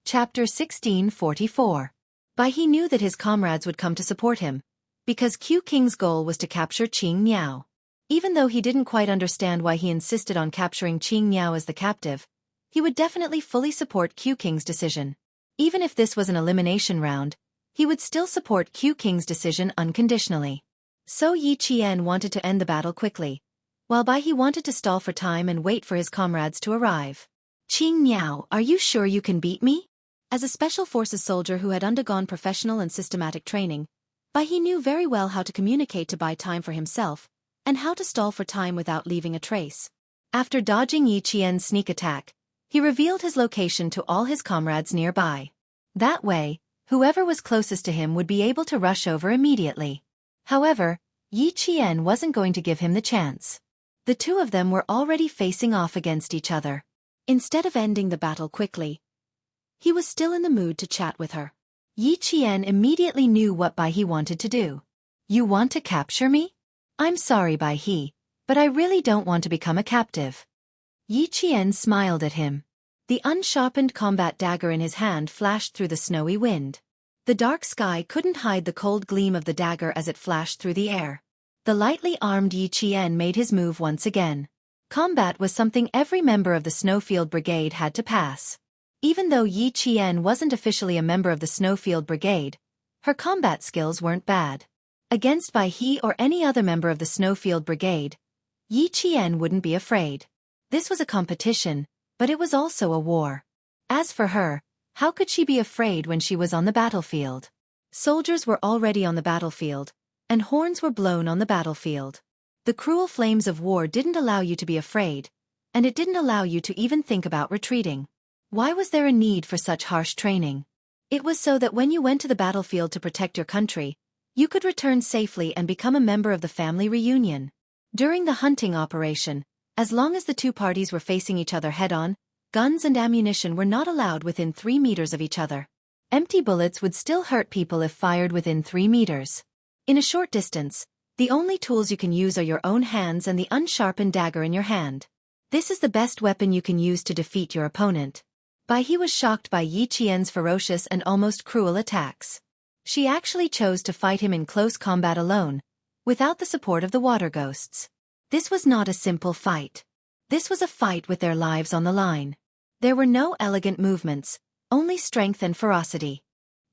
Chapter 1644. Bai He knew that his comrades would come to support him, because Q King's goal was to capture Qing Miao. Even though he didn't quite understand why he insisted on capturing Qing Miao as the captive, he would definitely fully support Q King's decision. Even if this was an elimination round, he would still support Q King's decision unconditionally. So Yi Qian wanted to end the battle quickly, while Bai He wanted to stall for time and wait for his comrades to arrive. Qing Miao, are you sure you can beat me? As a special forces soldier who had undergone professional and systematic training, Bai He knew very well how to communicate to buy time for himself, and how to stall for time without leaving a trace. After dodging Yi Qian's sneak attack, he revealed his location to all his comrades nearby. That way, whoever was closest to him would be able to rush over immediately. However, Yi Qian wasn't going to give him the chance. The two of them were already facing off against each other. Instead of ending the battle quickly, he was still in the mood to chat with her. Yi Qian immediately knew what Bai He wanted to do. You want to capture me? I'm sorry, Bai He, but I really don't want to become a captive. Yi Qian smiled at him. The unsharpened combat dagger in his hand flashed through the snowy wind. The dark sky couldn't hide the cold gleam of the dagger as it flashed through the air. The lightly armed Yi Qian made his move once again. Combat was something every member of the Snowfield Brigade had to pass. Even though Yi Qian wasn't officially a member of the Snowfield Brigade, her combat skills weren't bad. Against Bai He or any other member of the Snowfield Brigade, Yi Qian wouldn't be afraid. This was a competition, but it was also a war. As for her, how could she be afraid when she was on the battlefield? Soldiers were already on the battlefield, and horns were blown on the battlefield. The cruel flames of war didn't allow you to be afraid, and it didn't allow you to even think about retreating. Why was there a need for such harsh training? It was so that when you went to the battlefield to protect your country, you could return safely and become a member of the family reunion. During the hunting operation, as long as the two parties were facing each other head-on, guns and ammunition were not allowed within 3 meters of each other. Empty bullets would still hurt people if fired within 3 meters. In a short distance, the only tools you can use are your own hands and the unsharpened dagger in your hand. This is the best weapon you can use to defeat your opponent. Bai He was shocked by Yi Qian's ferocious and almost cruel attacks. She actually chose to fight him in close combat alone, without the support of the water ghosts. This was not a simple fight. This was a fight with their lives on the line. There were no elegant movements, only strength and ferocity.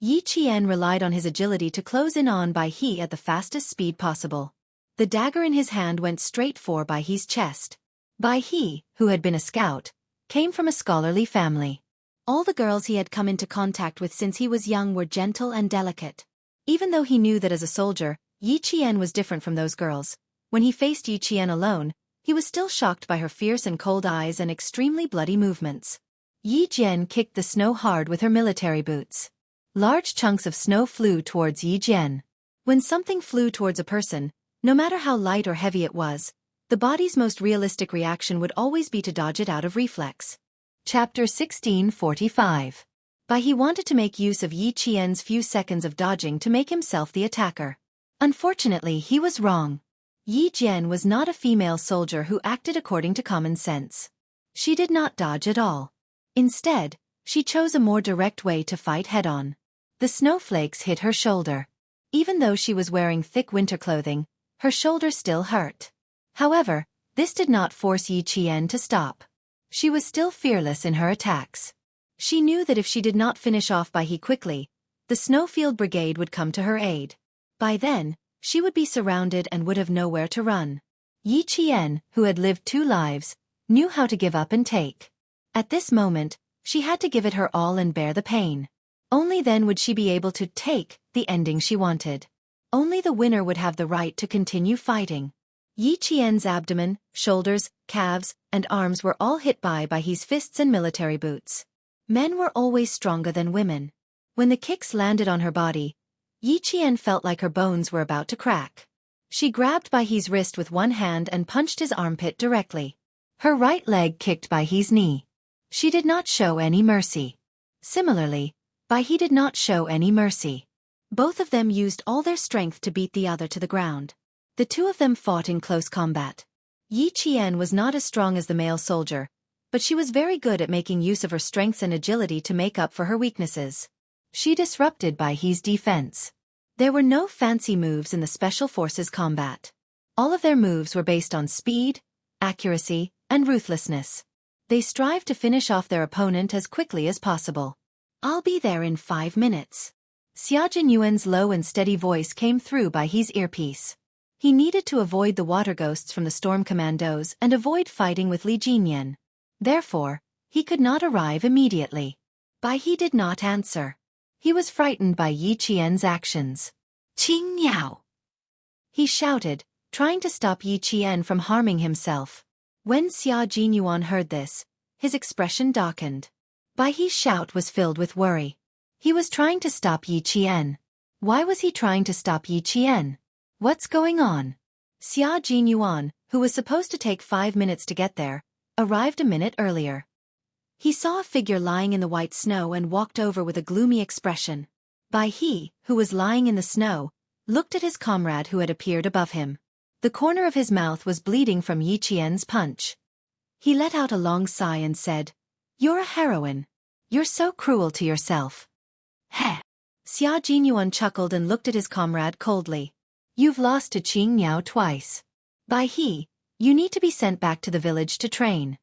Yi Qian relied on his agility to close in on Bai He at the fastest speed possible. The dagger in his hand went straight for Bai He's chest. Bai He, who had been a scout, came from a scholarly family. All the girls he had come into contact with since he was young were gentle and delicate. Even though he knew that as a soldier, Yi Qian was different from those girls, when he faced Yi Qian alone, he was still shocked by her fierce and cold eyes and extremely bloody movements. Yi Jian kicked the snow hard with her military boots. Large chunks of snow flew towards Yi Jian. When something flew towards a person, no matter how light or heavy it was, the body's most realistic reaction would always be to dodge it out of reflex. Chapter 1645. Bai He wanted to make use of Yi Qian's few seconds of dodging to make himself the attacker. Unfortunately, he was wrong. Yi Jian was not a female soldier who acted according to common sense. She did not dodge at all. Instead, she chose a more direct way to fight head-on. The snowflakes hit her shoulder. Even though she was wearing thick winter clothing, her shoulder still hurt. However, this did not force Yi Qian to stop. She was still fearless in her attacks. She knew that if she did not finish off Bai He quickly, the Snowfield Brigade would come to her aid. By then, she would be surrounded and would have nowhere to run. Yi Qian, who had lived 2 lives, knew how to give up and take. At this moment, she had to give it her all and bear the pain. Only then would she be able to take the ending she wanted. Only the winner would have the right to continue fighting. Yi Qian's abdomen, shoulders, calves, and arms were all hit by He's fists and military boots. Men were always stronger than women. When the kicks landed on her body, Yi Qian felt like her bones were about to crack. She grabbed Bai He's wrist with one hand and punched his armpit directly. Her right leg kicked Bai He's knee. She did not show any mercy. Similarly, Bai He did not show any mercy. Both of them used all their strength to beat the other to the ground. The two of them fought in close combat. Yi Qian was not as strong as the male soldier, but she was very good at making use of her strengths and agility to make up for her weaknesses. She disrupted Bai He's defense. There were no fancy moves in the Special Forces combat. All of their moves were based on speed, accuracy, and ruthlessness. They strived to finish off their opponent as quickly as possible. "I'll be there in 5 minutes." Xia Jinyuan's low and steady voice came through Bai He's earpiece. He needed to avoid the water ghosts from the storm commandos and avoid fighting with Li Jinyan. Therefore, he could not arrive immediately. Bai He did not answer. He was frightened by Yi Qian's actions. "Qing Niao!" he shouted, trying to stop Yi Qian from harming himself. When Xia Jinyuan heard this, his expression darkened. Bai He's shout was filled with worry. He was trying to stop Yi Qian. Why was he trying to stop Yi Qian? What's going on? Xia Jinyuan, who was supposed to take 5 minutes to get there, arrived a minute earlier. He saw a figure lying in the white snow and walked over with a gloomy expression. Bai He, who was lying in the snow, looked at his comrade who had appeared above him. The corner of his mouth was bleeding from Yi Qian's punch. He let out a long sigh and said, "You're a heroine. You're so cruel to yourself." "Heh." Xia Jinyuan chuckled and looked at his comrade coldly. "You've lost to Qing Niao twice. Bai He, you need to be sent back to the village to train."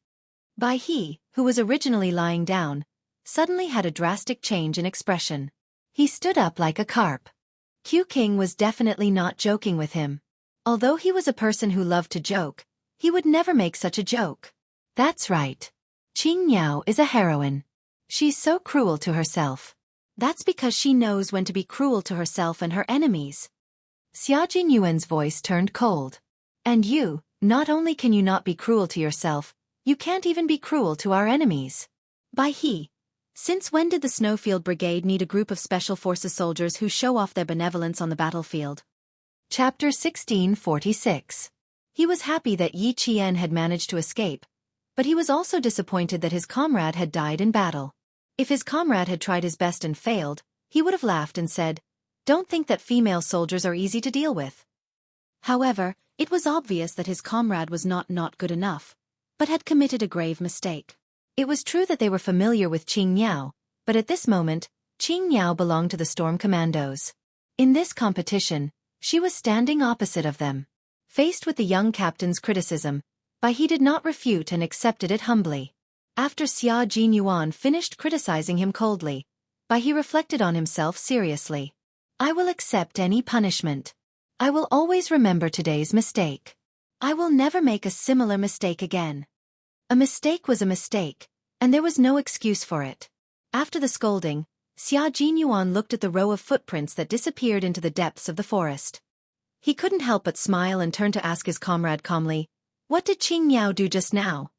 Bai He, who was originally lying down, suddenly had a drastic change in expression. He stood up like a carp. Q King was definitely not joking with him. Although he was a person who loved to joke, he would never make such a joke. That's right. Qing Niao is a heroine. She's so cruel to herself. That's because she knows when to be cruel to herself and her enemies. Xia Jinyuan's voice turned cold. "And you, not only can you not be cruel to yourself, you can't even be cruel to our enemies." Bai He, since when did the Snowfield Brigade need a group of Special Forces soldiers who show off their benevolence on the battlefield? Chapter 1646. He was happy that Yi Qian had managed to escape, but he was also disappointed that his comrade had died in battle. If his comrade had tried his best and failed, he would have laughed and said, "Don't think that female soldiers are easy to deal with." However, it was obvious that his comrade was not good enough, but had committed a grave mistake. It was true that they were familiar with Qing Niao, but at this moment, Qing Niao belonged to the Storm Commandos. In this competition, she was standing opposite of them. Faced with the young captain's criticism, Bai He did not refute and accepted it humbly. After Xia Jinyuan finished criticizing him coldly, Bai He reflected on himself seriously. "I will accept any punishment. I will always remember today's mistake. I will never make a similar mistake again." A mistake was a mistake, and there was no excuse for it. After the scolding, Xia Jinyuan looked at the row of footprints that disappeared into the depths of the forest. He couldn't help but smile and turn to ask his comrade calmly, "What did Qing Niao do just now?"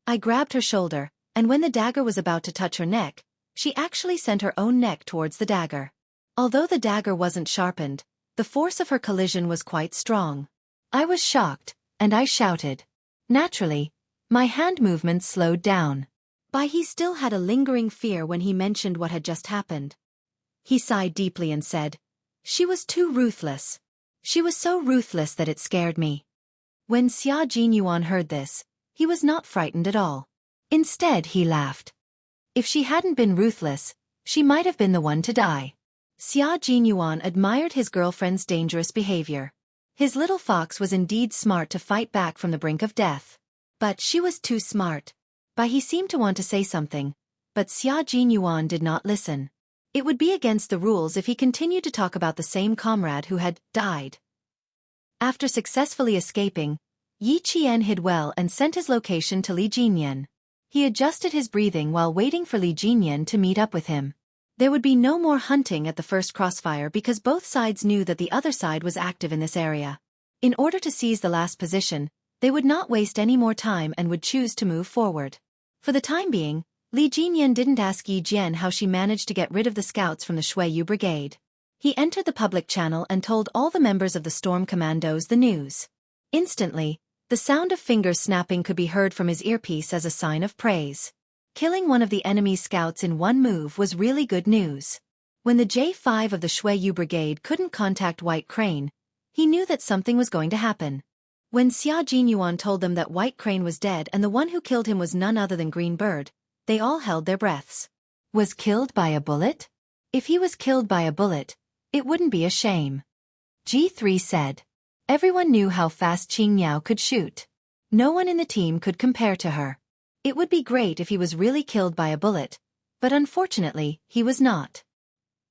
I grabbed her shoulder, and when the dagger was about to touch her neck, she actually sent her own neck towards the dagger. Although the dagger wasn't sharpened, the force of her collision was quite strong. I was shocked, and I shouted. Naturally, my hand movements slowed down. Bai He still had a lingering fear when he mentioned what had just happened. He sighed deeply and said, "She was too ruthless. She was so ruthless that it scared me." When Xia Jinyuan heard this, he was not frightened at all. Instead, he laughed. If she hadn't been ruthless, she might have been the one to die. Xia Jinyuan admired his girlfriend's dangerous behavior. His little fox was indeed smart to fight back from the brink of death. But she was too smart. Bai He seemed to want to say something, but Xia Jinyuan did not listen. It would be against the rules if he continued to talk about the same comrade who had died. After successfully escaping, Yi Qian hid well and sent his location to Li Jinyan. He adjusted his breathing while waiting for Li Jinyan to meet up with him. There would be no more hunting at the first crossfire because both sides knew that the other side was active in this area. In order to seize the last position, they would not waste any more time and would choose to move forward. For the time being, Li Jinyan didn't ask Yi Jian how she managed to get rid of the scouts from the Shuiyu Brigade. He entered the public channel and told all the members of the Storm Commandos the news. Instantly, the sound of fingers snapping could be heard from his earpiece as a sign of praise. Killing one of the enemy's scouts in one move was really good news. When the J5 of the Shuiyu Brigade couldn't contact White Crane, he knew that something was going to happen. When Xia Jinyuan told them that White Crane was dead and the one who killed him was none other than Green Bird, they all held their breaths. Was killed by a bullet? If he was killed by a bullet, it wouldn't be a shame. G3 said. Everyone knew how fast Qingyao could shoot. No one in the team could compare to her. It would be great if he was really killed by a bullet, but unfortunately, he was not.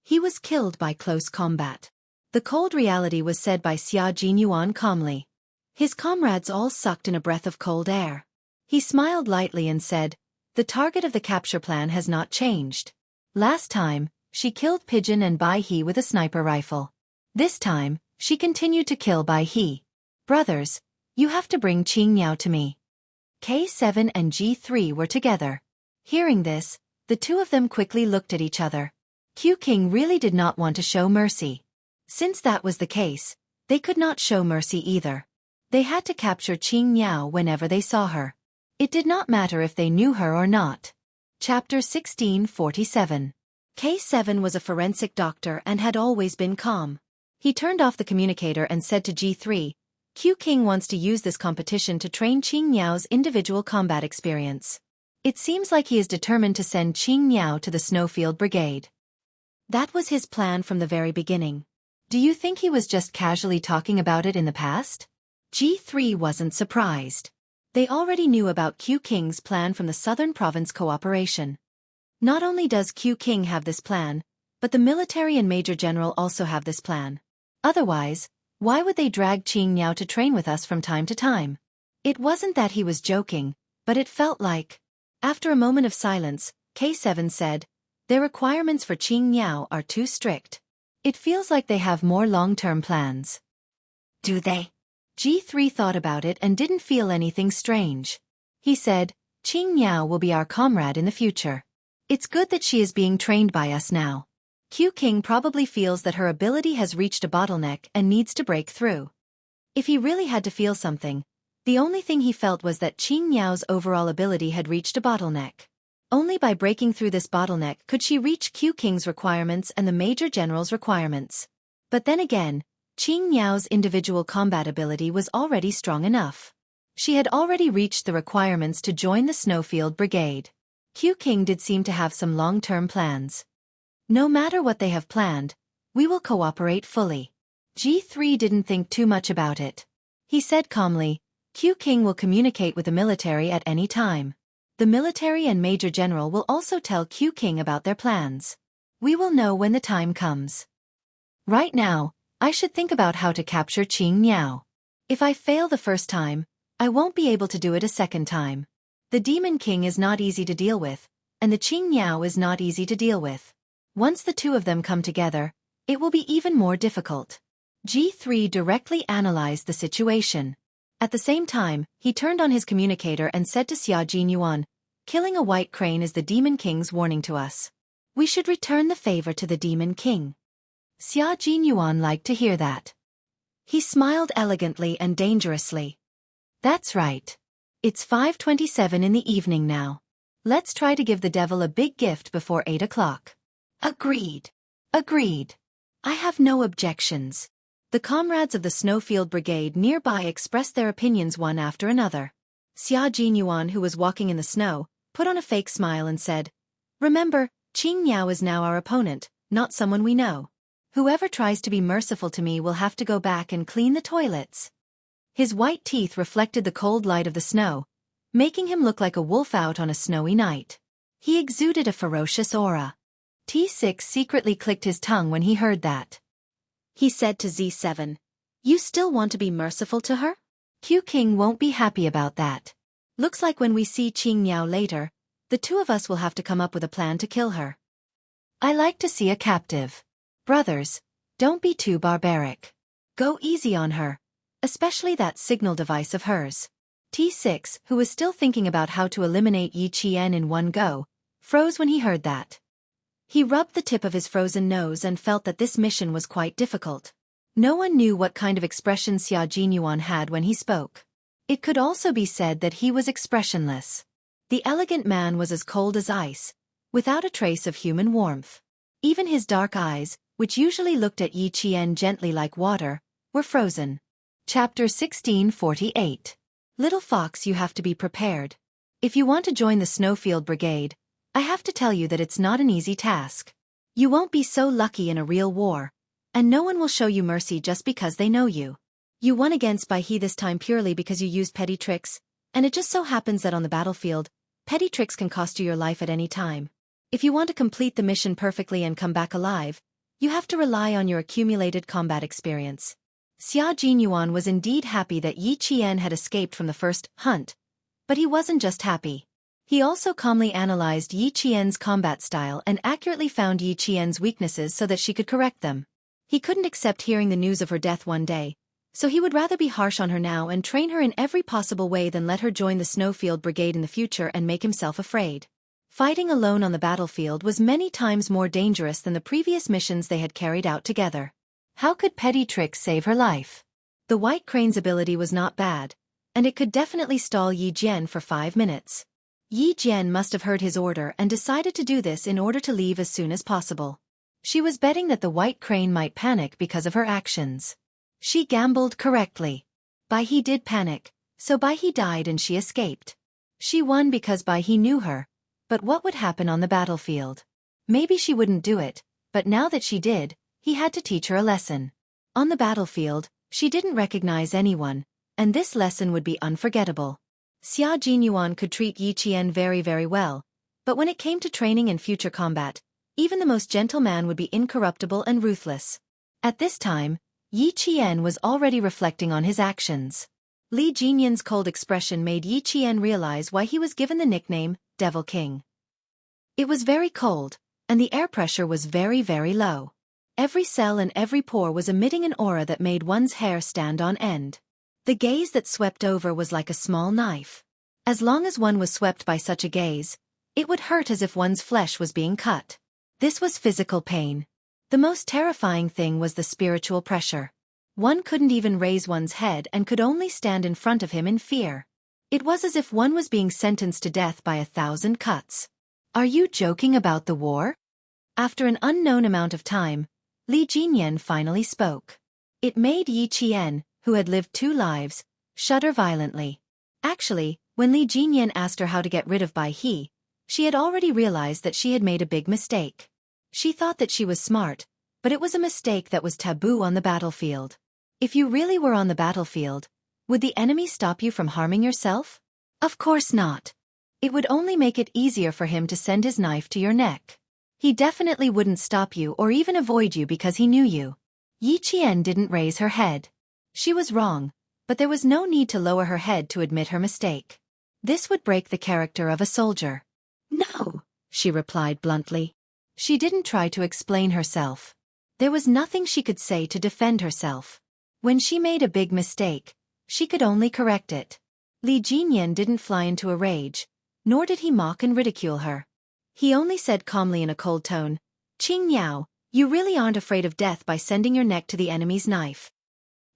He was killed by close combat. The cold reality was said by Xia Jinyuan calmly. His comrades all sucked in a breath of cold air. He smiled lightly and said, "The target of the capture plan has not changed. Last time, she killed Pigeon and Bai He with a sniper rifle. This time, she continued to kill Bai He. Brothers, you have to bring Qingyao to me." K7 and G3 were together. Hearing this, the two of them quickly looked at each other. Q King really did not want to show mercy. Since that was the case, they could not show mercy either. They had to capture Qingyao whenever they saw her. It did not matter if they knew her or not. Chapter 1647. K7 was a forensic doctor and had always been calm. He turned off the communicator and said to G3, "Q King wants to use this competition to train Qingyao's individual combat experience. It seems like he is determined to send Qingyao to the Snowfield Brigade." That was his plan from the very beginning. Do you think he was just casually talking about it in the past? G3 wasn't surprised. They already knew about Q King's plan from the Southern Province Cooperation. Not only does Q King have this plan, but the military and Major General also have this plan. Otherwise, why would they drag Qingyao to train with us from time to time? It wasn't that he was joking, but it felt like. After a moment of silence, K7 said, "Their requirements for Qingyao are too strict. It feels like they have more long-term plans." Do they? G3 thought about it and didn't feel anything strange. He said, "Qingyao will be our comrade in the future. It's good that she is being trained by us now. Q King probably feels that her ability has reached a bottleneck and needs to break through." If he really had to feel something, the only thing he felt was that Qingyao overall ability had reached a bottleneck. Only by breaking through this bottleneck could she reach Q King's requirements and the Major General's requirements. But then again, Qingyao individual combat ability was already strong enough. She had already reached the requirements to join the Snowfield Brigade. Q King did seem to have some long-term plans. No matter what they have planned, we will cooperate fully. G3 didn't think too much about it. He said calmly, "Q King will communicate with the military at any time. The military and Major General will also tell Q King about their plans. We will know when the time comes. Right now, I should think about how to capture Qingyao. If I fail the first time, I won't be able to do it a second time. The Demon King is not easy to deal with, and the Qingyao is not easy to deal with. Once the two of them come together, it will be even more difficult." G3 directly analyzed the situation. At the same time, he turned on his communicator and said to Xia Jinyuan, "Killing a White Crane is the Demon King's warning to us. We should return the favor to the Demon King." Xia Jinyuan liked to hear that. He smiled elegantly and dangerously. "That's right. It's 5:27 in the evening now. Let's try to give the devil a big gift before 8 o'clock. Agreed. Agreed. I have no objections." The comrades of the Snowfield Brigade nearby expressed their opinions one after another. Xia Jinyuan, who was walking in the snow, put on a fake smile and said, "Remember, Qingyao is now our opponent, not someone we know. Whoever tries to be merciful to me will have to go back and clean the toilets." His white teeth reflected the cold light of the snow, making him look like a wolf out on a snowy night. He exuded a ferocious aura. T6 secretly clicked his tongue when he heard that. He said to Z7, "You still want to be merciful to her? Q King won't be happy about that. Looks like when we see Qingyao later, the two of us will have to come up with a plan to kill her. I like to see a captive. Brothers, don't be too barbaric. Go easy on her, especially that signal device of hers." T6, who was still thinking about how to eliminate Yi Qian in one go, froze when he heard that. He rubbed the tip of his frozen nose and felt that this mission was quite difficult. No one knew what kind of expression Xia Jinyuan had when he spoke. It could also be said that he was expressionless. The elegant man was as cold as ice, without a trace of human warmth. Even his dark eyes, which usually looked at Yi Qian gently like water, were frozen. Chapter 1648. Little Fox, you have to be prepared. If you want to join the Snowfield Brigade, I have to tell you that it's not an easy task. You won't be so lucky in a real war, and no one will show you mercy just because they know you. You won against Bai He this time purely because you used petty tricks, and it just so happens that on the battlefield, petty tricks can cost you your life at any time. If you want to complete the mission perfectly and come back alive, you have to rely on your accumulated combat experience. Xia Jinyuan was indeed happy that Yi Qian had escaped from the first hunt, but he wasn't just happy. He also calmly analyzed Yi Qian's combat style and accurately found Yi Qian's weaknesses so that she could correct them. He couldn't accept hearing the news of her death one day, so he would rather be harsh on her now and train her in every possible way than let her join the Snowfield Brigade in the future and make himself afraid. Fighting alone on the battlefield was many times more dangerous than the previous missions they had carried out together. How could petty tricks save her life? The White Crane's ability was not bad, and it could definitely stall Yi Jian for 5 minutes. Yi Jian must have heard his order and decided to do this in order to leave as soon as possible. She was betting that the White Crane might panic because of her actions. She gambled correctly. Bai He did panic, so Bai He died and she escaped. She won because Bai He knew her, but what would happen on the battlefield? Maybe she wouldn't do it, but now that she did, he had to teach her a lesson. On the battlefield, she didn't recognize anyone, and this lesson would be unforgettable. Xia Jinyuan could treat Yi Qian very, very well, but when it came to training and future combat, even the most gentle man would be incorruptible and ruthless. At this time, Yi Qian was already reflecting on his actions. Li Jinyan's cold expression made Yi Qian realize why he was given the nickname Devil King. It was very cold, and the air pressure was very, very low. Every cell and every pore was emitting an aura that made one's hair stand on end. The gaze that swept over was like a small knife. As long as one was swept by such a gaze, it would hurt as if one's flesh was being cut. This was physical pain. The most terrifying thing was the spiritual pressure. One couldn't even raise one's head and could only stand in front of him in fear. It was as if one was being sentenced to death by 1,000 cuts. Are you joking about the war? After an unknown amount of time, Li Jinyan finally spoke. It made Yi Qian, who had lived 2 lives, shudder violently. Actually, when Li Jinyan asked her how to get rid of Bai He, she had already realized that she had made a big mistake. She thought that she was smart, but it was a mistake that was taboo on the battlefield. If you really were on the battlefield, would the enemy stop you from harming yourself? Of course not. It would only make it easier for him to send his knife to your neck. He definitely wouldn't stop you or even avoid you because he knew you. Yi Qian didn't raise her head. She was wrong, but there was no need to lower her head to admit her mistake. This would break the character of a soldier. No, she replied bluntly. She didn't try to explain herself. There was nothing she could say to defend herself. When she made a big mistake, she could only correct it. Li Jinyan didn't fly into a rage, nor did he mock and ridicule her. He only said calmly in a cold tone, "Qing Yao, you really aren't afraid of death by sending your neck to the enemy's knife."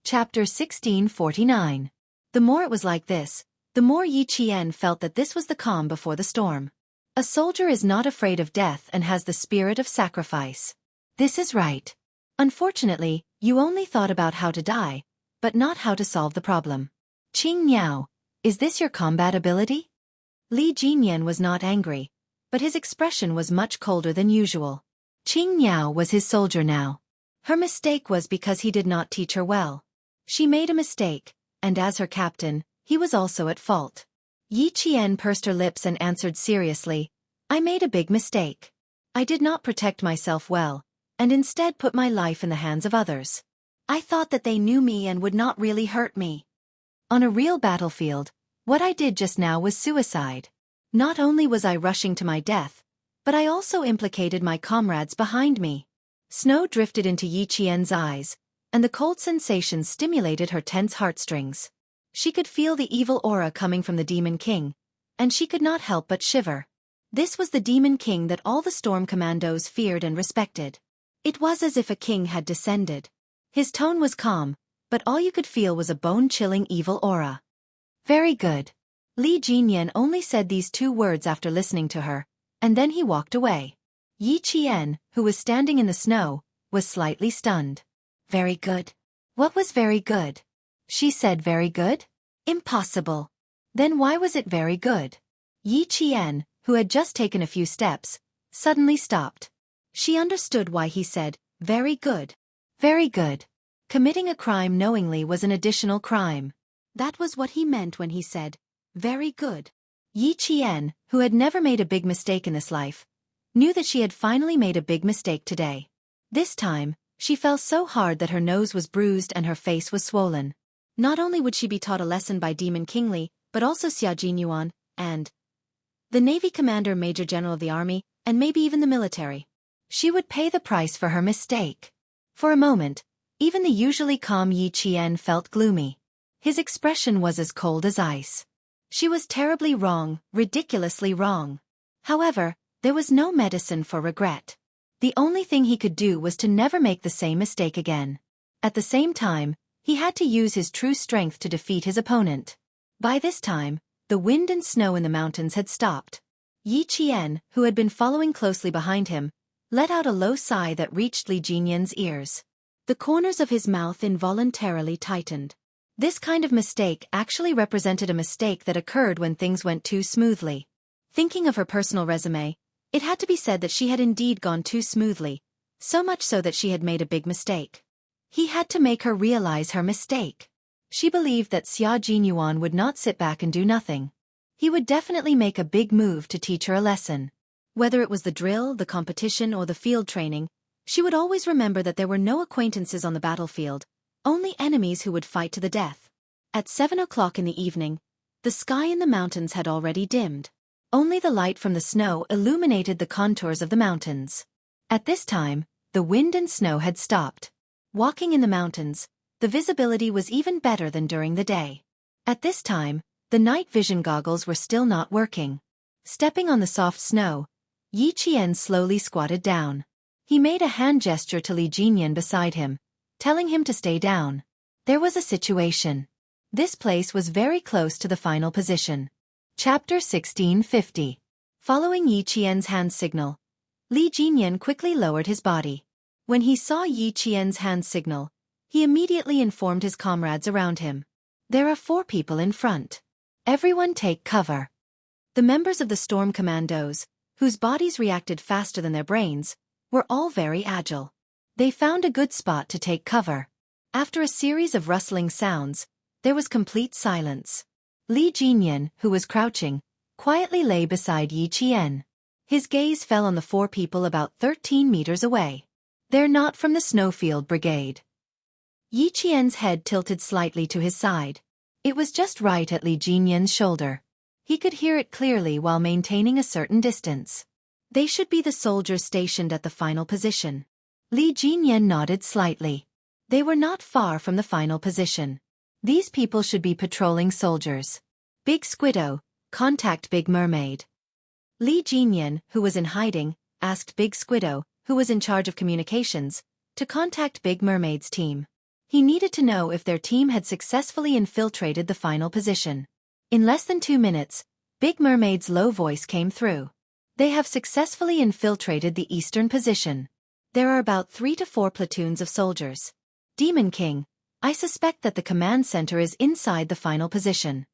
Chapter 1649. The more it was like this, the more Yi Qian felt that this was the calm before the storm. A soldier is not afraid of death and has the spirit of sacrifice. This is right. Unfortunately, you only thought about how to die, but not how to solve the problem. Qing Yao, is this your combat ability? Li Jinyan was not angry, but his expression was much colder than usual. Qing Yao was his soldier now. Her mistake was because he did not teach her well. She made a mistake, and as her captain, he was also at fault. Yi Qian pursed her lips and answered seriously, "I made a big mistake. I did not protect myself well, and instead put my life in the hands of others. I thought that they knew me and would not really hurt me. On a real battlefield, what I did just now was suicide. Not only was I rushing to my death, but I also implicated my comrades behind me." Snow drifted into Yi Qian's eyes, and the cold sensation stimulated her tense heartstrings. She could feel the evil aura coming from the Demon King, and she could not help but shiver. This was the Demon King that all the Storm Commandos feared and respected. It was as if a king had descended. His tone was calm, but all you could feel was a bone-chilling evil aura. Very good. Li Jinyan only said these 2 words after listening to her, and then he walked away. Yi Qian, who was standing in the snow, was slightly stunned. Very good. What was very good? She said very good? Impossible. Then why was it very good? Yi Qian, who had just taken a few steps, suddenly stopped. She understood why he said, very good. Very good. Committing a crime knowingly was an additional crime. That was what he meant when he said, very good. Yi Qian, who had never made a big mistake in this life, knew that she had finally made a big mistake today. This time, she fell so hard that her nose was bruised and her face was swollen. Not only would she be taught a lesson by Demon King Li, but also Xia Jinyuan, and the Navy Commander Major General of the Army, and maybe even the military. She would pay the price for her mistake. For a moment, even the usually calm Yi Qian felt gloomy. His expression was as cold as ice. She was terribly wrong, ridiculously wrong. However, there was no medicine for regret. The only thing he could do was to never make the same mistake again. At the same time, he had to use his true strength to defeat his opponent. By this time, the wind and snow in the mountains had stopped. Yi Qian, who had been following closely behind him, let out a low sigh that reached Li Jinyan's ears. The corners of his mouth involuntarily tightened. This kind of mistake actually represented a mistake that occurred when things went too smoothly. Thinking of her personal resume, it had to be said that she had indeed gone too smoothly, so much so that she had made a big mistake. He had to make her realize her mistake. She believed that Xia Jinyuan would not sit back and do nothing. He would definitely make a big move to teach her a lesson. Whether it was the drill, the competition, or the field training, she would always remember that there were no acquaintances on the battlefield, only enemies who would fight to the death. At 7 o'clock in the evening, the sky in the mountains had already dimmed. Only the light from the snow illuminated the contours of the mountains. At this time, the wind and snow had stopped. Walking in the mountains, the visibility was even better than during the day. At this time, the night vision goggles were still not working. Stepping on the soft snow, Yi Qian slowly squatted down. He made a hand gesture to Li Jinyan beside him, telling him to stay down. There was a situation. This place was very close to the final position. Chapter 1650. Following Yi Qian's hand signal, Li Jinyan quickly lowered his body. When he saw Yi Qian's hand signal, he immediately informed his comrades around him. There are 4 people in front. Everyone take cover. The members of the Storm Commandos, whose bodies reacted faster than their brains, were all very agile. They found a good spot to take cover. After a series of rustling sounds, there was complete silence. Li Jinyan, who was crouching, quietly lay beside Yi Qian. His gaze fell on the 4 people about 13 meters away. They're not from the Snowfield Brigade. Yi Qian's head tilted slightly to his side. It was just right at Li Jinyan's shoulder. He could hear it clearly while maintaining a certain distance. They should be the soldiers stationed at the final position. Li Jinyan nodded slightly. They were not far from the final position. These people should be patrolling soldiers. Big Squiddo, contact Big Mermaid. Li Jinyan, who was in hiding, asked Big Squiddo, who was in charge of communications, to contact Big Mermaid's team. He needed to know if their team had successfully infiltrated the final position. In less than 2 minutes, Big Mermaid's low voice came through. They have successfully infiltrated the eastern position. There are about 3 to 4 platoons of soldiers. Demon King, I suspect that the command center is inside the final position.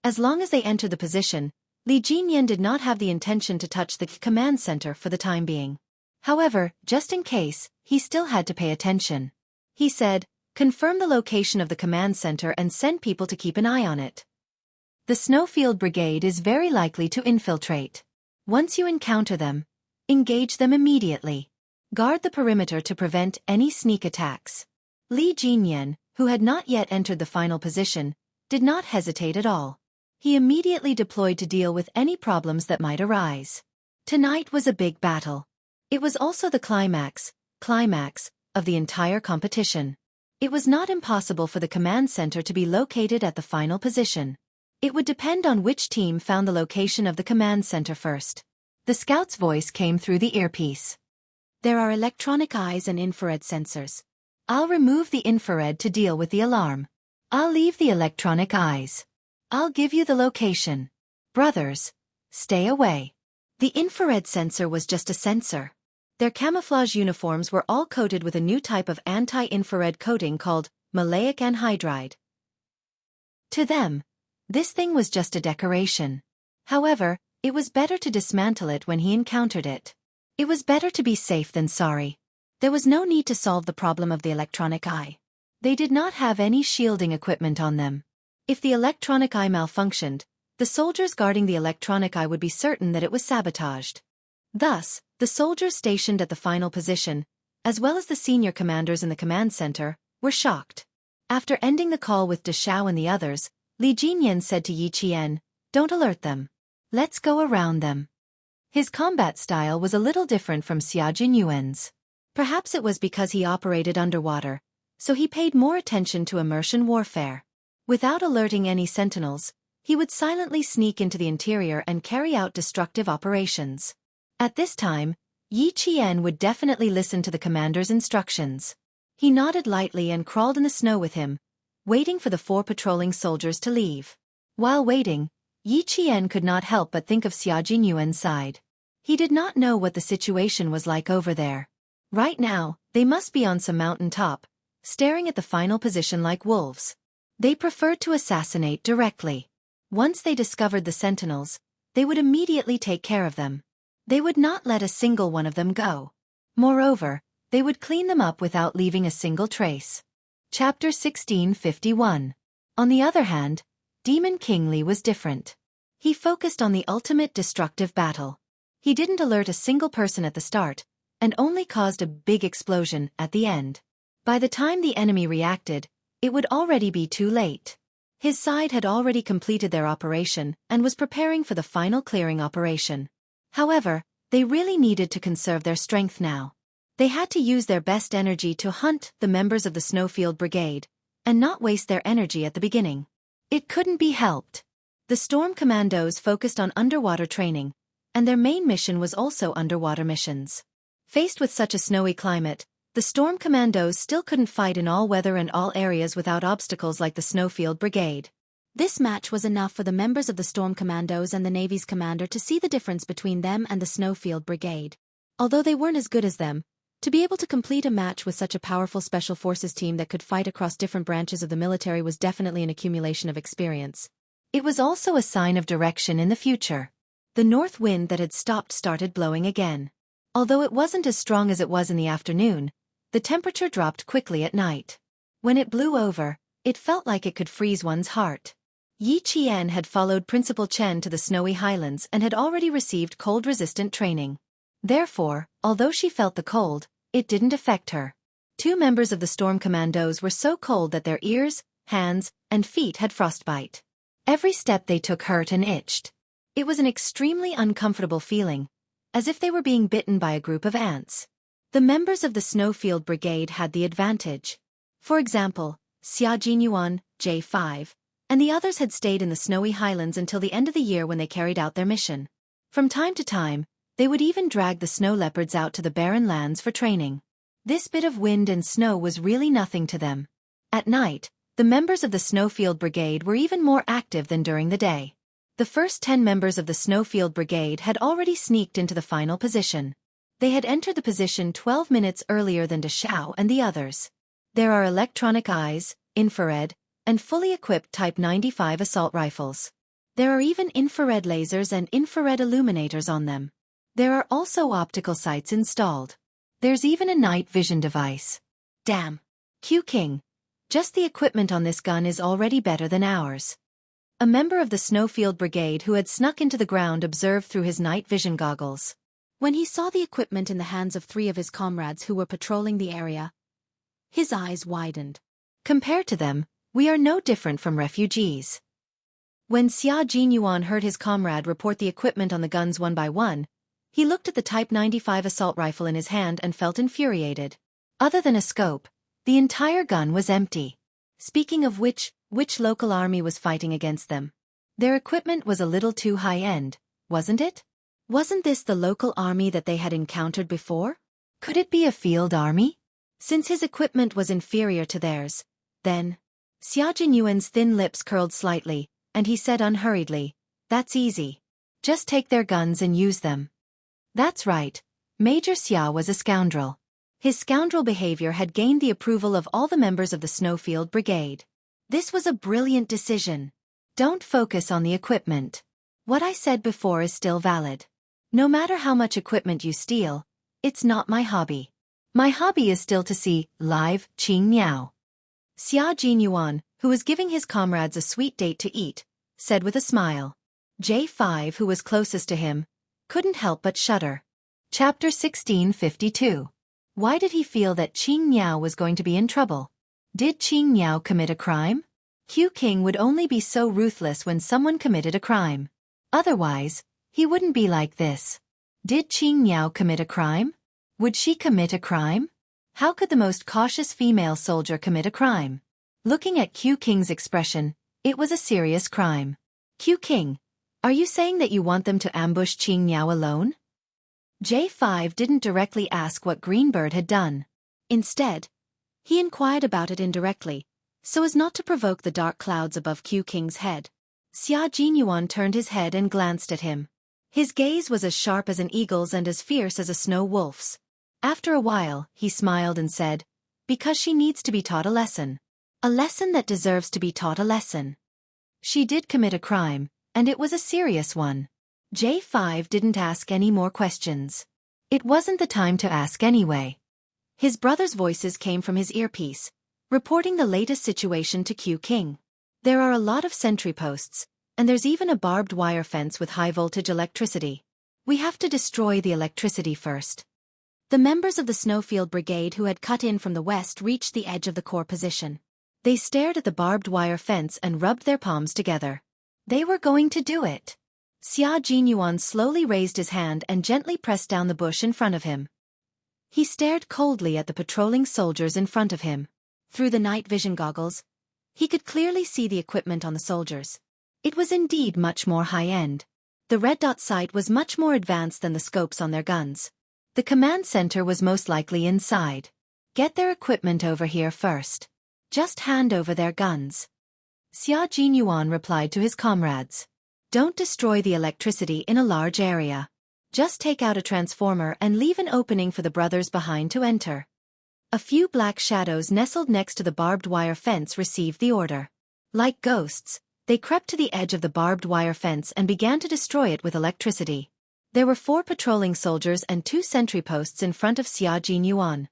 As long as they enter the position, Li Jinyan did not have the intention to touch the command center for the time being. However, just in case, he still had to pay attention. He said, confirm the location of the command center and send people to keep an eye on it. The Snowfield Brigade is very likely to infiltrate. Once you encounter them, engage them immediately. Guard the perimeter to prevent any sneak attacks. Li Jinyan, who had not yet entered the final position, did not hesitate at all. He immediately deployed to deal with any problems that might arise. Tonight was a big battle. It was also the climax of the entire competition. It was not impossible for the command center to be located at the final position. It would depend on which team found the location of the command center first. The scout's voice came through the earpiece. There are electronic eyes and infrared sensors. I'll remove the infrared to deal with the alarm. I'll leave the electronic eyes. I'll give you the location. Brothers, stay away. The infrared sensor was just a sensor. Their camouflage uniforms were all coated with a new type of anti-infrared coating called maleic anhydride. To them, this thing was just a decoration. However, it was better to dismantle it when he encountered it. It was better to be safe than sorry. There was no need to solve the problem of the electronic eye. They did not have any shielding equipment on them. If the electronic eye malfunctioned, the soldiers guarding the electronic eye would be certain that it was sabotaged. Thus, the soldiers stationed at the final position, as well as the senior commanders in the command center, were shocked. After ending the call with De Xiao and the others, Li Jinyan said to Yi Qian, "Don't alert them. Let's go around them." His combat style was a little different from Xia Jinyuan's. Perhaps it was because he operated underwater, so he paid more attention to immersion warfare. Without alerting any sentinels, he would silently sneak into the interior and carry out destructive operations. At this time, Yi Qian would definitely listen to the commander's instructions. He nodded lightly and crawled in the snow with him, waiting for the 4 patrolling soldiers to leave. While waiting, Yi Qian could not help but think of Xia Jinyuan's side. He did not know what the situation was like over there. Right now, they must be on some mountain top, staring at the final position like wolves. They preferred to assassinate directly. Once they discovered the sentinels, they would immediately take care of them. They would not let a single one of them go. Moreover, they would clean them up without leaving a single trace. Chapter 1651. On the other hand, Demon King Li was different. He focused on the ultimate destructive battle. He didn't alert a single person at the start, and only caused a big explosion at the end. By the time the enemy reacted, it would already be too late. His side had already completed their operation and was preparing for the final clearing operation. However, they really needed to conserve their strength now. They had to use their best energy to hunt the members of the Snowfield Brigade, and not waste their energy at the beginning. It couldn't be helped. The Storm Commandos focused on underwater training, and their main mission was also underwater missions. Faced with such a snowy climate, the Storm Commandos still couldn't fight in all weather and all areas without obstacles like the Snowfield Brigade. This match was enough for the members of the Storm Commandos and the Navy's commander to see the difference between them and the Snowfield Brigade. Although they weren't as good as them, to be able to complete a match with such a powerful special forces team that could fight across different branches of the military was definitely an accumulation of experience. It was also a sign of direction in the future. The north wind that had stopped started blowing again. Although it wasn't as strong as it was in the afternoon, the temperature dropped quickly at night. When it blew over, it felt like it could freeze one's heart. Yi Qian had followed Principal Chen to the snowy highlands and had already received cold-resistant training. Therefore, although she felt the cold, it didn't affect her. 2 members of the Storm Commandos were so cold that their ears, hands, and feet had frostbite. Every step they took hurt and itched. It was an extremely uncomfortable feeling, as if they were being bitten by a group of ants. The members of the Snowfield Brigade had the advantage. For example, Xia Jinyuan, J5, and the others had stayed in the snowy highlands until the end of the year when they carried out their mission. From time to time, they would even drag the snow leopards out to the barren lands for training. This bit of wind and snow was really nothing to them. At night, the members of the Snowfield Brigade were even more active than during the day. The first 10 members of the Snowfield Brigade had already sneaked into the final position. They had entered the position 12 minutes earlier than De Xiao and the others. There are electronic eyes, infrared, and fully equipped Type 95 assault rifles. There are even infrared lasers and infrared illuminators on them. There are also optical sights installed. There's even a night vision device. Damn. Q King. Just the equipment on this gun is already better than ours. A member of the Snowfield Brigade who had snuck into the ground observed through his night vision goggles. When he saw the equipment in the hands of 3 of his comrades who were patrolling the area, his eyes widened. Compared to them, we are no different from refugees. When Xia Jinyuan heard his comrade report the equipment on the guns one by one, he looked at the Type 95 assault rifle in his hand and felt infuriated. Other than a scope, the entire gun was empty. Speaking of which local army was fighting against them? Their equipment was a little too high-end, wasn't it? Wasn't this the local army that they had encountered before? Could it be a field army? Since his equipment was inferior to theirs, then... Xia Jinyuan's thin lips curled slightly, and he said unhurriedly, "That's easy. Just take their guns and use them." That's right, Major Xia was a scoundrel. His scoundrel behavior had gained the approval of all the members of the Snowfield Brigade. This was a brilliant decision. Don't focus on the equipment. What I said before is still valid. No matter how much equipment you steal, it's not my hobby. My hobby is still to see live Qing Miao. Xia Jinyuan, who was giving his comrades a sweet date to eat, said with a smile. J5, who was closest to him, couldn't help but shudder. Chapter 1652. Why did he feel that Qing Miao was going to be in trouble? Did Qing Miao commit a crime? Q King would only be so ruthless when someone committed a crime. Otherwise, he wouldn't be like this. Did Qing Miao commit a crime? Would she commit a crime? How could the most cautious female soldier commit a crime? Looking at Q King's expression, it was a serious crime. Q King, are you saying that you want them to ambush Qing Miao alone? J5 didn't directly ask what Greenbird had done. Instead, he inquired about it indirectly, so as not to provoke the dark clouds above Q King's head. Xia Jinyuan turned his head and glanced at him. His gaze was as sharp as an eagle's and as fierce as a snow wolf's. After a while, he smiled and said, "Because she needs to be taught a lesson. A lesson that deserves to be taught a lesson." She did commit a crime, and it was a serious one. J5 didn't ask any more questions. It wasn't the time to ask anyway. His brothers' voices came from his earpiece, reporting the latest situation to Q King. There are a lot of sentry posts, and there's even a barbed wire fence with high-voltage electricity. We have to destroy the electricity first. The members of the Snowfield Brigade who had cut in from the west reached the edge of the core position. They stared at the barbed wire fence and rubbed their palms together. They were going to do it. Xia Jinyuan slowly raised his hand and gently pressed down the bush in front of him. He stared coldly at the patrolling soldiers in front of him. Through the night vision goggles, he could clearly see the equipment on the soldiers. It was indeed much more high-end. The red dot sight was much more advanced than the scopes on their guns. The command center was most likely inside. Get their equipment over here first. Just hand over their guns. Xia Jinyuan replied to his comrades. Don't destroy the electricity in a large area. Just take out a transformer and leave an opening for the brothers behind to enter. A few black shadows nestled next to the barbed wire fence received the order. Like ghosts, they crept to the edge of the barbed wire fence and began to destroy it with electricity. There were 4 patrolling soldiers and 2 sentry posts in front of Xia Jinyuan.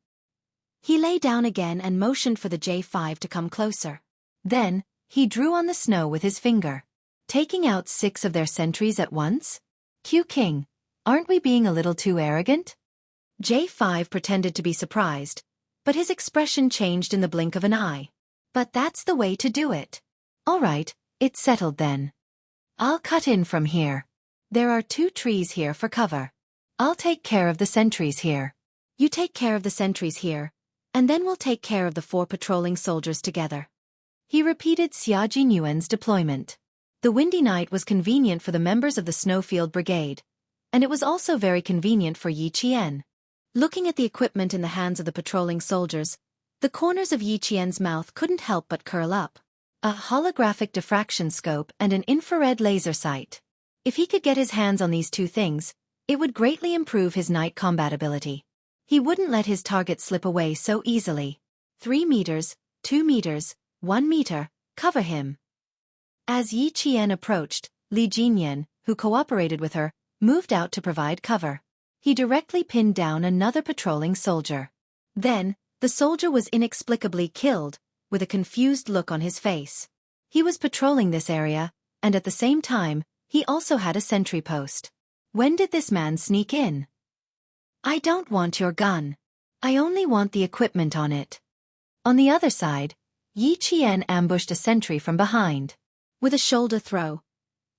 He lay down again and motioned for the J5 to come closer. Then, he drew on the snow with his finger. Taking out 6 of their sentries at once? Q King, aren't we being a little too arrogant? J5 pretended to be surprised, but his expression changed in the blink of an eye. But that's the way to do it. All right, it's settled then. I'll cut in from here. There are 2 trees here for cover. I'll take care of the sentries here. You take care of the sentries here, and then we'll take care of the 4 patrolling soldiers together. He repeated Xia Jinyuan's deployment. The windy night was convenient for the members of the Snowfield Brigade, and it was also very convenient for Yi Qian. Looking at the equipment in the hands of the patrolling soldiers, the corners of Yi Qian's mouth couldn't help but curl up. A holographic diffraction scope and an infrared laser sight. If he could get his hands on these 2 things, it would greatly improve his night combat ability. He wouldn't let his target slip away so easily. 3 meters, 2 meters, 1 meter, cover him. As Yi Qian approached, Li Jinyan, who cooperated with her, moved out to provide cover. He directly pinned down another patrolling soldier. Then, the soldier was inexplicably killed, with a confused look on his face. He was patrolling this area, and at the same time, he also had a sentry post. When did this man sneak in? I don't want your gun. I only want the equipment on it. On the other side, Yi Qian ambushed a sentry from behind. With a shoulder throw,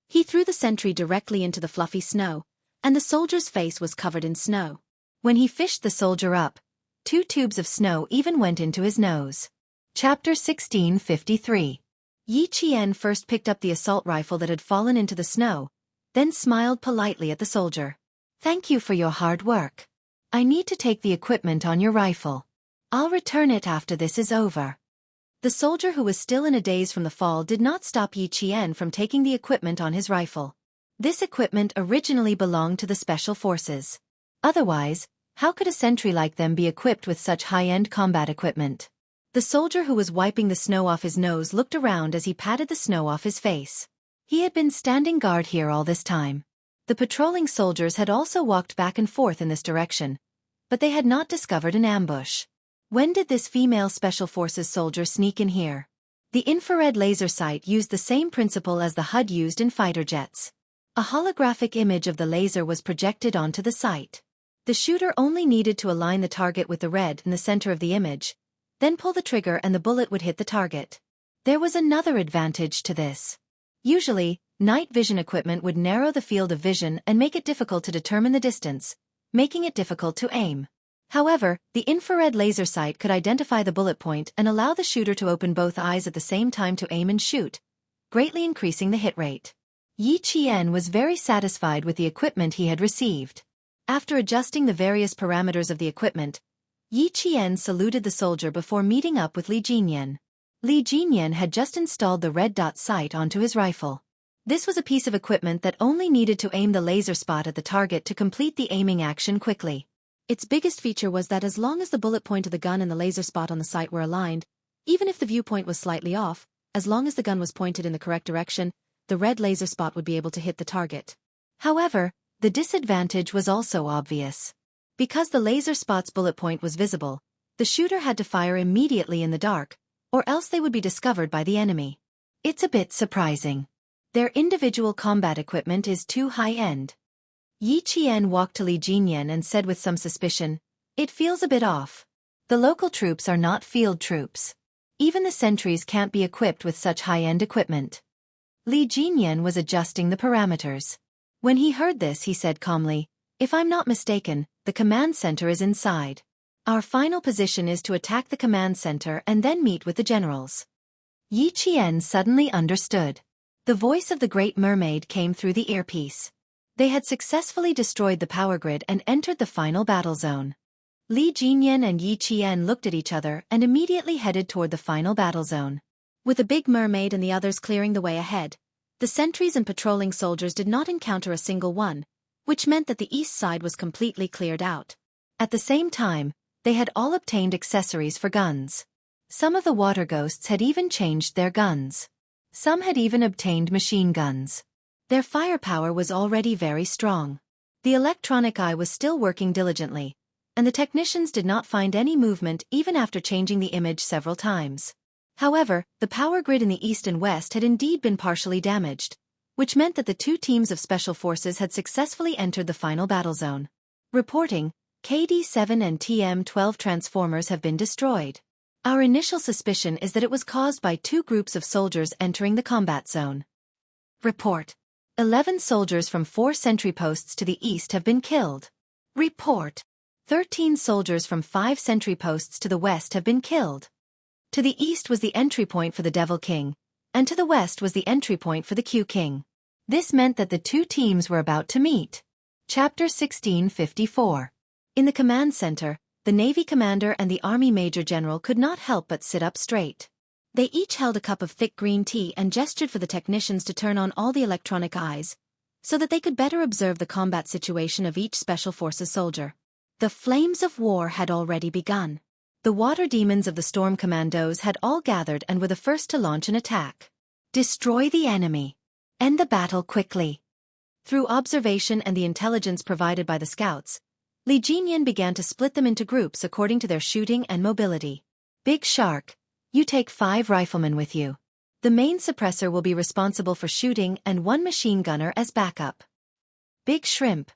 he threw the sentry directly into the fluffy snow, and the soldier's face was covered in snow. When he fished the soldier up, 2 tubes of snow even went into his nose. Chapter 1653. Yi Qian first picked up the assault rifle that had fallen into the snow, then smiled politely at the soldier. Thank you for your hard work. I need to take the equipment on your rifle. I'll return it after this is over. The soldier, who was still in a daze from the fall, did not stop Yi Qian from taking the equipment on his rifle. This equipment originally belonged to the Special Forces. Otherwise, how could a sentry like them be equipped with such high-end combat equipment? The soldier who was wiping the snow off his nose looked around as he patted the snow off his face. He had been standing guard here all this time. The patrolling soldiers had also walked back and forth in this direction, but they had not discovered an ambush. When did this female Special Forces soldier sneak in here? The infrared laser sight used the same principle as the HUD used in fighter jets. A holographic image of the laser was projected onto the sight. The shooter only needed to align the target with the red in the center of the image, then pull the trigger and the bullet would hit the target. There was another advantage to this. Usually, night vision equipment would narrow the field of vision and make it difficult to determine the distance, making it difficult to aim. However, the infrared laser sight could identify the bullet point and allow the shooter to open both eyes at the same time to aim and shoot, greatly increasing the hit rate. Yi Qian was very satisfied with the equipment he had received. After adjusting the various parameters of the equipment, Yi Qian saluted the soldier before meeting up with Li Jinyan. Li Jinyan had just installed the red dot sight onto his rifle. This was a piece of equipment that only needed to aim the laser spot at the target to complete the aiming action quickly. Its biggest feature was that as long as the bullet point of the gun and the laser spot on the sight were aligned, even if the viewpoint was slightly off, as long as the gun was pointed in the correct direction, the red laser spot would be able to hit the target. However, the disadvantage was also obvious. Because the laser spot's bullet point was visible, the shooter had to fire immediately in the dark, or else they would be discovered by the enemy. It's a bit surprising. Their individual combat equipment is too high-end. Yi Qian walked to Li Jinyan and said with some suspicion, "It feels a bit off. The local troops are not field troops. Even the sentries can't be equipped with such high-end equipment." Li Jinyan was adjusting the parameters. When he heard this, he said calmly, "If I'm not mistaken, the command center is inside. Our final position is to attack the command center and then meet with the generals." Yi Qian suddenly understood. The voice of the Great Mermaid came through the earpiece. They had successfully destroyed the power grid and entered the final battle zone. Li Jinyan and Yi Qian looked at each other and immediately headed toward the final battle zone. With the Big Mermaid and the others clearing the way ahead, the sentries and patrolling soldiers did not encounter a single one, which meant that the east side was completely cleared out. At the same time, they had all obtained accessories for guns. Some of the water ghosts had even changed their guns. Some had even obtained machine guns. Their firepower was already very strong. The electronic eye was still working diligently, and the technicians did not find any movement even after changing the image several times. However, the power grid in the east and west had indeed been partially damaged, which meant that the two teams of special forces had successfully entered the final battle zone. Reporting, KD-7 and TM-12 transformers have been destroyed. Our initial suspicion is that it was caused by two groups of soldiers entering the combat zone. Report. 11 soldiers from 4 sentry posts to the east have been killed. Report. 13 soldiers from 5 sentry posts to the west have been killed. To the east was the entry point for the Devil King, and to the west was the entry point for the Q King. This meant that the two teams were about to meet. Chapter 1654. In the command center, the Navy commander and the Army Major General could not help but sit up straight. They each held a cup of thick green tea and gestured for the technicians to turn on all the electronic eyes, so that they could better observe the combat situation of each Special Forces soldier. The flames of war had already begun. The water demons of the Storm Commandos had all gathered and were the first to launch an attack. Destroy the enemy. End the battle quickly. Through observation and the intelligence provided by the scouts, Li Jinyan began to split them into groups according to their shooting and mobility. Big Shark, you take 5 riflemen with you. The main suppressor will be responsible for shooting and 1 machine gunner as backup. Big Shrimp,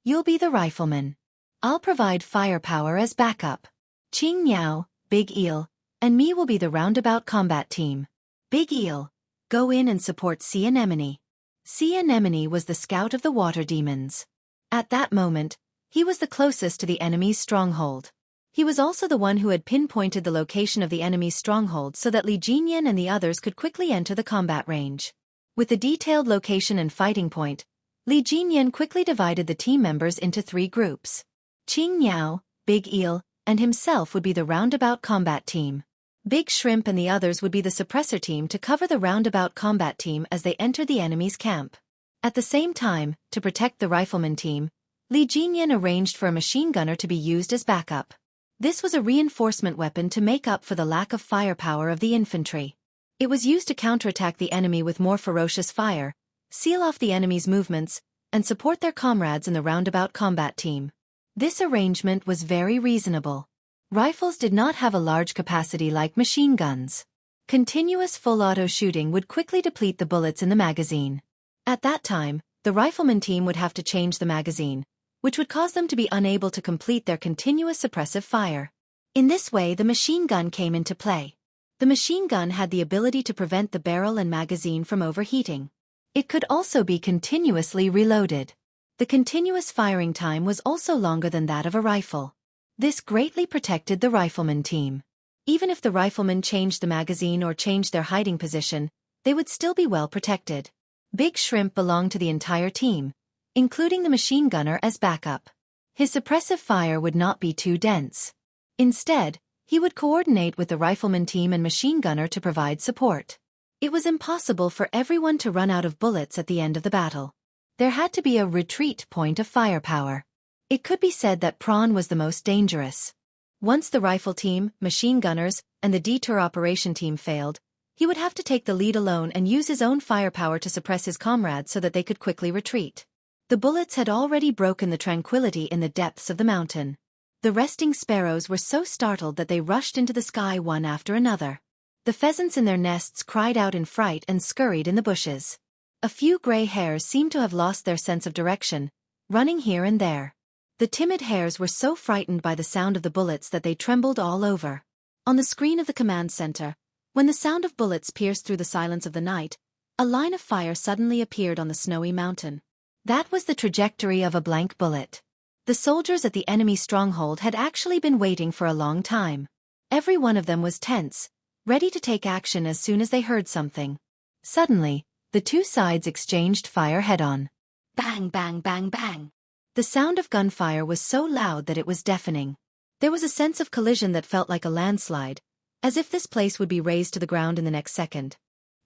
you'll be the rifleman. I'll provide firepower as backup. Qing Niao, Big Eel, and me will be the roundabout combat team. Big Eel, go in and support Sea Anemone. Sea Anemone was the scout of the water demons. At that moment, he was the closest to the enemy's stronghold. He was also the one who had pinpointed the location of the enemy's stronghold so that Li Jinyan and the others could quickly enter the combat range. With the detailed location and fighting point, Li Jinyan quickly divided the team members into 3 groups. Qing Niao, Big Eel, and himself would be the roundabout combat team. Big Shrimp and the others would be the suppressor team to cover the roundabout combat team as they entered the enemy's camp. At the same time, to protect the rifleman team, Li Jinyan arranged for a machine gunner to be used as backup. This was a reinforcement weapon to make up for the lack of firepower of the infantry. It was used to counterattack the enemy with more ferocious fire, seal off the enemy's movements, and support their comrades in the roundabout combat team. This arrangement was very reasonable. Rifles did not have a large capacity like machine guns. Continuous full-auto shooting would quickly deplete the bullets in the magazine. At that time, the rifleman team would have to change the magazine, which would cause them to be unable to complete their continuous suppressive fire. In this way, the machine gun came into play. The machine gun had the ability to prevent the barrel and magazine from overheating. It could also be continuously reloaded. The continuous firing time was also longer than that of a rifle. This greatly protected the rifleman team. Even if the riflemen changed the magazine or changed their hiding position, they would still be well protected. Big Shrimp belonged to the entire team, including the machine gunner as backup. His suppressive fire would not be too dense. Instead, he would coordinate with the rifleman team and machine gunner to provide support. It was impossible for everyone to run out of bullets at the end of the battle. There had to be a retreat point of firepower. It could be said that Prawn was the most dangerous. Once the rifle team, machine gunners, and the detour operation team failed, he would have to take the lead alone and use his own firepower to suppress his comrades so that they could quickly retreat. The bullets had already broken the tranquility in the depths of the mountain. The resting sparrows were so startled that they rushed into the sky one after another. The pheasants in their nests cried out in fright and scurried in the bushes. A few gray hares seemed to have lost their sense of direction, running here and there. The timid hares were so frightened by the sound of the bullets that they trembled all over. On the screen of the command center, when the sound of bullets pierced through the silence of the night, a line of fire suddenly appeared on the snowy mountain. That was the trajectory of a blank bullet. The soldiers at the enemy stronghold had actually been waiting for a long time. Every one of them was tense, ready to take action as soon as they heard something. Suddenly, the two sides exchanged fire head-on. Bang, bang, bang, bang. The sound of gunfire was so loud that it was deafening. There was a sense of collision that felt like a landslide, as if this place would be razed to the ground in the next second.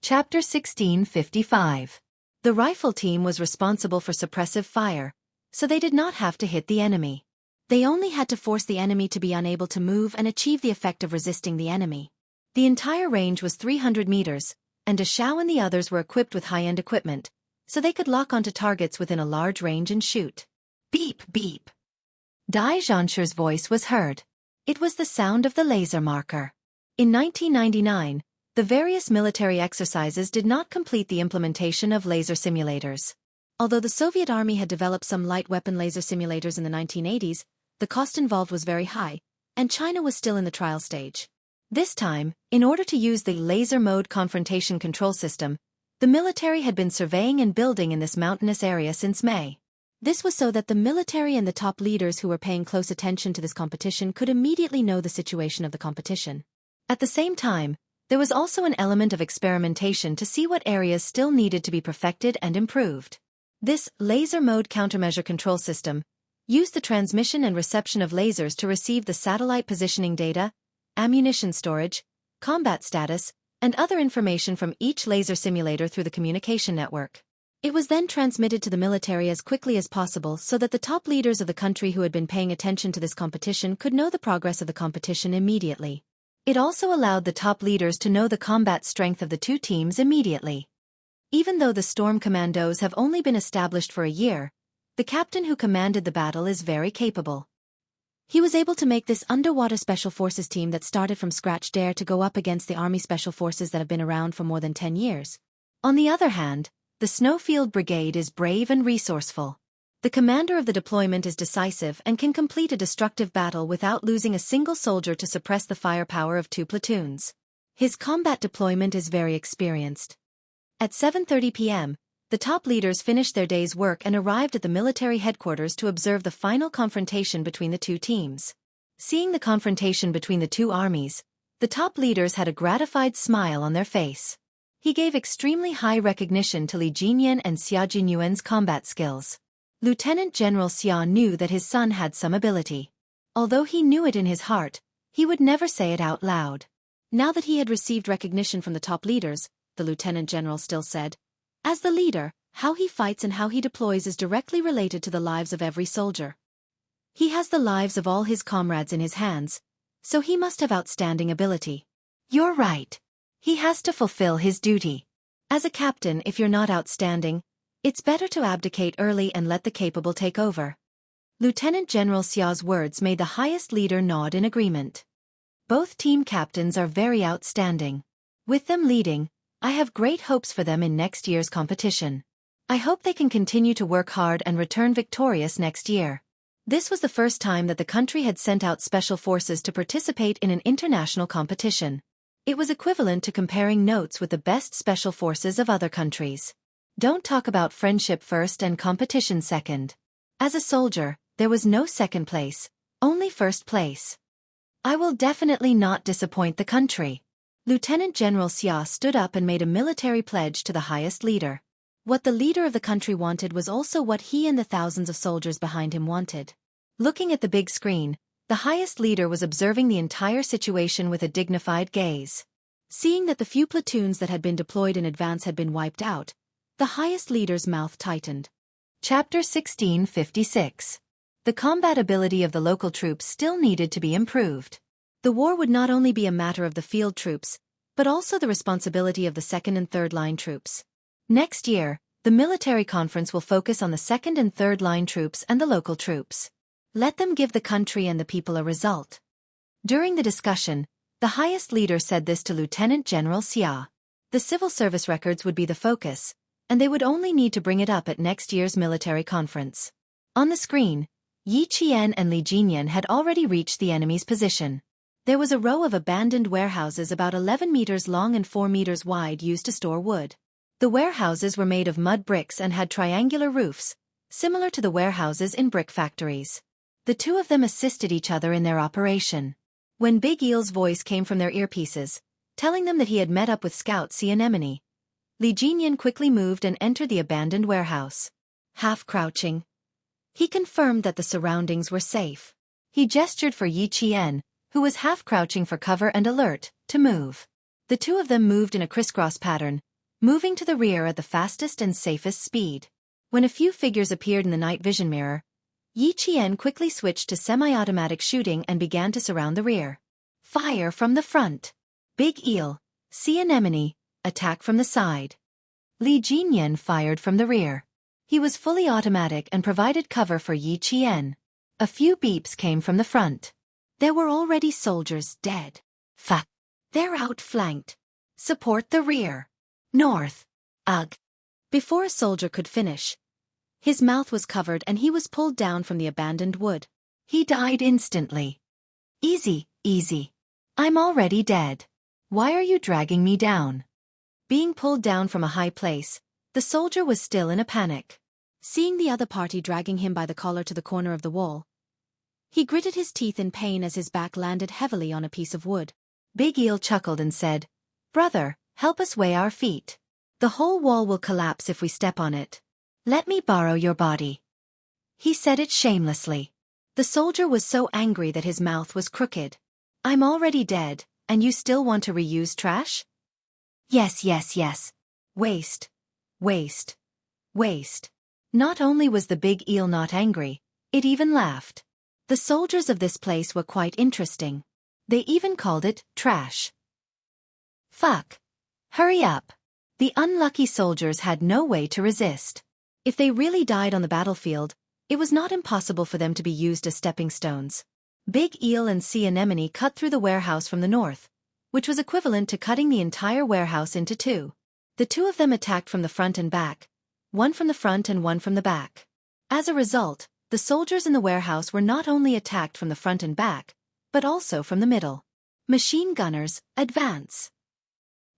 Chapter 1655. The rifle team was responsible for suppressive fire, so they did not have to hit the enemy. They only had to force the enemy to be unable to move and achieve the effect of resisting the enemy. The entire range was 300 meters, and Xiao and the others were equipped with high-end equipment, so they could lock onto targets within a large range and shoot. Beep, beep. Dai Zhanshu's voice was heard. It was the sound of the laser marker. In 1999, the various military exercises did not complete the implementation of laser simulators. Although the Soviet Army had developed some light weapon laser simulators in the 1980s, the cost involved was very high, and China was still in the trial stage. This time, in order to use the laser mode confrontation control system, the military had been surveying and building in this mountainous area since May. This was so that the military and the top leaders who were paying close attention to this competition could immediately know the situation of the competition. At the same time, there was also an element of experimentation to see what areas still needed to be perfected and improved. This laser mode countermeasure control system used the transmission and reception of lasers to receive the satellite positioning data, ammunition storage, combat status, and other information from each laser simulator through the communication network. It was then transmitted to the military as quickly as possible so that the top leaders of the country who had been paying attention to this competition could know the progress of the competition immediately. It also allowed the top leaders to know the combat strength of the two teams immediately. Even though the Storm Commandos have only been established for a year, the captain who commanded the battle is very capable. He was able to make this underwater special forces team that started from scratch dare to go up against the Army Special Forces that have been around for more than 10 years. On the other hand, the Snowfield Brigade is brave and resourceful. The commander of the deployment is decisive and can complete a destructive battle without losing a single soldier to suppress the firepower of two platoons. His combat deployment is very experienced. At 7:30 p.m., the top leaders finished their day's work and arrived at the military headquarters to observe the final confrontation between the two teams. Seeing the confrontation between the two armies, the top leaders had a gratified smile on their face. He gave extremely high recognition to Li Jinyan and Xia Jinyuan's combat skills. Lieutenant General Xia knew that his son had some ability. Although he knew it in his heart, he would never say it out loud. Now that he had received recognition from the top leaders, the Lieutenant General still said, "As the leader, how he fights and how he deploys is directly related to the lives of every soldier. He has the lives of all his comrades in his hands, so he must have outstanding ability. You're right. He has to fulfill his duty. As a captain, if you're not outstanding, it's better to abdicate early and let the capable take over. Lieutenant General Xia's words made the highest leader nod in agreement. Both team captains are very outstanding. With them leading, I have great hopes for them in next year's competition. I hope they can continue to work hard and return victorious next year. This was the first time that the country had sent out special forces to participate in an international competition. It was equivalent to comparing notes with the best special forces of other countries. Don't talk about friendship first and competition second. As a soldier, there was no second place, only first place. I will definitely not disappoint the country. Lieutenant General Xia stood up and made a military pledge to the highest leader. What the leader of the country wanted was also what he and the thousands of soldiers behind him wanted. Looking at the big screen, the highest leader was observing the entire situation with a dignified gaze. Seeing that the few platoons that had been deployed in advance had been wiped out, the highest leader's mouth tightened. Chapter 1656. The combat ability of the local troops still needed to be improved. The war would not only be a matter of the field troops, but also the responsibility of the second and third line troops. Next year, the military conference will focus on the second and third line troops and the local troops. Let them give the country and the people a result. During the discussion, the highest leader said this to Lieutenant General Xia. The civil service records would be the focus, and they would only need to bring it up at next year's military conference. On the screen, Yi Qian and Li Jinyan had already reached the enemy's position. There was a row of abandoned warehouses about 11 meters long and 4 meters wide used to store wood. The warehouses were made of mud bricks and had triangular roofs, similar to the warehouses in brick factories. The two of them assisted each other in their operation. When Big Eel's voice came from their earpieces, telling them that he had met up with Scout Xianxia, Li Jinyan quickly moved and entered the abandoned warehouse. Half crouching, he confirmed that the surroundings were safe. He gestured for Yi Qian, who was half crouching for cover and alert, to move. The two of them moved in a crisscross pattern, moving to the rear at the fastest and safest speed. When a few figures appeared in the night vision mirror, Yi Qian quickly switched to semi-automatic shooting and began to surround the rear. Fire from the front. Big Eel, Xianxia, attack from the side. Li Jinyan fired from the rear. He was fully automatic and provided cover for Yi Qian. A few beeps came from the front. There were already soldiers dead. Fuck. They're outflanked. Support the rear. North. Ugh. Before a soldier could finish, his mouth was covered and he was pulled down from the abandoned wood. He died instantly. Easy, easy. I'm already dead. Why are you dragging me down? Being pulled down from a high place, the soldier was still in a panic. Seeing the other party dragging him by the collar to the corner of the wall, he gritted his teeth in pain as his back landed heavily on a piece of wood. Big Eel chuckled and said, "Brother, help us weigh our feet. The whole wall will collapse if we step on it. Let me borrow your body." He said it shamelessly. The soldier was so angry that his mouth was crooked. "I'm already dead, and you still want to reuse trash?" Yes, yes, yes. Waste. Waste. Waste. Not only was the Big Eel not angry, it even laughed. The soldiers of this place were quite interesting. They even called it trash. Fuck. Hurry up. The unlucky soldiers had no way to resist. If they really died on the battlefield, it was not impossible for them to be used as stepping stones. Big Eel and Xianxia cut through the warehouse from the north, which was equivalent to cutting the entire warehouse into two. The two of them attacked from the front and back, one from the front and one from the back. As a result, the soldiers in the warehouse were not only attacked from the front and back, but also from the middle. Machine gunners, advance.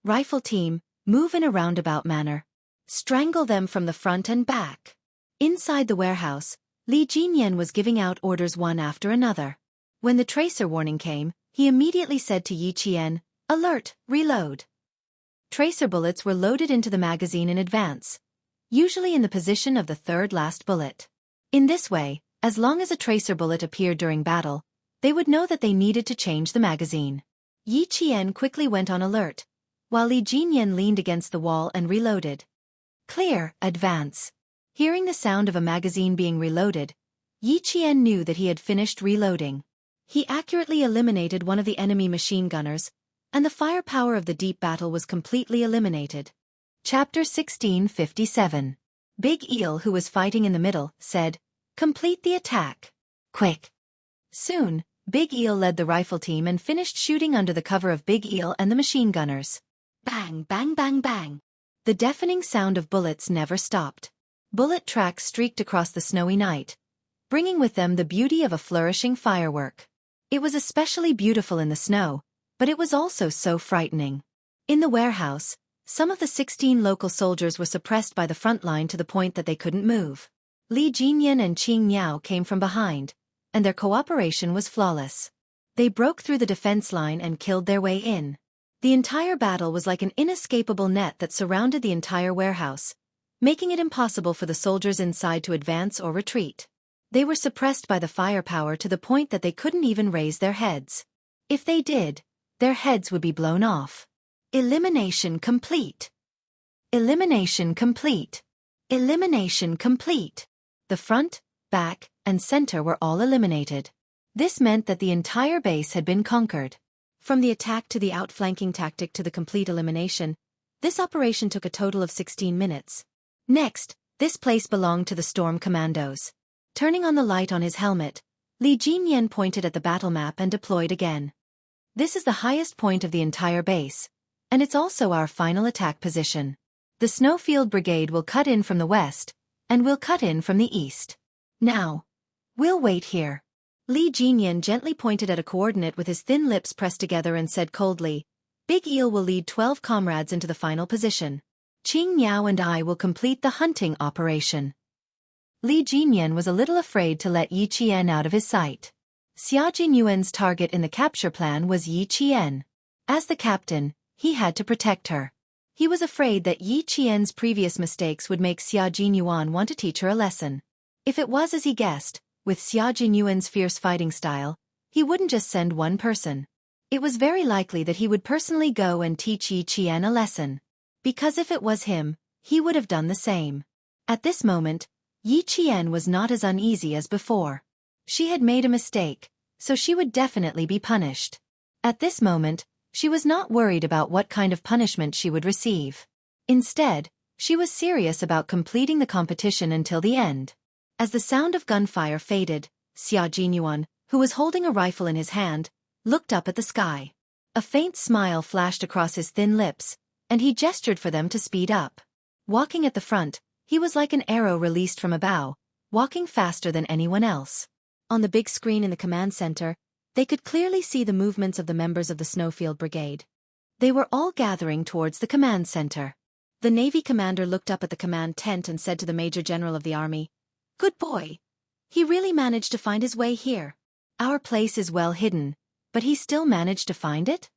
Rifle team, move in a roundabout manner. Strangle them from the front and back. Inside the warehouse, Li Jinyan was giving out orders one after another. When the tracer warning came, he immediately said to Yi Qian, "Alert, reload." Tracer bullets were loaded into the magazine in advance, usually in the position of the third last bullet. In this way, as long as a tracer bullet appeared during battle, they would know that they needed to change the magazine. Yi Qian quickly went on alert, while Li Jinyan leaned against the wall and reloaded. Clear, advance. Hearing the sound of a magazine being reloaded, Yi Qian knew that he had finished reloading. He accurately eliminated one of the enemy machine gunners, and the firepower of the deep battle was completely eliminated. Chapter 1657. Big Eel, who was fighting in the middle, said, "Complete the attack. Quick." Soon, Big Eel led the rifle team and finished shooting under the cover of Big Eel and the machine gunners. Bang, bang, bang, bang. The deafening sound of bullets never stopped. Bullet tracks streaked across the snowy night, bringing with them the beauty of a flourishing firework. It was especially beautiful in the snow, but it was also so frightening. In the warehouse, some of the 16 local soldiers were suppressed by the front line to the point that they couldn't move. Li Jinyan and Qing Niao came from behind, and their cooperation was flawless. They broke through the defense line and killed their way in. The entire battle was like an inescapable net that surrounded the entire warehouse, making it impossible for the soldiers inside to advance or retreat. They were suppressed by the firepower to the point that they couldn't even raise their heads. If they did, their heads would be blown off. Elimination complete. Elimination complete. Elimination complete. The front, back, and center were all eliminated. This meant that the entire base had been conquered. From the attack to the outflanking tactic to the complete elimination, this operation took a total of 16 minutes. Next, this place belonged to the Storm Commandos. Turning on the light on his helmet, Li Jinyan pointed at the battle map and deployed again. This is the highest point of the entire base, and it's also our final attack position. The Snowfield Brigade will cut in from the west, and we'll cut in from the east. Now, we'll wait here. Li Jinyan gently pointed at a coordinate with his thin lips pressed together and said coldly, "Big Eel will lead 12 comrades into the final position. Qing Niao and I will complete the hunting operation." Li Jinyan was a little afraid to let Yi Qian out of his sight. Xia Jinyuan's target in the capture plan was Yi Qian. As the captain, he had to protect her. He was afraid that Yi Qian's previous mistakes would make Xia Jinyuan want to teach her a lesson. If it was as he guessed, with Xia Jinyuan's fierce fighting style, he wouldn't just send one person. It was very likely that he would personally go and teach Yi Qian a lesson. Because if it was him, he would have done the same. At this moment, Yi Qian was not as uneasy as before. She had made a mistake, so she would definitely be punished. At this moment, she was not worried about what kind of punishment she would receive. Instead, she was serious about completing the competition until the end. As the sound of gunfire faded, Xia Jinyuan, who was holding a rifle in his hand, looked up at the sky. A faint smile flashed across his thin lips, and he gestured for them to speed up. Walking at the front, he was like an arrow released from a bow, walking faster than anyone else. On the big screen in the command center, they could clearly see the movements of the members of the Snowfield Brigade. They were all gathering towards the command center. The Navy commander looked up at the command tent and said to the Major General of the Army, "Good boy. He really managed to find his way here. Our place is well hidden, but he still managed to find it?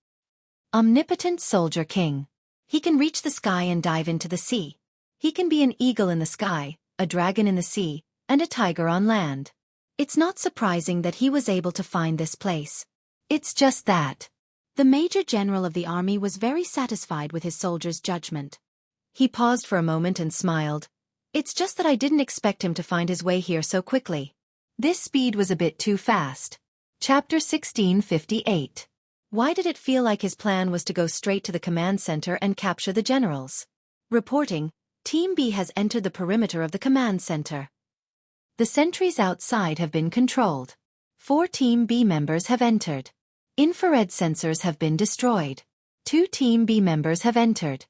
Omnipotent Soldier King. He can reach the sky and dive into the sea. He can be an eagle in the sky, a dragon in the sea, and a tiger on land. It's not surprising that he was able to find this place. It's just that." The Major General of the Army was very satisfied with his soldier's judgment. He paused for a moment and smiled. "It's just that I didn't expect him to find his way here so quickly. This speed was a bit too fast." Chapter 1658. Why did it feel like his plan was to go straight to the command center and capture the generals? Reporting, Team B has entered the perimeter of the command center. The sentries outside have been controlled. 4 Team B members have entered. Infrared sensors have been destroyed. 2 Team B members have entered.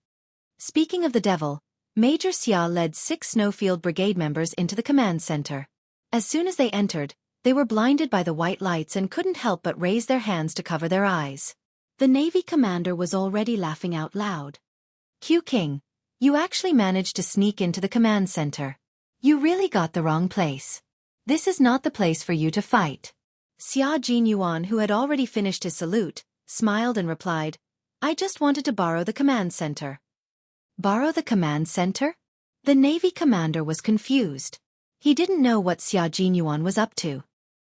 Speaking of the devil, Major Xia led 6 Snowfield Brigade members into the command center. As soon as they entered, they were blinded by the white lights and couldn't help but raise their hands to cover their eyes. The Navy commander was already laughing out loud. "Q King, you actually managed to sneak into the command center. You really got the wrong place. This is not the place for you to fight." Xia Jinyuan, who had already finished his salute, smiled and replied, "I just wanted to borrow the command center." Borrow the command center? The Navy commander was confused. He didn't know what Xia Jinyuan was up to.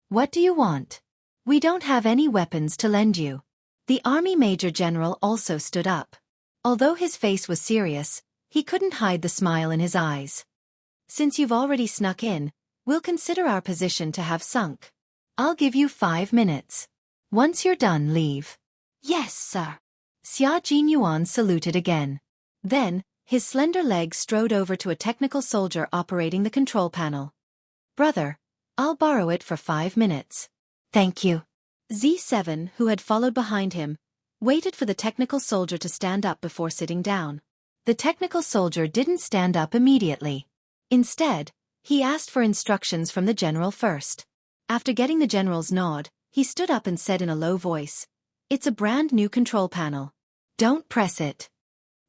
"What do you want? We don't have any weapons to lend you." The Army Major General also stood up. Although his face was serious, he couldn't hide the smile in his eyes. "Since you've already snuck in, We'll consider our position to have sunk. I'll give you 5 minutes. Once you're done, leave. Yes, sir. Xia Jinyuan saluted again. Then, his slender legs strode over to a technical soldier operating the control panel. Brother, I'll borrow it for 5 minutes. Thank you. Z7, who had followed behind him, waited for the technical soldier to stand up before sitting down. The technical soldier didn't stand up immediately. Instead, he asked for instructions from the general first. After getting the general's nod, he stood up and said in a low voice, "It's a brand new control panel. Don't press it."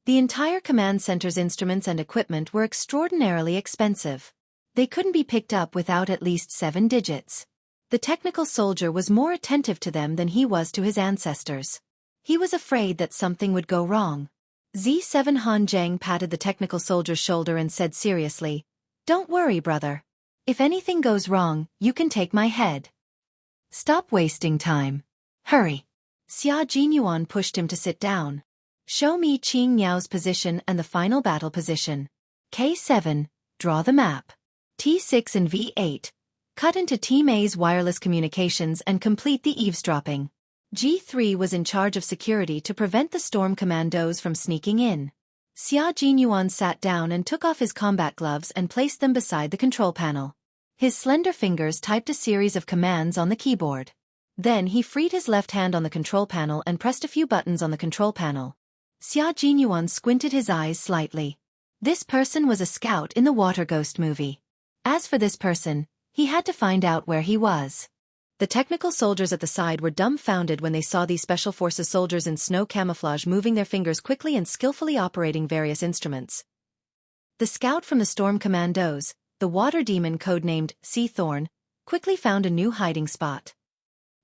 The entire command center's instruments and equipment were extraordinarily expensive. They couldn't be picked up without at least 7 digits. The technical soldier was more attentive to them than he was to his ancestors. He was afraid that something would go wrong. Z7 Han Zheng patted the technical soldier's shoulder and said seriously, "Don't worry, brother. If anything goes wrong, you can take my head. Stop wasting time. Hurry." Xia Jinyuan pushed him to sit down. "Show me Qing Niao's position and the final battle position. K7, draw the map. T6 and V8, cut into Team A's wireless communications and complete the eavesdropping." G3 was in charge of security to prevent the storm commandos from sneaking in. Xia Jinyuan sat down and took off his combat gloves and placed them beside the control panel. His slender fingers typed a series of commands on the keyboard. Then he freed his left hand on the control panel and pressed a few buttons on the control panel. Xia Jinyuan squinted his eyes slightly. This person was a scout in the Water Ghost movie. As for this person, he had to find out where he was. The technical soldiers at the side were dumbfounded when they saw these special forces soldiers in snow camouflage moving their fingers quickly and skillfully operating various instruments. The scout from the Storm Commandos, the water demon codenamed Sea Thorn, quickly found a new hiding spot.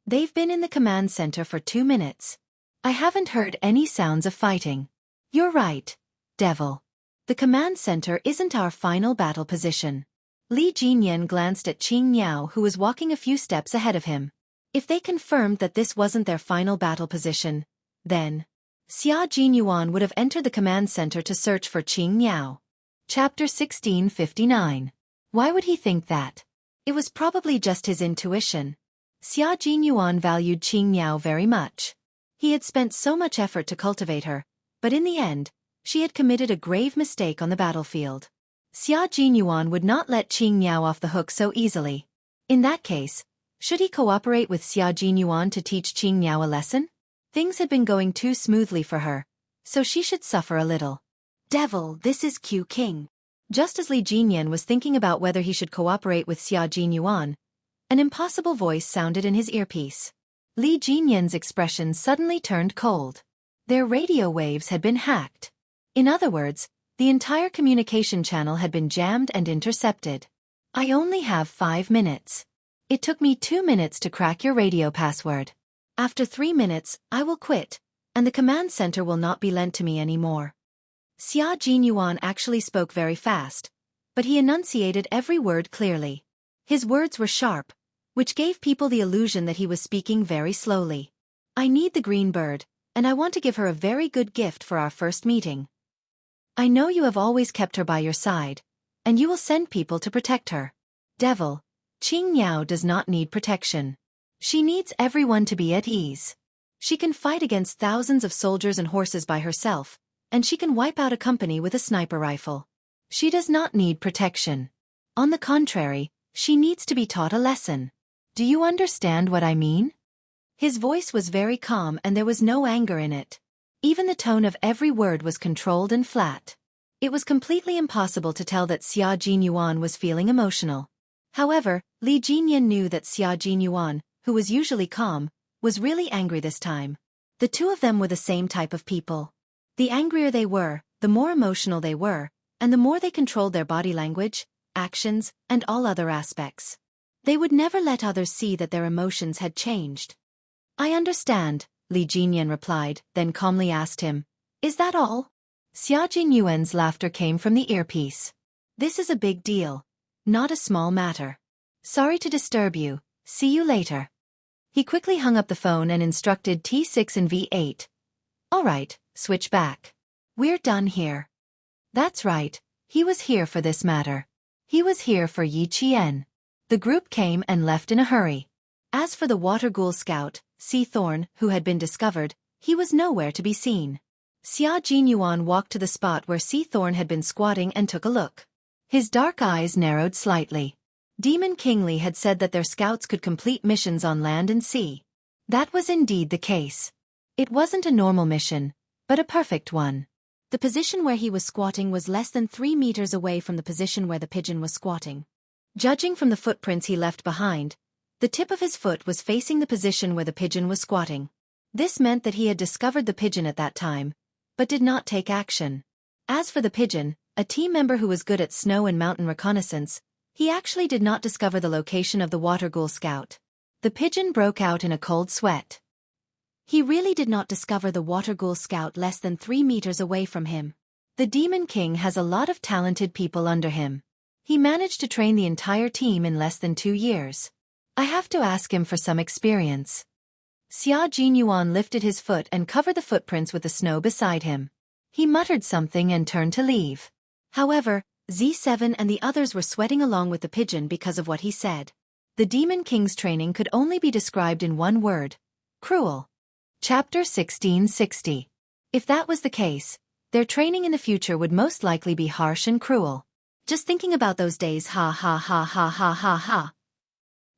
"They've been in the command center for 2 minutes. I haven't heard any sounds of fighting." "You're right, Devil. The command center isn't our final battle position." Li Jinyan glanced at Qing Niao, who was walking a few steps ahead of him. If they confirmed that this wasn't their final battle position, then Xia Jinyuan would have entered the command center to search for Qing Niao. Chapter 1659. Why would he think that? It was probably just his intuition. Xia Jinyuan valued Qing Niao very much. He had spent so much effort to cultivate her, but in the end, she had committed a grave mistake on the battlefield. Xia Jinyuan would not let Qing Niao off the hook so easily. In that case, should he cooperate with Xia Jinyuan to teach Qing Niao a lesson? Things had been going too smoothly for her, so she should suffer a little. "Devil, this is Q King." Just as Li Jinyan was thinking about whether he should cooperate with Xia Jinyuan, an impossible voice sounded in his earpiece. Li Jinyan's expression suddenly turned cold. Their radio waves had been hacked. In other words, the entire communication channel had been jammed and intercepted. "I only have 5 minutes. It took me 2 minutes to crack your radio password. After 3 minutes, I will quit, and the command center will not be lent to me anymore." Xia Jinyuan actually spoke very fast, but he enunciated every word clearly. His words were sharp, which gave people the illusion that he was speaking very slowly. "I need the green bird, and I want to give her a very good gift for our first meeting. I know you have always kept her by your side, and you will send people to protect her. Devil, Qing Niao does not need protection. She needs everyone to be at ease. She can fight against thousands of soldiers and horses by herself, and she can wipe out a company with a sniper rifle. She does not need protection. On the contrary, she needs to be taught a lesson. Do you understand what I mean?" His voice was very calm and there was no anger in it. Even the tone of every word was controlled and flat. It was completely impossible to tell that Xia Jinyuan was feeling emotional. However, Li Jinyan knew that Xia Jinyuan, who was usually calm, was really angry this time. The two of them were the same type of people. The angrier they were, the more emotional they were, and the more they controlled their body language, actions, and all other aspects. They would never let others see that their emotions had changed. "I understand," Li Jinyan replied, then calmly asked him, "Is that all?" Xia Jinyuan's laughter came from the earpiece. "This is a big deal. Not a small matter. Sorry to disturb you, see you later." He quickly hung up the phone and instructed T6 and V8. "All right, switch back. We're done here." That's right, he was here for this matter. He was here for Yi Qian. The group came and left in a hurry. As for the water ghoul scout, Sea Thorn, who had been discovered, he was nowhere to be seen. Xia Jinyuan walked to the spot where Sea Thorn had been squatting and took a look. His dark eyes narrowed slightly. Demon King Li had said that their scouts could complete missions on land and sea. That was indeed the case. It wasn't a normal mission, but a perfect one. The position where he was squatting was less than 3 meters away from the position where the pigeon was squatting. Judging from the footprints he left behind, the tip of his foot was facing the position where the pigeon was squatting. This meant that he had discovered the pigeon at that time, but did not take action. As for the pigeon, a team member who was good at snow and mountain reconnaissance, he actually did not discover the location of the water ghoul scout. The pigeon broke out in a cold sweat. He really did not discover the water ghoul scout less than 3 meters away from him. The Demon King has a lot of talented people under him. He managed to train the entire team in less than 2 years. I have to ask him for some experience. Xia Jinyuan lifted his foot and covered the footprints with the snow beside him. He muttered something and turned to leave. However, Z7 and the others were sweating along with the pigeon because of what he said. The Demon King's training could only be described in one word: cruel. Chapter 1660. If that was the case, their training in the future would most likely be harsh and cruel. Just thinking about those days, ha ha ha ha ha ha ha.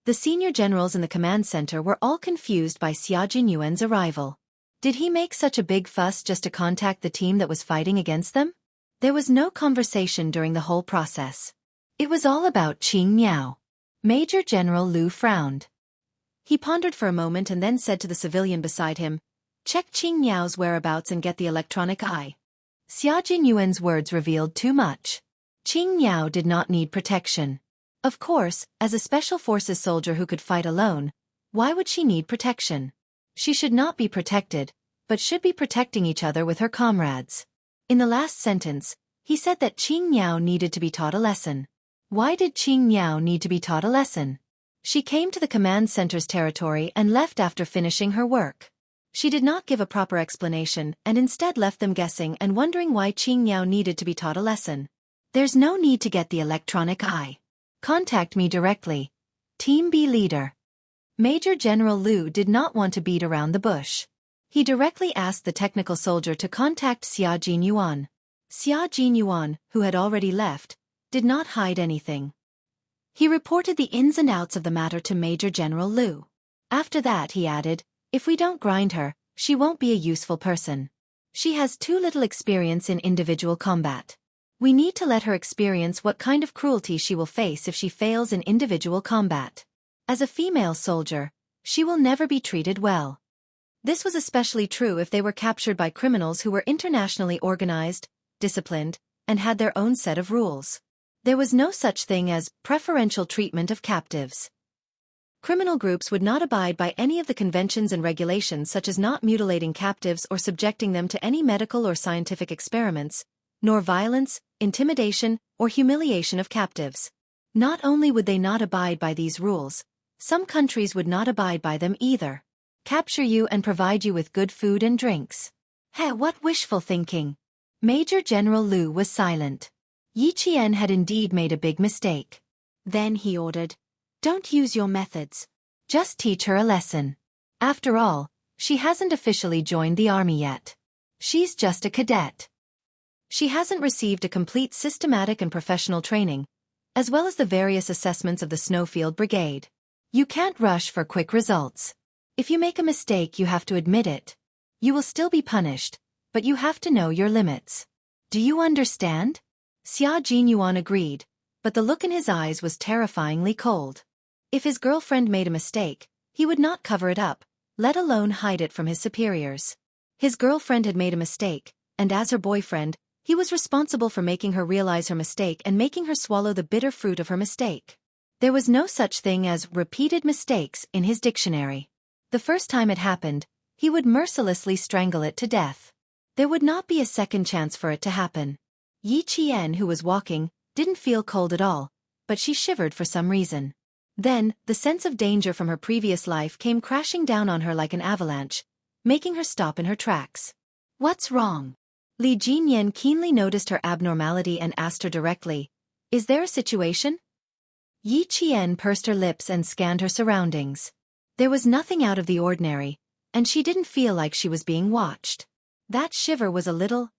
The senior generals in the command center were all confused by Xia Jinyuan's arrival. Did he make such a big fuss just to contact the team that was fighting against them? There was no conversation during the whole process. It was all about Qing Miao. Major General Lu frowned. He pondered for a moment and then said to the civilian beside him, "Check Qing Miao's whereabouts and get the electronic eye." Xia Jinyuan's words revealed too much. Qing Miao did not need protection. Of course, as a special forces soldier who could fight alone, why would she need protection? She should not be protected, but should be protecting each other with her comrades. In the last sentence, he said that Qing Miao needed to be taught a lesson. Why did Qing Miao need to be taught a lesson? She came to the command center's territory and left after finishing her work. She did not give a proper explanation and instead left them guessing and wondering why Qing Miao needed to be taught a lesson. There's no need to get the electronic eye. Contact me directly. Team B leader. Major General Lu did not want to beat around the bush. He directly asked the technical soldier to contact Xia Jinyuan. Xia Jinyuan, who had already left, did not hide anything. He reported the ins and outs of the matter to Major General Lu. After that, he added, "If we don't grind her, she won't be a useful person. She has too little experience in individual combat. We need to let her experience what kind of cruelty she will face if she fails in individual combat. As a female soldier, she will never be treated well." This was especially true if they were captured by criminals who were internationally organized, disciplined, and had their own set of rules. There was no such thing as preferential treatment of captives. Criminal groups would not abide by any of the conventions and regulations such as not mutilating captives or subjecting them to any medical or scientific experiments, nor violence, intimidation, or humiliation of captives. Not only would they not abide by these rules, some countries would not abide by them either. Capture you and provide you with good food and drinks. Heh, what wishful thinking. Major General Lu was silent. Yi Qian had indeed made a big mistake. Then he ordered, "Don't use your methods. Just teach her a lesson. After all, she hasn't officially joined the army yet. She's just a cadet. She hasn't received a complete systematic and professional training, as well as the various assessments of the Snowfield Brigade. You can't rush for quick results. If you make a mistake, you have to admit it. You will still be punished, but you have to know your limits. Do you understand?" Xia Jinyuan agreed, but the look in his eyes was terrifyingly cold. If his girlfriend made a mistake, he would not cover it up, let alone hide it from his superiors. His girlfriend had made a mistake, and as her boyfriend, he was responsible for making her realize her mistake and making her swallow the bitter fruit of her mistake. There was no such thing as repeated mistakes in his dictionary. The first time it happened, he would mercilessly strangle it to death. There would not be a second chance for it to happen. Yi Qian, who was walking, didn't feel cold at all, but she shivered for some reason. Then, the sense of danger from her previous life came crashing down on her like an avalanche, making her stop in her tracks. "What's wrong?" Li Jinyan keenly noticed her abnormality and asked her directly, "Is there a situation?" Yi Qian pursed her lips and scanned her surroundings. There was nothing out of the ordinary, and she didn't feel like she was being watched. That shiver was a little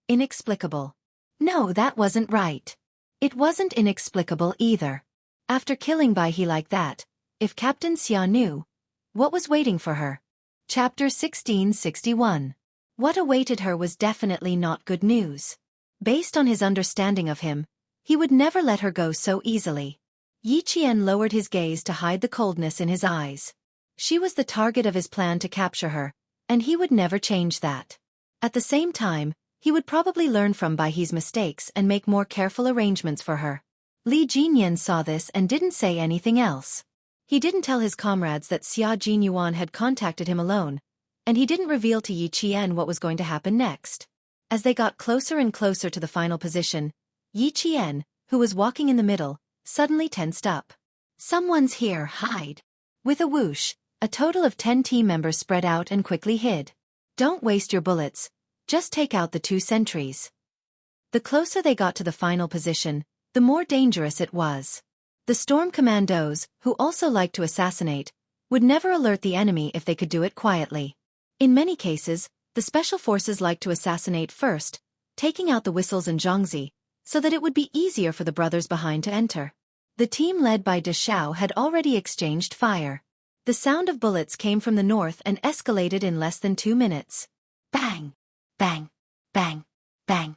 inexplicable. No, that wasn't right. It wasn't inexplicable either. After killing Bai He like that, if Captain Xia knew what was waiting for her. Chapter 1661. What awaited her was definitely not good news. Based on his understanding of him, he would never let her go so easily. Yi Qian lowered his gaze to hide the coldness in his eyes. She was the target of his plan to capture her, and he would never change that. At the same time, he would probably learn from Bai He's mistakes and make more careful arrangements for her. Li Jinyan saw this and didn't say anything else. He didn't tell his comrades that Xia Jinyuan had contacted him alone, and he didn't reveal to Yi Qian what was going to happen next. As they got closer and closer to the final position, Yi Qian, who was walking in the middle, suddenly tensed up. Someone's here, hide. With a whoosh, a total of 10 team members spread out and quickly hid. Don't waste your bullets, just take out the 2 sentries. The closer they got to the final position, the more dangerous it was. The storm commandos, who also liked to assassinate, would never alert the enemy if they could do it quietly. In many cases, the special forces liked to assassinate first, taking out the whistles and Jianghu, so that it would be easier for the brothers behind to enter. The team led by De Xiao had already exchanged fire. The sound of bullets came from the north and escalated in less than 2 minutes. Bang! Bang! Bang! Bang!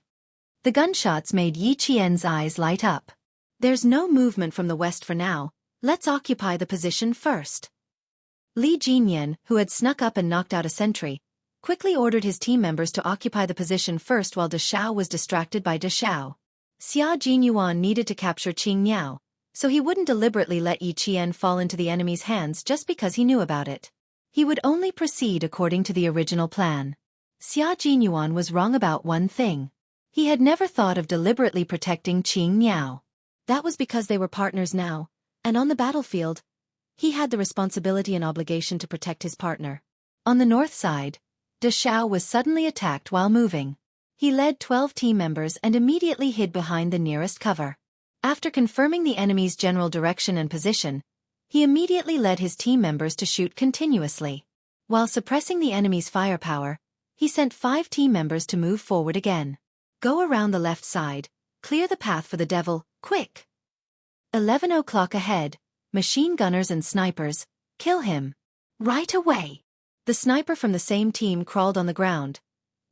The gunshots made Yi Qian's eyes light up. There's no movement from the west for now, let's occupy the position first. Li Jinyan, who had snuck up and knocked out a sentry, quickly ordered his team members to occupy the position first while De Xiao was distracted by De Xiao. Xia Jinyuan needed to capture Qing Niao, so he wouldn't deliberately let Yi Qian fall into the enemy's hands just because he knew about it. He would only proceed according to the original plan. Xia Jinyuan was wrong about one thing. He had never thought of deliberately protecting Qing Niao. That was because they were partners now, and on the battlefield, he had the responsibility and obligation to protect his partner. On the north side, De Xiao was suddenly attacked while moving. He led 12 team members and immediately hid behind the nearest cover. After confirming the enemy's general direction and position, he immediately led his team members to shoot continuously. While suppressing the enemy's firepower, he sent 5 team members to move forward again. Go around the left side, clear the path for the devil, quick! 11 o'clock ahead, machine gunners and snipers, kill him. Right away! The sniper from the same team crawled on the ground,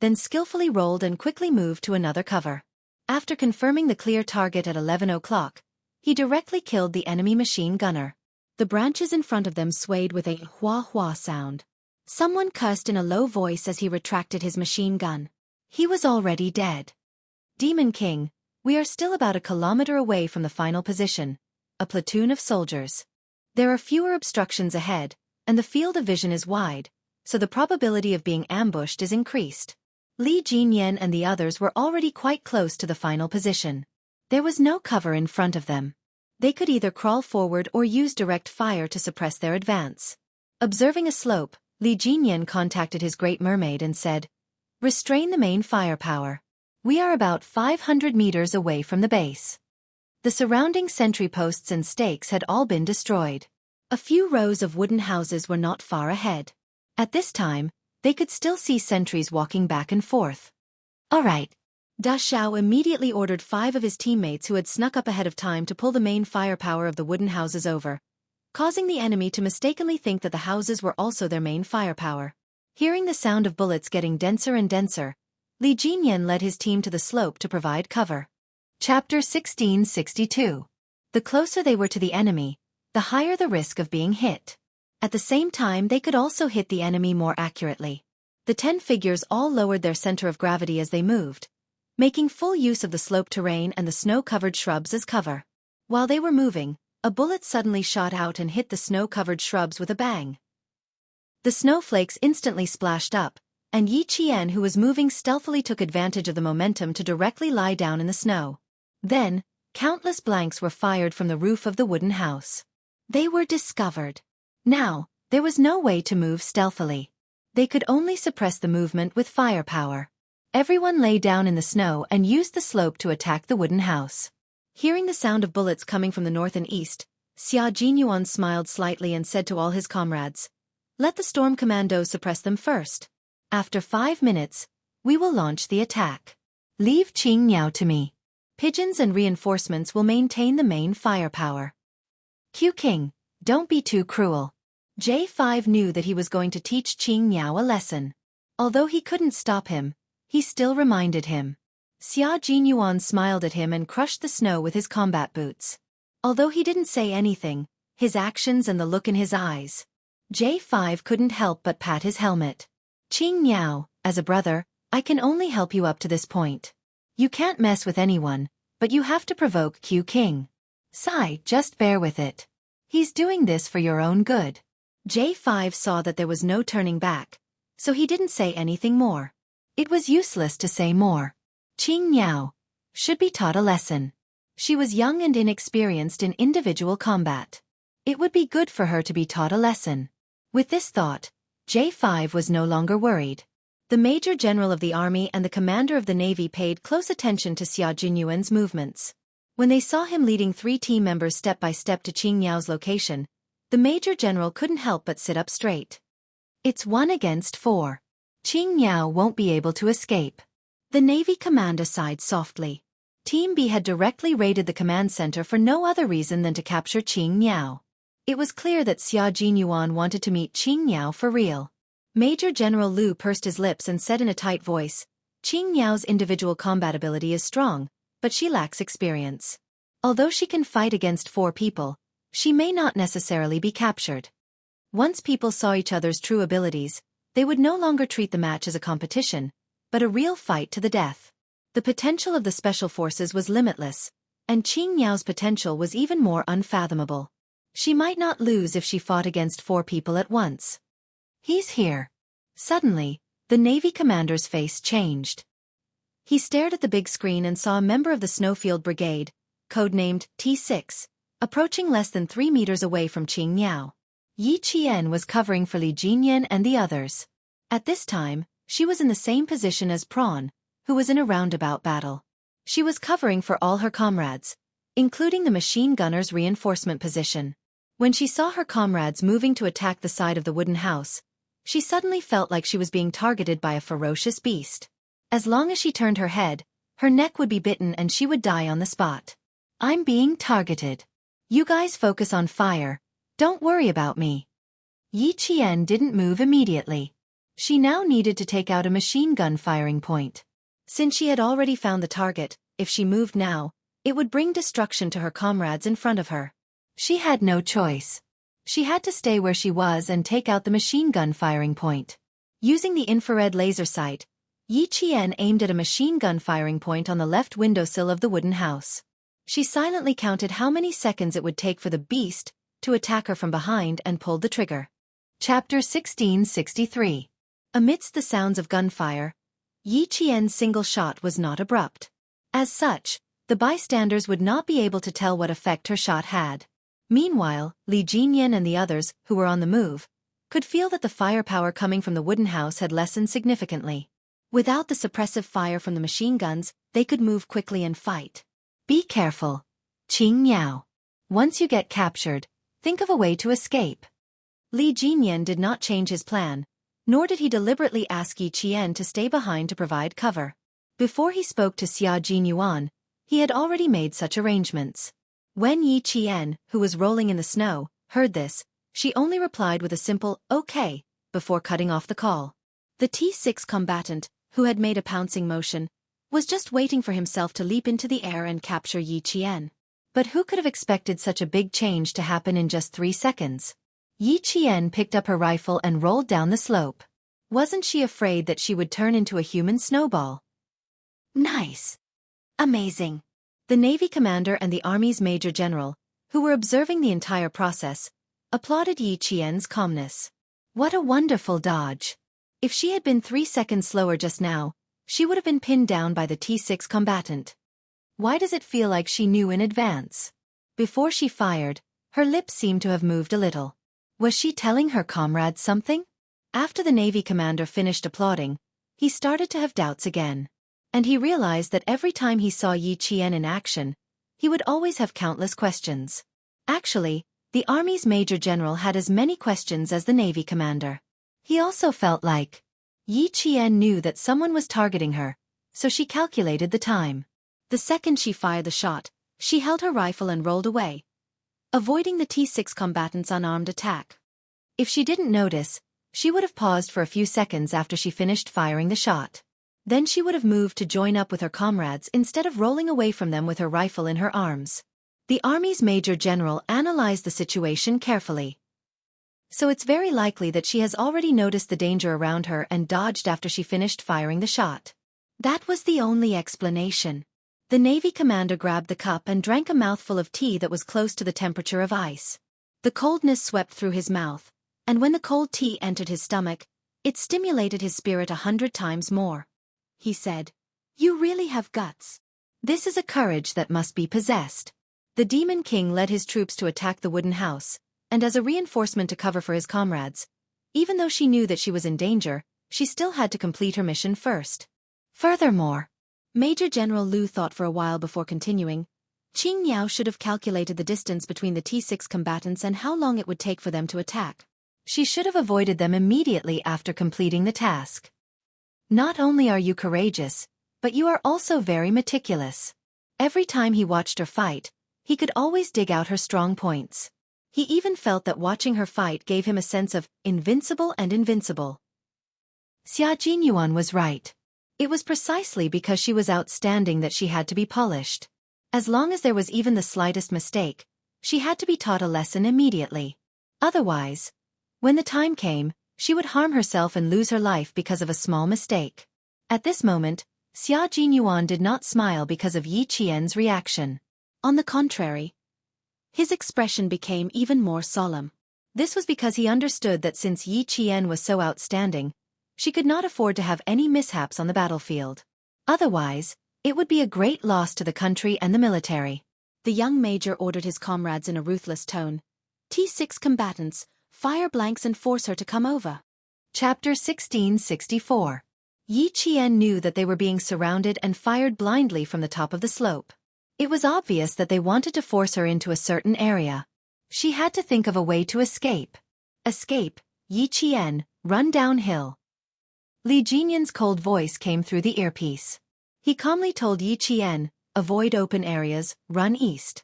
then skillfully rolled and quickly moved to another cover. After confirming the clear target at 11 o'clock, he directly killed the enemy machine gunner. The branches in front of them swayed with a hua-hua sound. Someone cursed in a low voice as he retracted his machine gun. He was already dead. Demon King, we are still about a kilometer away from the final position, a platoon of soldiers. There are fewer obstructions ahead, and the field of vision is wide, so the probability of being ambushed is increased. Li Jinyan and the others were already quite close to the final position. There was no cover in front of them. They could either crawl forward or use direct fire to suppress their advance. Observing a slope, Li Jinyan contacted his Great Mermaid and said, "Restrain the main firepower. We are about 500 meters away from the base." The surrounding sentry posts and stakes had all been destroyed. A few rows of wooden houses were not far ahead. At this time, they could still see sentries walking back and forth. All right. Da Xiao immediately ordered 5 of his teammates who had snuck up ahead of time to pull the main firepower of the wooden houses over, causing the enemy to mistakenly think that the houses were also their main firepower. Hearing the sound of bullets getting denser and denser, Li Jinyan led his team to the slope to provide cover. Chapter 1662. The closer they were to the enemy, the higher the risk of being hit. At the same time, they could also hit the enemy more accurately. The 10 figures all lowered their center of gravity as they moved, making full use of the slope terrain and the snow-covered shrubs as cover. While they were moving, a bullet suddenly shot out and hit the snow-covered shrubs with a bang. The snowflakes instantly splashed up, and Yi Qian, who was moving stealthily, took advantage of the momentum to directly lie down in the snow. Then, countless blanks were fired from the roof of the wooden house. They were discovered. Now, there was no way to move stealthily. They could only suppress the movement with firepower. Everyone lay down in the snow and used the slope to attack the wooden house. Hearing the sound of bullets coming from the north and east, Xia Jinyuan smiled slightly and said to all his comrades, "Let the storm commandos suppress them first. After 5 minutes, we will launch the attack. Leave Qing Niao to me. Pigeons and reinforcements will maintain the main firepower." Q King, don't be too cruel. J5 knew that he was going to teach Qing Niao a lesson. Although he couldn't stop him, he still reminded him. Xia Jinyuan smiled at him and crushed the snow with his combat boots. Although he didn't say anything, his actions and the look in his eyes, J5 couldn't help but pat his helmet. "Qing Niao, as a brother, I can only help you up to this point. You can't mess with anyone, but you have to provoke Q King. Sigh, just bear with it. He's doing this for your own good." J5 saw that there was no turning back, so he didn't say anything more. It was useless to say more. Qing Niao should be taught a lesson. She was young and inexperienced in individual combat. It would be good for her to be taught a lesson. With this thought, J5 was no longer worried. The Major General of the Army and the Commander of the Navy paid close attention to Xia Jinyuan's movements. When they saw him leading 3 team members step by step to Qing Niao's location, the Major General couldn't help but sit up straight. "It's 1 against 4. Qing Niao won't be able to escape." The Navy commander sighed softly. Team B had directly raided the command center for no other reason than to capture Qing Niao. It was clear that Xia Jinyuan wanted to meet Qing Niao for real. Major General Liu pursed his lips and said in a tight voice, "Qing Niao's individual combat ability is strong, but she lacks experience. Although she can fight against 4 people, she may not necessarily be captured." Once people saw each other's true abilities, they would no longer treat the match as a competition, but a real fight to the death. The potential of the special forces was limitless, and Qing Niao's potential was even more unfathomable. She might not lose if she fought against 4 people at once. "He's here." Suddenly, the Navy commander's face changed. He stared at the big screen and saw a member of the Snowfield Brigade, codenamed T6, approaching less than 3 meters away from Qing Niao. Yi Qian was covering for Li Jinyan and the others. At this time, she was in the same position as Prawn, who was in a roundabout battle. She was covering for all her comrades, including the machine gunner's reinforcement position. When she saw her comrades moving to attack the side of the wooden house, she suddenly felt like she was being targeted by a ferocious beast. As long as she turned her head, her neck would be bitten and she would die on the spot. "I'm being targeted. You guys focus on fire. Don't worry about me." Yi Qian didn't move immediately. She now needed to take out a machine gun firing point. Since she had already found the target, if she moved now, it would bring destruction to her comrades in front of her. She had no choice. She had to stay where she was and take out the machine gun firing point. Using the infrared laser sight, Yi Qian aimed at a machine gun firing point on the left windowsill of the wooden house. She silently counted how many seconds it would take for the beast to attack her from behind and pulled the trigger. Chapter 1663. Amidst the sounds of gunfire, Yi Qian's single shot was not abrupt. As such, the bystanders would not be able to tell what effect her shot had. Meanwhile, Li Jinyan and the others, who were on the move, could feel that the firepower coming from the wooden house had lessened significantly. Without the suppressive fire from the machine guns, they could move quickly and fight. "Be careful, Qing Niao. Once you get captured, think of a way to escape." Li Jinyan did not change his plan, nor did he deliberately ask Yi Qian to stay behind to provide cover. Before he spoke to Xia Jinyuan, he had already made such arrangements. When Yi Qian, who was rolling in the snow, heard this, she only replied with a simple, "Okay," before cutting off the call. The T6 combatant, who had made a pouncing motion, was just waiting for himself to leap into the air and capture Yi Qian. But who could have expected such a big change to happen in just 3 seconds? Yi Qian picked up her rifle and rolled down the slope. Wasn't she afraid that she would turn into a human snowball? "Nice. Amazing." The Navy commander and the Army's Major General, who were observing the entire process, applauded Yi Qian's calmness. What a wonderful dodge. If she had been 3 seconds slower just now, she would have been pinned down by the T6 combatant. Why does it feel like she knew in advance? Before she fired, her lips seemed to have moved a little. Was she telling her comrades something? After the Navy commander finished applauding, he started to have doubts again. And he realized that every time he saw Yi Qian in action, he would always have countless questions. Actually, the army's major general had as many questions as the navy commander. He also felt like Yi Qian knew that someone was targeting her, so she calculated the time. The second she fired the shot, she held her rifle and rolled away, avoiding the T6 combatants' unarmed attack. If she didn't notice, she would have paused for a few seconds after she finished firing the shot. Then she would have moved to join up with her comrades instead of rolling away from them with her rifle in her arms. The army's major general analyzed the situation carefully. So it's very likely that she has already noticed the danger around her and dodged after she finished firing the shot. That was the only explanation. The Navy commander grabbed the cup and drank a mouthful of tea that was close to the temperature of ice. The coldness swept through his mouth, and when the cold tea entered his stomach, it stimulated his spirit 100 times more. He said, "You really have guts. This is a courage that must be possessed." The Demon King led his troops to attack the wooden house, and as a reinforcement to cover for his comrades, even though she knew that she was in danger, she still had to complete her mission first. Furthermore, Major General Lu thought for a while before continuing. Qing Niao should have calculated the distance between the T6 combatants and how long it would take for them to attack. She should have avoided them immediately after completing the task. Not only are you courageous, but you are also very meticulous. Every time he watched her fight, he could always dig out her strong points. He even felt that watching her fight gave him a sense of invincible and invincible. Xia Jinyuan was right. It was precisely because she was outstanding that she had to be polished. As long as there was even the slightest mistake, she had to be taught a lesson immediately. Otherwise, when the time came, she would harm herself and lose her life because of a small mistake. At this moment, Xia Jinyuan did not smile because of Yi Qian's reaction. On the contrary, his expression became even more solemn. This was because he understood that since Yi Qian was so outstanding, she could not afford to have any mishaps on the battlefield. Otherwise, it would be a great loss to the country and the military. The young major ordered his comrades in a ruthless tone. T6 combatants, fire blanks and force her to come over. Chapter 1664. Yi Qian knew that they were being surrounded and fired blindly from the top of the slope. It was obvious that they wanted to force her into a certain area. She had to think of a way to escape. Escape, Yi Qian, run downhill. Li Jinyan's cold voice came through the earpiece. He calmly told Yi Qian, avoid open areas, run east.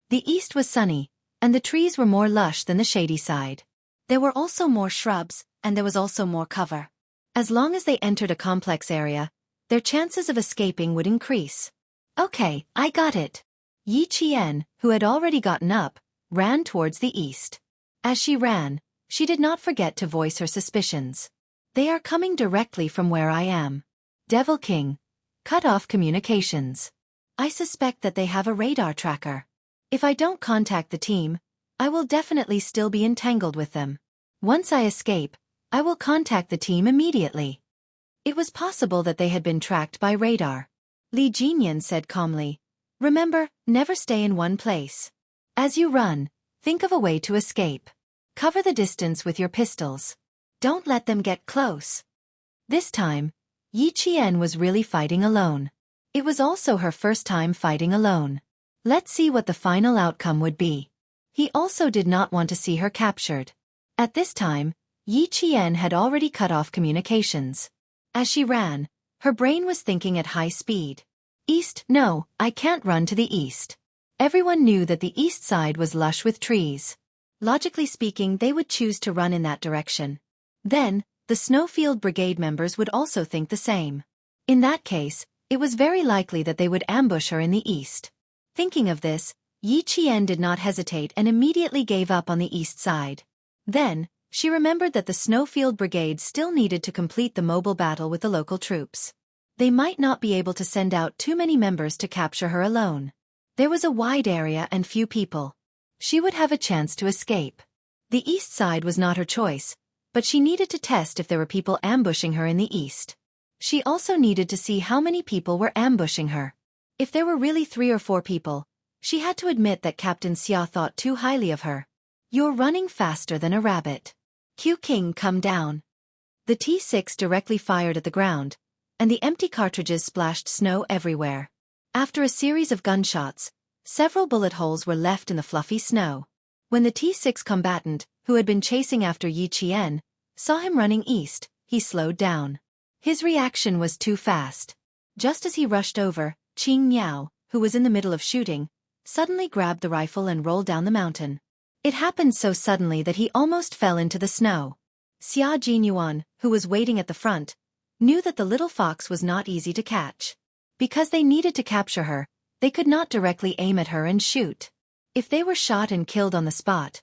The east was sunny, and the trees were more lush than the shady side. There were also more shrubs, and there was also more cover. As long as they entered a complex area, their chances of escaping would increase. Okay, I got it. Yi Qian, who had already gotten up, ran towards the east. As she ran, she did not forget to voice her suspicions. They are coming directly from where I am. Devil King, cut off communications. I suspect that they have a radar tracker. If I don't contact the team, I will definitely still be entangled with them. Once I escape, I will contact the team immediately. It was possible that they had been tracked by radar. Li Jinyan said calmly, remember, never stay in one place. As you run, think of a way to escape. Cover the distance with your pistols. Don't let them get close. This time, Yi Qian was really fighting alone. It was also her first time fighting alone. Let's see what the final outcome would be. He also did not want to see her captured. At this time, Yi Qian had already cut off communications. As she ran, her brain was thinking at high speed. East, no, I can't run to the east. Everyone knew that the east side was lush with trees. Logically speaking, they would choose to run in that direction. Then, the Snowfield Brigade members would also think the same. In that case, it was very likely that they would ambush her in the east. Thinking of this, Yi Qian did not hesitate and immediately gave up on the east side. Then, she remembered that the Snowfield Brigade still needed to complete the mobile battle with the local troops. They might not be able to send out too many members to capture her alone. There was a wide area and few people. She would have a chance to escape. The east side was not her choice, but she needed to test if there were people ambushing her in the east. She also needed to see how many people were ambushing her. If there were really 3 or 4 people, she had to admit that Captain Xia thought too highly of her. You're running faster than a rabbit. Q King, come down. The T6 directly fired at the ground, and the empty cartridges splashed snow everywhere. After a series of gunshots, Several bullet holes were left in the fluffy snow. When the T6 combatant, who had been chasing after Yi Qian, saw him running east, he slowed down. His reaction was too fast. Just as he rushed over, Qing Miao, who was in the middle of shooting, suddenly grabbed the rifle and rolled down the mountain. It happened so suddenly that he almost fell into the snow. Xia Jinyuan, who was waiting at the front, knew that the little fox was not easy to catch. Because they needed to capture her, they could not directly aim at her and shoot. If they were shot and killed on the spot,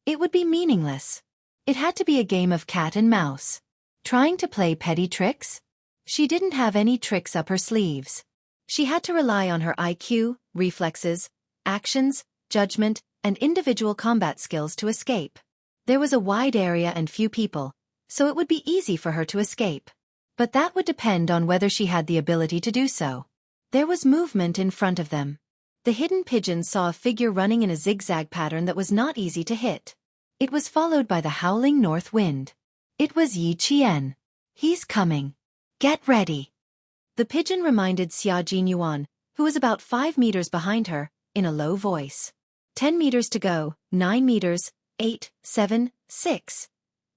it would be meaningless. It had to be a game of cat and mouse. Trying to play petty tricks? She didn't have any tricks up her sleeves. She had to rely on her IQ, reflexes, actions, judgment, and individual combat skills to escape. There was a wide area and few people, so it would be easy for her to escape. But that would depend on whether she had the ability to do so. There was movement in front of them. The hidden pigeons saw a figure running in a zigzag pattern that was not easy to hit. It was followed by the howling north wind. It was Yi Qian. He's coming. Get ready. The pigeon reminded Xia Jinyuan, who was about 5 meters behind her, in a low voice. 10 meters to go, 9 meters, 8, 7, 6.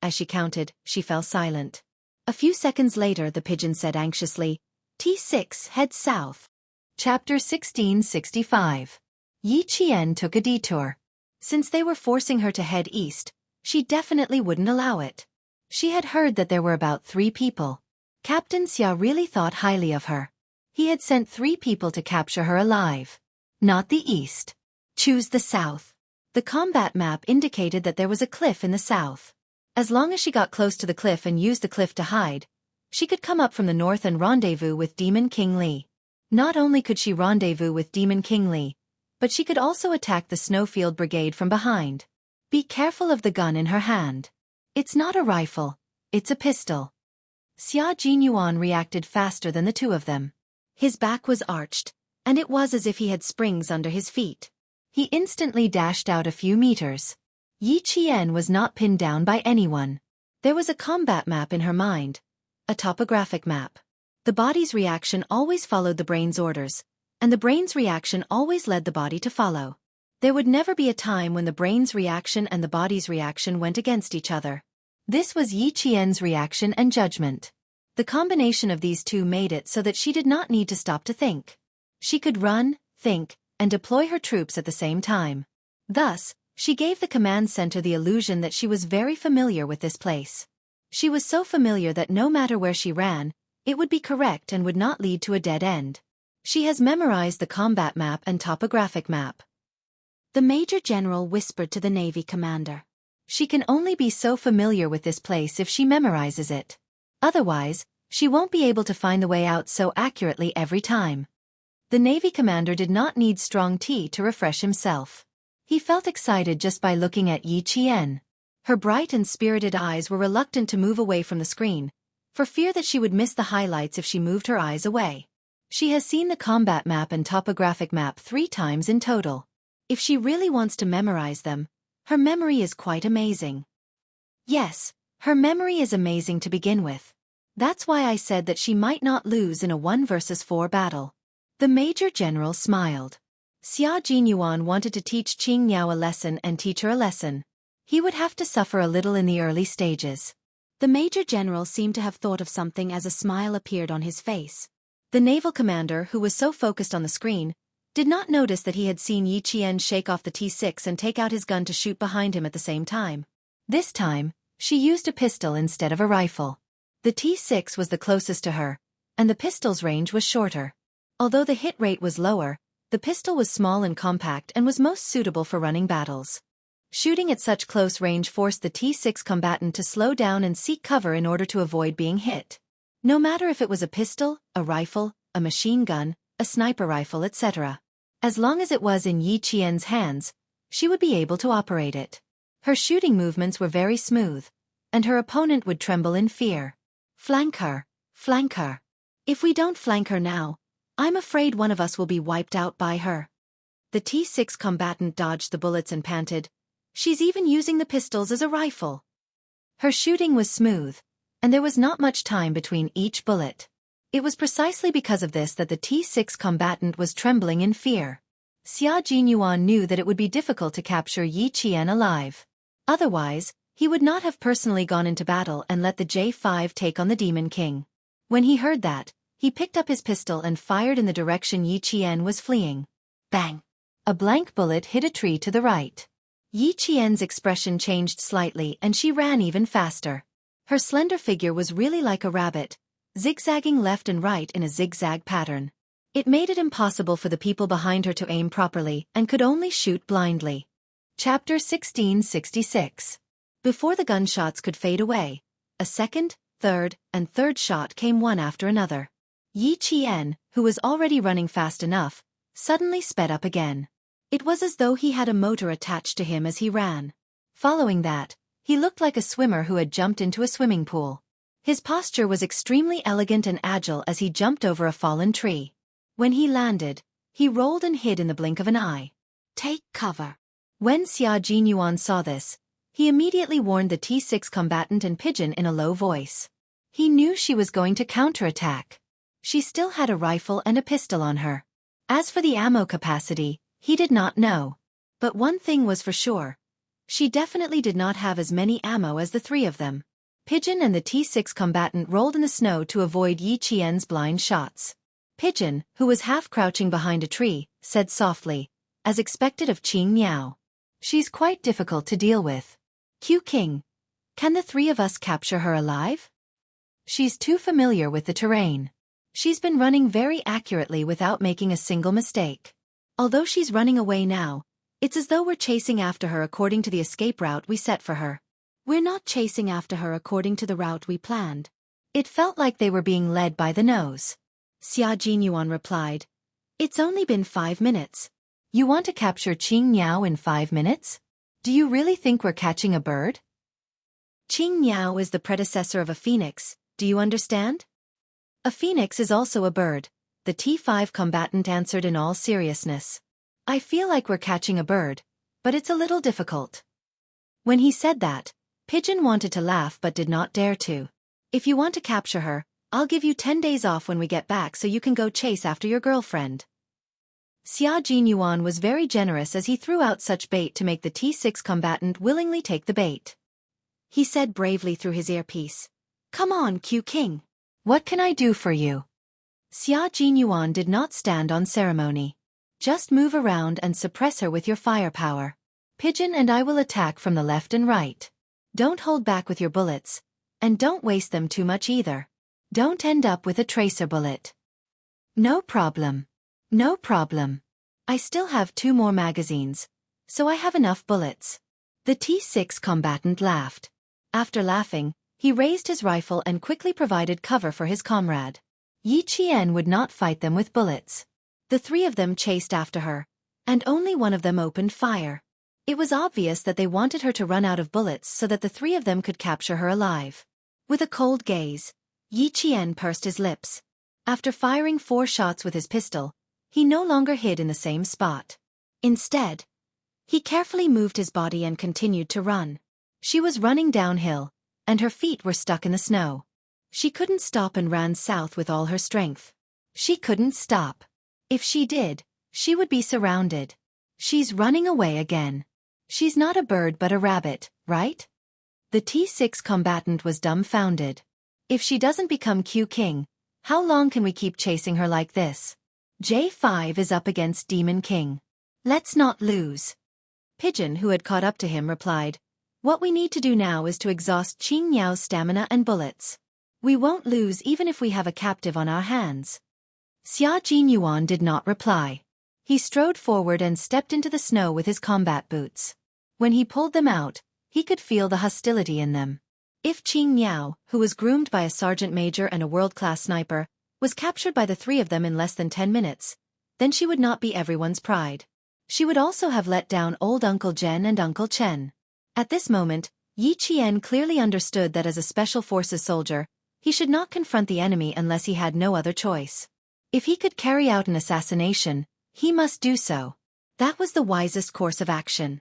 As she counted, she fell silent. A few seconds later the pigeon said anxiously, T6 head south. Chapter 1665. Yi Qian took a detour. Since they were forcing her to head east, she definitely wouldn't allow it. She had heard that there were about 3 people. Captain Xia really thought highly of her. He had sent 3 people to capture her alive. Not the east. Choose the south. The combat map indicated that there was a cliff in the south. As long as she got close to the cliff and used the cliff to hide, she could come up from the north and rendezvous with Demon King Li. Not only could she rendezvous with Demon King Li, but she could also attack the Snowfield Brigade from behind. Be careful of the gun in her hand. It's not a rifle, it's a pistol. Xia Jinyuan reacted faster than the 2 of them. His back was arched, and it was as if he had springs under his feet. He instantly dashed out a few meters. Yi Qian was not pinned down by anyone. There was a combat map in her mind. A topographic map. The body's reaction always followed the brain's orders, and the brain's reaction always led the body to follow. There would never be a time when the brain's reaction and the body's reaction went against each other. This was Yi Qian's reaction and judgment. The combination of these 2 made it so that she did not need to stop to think. She could run, think, and deploy her troops at the same time. Thus, she gave the command center the illusion that she was very familiar with this place. She was so familiar that no matter where she ran, it would be correct and would not lead to a dead end. She has memorized the combat map and topographic map. The Major General whispered to the Navy commander. She can only be so familiar with this place if she memorizes it. Otherwise, she won't be able to find the way out so accurately every time. The Navy commander did not need strong tea to refresh himself. He felt excited just by looking at Yi Qian. Her bright and spirited eyes were reluctant to move away from the screen, for fear that she would miss the highlights if she moved her eyes away. She has seen the combat map and topographic map 3 times in total. If she really wants to memorize them, her memory is quite amazing. Yes, her memory is amazing to begin with. That's why I said that she might not lose in a 1 versus 4 battle. The Major General smiled. Xia Jinyuan wanted to teach Qing Miao a lesson and teach her a lesson. He would have to suffer a little in the early stages. The Major General seemed to have thought of something as a smile appeared on his face. The naval commander, who was so focused on the screen, did not notice that he had seen Yi Qian shake off the T6 and take out his gun to shoot behind him at the same time. This time, she used a pistol instead of a rifle. The T6 was the closest to her, and the pistol's range was shorter. Although the hit rate was lower, the pistol was small and compact and was most suitable for running battles. Shooting at such close range forced the T6 combatant to slow down and seek cover in order to avoid being hit. No matter if it was a pistol, a rifle, a machine gun, a sniper rifle, etc. As long as it was in Yi Qian's hands, she would be able to operate it. Her shooting movements were very smooth, and her opponent would tremble in fear. Flank her, flank her. If we don't flank her now, I'm afraid one of us will be wiped out by her. The T6 combatant dodged the bullets and panted, "She's even using the pistols as a rifle." Her shooting was smooth, and there was not much time between each bullet. It was precisely because of this that the T6 combatant was trembling in fear. Xia Jinyuan knew that it would be difficult to capture Yi Qian alive. Otherwise, he would not have personally gone into battle and let the J5 take on the Demon King. When he heard that, he picked up his pistol and fired in the direction Yi Qian was fleeing. Bang! A blank bullet hit a tree to the right. Yi Qian's expression changed slightly and she ran even faster. Her slender figure was really like a rabbit, zigzagging left and right in a zigzag pattern. It made it impossible for the people behind her to aim properly and could only shoot blindly. Chapter 1666. Before the gunshots could fade away, a second, third, and third shot came one after another. Yi Qian, who was already running fast enough, suddenly sped up again. It was as though he had a motor attached to him as he ran. Following that, he looked like a swimmer who had jumped into a swimming pool. His posture was extremely elegant and agile as he jumped over a fallen tree. When he landed, he rolled and hid in the blink of an eye. Take cover. When Xia Jinyuan saw this, he immediately warned the T6 combatant and Pigeon in a low voice. He knew she was going to counterattack. She still had a rifle and a pistol on her. As for the ammo capacity, he did not know. But one thing was for sure. She definitely did not have as many ammo as the three of them. Pigeon and the T6 combatant rolled in the snow to avoid Yi Qian's blind shots. Pigeon, who was half crouching behind a tree, said softly, as expected of Qing Miao. She's quite difficult to deal with. Q King, can the three of us capture her alive? She's too familiar with the terrain. She's been running very accurately without making a single mistake. Although she's running away now, it's as though we're chasing after her according to the escape route we set for her. We're not chasing after her according to the route we planned. It felt like they were being led by the nose. Xia Jinyuan replied, It's only been 5 minutes. You want to capture Qing Miao in 5 minutes? Do you really think we're catching a bird? Qing Miao is the predecessor of a phoenix, do you understand? A phoenix is also a bird, the T5 combatant answered in all seriousness. I feel like we're catching a bird, but it's a little difficult. When he said that, Pigeon wanted to laugh but did not dare to. If you want to capture her, I'll give you 10 days off when we get back so you can go chase after your girlfriend. Xia Jinyuan was very generous as he threw out such bait to make the T6 combatant willingly take the bait. He said bravely through his earpiece, Come on, Q King. What can I do for you? Xia Jinyuan did not stand on ceremony. Just move around and suppress her with your firepower. Pigeon and I will attack from the left and right. Don't hold back with your bullets, and don't waste them too much either. Don't end up with a tracer bullet. No problem. No problem. I still have 2 more magazines, so I have enough bullets. The T6 combatant laughed. After laughing, he raised his rifle and quickly provided cover for his comrade. Yi Qian would not fight them with bullets. The 3 of them chased after her, and only one of them opened fire. It was obvious that they wanted her to run out of bullets so that the 3 of them could capture her alive. With a cold gaze, Yi Qian pursed his lips. After firing 4 shots with his pistol, he no longer hid in the same spot. Instead, he carefully moved his body and continued to run. She was running downhill, and her feet were stuck in the snow. She couldn't stop and ran south with all her strength. She couldn't stop. If she did, she would be surrounded. She's running away again. She's not a bird but a rabbit, right? The T6 combatant was dumbfounded. If she doesn't become Q King, how long can we keep chasing her like this? J5 is up against Demon King. Let's not lose. Pigeon, who had caught up to him, replied, What we need to do now is to exhaust Qing Miao's stamina and bullets. We won't lose even if we have a captive on our hands. Xia Jinyuan did not reply. He strode forward and stepped into the snow with his combat boots. When he pulled them out, he could feel the hostility in them. If Qing Miao, who was groomed by a sergeant major and a world-class sniper, was captured by the 3 of them in less than 10 minutes, then she would not be everyone's pride. She would also have let down old Uncle Jen and Uncle Chen. At this moment, Yi Qian clearly understood that as a special forces soldier, he should not confront the enemy unless he had no other choice. If he could carry out an assassination, he must do so. That was the wisest course of action.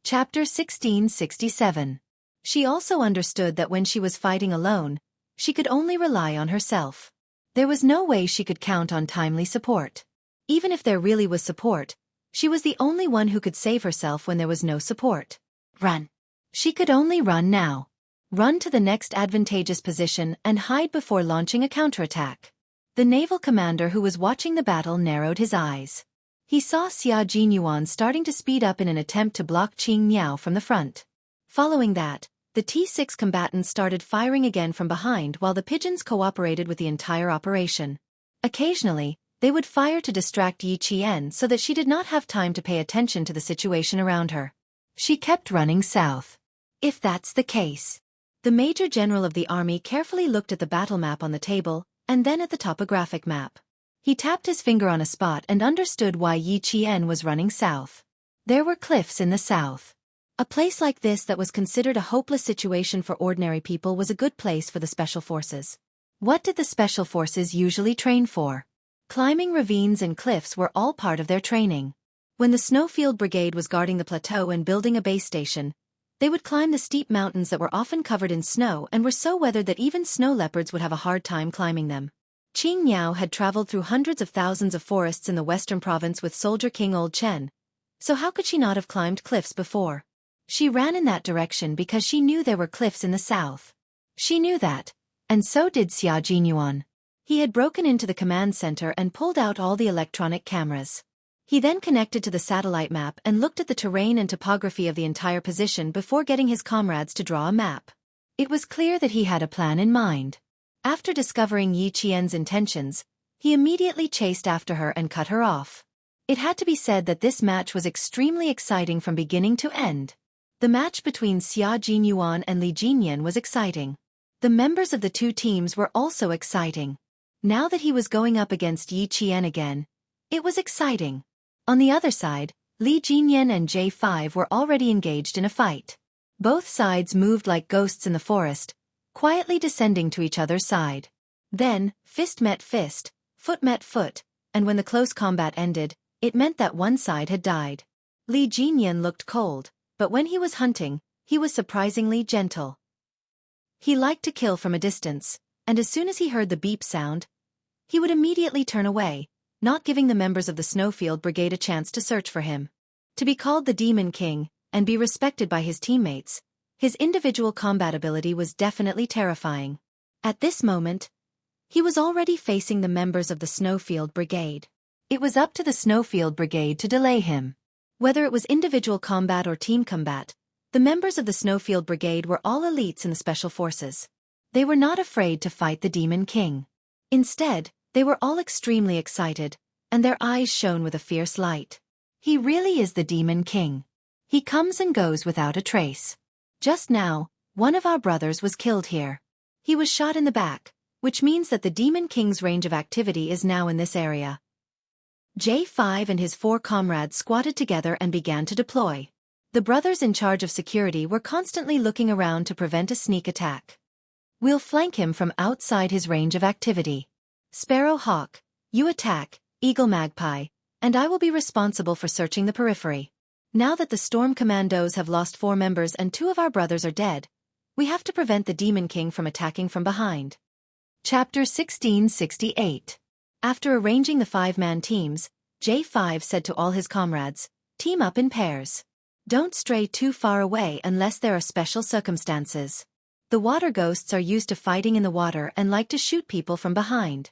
Chapter 1667. She also understood that when she was fighting alone, she could only rely on herself. There was no way she could count on timely support. Even if there really was support, She was the only one who could save herself when there was no support. Run. She could only run now. Run to the next advantageous position and hide before launching a counterattack. The naval commander who was watching the battle narrowed his eyes. He saw Xia Jinyuan starting to speed up in an attempt to block Qing Miao from the front. Following that, the T6 combatants started firing again from behind while the pigeons cooperated with the entire operation. Occasionally, they would fire to distract Yi Qian so that she did not have time to pay attention to the situation around her. She kept running south. If that's the case. The Major General of the army carefully looked at the battle map on the table, and then at the topographic map. He tapped his finger on a spot and understood why Yi Qian was running south. There were cliffs in the south. A place like this that was considered a hopeless situation for ordinary people was a good place for the special forces. What did the special forces usually train for? Climbing ravines and cliffs were all part of their training. When the Snowfield Brigade was guarding the plateau and building a base station, they would climb the steep mountains that were often covered in snow and were so weathered that even snow leopards would have a hard time climbing them. Qing Miao had traveled through hundreds of thousands of forests in the western province with Soldier King Old Chen, so how could she not have climbed cliffs before? She ran in that direction because she knew there were cliffs in the south. She knew that, and so did Xia Jinyuan. He had broken into the command center and pulled out all the electronic cameras. He then connected to the satellite map and looked at the terrain and topography of the entire position before getting his comrades to draw a map. It was clear that he had a plan in mind. After discovering Yi Qian's intentions, he immediately chased after her and cut her off. It had to be said that this match was extremely exciting from beginning to end. The match between Xia Jinyuan and Li Jinyan was exciting. The members of the two teams were also exciting. Now that he was going up against Yi Qian again, it was exciting. On the other side, Li Jinyan and J5 were already engaged in a fight. Both sides moved like ghosts in the forest, quietly descending to each other's side. Then, fist met fist, foot met foot, and when the close combat ended, it meant that one side had died. Li Jinyan looked cold, but when he was hunting, he was surprisingly gentle. He liked to kill from a distance, and as soon as he heard the beep sound, he would immediately turn away, not giving the members of the Snowfield Brigade a chance to search for him. To be called the Demon King, and be respected by his teammates, his individual combat ability was definitely terrifying. At this moment, he was already facing the members of the Snowfield Brigade. It was up to the Snowfield Brigade to delay him. Whether it was individual combat or team combat, the members of the Snowfield Brigade were all elites in the Special Forces. They were not afraid to fight the Demon King. Instead, they were all extremely excited, and their eyes shone with a fierce light. He really is the Demon King. He comes and goes without a trace. Just now, one of our brothers was killed here. He was shot in the back, which means that the Demon King's range of activity is now in this area. J5 and his 4 comrades squatted together and began to deploy. The brothers in charge of security were constantly looking around to prevent a sneak attack. We'll flank him from outside his range of activity. Sparrow Hawk, you attack, Eagle Magpie, and I will be responsible for searching the periphery. Now that the Storm Commandos have lost 4 members and 2 of our brothers are dead, we have to prevent the Demon King from attacking from behind. Chapter 1668. After arranging the 5-man teams, J5 said to all his comrades, team up in pairs. Don't stray too far away unless there are special circumstances. The water ghosts are used to fighting in the water and like to shoot people from behind.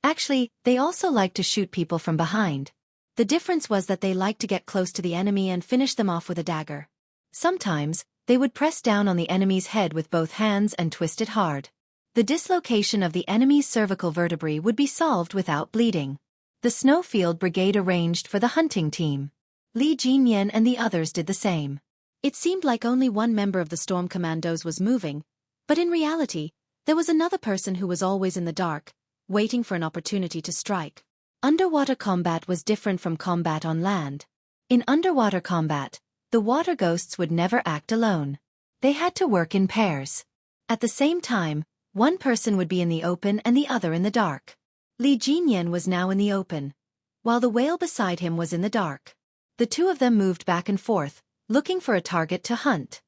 Actually, they also like to shoot people from behind. The difference was that they liked to get close to the enemy and finish them off with a dagger. Sometimes, they would press down on the enemy's head with both hands and twist it hard. The dislocation of the enemy's cervical vertebrae would be solved without bleeding. The Snowfield Brigade arranged for the hunting team. Li Jinyan and the others did the same. It seemed like only one member of the Storm Commandos was moving, but in reality, there was another person who was always in the dark, waiting for an opportunity to strike. Underwater combat was different from combat on land. In underwater combat, the water ghosts would never act alone. They had to work in pairs. At the same time, one person would be in the open and the other in the dark. Li Jinyan was now in the open, while the whale beside him was in the dark. The two of them moved back and forth, looking for a target to hunt.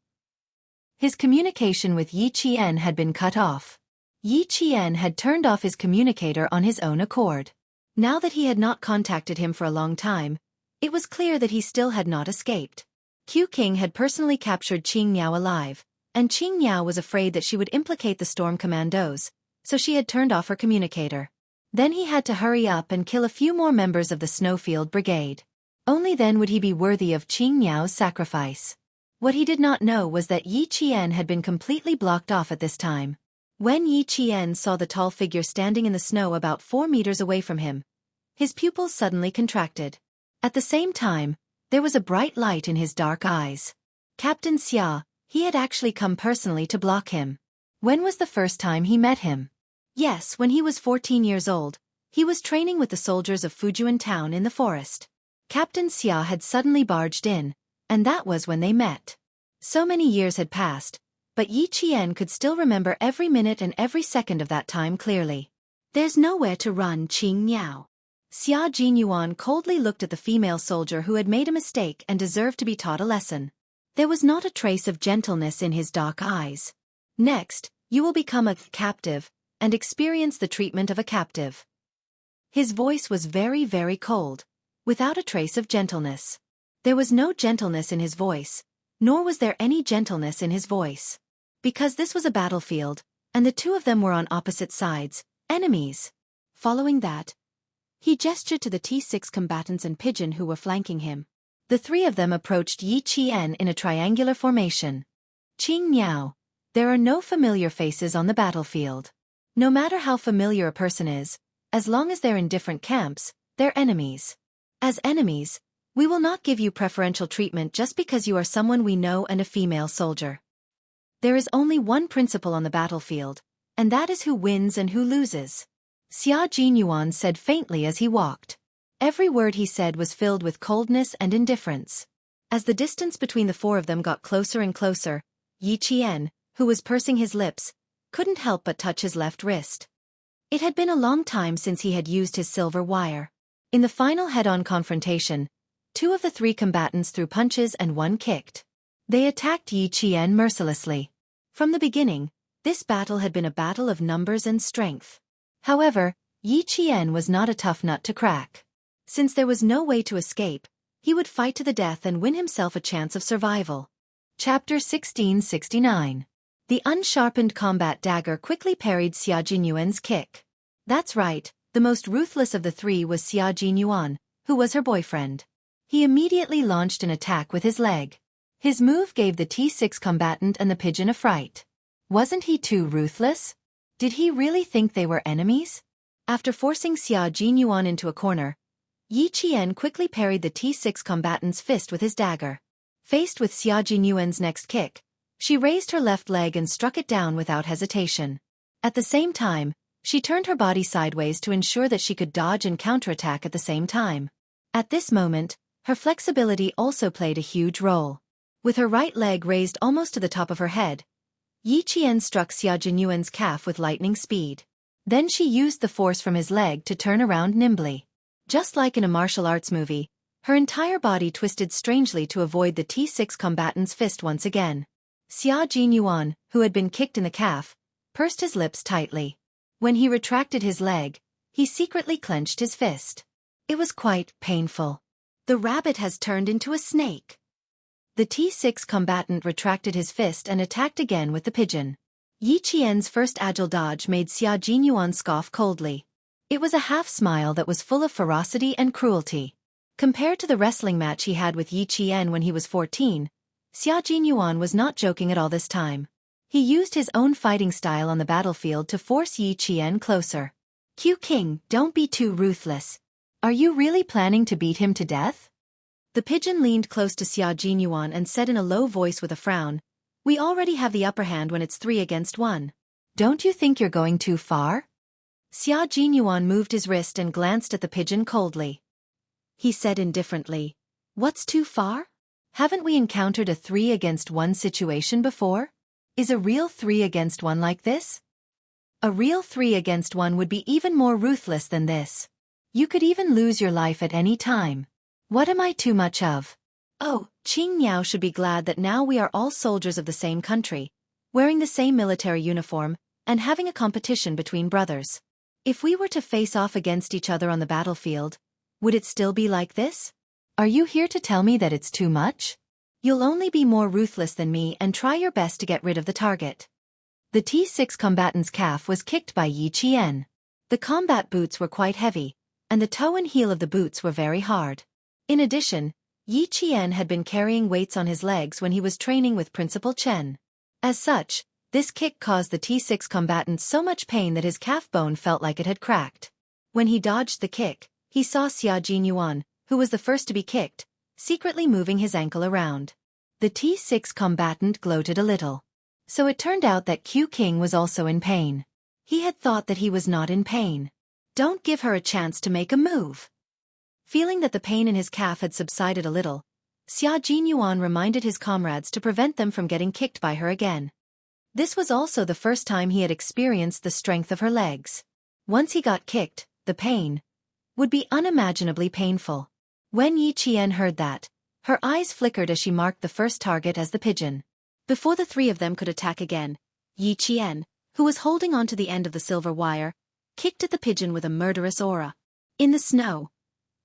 His communication with Yi Qian had been cut off. Yi Qian had turned off his communicator on his own accord. Now that he had not contacted him for a long time, It was clear that he still had not escaped. Q King had personally captured Qing Niao alive, and Qing Niao was afraid that she would implicate the Storm Commandos, so she had turned off her communicator. Then he had to hurry up and kill a few more members of the Snowfield Brigade. Only then would he be worthy of Qing Niao's sacrifice. What he did not know was that Yi Qian had been completely blocked off at this time. When Yi Qian saw the tall figure standing in the snow about 4 meters away from him, his pupils suddenly contracted. At the same time, there was a bright light in his dark eyes. Captain Xia, he had actually come personally to block him. When was the first time he met him? Yes, when he was 14 years old, he was training with the soldiers of Fujian town in the forest. Captain Xia had suddenly barged in, and that was when they met. So many years had passed, but Yi Qian could still remember every minute and every second of that time clearly. There's nowhere to run, Qing Niao. Xia Jinyuan coldly looked at the female soldier who had made a mistake and deserved to be taught a lesson. There was not a trace of gentleness in his dark eyes. Next, you will become a captive, and experience the treatment of a captive. His voice was very, very cold, without a trace of gentleness. There was no gentleness in his voice, nor was there any gentleness in his voice. Because this was a battlefield, and the two of them were on opposite sides, enemies. Following that, he gestured to the T6 combatants and pigeon who were flanking him. The three of them approached Yi Qian in a triangular formation. Qing Niao, there are no familiar faces on the battlefield. No matter how familiar a person is, as long as they're in different camps, they're enemies. As enemies, we will not give you preferential treatment just because you are someone we know and a female soldier. There is only one principle on the battlefield, and that is who wins and who loses. Xia Jinyuan said faintly as he walked. Every word he said was filled with coldness and indifference. As the distance between the four of them got closer and closer, Yi Qian, who was pursing his lips, couldn't help but touch his left wrist. It had been a long time since he had used his silver wire. In the final head-on confrontation, two of the three combatants threw punches and one kicked. They attacked Yi Qian mercilessly. From the beginning, this battle had been a battle of numbers and strength. However, Yi Qian was not a tough nut to crack. Since there was no way to escape, he would fight to the death and win himself a chance of survival. Chapter 1669. The unsharpened combat dagger quickly parried Xia Jinyuan's kick. That's right, the most ruthless of the three was Xia Jinyuan, who was her boyfriend. He immediately launched an attack with his leg. His move gave the T6 combatant and the pigeon a fright. Wasn't he too ruthless? Did he really think they were enemies? After forcing Xia Jinyuan into a corner, Yi Qian quickly parried the T6 combatant's fist with his dagger. Faced with Xia Jinyuan's next kick, she raised her left leg and struck it down without hesitation. At the same time, she turned her body sideways to ensure that she could dodge and counterattack at the same time. At this moment, her flexibility also played a huge role. With her right leg raised almost to the top of her head, Yi Qian struck Xia Jinyuan's calf with lightning speed. Then she used the force from his leg to turn around nimbly. Just like in a martial arts movie, her entire body twisted strangely to avoid the T6 combatant's fist once again. Xia Jinyuan, who had been kicked in the calf, pursed his lips tightly. When he retracted his leg, he secretly clenched his fist. It was quite painful. The rabbit has turned into a snake. The T6 combatant retracted his fist and attacked again with the pigeon. Yi Qian's first agile dodge made Xia Jinyuan scoff coldly. It was a half-smile that was full of ferocity and cruelty. Compared to the wrestling match he had with Yi Qian when he was 14, Xia Jinyuan was not joking at all this time. He used his own fighting style on the battlefield to force Yi Qian closer. Q King, don't be too ruthless. Are you really planning to beat him to death? The pigeon leaned close to Xia Jinyuan and said in a low voice with a frown, We already have the upper hand when it's 3 against 1. Don't you think you're going too far? Xia Jinyuan moved his wrist and glanced at the pigeon coldly. He said indifferently, What's too far? Haven't we encountered a 3 against 1 situation before? Is a real 3 against 1 like this? A real 3 against 1 would be even more ruthless than this. You could even lose your life at any time. What am I too much of? Oh, Qing Niao should be glad that now we are all soldiers of the same country, wearing the same military uniform, and having a competition between brothers. If we were to face off against each other on the battlefield, would it still be like this? Are you here to tell me that it's too much? You'll only be more ruthless than me and try your best to get rid of the target. The T6 combatant's calf was kicked by Yi Qian. The combat boots were quite heavy, and the toe and heel of the boots were very hard. In addition, Yi Qian had been carrying weights on his legs when he was training with Principal Chen. As such, this kick caused the T6 combatant so much pain that his calf bone felt like it had cracked. When he dodged the kick, he saw Xia Jinyuan, who was the first to be kicked, secretly moving his ankle around. The T6 combatant gloated a little. So it turned out that Q King was also in pain. He had thought that he was not in pain. Don't give her a chance to make a move. Feeling that the pain in his calf had subsided a little, Xia Jinyuan reminded his comrades to prevent them from getting kicked by her again. This was also the first time he had experienced the strength of her legs. Once he got kicked, the pain would be unimaginably painful. When Yi Qian heard that, her eyes flickered as she marked the first target as the pigeon. Before the three of them could attack again, Yi Qian, who was holding onto the end of the silver wire, kicked at the pigeon with a murderous aura. In the snow,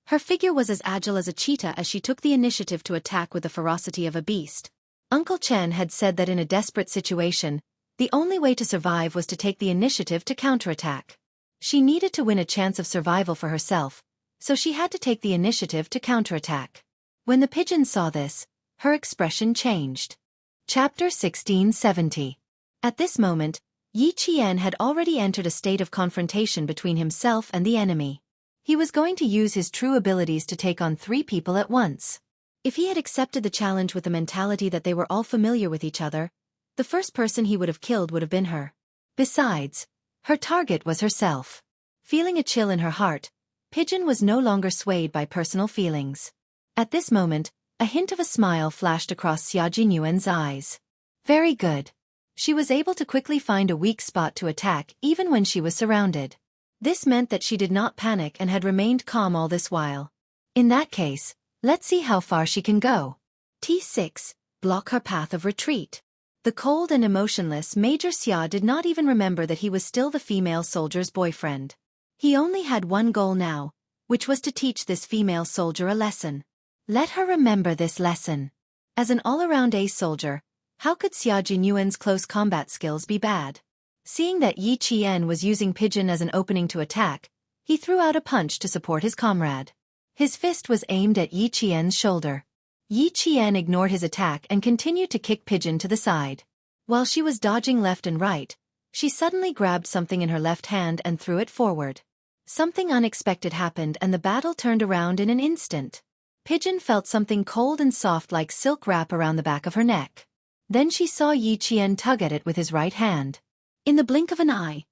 her figure was as agile as a cheetah as she took the initiative to attack with the ferocity of a beast. Uncle Chen had said that in a desperate situation, the only way to survive was to take the initiative to counterattack. She needed to win a chance of survival for herself, so she had to take the initiative to counterattack. When the pigeon saw this, her expression changed. Chapter 1670. At this moment, Yi Qian had already entered a state of confrontation between himself and the enemy. He was going to use his true abilities to take on 3 people at once. If he had accepted the challenge with the mentality that they were all familiar with each other, the first person he would have killed would have been her. Besides, her target was herself. Feeling a chill in her heart, Pigeon was no longer swayed by personal feelings. At this moment, a hint of a smile flashed across Xia Jinyuan's eyes. Very good. She was able to quickly find a weak spot to attack even when she was surrounded. This meant that she did not panic and had remained calm all this while. In that case, let's see how far she can go. T6, block her path of retreat. The cold and emotionless Major Xia did not even remember that he was still the female soldier's boyfriend. He only had one goal now, which was to teach this female soldier a lesson. Let her remember this lesson. As an all-around ace soldier, how could Xia Jinyuan's close combat skills be bad? Seeing that Yi Qian was using Pigeon as an opening to attack, he threw out a punch to support his comrade. His fist was aimed at Yi Qian's shoulder. Yi Qian ignored his attack and continued to kick Pigeon to the side. While she was dodging left and right, she suddenly grabbed something in her left hand and threw it forward. Something unexpected happened and the battle turned around in an instant. Pigeon felt something cold and soft like silk wrap around the back of her neck. Then she saw Yi Qian tug at it with his right hand. In the blink of an eye,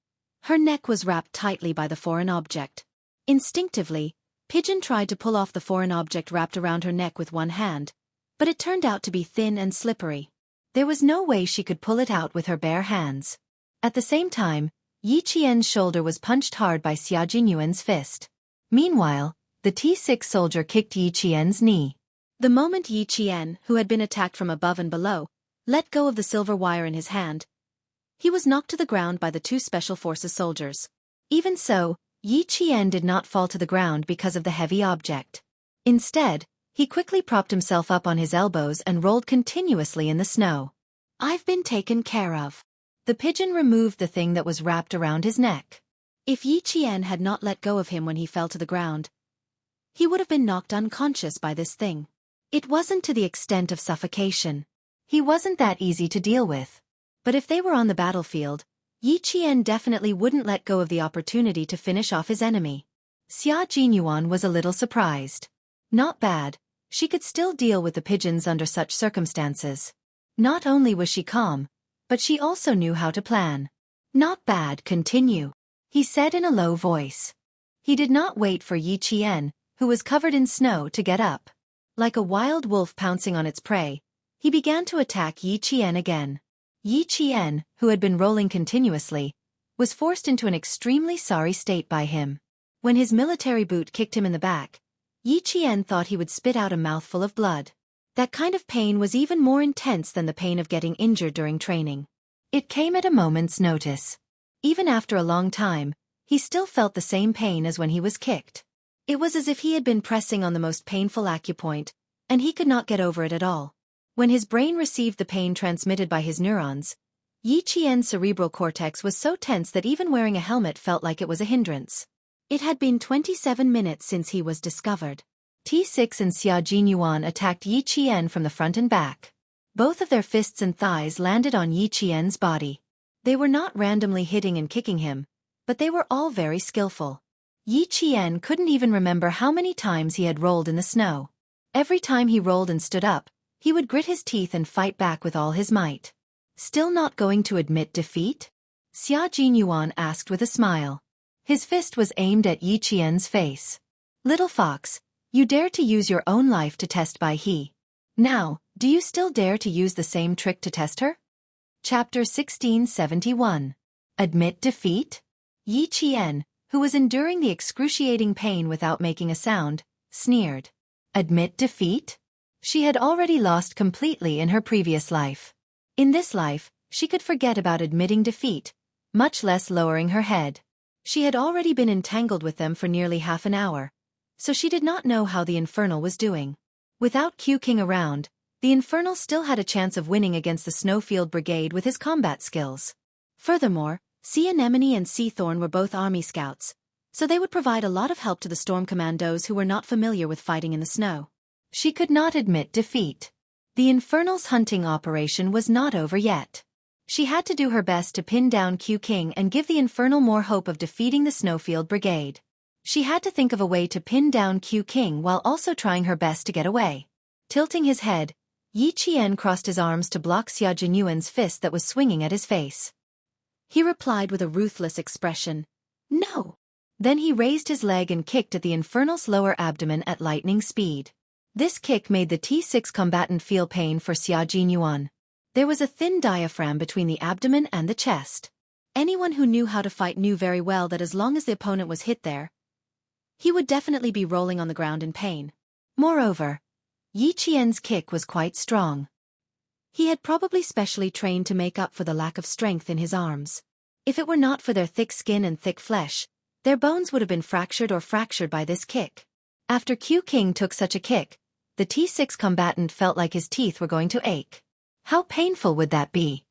her neck was wrapped tightly by the foreign object. Instinctively, Pigeon tried to pull off the foreign object wrapped around her neck with one hand, but it turned out to be thin and slippery. There was no way she could pull it out with her bare hands. At the same time, Yi Qian's shoulder was punched hard by Xia Jinyuan's fist. Meanwhile, the T6 soldier kicked Yi Qian's knee. The moment Yi Qian, who had been attacked from above and below, let go of the silver wire in his hand, he was knocked to the ground by the 2 Special Forces soldiers. Even so, Yi Qian did not fall to the ground because of the heavy object. Instead, he quickly propped himself up on his elbows and rolled continuously in the snow. I've been taken care of. The pigeon removed the thing that was wrapped around his neck. If Yi Qian had not let go of him when he fell to the ground, he would have been knocked unconscious by this thing. It wasn't to the extent of suffocation. He wasn't that easy to deal with. But if they were on the battlefield, Yi Qian definitely wouldn't let go of the opportunity to finish off his enemy. Xia Jinyuan was a little surprised. Not bad, she could still deal with the pigeons under such circumstances. Not only was she calm, but she also knew how to plan. Not bad, continue, he said in a low voice. He did not wait for Yi Qian, who was covered in snow, to get up. Like a wild wolf pouncing on its prey, he began to attack Yi Qian again. Yi Qian, who had been rolling continuously, was forced into an extremely sorry state by him. When his military boot kicked him in the back, Yi Qian thought he would spit out a mouthful of blood. That kind of pain was even more intense than the pain of getting injured during training. It came at a moment's notice. Even after a long time, he still felt the same pain as when he was kicked. It was as if he had been pressing on the most painful acupoint, and he could not get over it at all. When his brain received the pain transmitted by his neurons, Yi Qian's cerebral cortex was so tense that even wearing a helmet felt like it was a hindrance. It had been 27 minutes since he was discovered. T6 and Xia Jinyuan attacked Yi Qian from the front and back. Both of their fists and thighs landed on Yi Qian's body. They were not randomly hitting and kicking him, but they were all very skillful. Yi Qian couldn't even remember how many times he had rolled in the snow. Every time he rolled and stood up, he would grit his teeth and fight back with all his might. Still not going to admit defeat? Xia Jinyuan asked with a smile. His fist was aimed at Yi Qian's face. Little fox, you dare to use your own life to test Bai He. Now, do you still dare to use the same trick to test her? Chapter 1671. Admit defeat? Yi Qian, who was enduring the excruciating pain without making a sound, sneered. Admit defeat? She had already lost completely in her previous life. In this life, she could forget about admitting defeat, much less lowering her head. She had already been entangled with them for nearly half an hour, so she did not know how the Infernal was doing. Without Q King around, the Infernal still had a chance of winning against the Snowfield Brigade with his combat skills. Furthermore, Sea Anemone and Sea Thorn were both army scouts, so they would provide a lot of help to the Storm Commandos who were not familiar with fighting in the snow. She could not admit defeat. The Infernal's hunting operation was not over yet. She had to do her best to pin down Q King and give the Infernal more hope of defeating the Snowfield Brigade. She had to think of a way to pin down Q King while also trying her best to get away. Tilting his head, Yi Qian crossed his arms to block Xia Jinyuan's fist that was swinging at his face. He replied with a ruthless expression, "No." Then he raised his leg and kicked at the Infernal's lower abdomen at lightning speed. This kick made the T6 combatant feel pain for Xia Jinyuan. There was a thin diaphragm between the abdomen and the chest. Anyone who knew how to fight knew very well that as long as the opponent was hit there, he would definitely be rolling on the ground in pain. Moreover, Yi Qian's kick was quite strong. He had probably specially trained to make up for the lack of strength in his arms. If it were not for their thick skin and thick flesh, their bones would have been fractured by this kick. After Q King took such a kick, the T6 combatant felt like his teeth were going to ache. How painful would that be?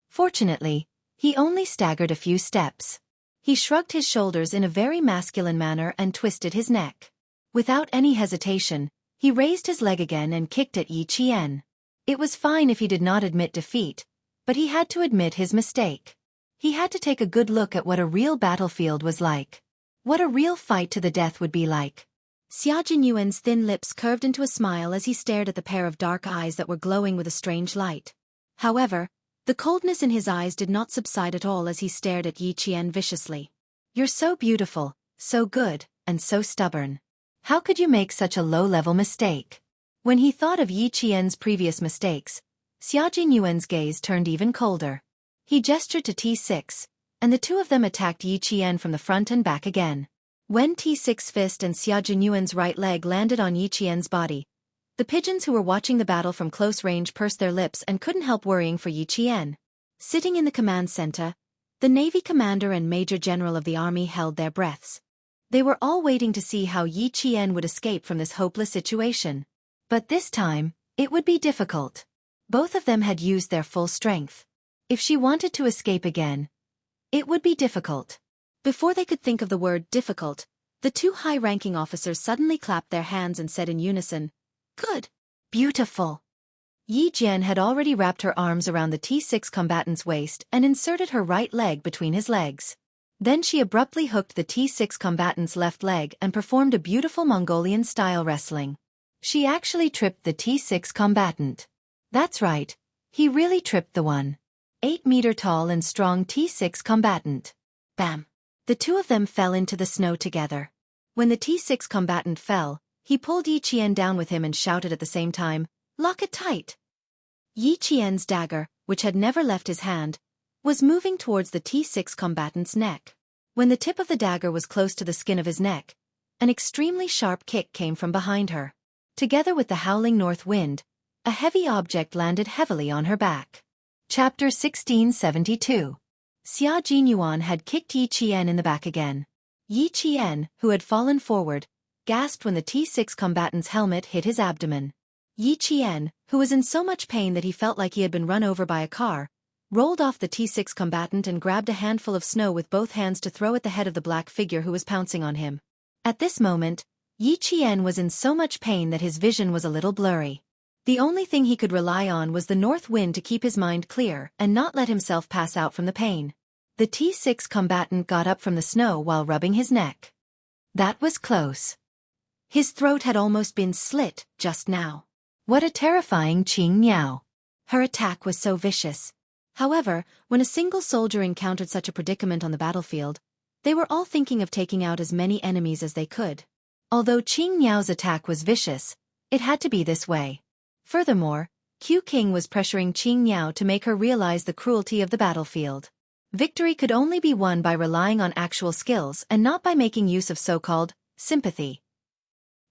Fortunately, he only staggered a few steps. He shrugged his shoulders in a very masculine manner and twisted his neck. Without any hesitation, he raised his leg again and kicked at Yi Qian. It was fine if he did not admit defeat, but he had to admit his mistake. He had to take a good look at what a real battlefield was like. What a real fight to the death would be like. Xia Jinyuan's thin lips curved into a smile as he stared at the pair of dark eyes that were glowing with a strange light. However, the coldness in his eyes did not subside at all as he stared at Yi Qian viciously. "You're so beautiful, so good, and so stubborn. How could you make such a low-level mistake?" When he thought of Yi Qian's previous mistakes, Xia Jinyuan's gaze turned even colder. He gestured to T6, and the two of them attacked Yi Qian from the front and back again. When T6's fist and Xia Jinyuan's right leg landed on Yi Qian's body, the pigeons who were watching the battle from close range pursed their lips and couldn't help worrying for Yi Qian. Sitting in the command center, the Navy commander and Major General of the Army held their breaths. They were all waiting to see how Yi Qian would escape from this hopeless situation. But this time, it would be difficult. Both of them had used their full strength. If she wanted to escape again, it would be difficult. Before they could think of the word difficult, the two high-ranking officers suddenly clapped their hands and said in unison, "Good! Beautiful!" Yi Jian had already wrapped her arms around the T6 combatant's waist and inserted her right leg between his legs. Then she abruptly hooked the T6 combatant's left leg and performed a beautiful Mongolian-style wrestling. She actually tripped the T6 combatant. That's right, he really tripped the 1.8-meter-tall and strong T6 combatant. Bam! The two of them fell into the snow together. When the T6 combatant fell, he pulled Yi Qian down with him and shouted at the same time, "Lock it tight!" Yi Qian's dagger, which had never left his hand, was moving towards the T6 combatant's neck. When the tip of the dagger was close to the skin of his neck, an extremely sharp kick came from behind her. Together with the howling north wind, a heavy object landed heavily on her back. Chapter 1672. Xia Jinyuan had kicked Yi Qian in the back again. Yi Qian, who had fallen forward, gasped when the T6 combatant's helmet hit his abdomen. Yi Qian, who was in so much pain that he felt like he had been run over by a car, rolled off the T6 combatant and grabbed a handful of snow with both hands to throw at the head of the black figure who was pouncing on him. At this moment, Yi Qian was in so much pain that his vision was a little blurry. The only thing he could rely on was the north wind to keep his mind clear and not let himself pass out from the pain. The T6 combatant got up from the snow while rubbing his neck. That was close. His throat had almost been slit just now. What a terrifying Qing Miao. Her attack was so vicious. However, when a single soldier encountered such a predicament on the battlefield, they were all thinking of taking out as many enemies as they could. Although Qing Miao's attack was vicious, it had to be this way. Furthermore, Q King was pressuring Qing Miao to make her realize the cruelty of the battlefield. Victory could only be won by relying on actual skills and not by making use of so-called sympathy.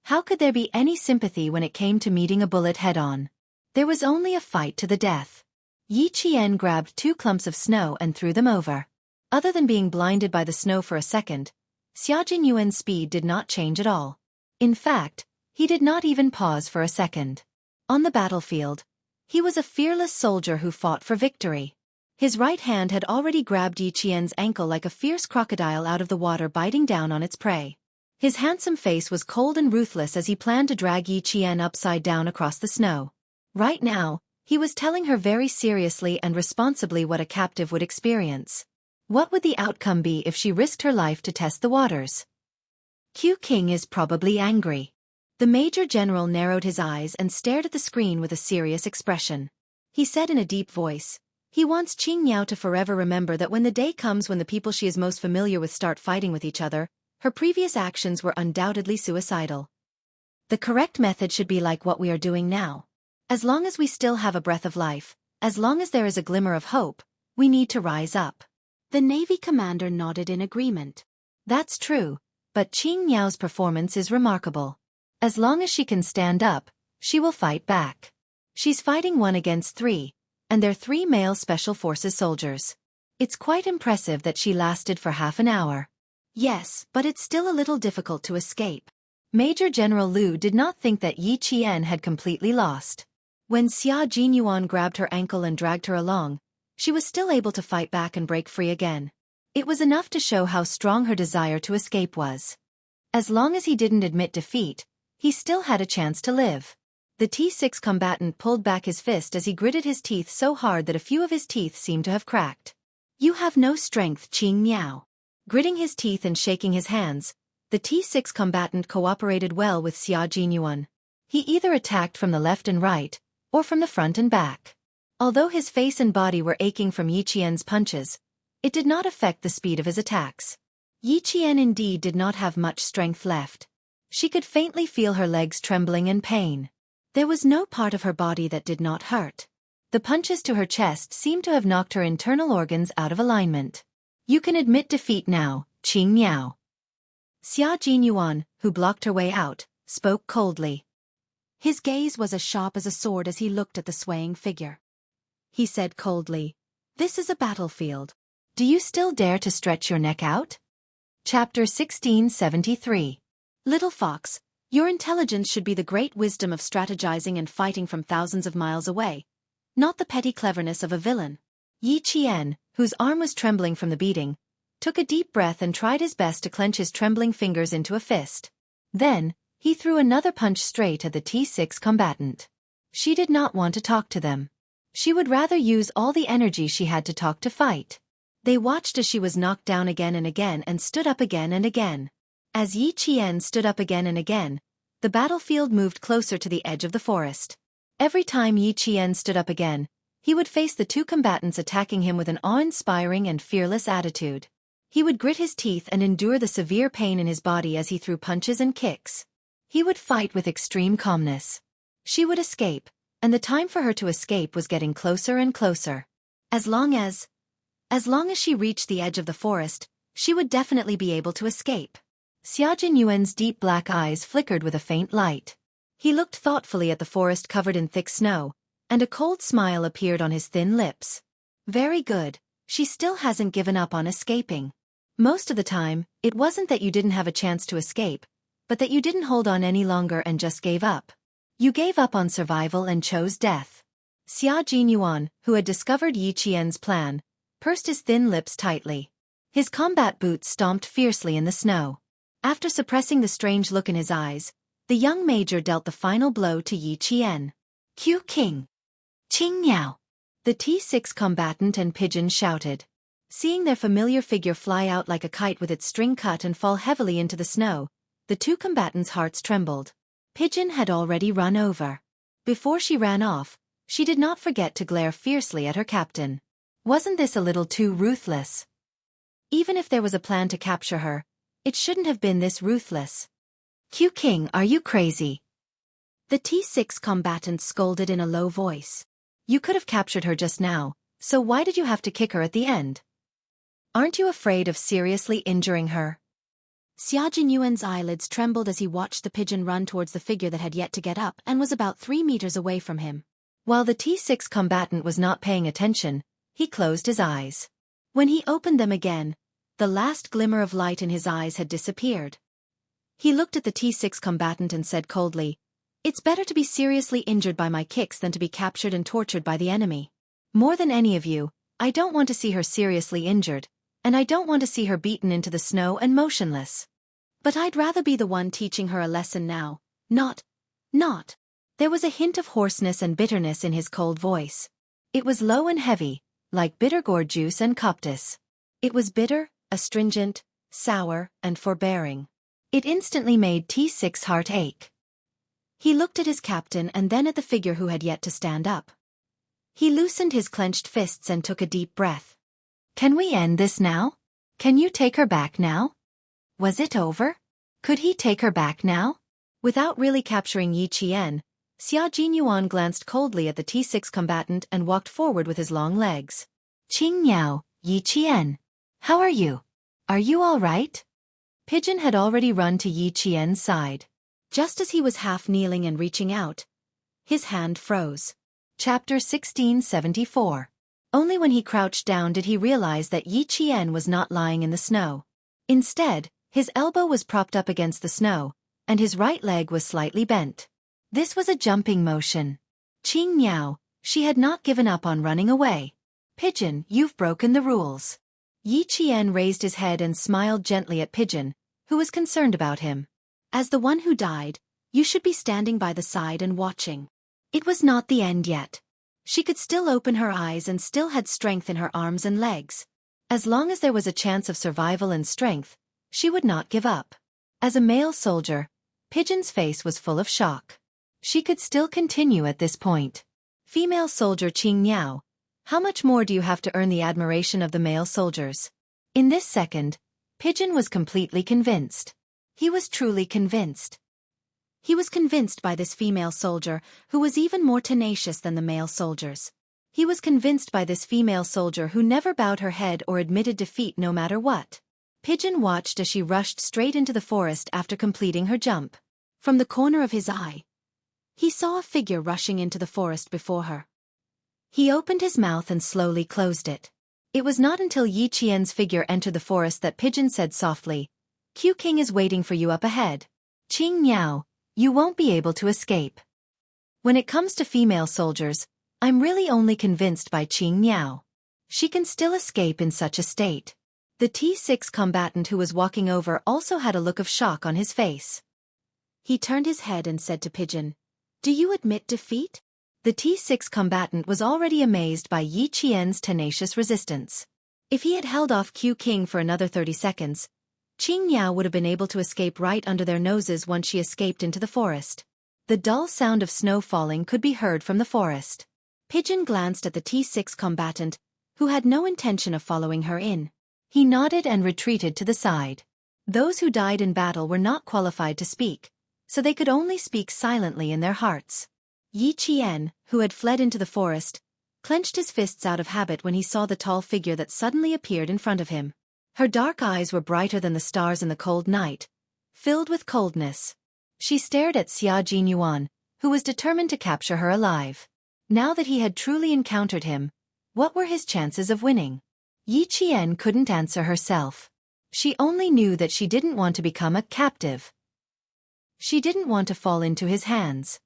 How could there be any sympathy when it came to meeting a bullet head-on? There was only a fight to the death. Yi Qian grabbed 2 clumps of snow and threw them over. Other than being blinded by the snow for a second, Xia Jinyuan's speed did not change at all. In fact, he did not even pause for a second. On the battlefield, he was a fearless soldier who fought for victory. His right hand had already grabbed Yi Qian's ankle like a fierce crocodile out of the water biting down on its prey. His handsome face was cold and ruthless as he planned to drag Yi Qian upside down across the snow. Right now, he was telling her very seriously and responsibly what a captive would experience. What would the outcome be if she risked her life to test the waters? Q King is probably angry. The Major General narrowed his eyes and stared at the screen with a serious expression. He said in a deep voice, he wants Qing Miao to forever remember that when the day comes when the people she is most familiar with start fighting with each other, her previous actions were undoubtedly suicidal. The correct method should be like what we are doing now. As long as we still have a breath of life, as long as there is a glimmer of hope, we need to rise up. The Navy commander nodded in agreement. That's true, but Qing Miao's performance is remarkable. As long as she can stand up, she will fight back. She's fighting 1 against 3, and they're 3 male Special Forces soldiers. It's quite impressive that she lasted for half an hour. Yes, but it's still a little difficult to escape. Major General Liu did not think that Yi Qian had completely lost. When Xia Jinyuan grabbed her ankle and dragged her along, she was still able to fight back and break free again. It was enough to show how strong her desire to escape was. As long as he didn't admit defeat, he still had a chance to live. The T6 combatant pulled back his fist as he gritted his teeth so hard that a few of his teeth seemed to have cracked. You have no strength, Qing Miao. Gritting his teeth and shaking his hands, the T6 combatant cooperated well with Xia Jinyuan. He either attacked from the left and right, or from the front and back. Although his face and body were aching from Yi Qian's punches, it did not affect the speed of his attacks. Yi Qian indeed did not have much strength left. She could faintly feel her legs trembling in pain. There was no part of her body that did not hurt. The punches to her chest seemed to have knocked her internal organs out of alignment. You can admit defeat now, Qing Miao. Xia Jinyuan, who blocked her way out, spoke coldly. His gaze was as sharp as a sword as he looked at the swaying figure. He said coldly, "This is a battlefield. Do you still dare to stretch your neck out?" Chapter 1673. Little fox, your intelligence should be the great wisdom of strategizing and fighting from thousands of miles away, not the petty cleverness of a villain. Yi Qian, whose arm was trembling from the beating, took a deep breath and tried his best to clench his trembling fingers into a fist. Then, he threw another punch straight at the T6 combatant. She did not want to talk to them. She would rather use all the energy she had to talk to fight. They watched as she was knocked down again and stood up again and again. As Yi Qian stood up again and again, the battlefield moved closer to the edge of the forest. Every time Yi Qian stood up again, he would face the 2 combatants attacking him with an awe-inspiring and fearless attitude. He would grit his teeth and endure the severe pain in his body as he threw punches and kicks. He would fight with extreme calmness. She would escape, and the time for her to escape was getting closer and closer. As long as she reached the edge of the forest, she would definitely be able to escape. Xia Jinyuan's deep black eyes flickered with a faint light. He looked thoughtfully at the forest covered in thick snow, and a cold smile appeared on his thin lips. Very good, she still hasn't given up on escaping. Most of the time, it wasn't that you didn't have a chance to escape, but that you didn't hold on any longer and just gave up. You gave up on survival and chose death. Xia Jinyuan, who had discovered Yi Qian's plan, pursed his thin lips tightly. His combat boots stomped fiercely in the snow. After suppressing the strange look in his eyes, the young major dealt the final blow to Yi Qian. Q King! Qing Niao! The T6 combatant and Pigeon shouted. Seeing their familiar figure fly out like a kite with its string cut and fall heavily into the snow, the two combatants' hearts trembled. Pigeon had already run over. Before she ran off, she did not forget to glare fiercely at her captain. Wasn't this a little too ruthless? Even if there was a plan to capture her, it shouldn't have been this ruthless. Q King, are you crazy? The T6 combatant scolded in a low voice. You could have captured her just now, so why did you have to kick her at the end? Aren't you afraid of seriously injuring her? Xia Jinyuan's eyelids trembled as he watched the pigeon run towards the figure that had yet to get up and was about 3 meters away from him. While the T6 combatant was not paying attention, he closed his eyes. When he opened them again, the last glimmer of light in his eyes had disappeared. He looked at the T6 combatant and said coldly, "It's better to be seriously injured by my kicks than to be captured and tortured by the enemy. More than any of you, I don't want to see her seriously injured, and I don't want to see her beaten into the snow and motionless. But I'd rather be the one teaching her a lesson now, not. There was a hint of hoarseness and bitterness in his cold voice. It was low and heavy, like bitter gourd juice and coptis. It was bitter, astringent, sour, and forbearing. It instantly made T6's heart ache. He looked at his captain and then at the figure who had yet to stand up. He loosened his clenched fists and took a deep breath. Can we end this now? Can you take her back now? Was it over? Could he take her back now? Without really capturing Yi Qian, Xia Jinyuan glanced coldly at the T6 combatant and walked forward with his long legs. Qing Niao, Yi Qian. How are you? Are you all right? Pigeon had already run to Yi Qian's side. Just as he was half kneeling and reaching out, his hand froze. Chapter 1674. Only when he crouched down did he realize that Yi Qian was not lying in the snow. Instead, his elbow was propped up against the snow, and his right leg was slightly bent. This was a jumping motion. Qing Niao, she had not given up on running away. Pigeon, you've broken the rules. Yi Qian raised his head and smiled gently at Pigeon, who was concerned about him. As the one who died, you should be standing by the side and watching. It was not the end yet. She could still open her eyes and still had strength in her arms and legs. As long as there was a chance of survival and strength, she would not give up. As a male soldier, Pigeon's face was full of shock. She could still continue at this point. Female soldier Qing Niao, how much more do you have to earn the admiration of the male soldiers? In this second, Pigeon was completely convinced. He was truly convinced. He was convinced by this female soldier, who was even more tenacious than the male soldiers. He was convinced by this female soldier who never bowed her head or admitted defeat no matter what. Pigeon watched as she rushed straight into the forest after completing her jump. From the corner of his eye, he saw a figure rushing into the forest before her. He opened his mouth and slowly closed it. It was not until Yi Qian's figure entered the forest that Pigeon said softly, "Q King is waiting for you up ahead. Qing Niao, you won't be able to escape." When it comes to female soldiers, I'm really only convinced by Qing Niao. She can still escape in such a state. The T6 combatant who was walking over also had a look of shock on his face. He turned his head and said to Pigeon, "Do you admit defeat?" The T6 combatant was already amazed by Yi Qian's tenacious resistance. If he had held off Q King for another 30 seconds, Qing Niao would have been able to escape right under their noses once she escaped into the forest. The dull sound of snow falling could be heard from the forest. Pigeon glanced at the T6 combatant, who had no intention of following her in. He nodded and retreated to the side. Those who died in battle were not qualified to speak, so they could only speak silently in their hearts. Yi Qian, who had fled into the forest, clenched his fists out of habit when he saw the tall figure that suddenly appeared in front of him. Her dark eyes were brighter than the stars in the cold night, filled with coldness. She stared at Xia Jinyuan, who was determined to capture her alive. Now that he had truly encountered him, what were his chances of winning? Yi Qian couldn't answer herself. She only knew that she didn't want to become a captive. She didn't want to fall into his hands.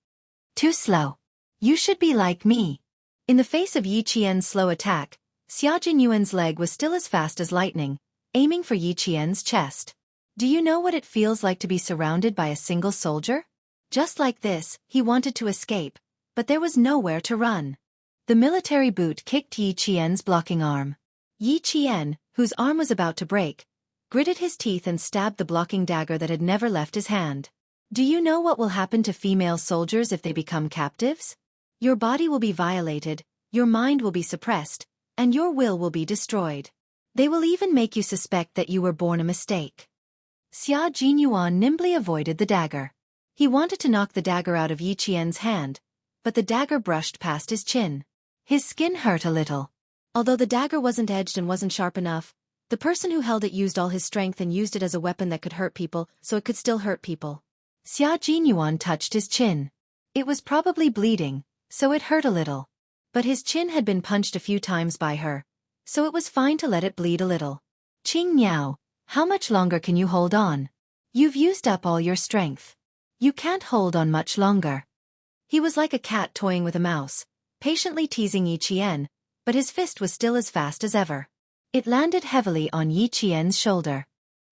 Too slow. You should be like me. In the face of Yi Qian's slow attack, Xia Jinyuan's leg was still as fast as lightning, aiming for Yi Qian's chest. Do you know what it feels like to be surrounded by a single soldier? Just like this, he wanted to escape, but there was nowhere to run. The military boot kicked Yi Qian's blocking arm. Yi Qian, whose arm was about to break, gritted his teeth and stabbed the blocking dagger that had never left his hand. Do you know what will happen to female soldiers if they become captives? Your body will be violated, your mind will be suppressed, and your will be destroyed. They will even make you suspect that you were born a mistake. Xia Jinyuan nimbly avoided the dagger. He wanted to knock the dagger out of Yi Qian's hand, but the dagger brushed past his chin. His skin hurt a little. Although the dagger wasn't edged and wasn't sharp enough, the person who held it used all his strength and used it as a weapon that could hurt people, so it could still hurt people. Xia Jinyuan touched his chin. It was probably bleeding, so it hurt a little. But his chin had been punched a few times by her, so it was fine to let it bleed a little. Qing Niao, how much longer can you hold on? You've used up all your strength. You can't hold on much longer. He was like a cat toying with a mouse, patiently teasing Yi Qian, but his fist was still as fast as ever. It landed heavily on Yi Qian's shoulder.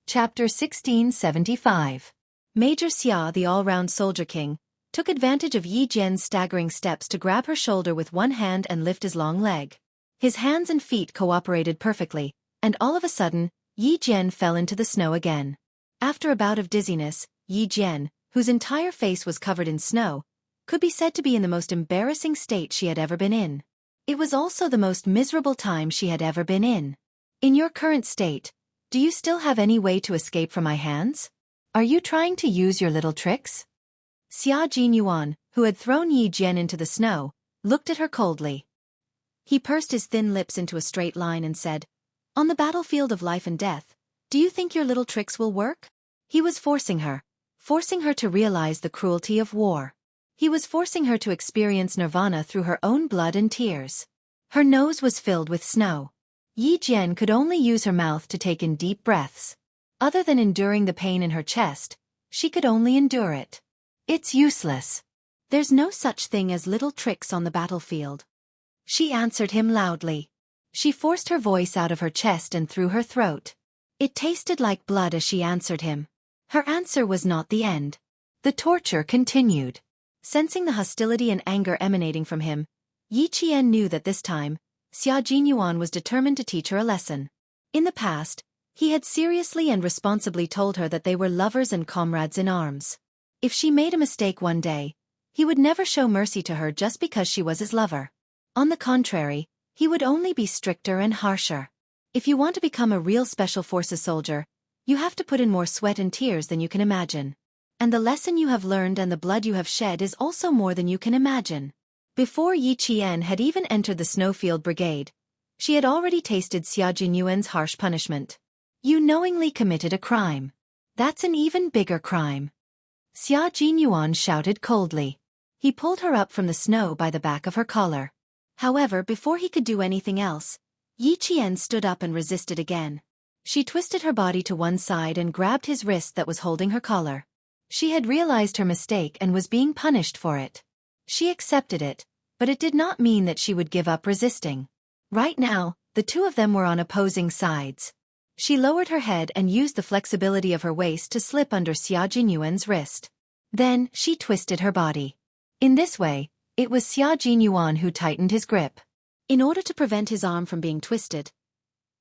Chapter 1675. Major Xia, the all-round soldier king, took advantage of Yi Jian's staggering steps to grab her shoulder with one hand and lift his long leg. His hands and feet cooperated perfectly, and all of a sudden, Yi Jian fell into the snow again. After a bout of dizziness, Yi Jian, whose entire face was covered in snow, could be said to be in the most embarrassing state she had ever been in. It was also the most miserable time she had ever been in. In your current state, do you still have any way to escape from my hands? Are you trying to use your little tricks? Xia Jinyuan, who had thrown Yi Jian into the snow, looked at her coldly. He pursed his thin lips into a straight line and said, "On the battlefield of life and death, do you think your little tricks will work?" He was forcing her to realize the cruelty of war. He was forcing her to experience nirvana through her own blood and tears. Her nose was filled with snow. Yi Jian could only use her mouth to take in deep breaths. Other than enduring the pain in her chest, she could only endure it. It's useless. There's no such thing as little tricks on the battlefield. She answered him loudly. She forced her voice out of her chest and through her throat. It tasted like blood as she answered him. Her answer was not the end. The torture continued. Sensing the hostility and anger emanating from him, Yi Qian knew that this time, Xia Jinyuan was determined to teach her a lesson. In the past, he had seriously and responsibly told her that they were lovers and comrades in arms. If she made a mistake one day, he would never show mercy to her just because she was his lover. On the contrary, he would only be stricter and harsher. If you want to become a real Special Forces soldier, you have to put in more sweat and tears than you can imagine. And the lesson you have learned and the blood you have shed is also more than you can imagine. Before Yi Qian had even entered the Snowfield Brigade, she had already tasted Xia Jinyuan's harsh punishment. You knowingly committed a crime. That's an even bigger crime. Xia Jinyuan shouted coldly. He pulled her up from the snow by the back of her collar. However, before he could do anything else, Yi Qian stood up and resisted again. She twisted her body to one side and grabbed his wrist that was holding her collar. She had realized her mistake and was being punished for it. She accepted it, but it did not mean that she would give up resisting. Right now, the two of them were on opposing sides. She lowered her head and used the flexibility of her waist to slip under Xia Jinyuan's wrist. Then, she twisted her body. In this way, it was Xia Jinyuan who tightened his grip. In order to prevent his arm from being twisted,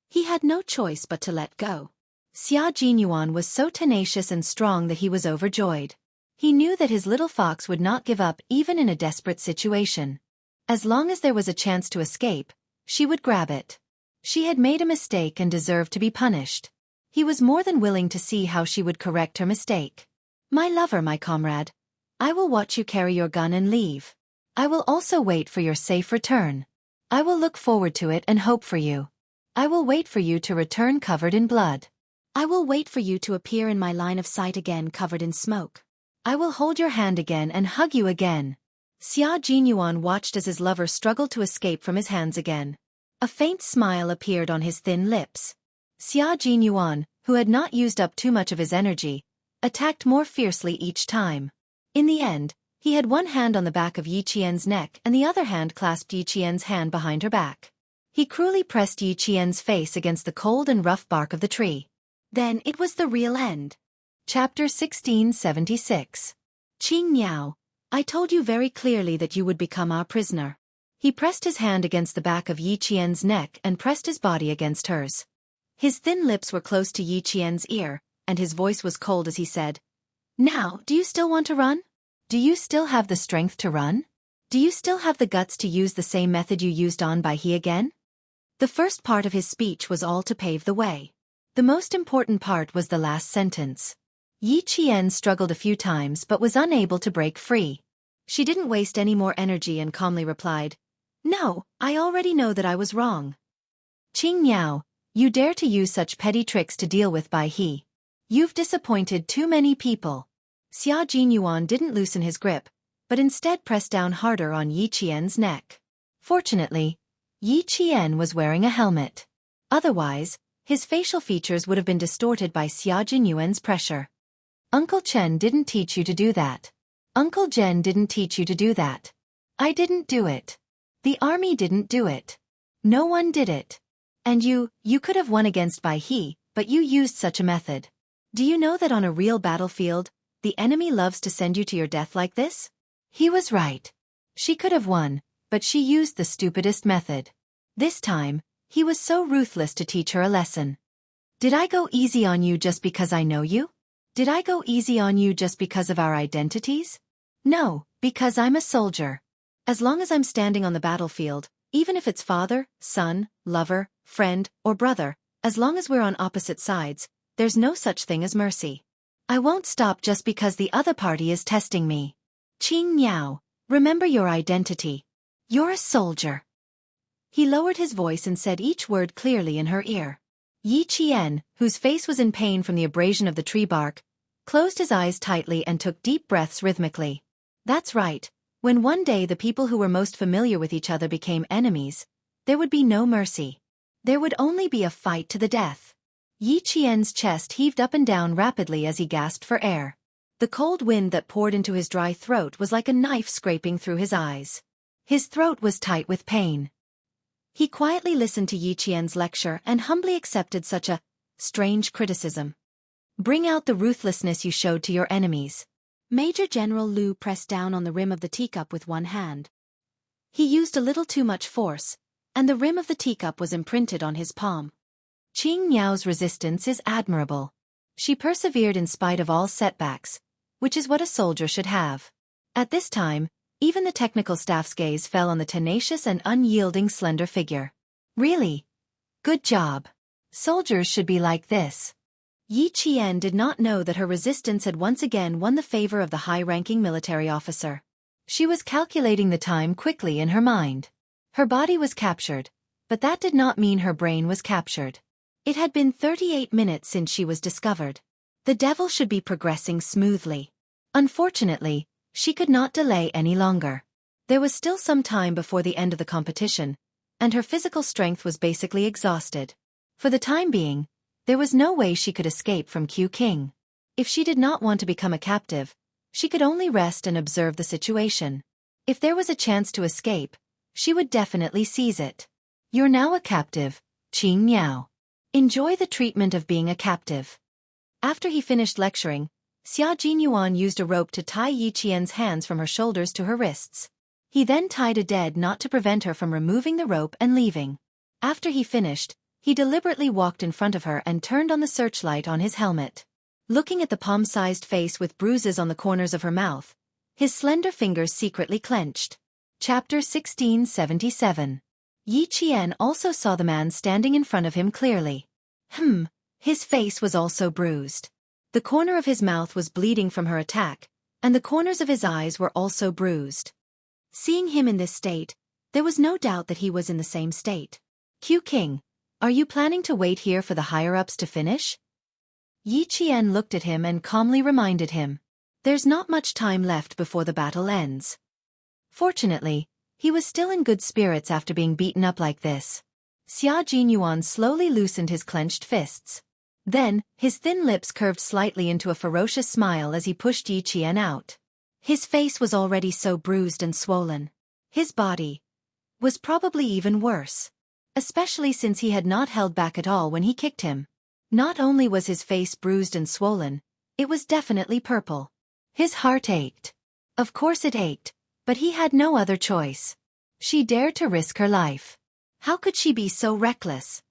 he had no choice but to let go. Xia Jinyuan was so tenacious and strong that he was overjoyed. He knew that his little fox would not give up even in a desperate situation. As long as there was a chance to escape, she would grab it. She had made a mistake and deserved to be punished. He was more than willing to see how she would correct her mistake. "My lover, my comrade, I will watch you carry your gun and leave. I will also wait for your safe return. I will look forward to it and hope for you. I will wait for you to return covered in blood. I will wait for you to appear in my line of sight again covered in smoke. I will hold your hand again and hug you again." Xia Jinyuan watched as his lover struggled to escape from his hands again. A faint smile appeared on his thin lips. Xia Jinyuan, who had not used up too much of his energy, attacked more fiercely each time. In the end, he had one hand on the back of Yi Qian's neck and the other hand clasped Yi Qian's hand behind her back. He cruelly pressed Yi Qian's face against the cold and rough bark of the tree. Then it was the real end. Chapter 1676. Qing Miao, I told you very clearly that you would become our prisoner. He pressed his hand against the back of Yi Qian's neck and pressed his body against hers. His thin lips were close to Yi Qian's ear, and his voice was cold as he said, Now, do you still want to run? Do you still have the strength to run? Do you still have the guts to use the same method you used on Bai He again? The first part of his speech was all to pave the way. The most important part was the last sentence. Yi Qian struggled a few times but was unable to break free. She didn't waste any more energy and calmly replied, No, I already know that I was wrong. Qing Miao, you dare to use such petty tricks to deal with Bai He. You've disappointed too many people. Xia Jinyuan didn't loosen his grip, but instead pressed down harder on Yi Qian's neck. Fortunately, Yi Qian was wearing a helmet. Otherwise, his facial features would have been distorted by Xia Jinyuan's pressure. Uncle Chen didn't teach you to do that. Uncle Jen didn't teach you to do that. I didn't do it. The army didn't do it. No one did it. And you could have won against Bai He, but you used such a method. Do you know that on a real battlefield, the enemy loves to send you to your death like this? He was right. She could have won, but she used the stupidest method. This time, he was so ruthless to teach her a lesson. Did I go easy on you just because I know you? Did I go easy on you just because of our identities? No, because I'm a soldier. As long as I'm standing on the battlefield, even if it's father, son, lover, friend, or brother, as long as we're on opposite sides, there's no such thing as mercy. I won't stop just because the other party is testing me. Qing Miao, remember your identity. You're a soldier. He lowered his voice and said each word clearly in her ear. Yi Qian, whose face was in pain from the abrasion of the tree bark, closed his eyes tightly and took deep breaths rhythmically. That's right, when one day the people who were most familiar with each other became enemies, there would be no mercy. There would only be a fight to the death. Yi Qian's chest heaved up and down rapidly as he gasped for air. The cold wind that poured into his dry throat was like a knife scraping through his eyes. His throat was tight with pain. He quietly listened to Yi Qian's lecture and humbly accepted such a strange criticism. Bring out the ruthlessness you showed to your enemies. Major General Lu pressed down on the rim of the teacup with one hand. He used a little too much force, and the rim of the teacup was imprinted on his palm. Qing Miao's resistance is admirable. She persevered in spite of all setbacks, which is what a soldier should have. At this time, even the technical staff's gaze fell on the tenacious and unyielding slender figure. Really? Good job. Soldiers should be like this. Yi Qian did not know that her resistance had once again won the favor of the high-ranking military officer. She was calculating the time quickly in her mind. Her body was captured, but that did not mean her brain was captured. It had been 38 minutes since she was discovered. The devil should be progressing smoothly. Unfortunately, she could not delay any longer. There was still some time before the end of the competition, and her physical strength was basically exhausted. For the time being, there was no way she could escape from Q King. If she did not want to become a captive, she could only rest and observe the situation. If there was a chance to escape, she would definitely seize it. You're now a captive, Qing Miao. Enjoy the treatment of being a captive. After he finished lecturing, Xia Jinyuan used a rope to tie Yi Qian's hands from her shoulders to her wrists. He then tied a dead knot to prevent her from removing the rope and leaving. After he finished, he deliberately walked in front of her and turned on the searchlight on his helmet. Looking at the palm-sized face with bruises on the corners of her mouth, his slender fingers secretly clenched. Chapter 1677. Yi Qian also saw the man standing in front of him clearly. His face was also bruised. The corner of his mouth was bleeding from her attack, and the corners of his eyes were also bruised. Seeing him in this state, there was no doubt that he was in the same state. Q King, are you planning to wait here for the higher-ups to finish? Yi Qian looked at him and calmly reminded him. There's not much time left before the battle ends. Fortunately, he was still in good spirits after being beaten up like this. Xia Jinyuan slowly loosened his clenched fists. Then, his thin lips curved slightly into a ferocious smile as he pushed Yi Qian out. His face was already so bruised and swollen. His body was probably even worse, especially since he had not held back at all when he kicked him. Not only was his face bruised and swollen, it was definitely purple. His heart ached. Of course it ached, but he had no other choice. She dared to risk her life. How could she be so reckless?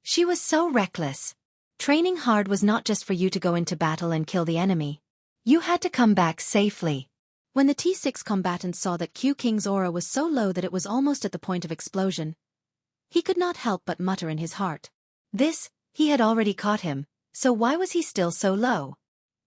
She was so reckless. Training hard was not just for you to go into battle and kill the enemy. You had to come back safely. When the T6 combatant saw that Q King's aura was so low that it was almost at the point of explosion, he could not help but mutter in his heart. He had already caught him, so why was he still so low?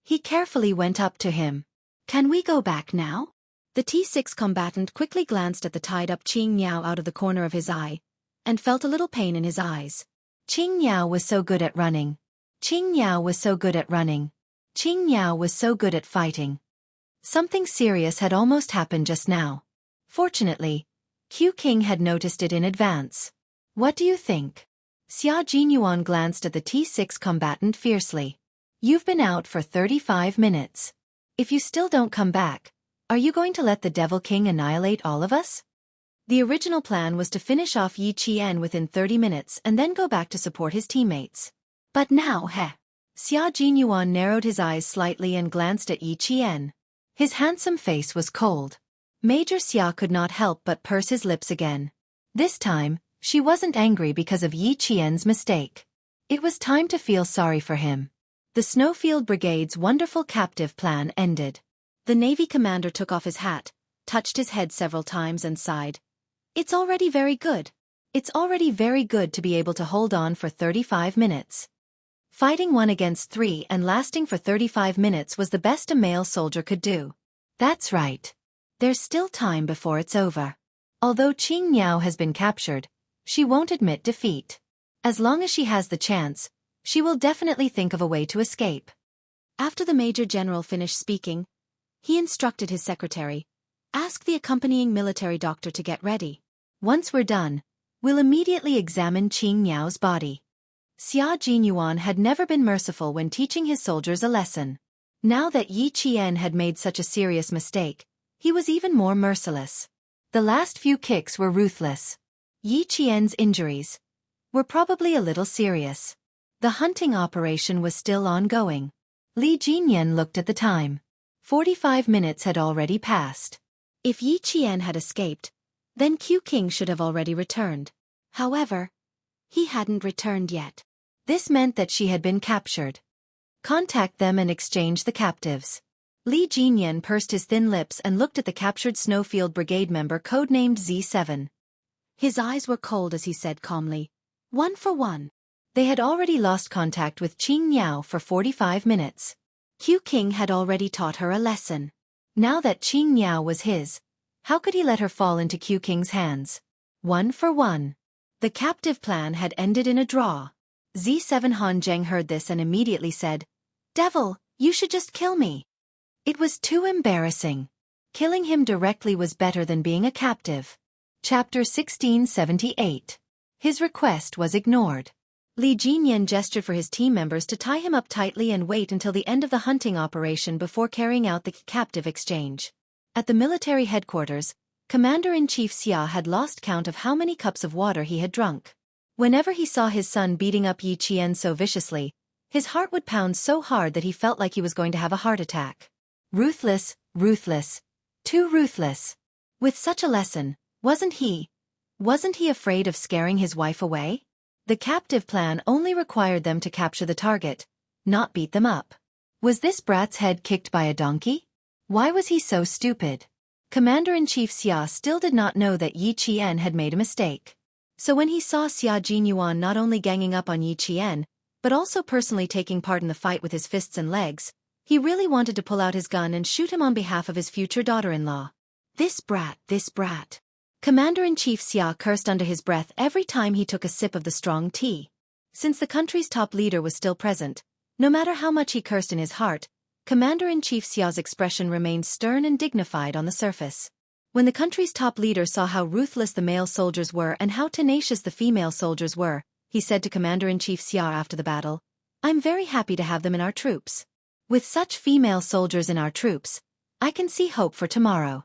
He carefully went up to him. Can we go back now? The T6 combatant quickly glanced at the tied-up Qing Niao out of the corner of his eye, and felt a little pain in his eyes. Qing Niao was so good at running. Qing Niao was so good at running. Qing Niao was so good at fighting. Something serious had almost happened just now. Fortunately, Q King had noticed it in advance. What do you think? Xia Jinyuan glanced at the T6 combatant fiercely. You've been out for 35 minutes. If you still don't come back, are you going to let the Devil King annihilate all of us? The original plan was to finish off Yi Qian within 30 minutes and then go back to support his teammates. But now, Xia Jinyuan narrowed his eyes slightly and glanced at Yi Qian. His handsome face was cold. Major Xia could not help but purse his lips again. This time, she wasn't angry because of Yi Qian's mistake. It was time to feel sorry for him. The Snowfield Brigade's wonderful captive plan ended. The Navy commander took off his hat, touched his head several times and sighed. It's already very good. It's already very good to be able to hold on for 35 minutes. Fighting 1 against 3 and lasting for 35 minutes was the best a male soldier could do. That's right. There's still time before it's over. Although Qing Niao has been captured, she won't admit defeat. As long as she has the chance, she will definitely think of a way to escape. After the Major General finished speaking, he instructed his secretary, ask the accompanying military doctor to get ready. Once we're done, we'll immediately examine Qing Niao's body. Xia Jinyuan had never been merciful when teaching his soldiers a lesson. Now that Yi Qian had made such a serious mistake, he was even more merciless. The last few kicks were ruthless. Yi Qian's injuries were probably a little serious. The hunting operation was still ongoing. Li Jinyan looked at the time. 45 minutes had already passed. If Yi Qian had escaped, then Q King should have already returned. However, he hadn't returned yet. This meant that she had been captured. Contact them and exchange the captives. Li Jinyan pursed his thin lips and looked at the captured Snowfield Brigade member codenamed Z7. His eyes were cold as he said calmly, 1 for 1. They had already lost contact with Qing Niao for 45 minutes. Q King had already taught her a lesson. Now that Qing Niao was his, how could he let her fall into Q King's hands? 1 for 1. The captive plan had ended in a draw. Z7 Han Zheng heard this and immediately said, Devil, you should just kill me. It was too embarrassing. Killing him directly was better than being a captive. Chapter 1678. His request was ignored. Li Jinyan gestured for his team members to tie him up tightly and wait until the end of the hunting operation before carrying out the captive exchange. At the military headquarters, Commander-in-Chief Xia had lost count of how many cups of water he had drunk. Whenever he saw his son beating up Yi Qian so viciously, his heart would pound so hard that he felt like he was going to have a heart attack. Ruthless, ruthless, too ruthless. With such a lesson, wasn't he afraid of scaring his wife away? The captive plan only required them to capture the target, not beat them up. Was this brat's head kicked by a donkey? Why was he so stupid? Commander-in-Chief Xia still did not know that Yi Qian had made a mistake. So when he saw Xia Jinyuan not only ganging up on Yi Qian, but also personally taking part in the fight with his fists and legs, he really wanted to pull out his gun and shoot him on behalf of his future daughter-in-law. This brat, this brat. Commander-in-Chief Xia cursed under his breath every time he took a sip of the strong tea. Since the country's top leader was still present, no matter how much he cursed in his heart, Commander-in-Chief Xia's expression remained stern and dignified on the surface. When the country's top leader saw how ruthless the male soldiers were and how tenacious the female soldiers were, he said to Commander-in-Chief Xia after the battle, I'm very happy to have them in our troops. With such female soldiers in our troops, I can see hope for tomorrow.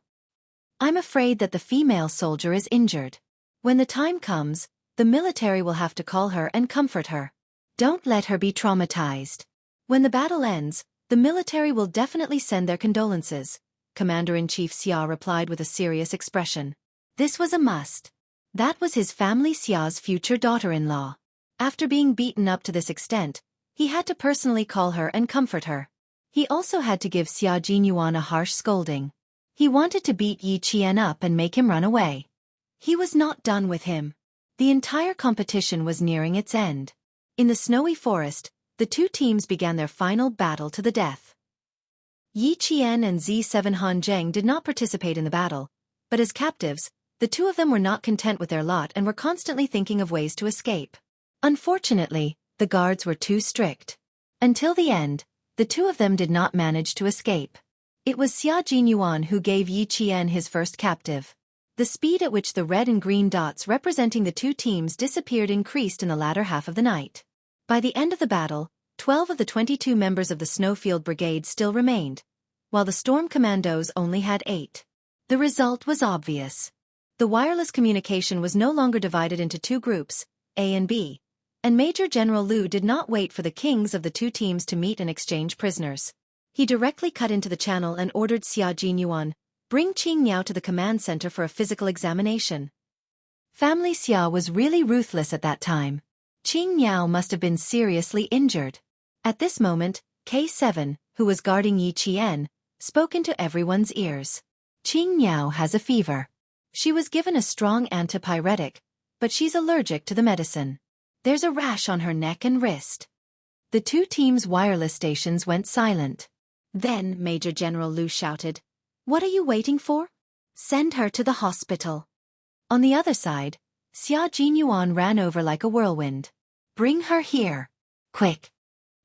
I'm afraid that the female soldier is injured. When the time comes, the military will have to call her and comfort her. Don't let her be traumatized. When the battle ends, the military will definitely send their condolences, Commander-in-Chief Xia replied with a serious expression. This was a must. That was his family Xia's future daughter-in-law. After being beaten up to this extent, he had to personally call her and comfort her. He also had to give Xia Jinyuan a harsh scolding. He wanted to beat Yi Qian up and make him run away. He was not done with him. The entire competition was nearing its end. In the snowy forest, the two teams began their final battle to the death. Yi Qian and Z7 Han Zheng did not participate in the battle, but as captives, the two of them were not content with their lot and were constantly thinking of ways to escape. Unfortunately, the guards were too strict. Until the end, the two of them did not manage to escape. It was Xia Jinyuan who gave Yi Qian his first captive. The speed at which the red and green dots representing the two teams disappeared increased in the latter half of the night. By the end of the battle, 12 of the 22 members of the Snowfield Brigade still remained, while the Storm Commandos only had 8. The result was obvious. The wireless communication was no longer divided into two groups, A and B, and Major General Liu did not wait for the kings of the two teams to meet and exchange prisoners. He directly cut into the channel and ordered Xia Jinyuan, bring Qing Niao to the command center for a physical examination. Family Xia was really ruthless at that time. Qing Niao must have been seriously injured. At this moment, K7, who was guarding Yi Qian, spoke into everyone's ears. Qing Niao has a fever. She was given a strong antipyretic, but she's allergic to the medicine. There's a rash on her neck and wrist. The two teams' wireless stations went silent. Then Major General Liu shouted, "What are you waiting for? Send her to the hospital." On the other side, Xia Jinyuan ran over like a whirlwind. "Bring her here. Quick."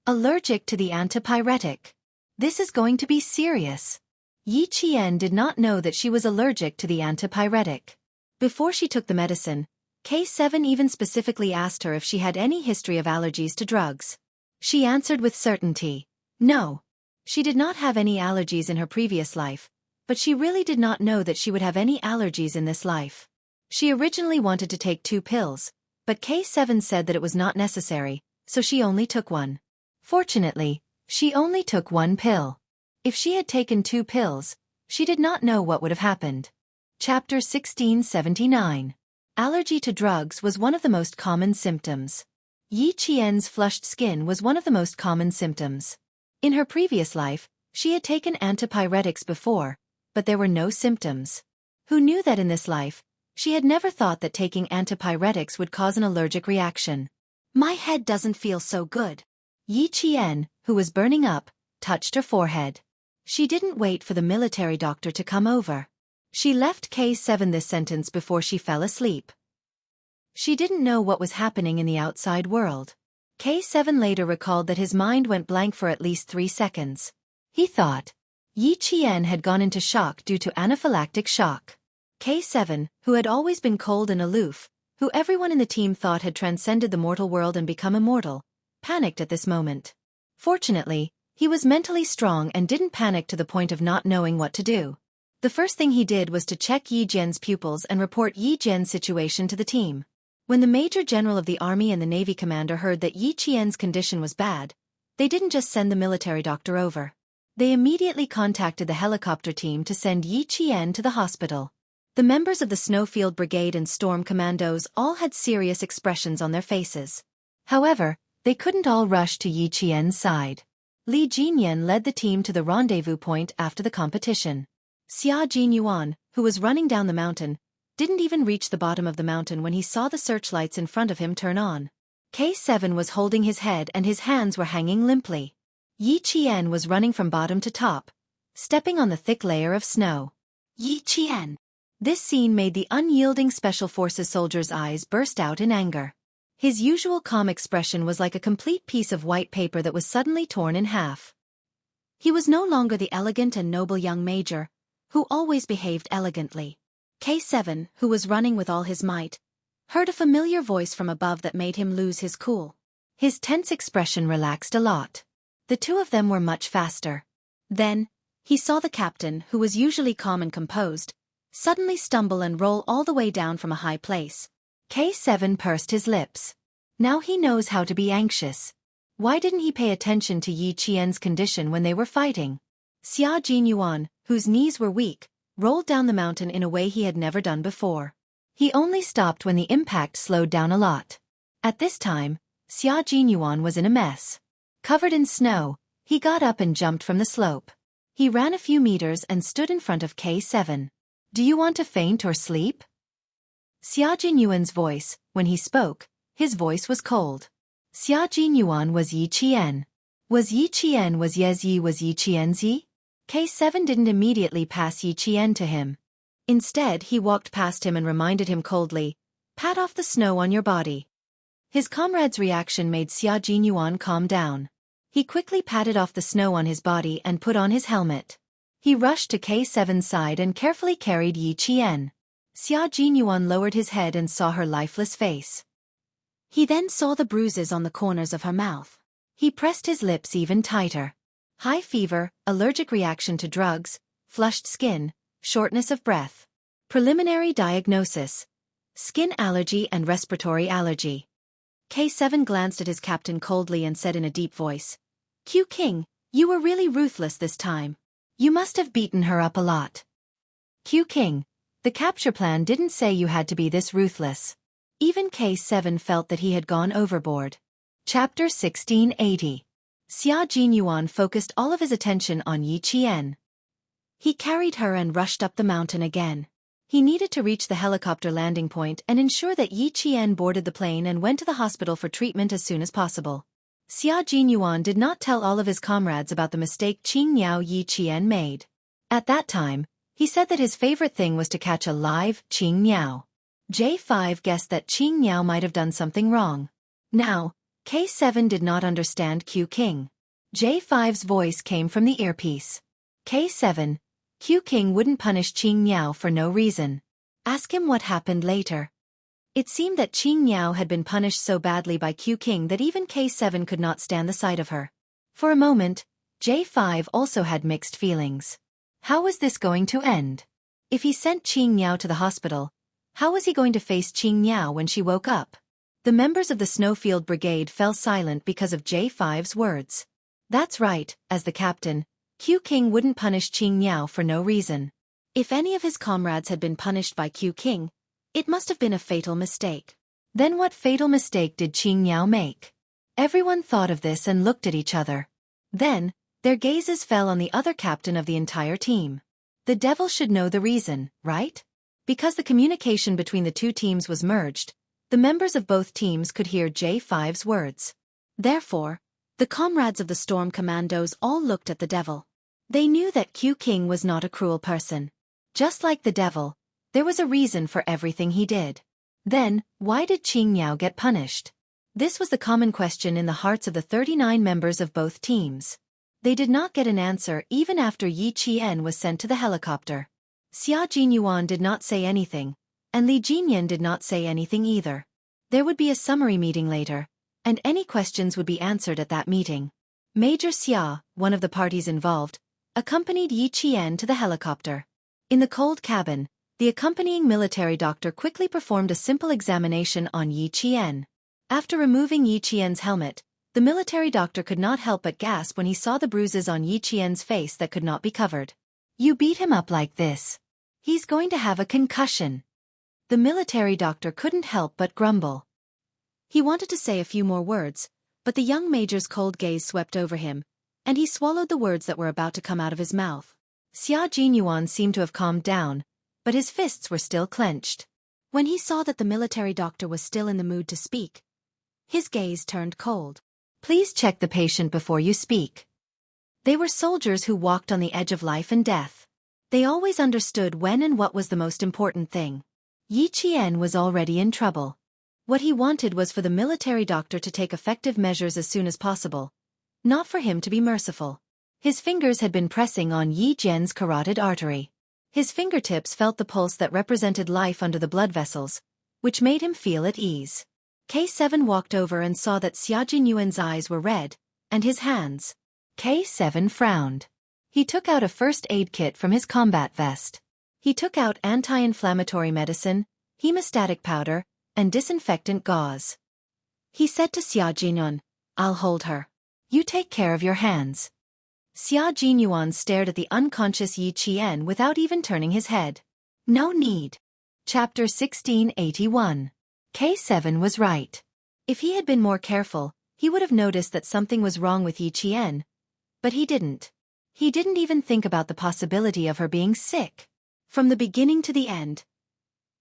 Allergic to the antipyretic. This is going to be serious. Yi Qian did not know that she was allergic to the antipyretic. Before she took the medicine, K7 even specifically asked her if she had any history of allergies to drugs. She answered with certainty, no. She did not have any allergies in her previous life, but she really did not know that she would have any allergies in this life. She originally wanted to take 2 pills, but K7 said that it was not necessary, so she only took 1. Fortunately, she only took 1 pill. If she had taken 2 pills, she did not know what would have happened. Chapter 1679. Allergy to drugs was one of the most common symptoms. Yi Qian's flushed skin was one of the most common symptoms. In her previous life, she had taken antipyretics before, but there were no symptoms. Who knew that in this life, she had never thought that taking antipyretics would cause an allergic reaction. My head doesn't feel so good. Yi Qian, who was burning up, touched her forehead. She didn't wait for the military doctor to come over. She left K7 this sentence before she fell asleep. She didn't know what was happening in the outside world. K7 later recalled that his mind went blank for at least 3 seconds. He thought Yi Qian had gone into shock due to anaphylactic shock. K7, who had always been cold and aloof, who everyone in the team thought had transcended the mortal world and become immortal, panicked at this moment. Fortunately, he was mentally strong and didn't panic to the point of not knowing what to do. The first thing he did was to check Yi Jian's pupils and report Yi Jian's situation to the team. When the Major General of the Army and the Navy commander heard that Yi Qian's condition was bad, they didn't just send the military doctor over. They immediately contacted the helicopter team to send Yi Qian to the hospital. The members of the Snowfield Brigade and Storm Commandos all had serious expressions on their faces. However, they couldn't all rush to Yi Qian's side. Li Jinyan led the team to the rendezvous point after the competition. Xia Jinyuan, who was running down the mountain, didn't even reach the bottom of the mountain when he saw the searchlights in front of him turn on. K7 was holding his head and his hands were hanging limply. Yi Qian was running from bottom to top, stepping on the thick layer of snow. Yi Qian. This scene made the unyielding Special Forces soldier's eyes burst out in anger. His usual calm expression was like a complete piece of white paper that was suddenly torn in half. He was no longer the elegant and noble young major, who always behaved elegantly. K7, who was running with all his might, heard a familiar voice from above that made him lose his cool. His tense expression relaxed a lot. The two of them were much faster. Then, he saw the captain, who was usually calm and composed, suddenly stumble and roll all the way down from a high place. K7 pursed his lips. Now he knows how to be anxious. Why didn't he pay attention to Yi Qian's condition when they were fighting? Xia Jinyuan, whose knees were weak, rolled down the mountain in a way he had never done before. He only stopped when the impact slowed down a lot. At this time, Xia Jinyuan was in a mess. Covered in snow, he got up and jumped from the slope. He ran a few meters and stood in front of K7. Do you want to faint or sleep? Xia Jinyuan's voice, when he spoke, his voice was cold. Xia Jinyuan was Yi Qian. Was Yi Qian was Yes Yi was Yi Qianzi? K7 didn't immediately pass Yi Qian to him. Instead, he walked past him and reminded him coldly, pat off the snow on your body. His comrade's reaction made Xia Jinyuan calm down. He quickly patted off the snow on his body and put on his helmet. He rushed to K7's side and carefully carried Yi Qian. Xia Jinyuan lowered his head and saw her lifeless face. He then saw the bruises on the corners of her mouth. He pressed his lips even tighter. High fever, allergic reaction to drugs, flushed skin, shortness of breath. Preliminary diagnosis: skin allergy and respiratory allergy. K7 glanced at his captain coldly and said in a deep voice, Q King, you were really ruthless this time. You must have beaten her up a lot. Q King, the capture plan didn't say you had to be this ruthless. Even K7 felt that he had gone overboard. Chapter 1680. Xia Jinyuan focused all of his attention on Yi Qian. He carried her and rushed up the mountain again. He needed to reach the helicopter landing point and ensure that Yi Qian boarded the plane and went to the hospital for treatment as soon as possible. Xia Jinyuan did not tell all of his comrades about the mistake Qingniao Yi Qian made. At that time, he said that his favorite thing was to catch a live Qingniao. J5 guessed that Qingniao might have done something wrong. Now, K7 did not understand Q King. J5's voice came from the earpiece. K7, Q King wouldn't punish Qingniao for no reason. Ask him what happened later. It seemed that Qingniao had been punished so badly by Q King that even K7 could not stand the sight of her. For a moment, J5 also had mixed feelings. How was this going to end? If he sent Qingniao to the hospital, how was he going to face Qingniao when she woke up? The members of the Snowfield Brigade fell silent because of J5's words. That's right, as the captain, Q King wouldn't punish Qingniao for no reason. If any of his comrades had been punished by Q King, it must have been a fatal mistake. Then what fatal mistake did Qingniao make? Everyone thought of this and looked at each other. Then, their gazes fell on the other captain of the entire team. The devil should know the reason, right? Because the communication between the two teams was merged, the members of both teams could hear J5's words. Therefore, the comrades of the Storm Commandos all looked at the devil. They knew that Q King was not a cruel person. Just like the devil, there was a reason for everything he did. Then, why did Qingniao get punished? This was the common question in the hearts of the 39 members of both teams. They did not get an answer even after Yi Qian was sent to the helicopter. Xia Jinyuan did not say anything, and Li Jinyan did not say anything either. There would be a summary meeting later, and any questions would be answered at that meeting. Major Xia, one of the parties involved, accompanied Yi Qian to the helicopter. In the cold cabin, the accompanying military doctor quickly performed a simple examination on Yi Qian. After removing Yi Qian's helmet, the military doctor could not help but gasp when he saw the bruises on Yi Qian's face that could not be covered. You beat him up like this. He's going to have a concussion. The military doctor couldn't help but grumble. He wanted to say a few more words, but the young major's cold gaze swept over him, and he swallowed the words that were about to come out of his mouth. Xia Jinyuan seemed to have calmed down, but his fists were still clenched. When he saw that the military doctor was still in the mood to speak, his gaze turned cold. Please check the patient before you speak. They were soldiers who walked on the edge of life and death. They always understood when and what was the most important thing. Yi Qian was already in trouble. What he wanted was for the military doctor to take effective measures as soon as possible, not for him to be merciful. His fingers had been pressing on Yi Jian's carotid artery. His fingertips felt the pulse that represented life under the blood vessels, which made him feel at ease. K7 walked over and saw that Xia Jinyuan's eyes were red, and his hands. K7 frowned. He took out a first aid kit from his combat vest. He took out anti-inflammatory medicine, hemostatic powder, and disinfectant gauze. He said to Xia Jinyuan, "I'll hold her. You take care of your hands." Xia Jinyuan stared at the unconscious Yi Qian without even turning his head. No need. Chapter 1681. K7 was right. If he had been more careful, he would have noticed that something was wrong with Yi Qian. But he didn't. He didn't even think about the possibility of her being sick. From the beginning to the end,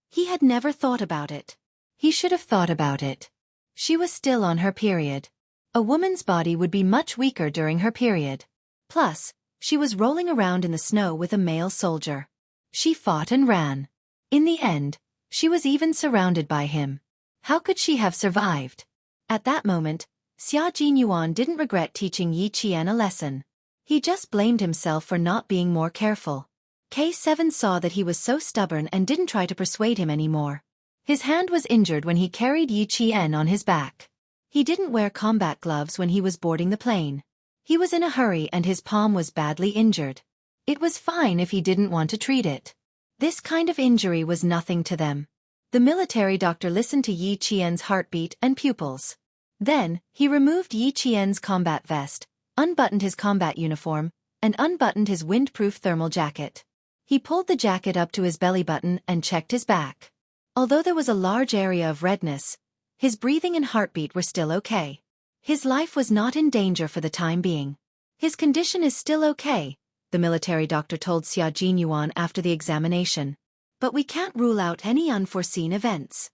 he had never thought about it. He should have thought about it. She was still on her period. A woman's body would be much weaker during her period. Plus, she was rolling around in the snow with a male soldier. She fought and ran. In the end, she was even surrounded by him. How could she have survived? At that moment, Xia Jinyuan didn't regret teaching Yi Qian a lesson. He just blamed himself for not being more careful. K7 saw that he was so stubborn and didn't try to persuade him anymore. His hand was injured when he carried Yi Qian on his back. He didn't wear combat gloves when he was boarding the plane. He was in a hurry and his palm was badly injured. It was fine if he didn't want to treat it. This kind of injury was nothing to them. The military doctor listened to Yi Qian's heartbeat and pupils. Then, he removed Yi Qian's combat vest, unbuttoned his combat uniform, and unbuttoned his windproof thermal jacket. He pulled the jacket up to his belly button and checked his back. Although there was a large area of redness, his breathing and heartbeat were still okay. His life was not in danger for the time being. His condition is still okay, the military doctor told Xia Jinyuan after the examination. But we can't rule out any unforeseen events.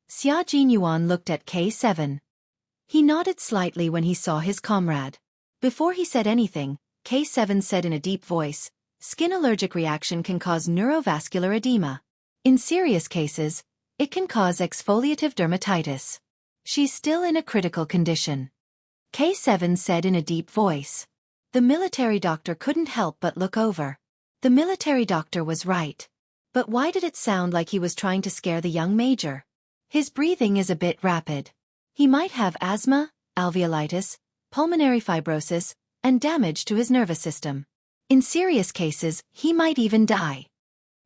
Xia Jinyuan looked at K7. He nodded slightly when he saw his comrade. Before he said anything, K7 said in a deep voice, "Skin allergic reaction can cause neurovascular edema. In serious cases, it can cause exfoliative dermatitis. She's still in a critical condition." K7 said in a deep voice. The military doctor couldn't help but look over. The military doctor was right. But why did it sound like he was trying to scare the young major? His breathing is a bit rapid. He might have asthma, alveolitis, pulmonary fibrosis, and damage to his nervous system. In serious cases, he might even die.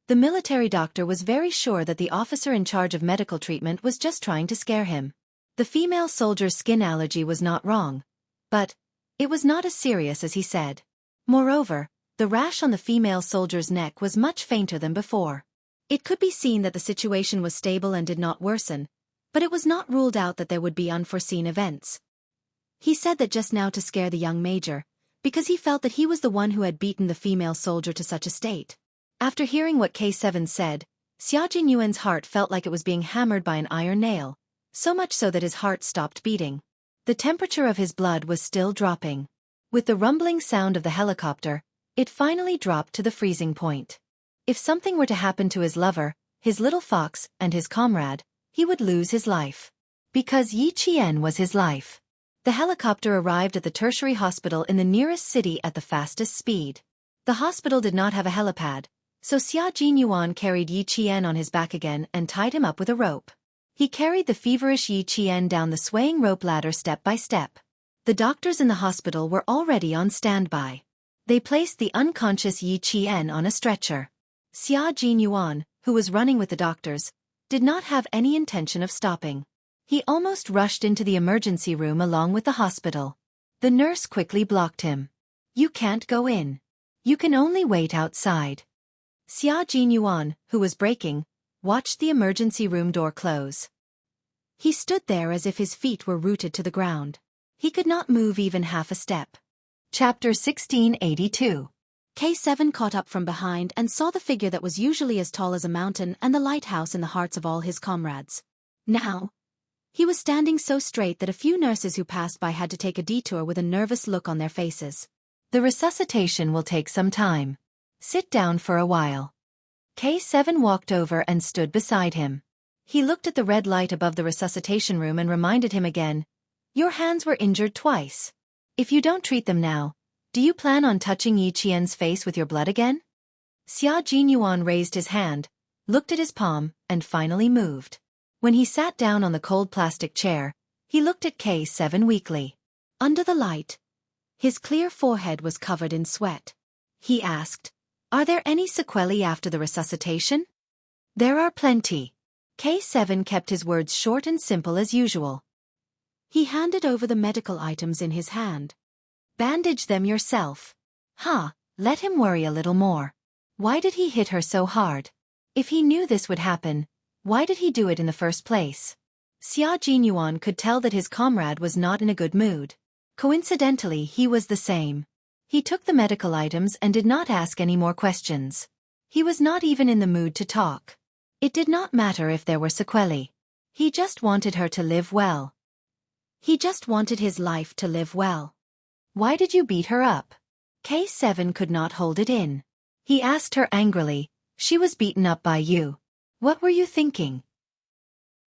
The military doctor was very sure that the officer in charge of medical treatment was just trying to scare him. The female soldier's skin allergy was not wrong, but it was not as serious as he said. Moreover, the rash on the female soldier's neck was much fainter than before. It could be seen that the situation was stable and did not worsen, but it was not ruled out that there would be unforeseen events. He said that just now to scare the young major, because he felt that he was the one who had beaten the female soldier to such a state. After hearing what K7 said, Xia Jinyuan's heart felt like it was being hammered by an iron nail, so much so that his heart stopped beating. The temperature of his blood was still dropping. With the rumbling sound of the helicopter, it finally dropped to the freezing point. If something were to happen to his lover, his little fox, and his comrade, he would lose his life. Because Yi Qian was his life. The helicopter arrived at the tertiary hospital in the nearest city at the fastest speed. The hospital did not have a helipad, so Xia Jinyuan carried Yi Qian on his back again and tied him up with a rope. He carried the feverish Yi Qian down the swaying rope ladder step by step. The doctors in the hospital were already on standby. They placed the unconscious Yi Qian on a stretcher. Xia Jinyuan, who was running with the doctors, did not have any intention of stopping. He almost rushed into the emergency room along with the hospital. The nurse quickly blocked him. "You can't go in. You can only wait outside." Xia Jinyuan, who was braking, watched the emergency room door close. He stood there as if his feet were rooted to the ground. He could not move even half a step. Chapter 1682. K7 caught up from behind and saw the figure that was usually as tall as a mountain and the lighthouse in the hearts of all his comrades. Now, he was standing so straight that a few nurses who passed by had to take a detour with a nervous look on their faces. "The resuscitation will take some time. Sit down for a while." K7 walked over and stood beside him. He looked at the red light above the resuscitation room and reminded him again, "Your hands were injured twice. If you don't treat them now, do you plan on touching Yi Qian's face with your blood again?" Xia Jinyuan raised his hand, looked at his palm, and finally moved. When he sat down on the cold plastic chair, he looked at K7 weakly. Under the light, his clear forehead was covered in sweat. He asked, "Are there any sequelae after the resuscitation?" "There are plenty." K7 kept his words short and simple as usual. He handed over the medical items in his hand. "Bandage them yourself." Let him worry a little more. Why did he hit her so hard? If he knew this would happen, why did he do it in the first place? Xia Jinyuan could tell that his comrade was not in a good mood. Coincidentally, he was the same. He took the medical items and did not ask any more questions. He was not even in the mood to talk. It did not matter if there were sequelae. He just wanted her to live well. He just wanted his life to live well. "Why did you beat her up?" K7 could not hold it in. He asked her angrily, "She was beaten up by you. What were you thinking?"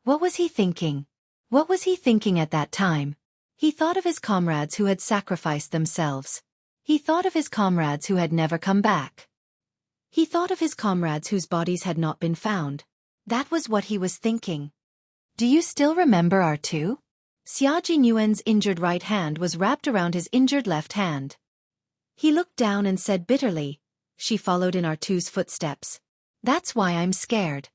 What was he thinking? What was he thinking at that time? He thought of his comrades who had sacrificed themselves. He thought of his comrades who had never come back. He thought of his comrades whose bodies had not been found. That was what he was thinking. "Do you still remember R2? Xia Jinyuan's injured right hand was wrapped around his injured left hand. He looked down and said bitterly, "She followed in R2's footsteps. That's why I'm scared."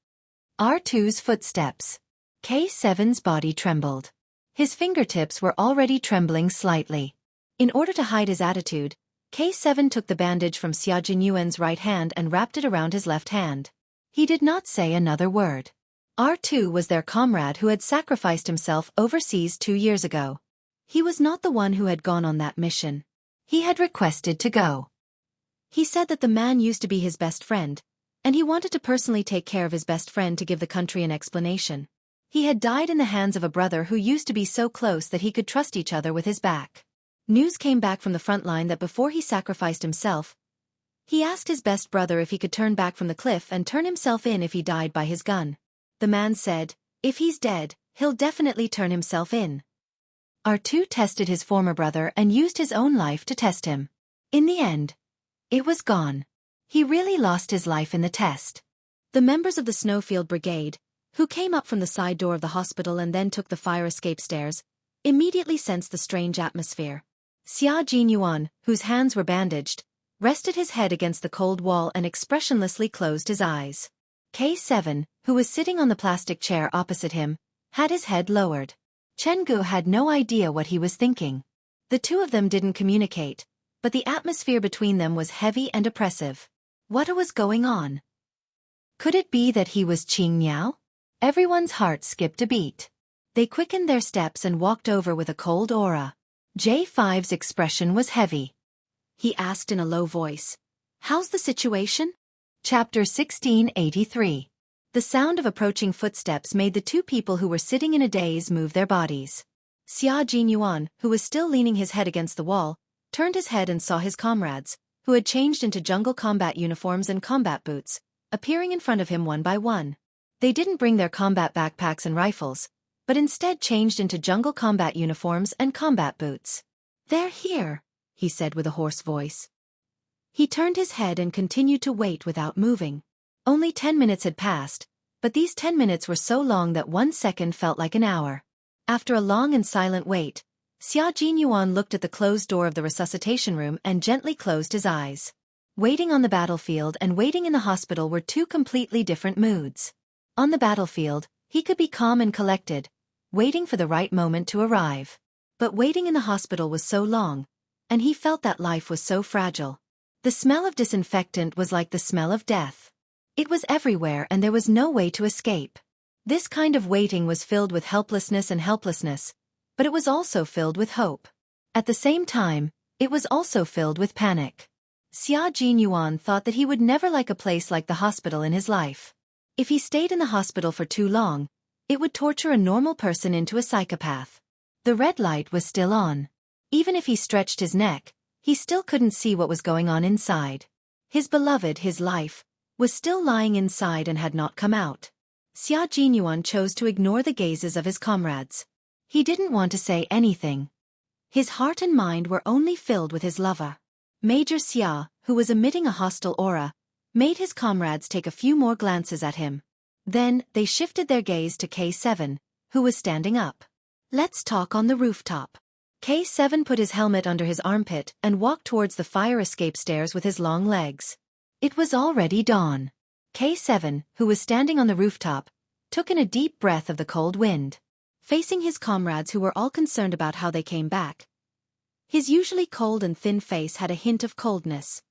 R2's footsteps. K7's body trembled. His fingertips were already trembling slightly. In order to hide his attitude, K7 took the bandage from Xia Jinyuan's right hand and wrapped it around his left hand. He did not say another word. R2 was their comrade who had sacrificed himself overseas 2 years ago. He was not the one who had gone on that mission. He had requested to go. He said that the man used to be his best friend, and he wanted to personally take care of his best friend to give the country an explanation. He had died in the hands of a brother who used to be so close that he could trust each other with his back. News came back from the front line that before he sacrificed himself, he asked his best brother if he could turn back from the cliff and turn himself in if he died by his gun. The man said, "If he's dead, he'll definitely turn himself in." R2 tested his former brother and used his own life to test him. In the end, it was gone. He really lost his life in the test. The members of the Snowfield Brigade, who came up from the side door of the hospital and then took the fire escape stairs, immediately sensed the strange atmosphere. Xia Jinyuan, whose hands were bandaged, rested his head against the cold wall and expressionlessly closed his eyes. K7, who was sitting on the plastic chair opposite him, had his head lowered. Chenggu had no idea what he was thinking. The two of them didn't communicate, but the atmosphere between them was heavy and oppressive. What was going on? Could it be that he was Qing Miao? Everyone's heart skipped a beat. They quickened their steps and walked over with a cold aura. J5's expression was heavy. He asked in a low voice, "How's the situation?" Chapter 1683. The sound of approaching footsteps made the two people who were sitting in a daze move their bodies. Xia Jinyuan, who was still leaning his head against the wall, turned his head and saw his comrades, who had changed into jungle combat uniforms and combat boots, appearing in front of him one by one. They didn't bring their combat backpacks and rifles, but instead changed into jungle combat uniforms and combat boots. "They're here," he said with a hoarse voice. He turned his head and continued to wait without moving. Only 10 minutes had passed, but these 10 minutes were so long that 1 second felt like an hour. After a long and silent wait, Xia Jinyuan looked at the closed door of the resuscitation room and gently closed his eyes. Waiting on the battlefield and waiting in the hospital were two completely different moods. On the battlefield, he could be calm and collected, waiting for the right moment to arrive. But waiting in the hospital was so long, and he felt that life was so fragile. The smell of disinfectant was like the smell of death. It was everywhere and there was no way to escape. This kind of waiting was filled with helplessness, but it was also filled with hope. At the same time, it was also filled with panic. Xia Jinyuan thought that he would never like a place like the hospital in his life. If he stayed in the hospital for too long, it would torture a normal person into a psychopath. The red light was still on. Even if he stretched his neck, he still couldn't see what was going on inside. His beloved, his life, was still lying inside and had not come out. Xia Jinyuan chose to ignore the gazes of his comrades. He didn't want to say anything. His heart and mind were only filled with his lover. Major Xia, who was emitting a hostile aura, made his comrades take a few more glances at him. Then, they shifted their gaze to K7, who was standing up. Let's talk on the rooftop. K7 put his helmet under his armpit and walked towards the fire escape stairs with his long legs. It was already dawn. K7, who was standing on the rooftop, took in a deep breath of the cold wind. Facing his comrades who were all concerned about how they came back, his usually cold and thin face had a hint of coldness.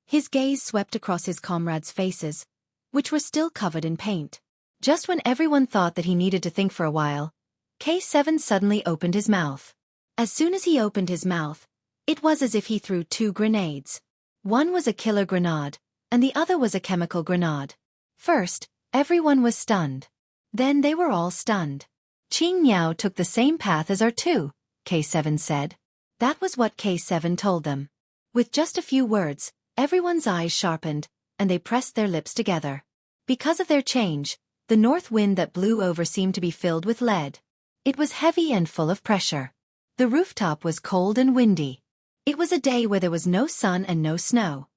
His gaze swept across his comrades' faces, which were still covered in paint. Just when everyone thought that he needed to think for a while, K7 suddenly opened his mouth. As soon as he opened his mouth, it was as if he threw 2 grenades. One was a killer grenade, and the other was a chemical grenade. First, everyone was stunned. Then they were all stunned. Qingniao took the same path as our 2, K7 said. That was what K7 told them. With just a few words, everyone's eyes sharpened, and they pressed their lips together. Because of their change, the north wind that blew over seemed to be filled with lead. It was heavy and full of pressure. The rooftop was cold and windy. It was a day where there was no sun and no snow.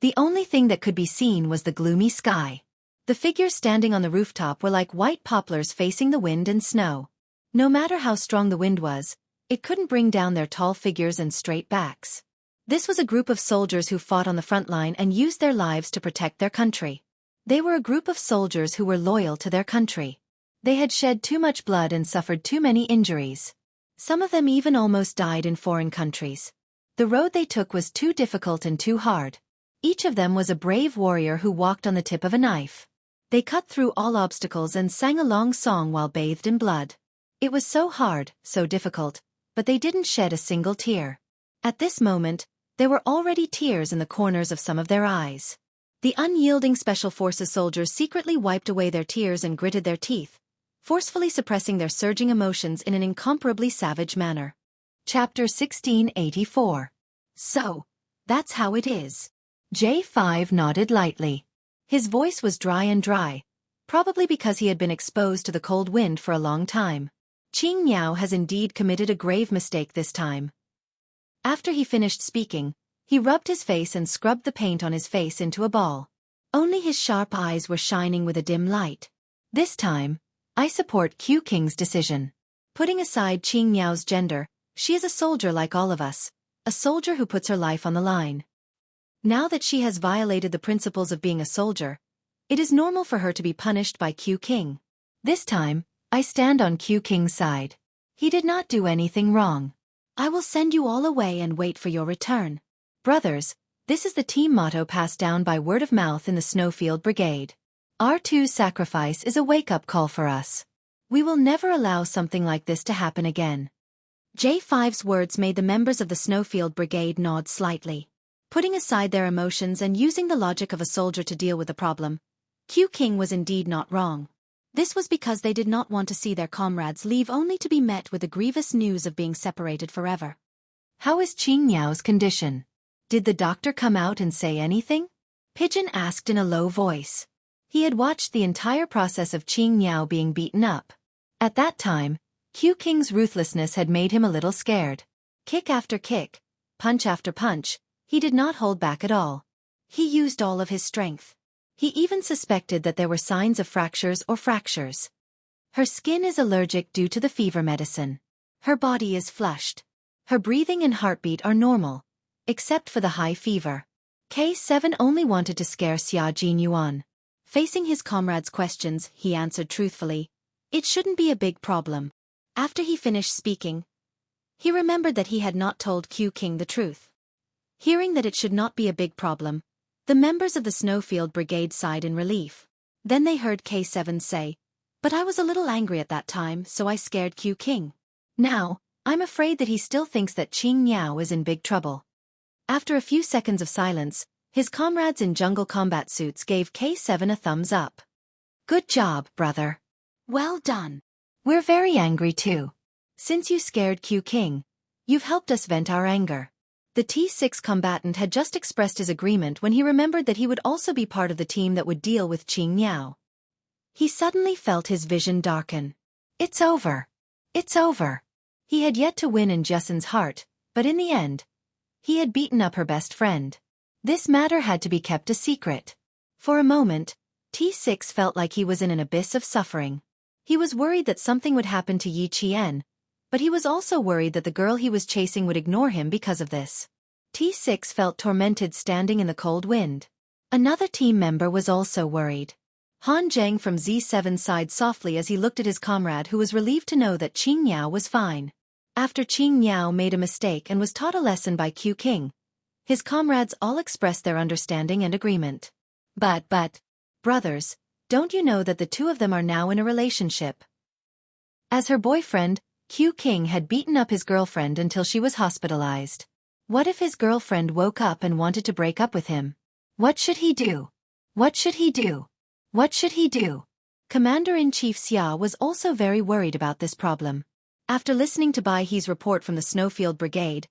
The only thing that could be seen was the gloomy sky. The figures standing on the rooftop were like white poplars facing the wind and snow. No matter how strong the wind was, it couldn't bring down their tall figures and straight backs. This was a group of soldiers who fought on the front line and used their lives to protect their country. They were a group of soldiers who were loyal to their country. They had shed too much blood and suffered too many injuries. Some of them even almost died in foreign countries. The road they took was too difficult and too hard. Each of them was a brave warrior who walked on the tip of a knife. They cut through all obstacles and sang a long song while bathed in blood. It was so hard, so difficult, but they didn't shed a single tear. At this moment, there were already tears in the corners of some of their eyes. The unyielding Special Forces soldiers secretly wiped away their tears and gritted their teeth, forcefully suppressing their surging emotions in an incomparably savage manner. Chapter 1684. So, that's how it is. J5 nodded lightly. His voice was dry, probably because he had been exposed to the cold wind for a long time. Qingniao has indeed committed a grave mistake this time. After he finished speaking, he rubbed his face and scrubbed the paint on his face into a ball. Only his sharp eyes were shining with a dim light. This time, I support Q King's decision. Putting aside Qingniao's gender, she is a soldier like all of us, a soldier who puts her life on the line. Now that she has violated the principles of being a soldier, it is normal for her to be punished by Q King. This time, I stand on Q King's side. He did not do anything wrong. I will send you all away and wait for your return. Brothers, this is the team motto passed down by word of mouth in the Snowfield Brigade. R2's sacrifice is a wake-up call for us. We will never allow something like this to happen again. J5's words made the members of the Snowfield Brigade nod slightly. Putting aside their emotions and using the logic of a soldier to deal with the problem, Q King was indeed not wrong. This was because they did not want to see their comrades leave only to be met with the grievous news of being separated forever. How is Qingniao's condition? Did the doctor come out and say anything? Pigeon asked in a low voice. He had watched the entire process of Qingniao being beaten up. At that time, Q King's ruthlessness had made him a little scared. Kick after kick, punch after punch, he did not hold back at all. He used all of his strength. He even suspected that there were signs of fractures or fractures. Her skin is allergic due to the fever medicine. Her body is flushed. Her breathing and heartbeat are normal, except for the high fever. K7 only wanted to scare Xia Jinyuan. Facing his comrades' questions, he answered truthfully, "It shouldn't be a big problem." After he finished speaking, he remembered that he had not told Q King the truth. Hearing that it should not be a big problem, the members of the Snowfield Brigade sighed in relief. Then they heard K7 say, "But I was a little angry at that time, so I scared Q King. Now, I'm afraid that he still thinks that Qingniao is in big trouble." After a few seconds of silence, his comrades in jungle combat suits gave K7 a thumbs up. "Good job, brother. Well done. We're very angry too. Since you scared Q King, you've helped us vent our anger." The T6 combatant had just expressed his agreement when he remembered that he would also be part of the team that would deal with Qingniao. He suddenly felt his vision darken. It's over. It's over. He had yet to win in Jessen's heart, but in the end, he had beaten up her best friend. This matter had to be kept a secret. For a moment, T6 felt like he was in an abyss of suffering. He was worried that something would happen to Yi Qian, but he was also worried that the girl he was chasing would ignore him because of this. T6 felt tormented standing in the cold wind. Another team member was also worried. Han Zheng from Z7 sighed softly as he looked at his comrade, who was relieved to know that Qing Niao was fine. After Qing Niao made a mistake and was taught a lesson by Q King, his comrades all expressed their understanding and agreement. But, brothers, don't you know that the two of them are now in a relationship? As her boyfriend, Q King had beaten up his girlfriend until she was hospitalized. What if his girlfriend woke up and wanted to break up with him? What should he do? What should he do? What should he do? Commander-in-Chief Xia was also very worried about this problem. After listening to Bai He's report from the Snowfield Brigade,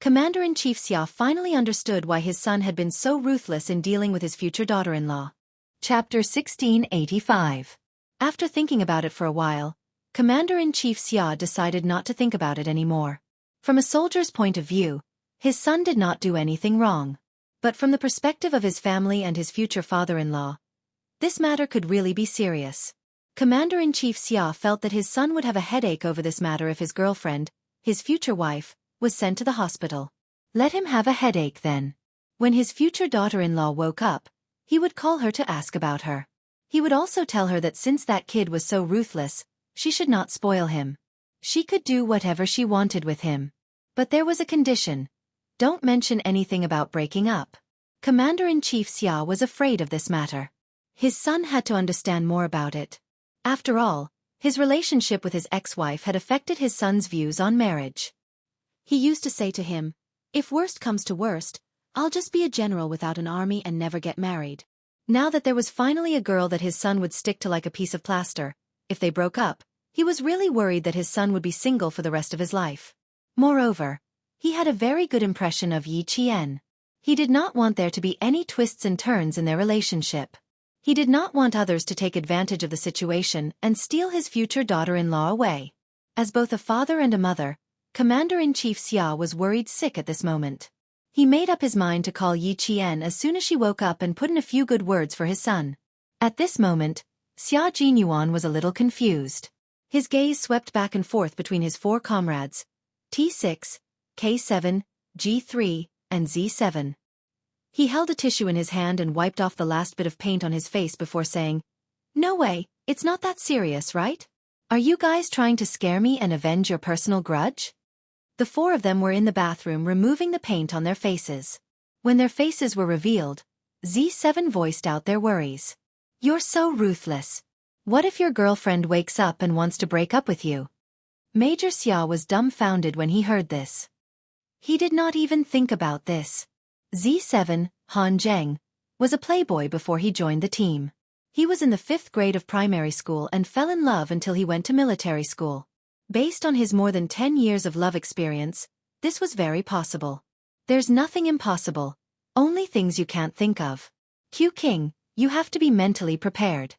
Commander-in-Chief Xia finally understood why his son had been so ruthless in dealing with his future daughter-in-law. Chapter 1685. After thinking about it for a while, Commander-in-Chief Xia decided not to think about it anymore. From a soldier's point of view, his son did not do anything wrong. But from the perspective of his family and his future father-in-law, this matter could really be serious. Commander-in-Chief Xia felt that his son would have a headache over this matter if his girlfriend, his future wife, was sent to the hospital. Let him have a headache then. When his future daughter-in-law woke up, he would call her to ask about her. He would also tell her that since that kid was so ruthless, she should not spoil him. She could do whatever she wanted with him. But there was a condition. Don't mention anything about breaking up. Commander-in-Chief Xia was afraid of this matter. His son had to understand more about it. After all, his relationship with his ex-wife had affected his son's views on marriage. He used to say to him, "If worst comes to worst, I'll just be a general without an army and never get married." Now that there was finally a girl that his son would stick to like a piece of plaster, if they broke up, he was really worried that his son would be single for the rest of his life. Moreover, he had a very good impression of Yi Qian. He did not want there to be any twists and turns in their relationship. He did not want others to take advantage of the situation and steal his future daughter-in-law away. As both a father and a mother, Commander-in-Chief Xia was worried sick at this moment. He made up his mind to call Yi Qian as soon as she woke up and put in a few good words for his son. At this moment, Xia Jinyuan was a little confused. His gaze swept back and forth between his four comrades, T6, K7, G3, and Z7. He held a tissue in his hand and wiped off the last bit of paint on his face before saying, "No way, it's not that serious, right? Are you guys trying to scare me and avenge your personal grudge?" The four of them were in the bathroom removing the paint on their faces. When their faces were revealed, Z7 voiced out their worries. "You're so ruthless. What if your girlfriend wakes up and wants to break up with you?" Major Xia was dumbfounded when he heard this. He did not even think about this. Z7, Han Zheng, was a playboy before he joined the team. He was in the 5th grade of primary school and fell in love until he went to military school. Based on his more than 10 years of love experience, this was very possible. There's nothing impossible, only things you can't think of. Q King, you have to be mentally prepared.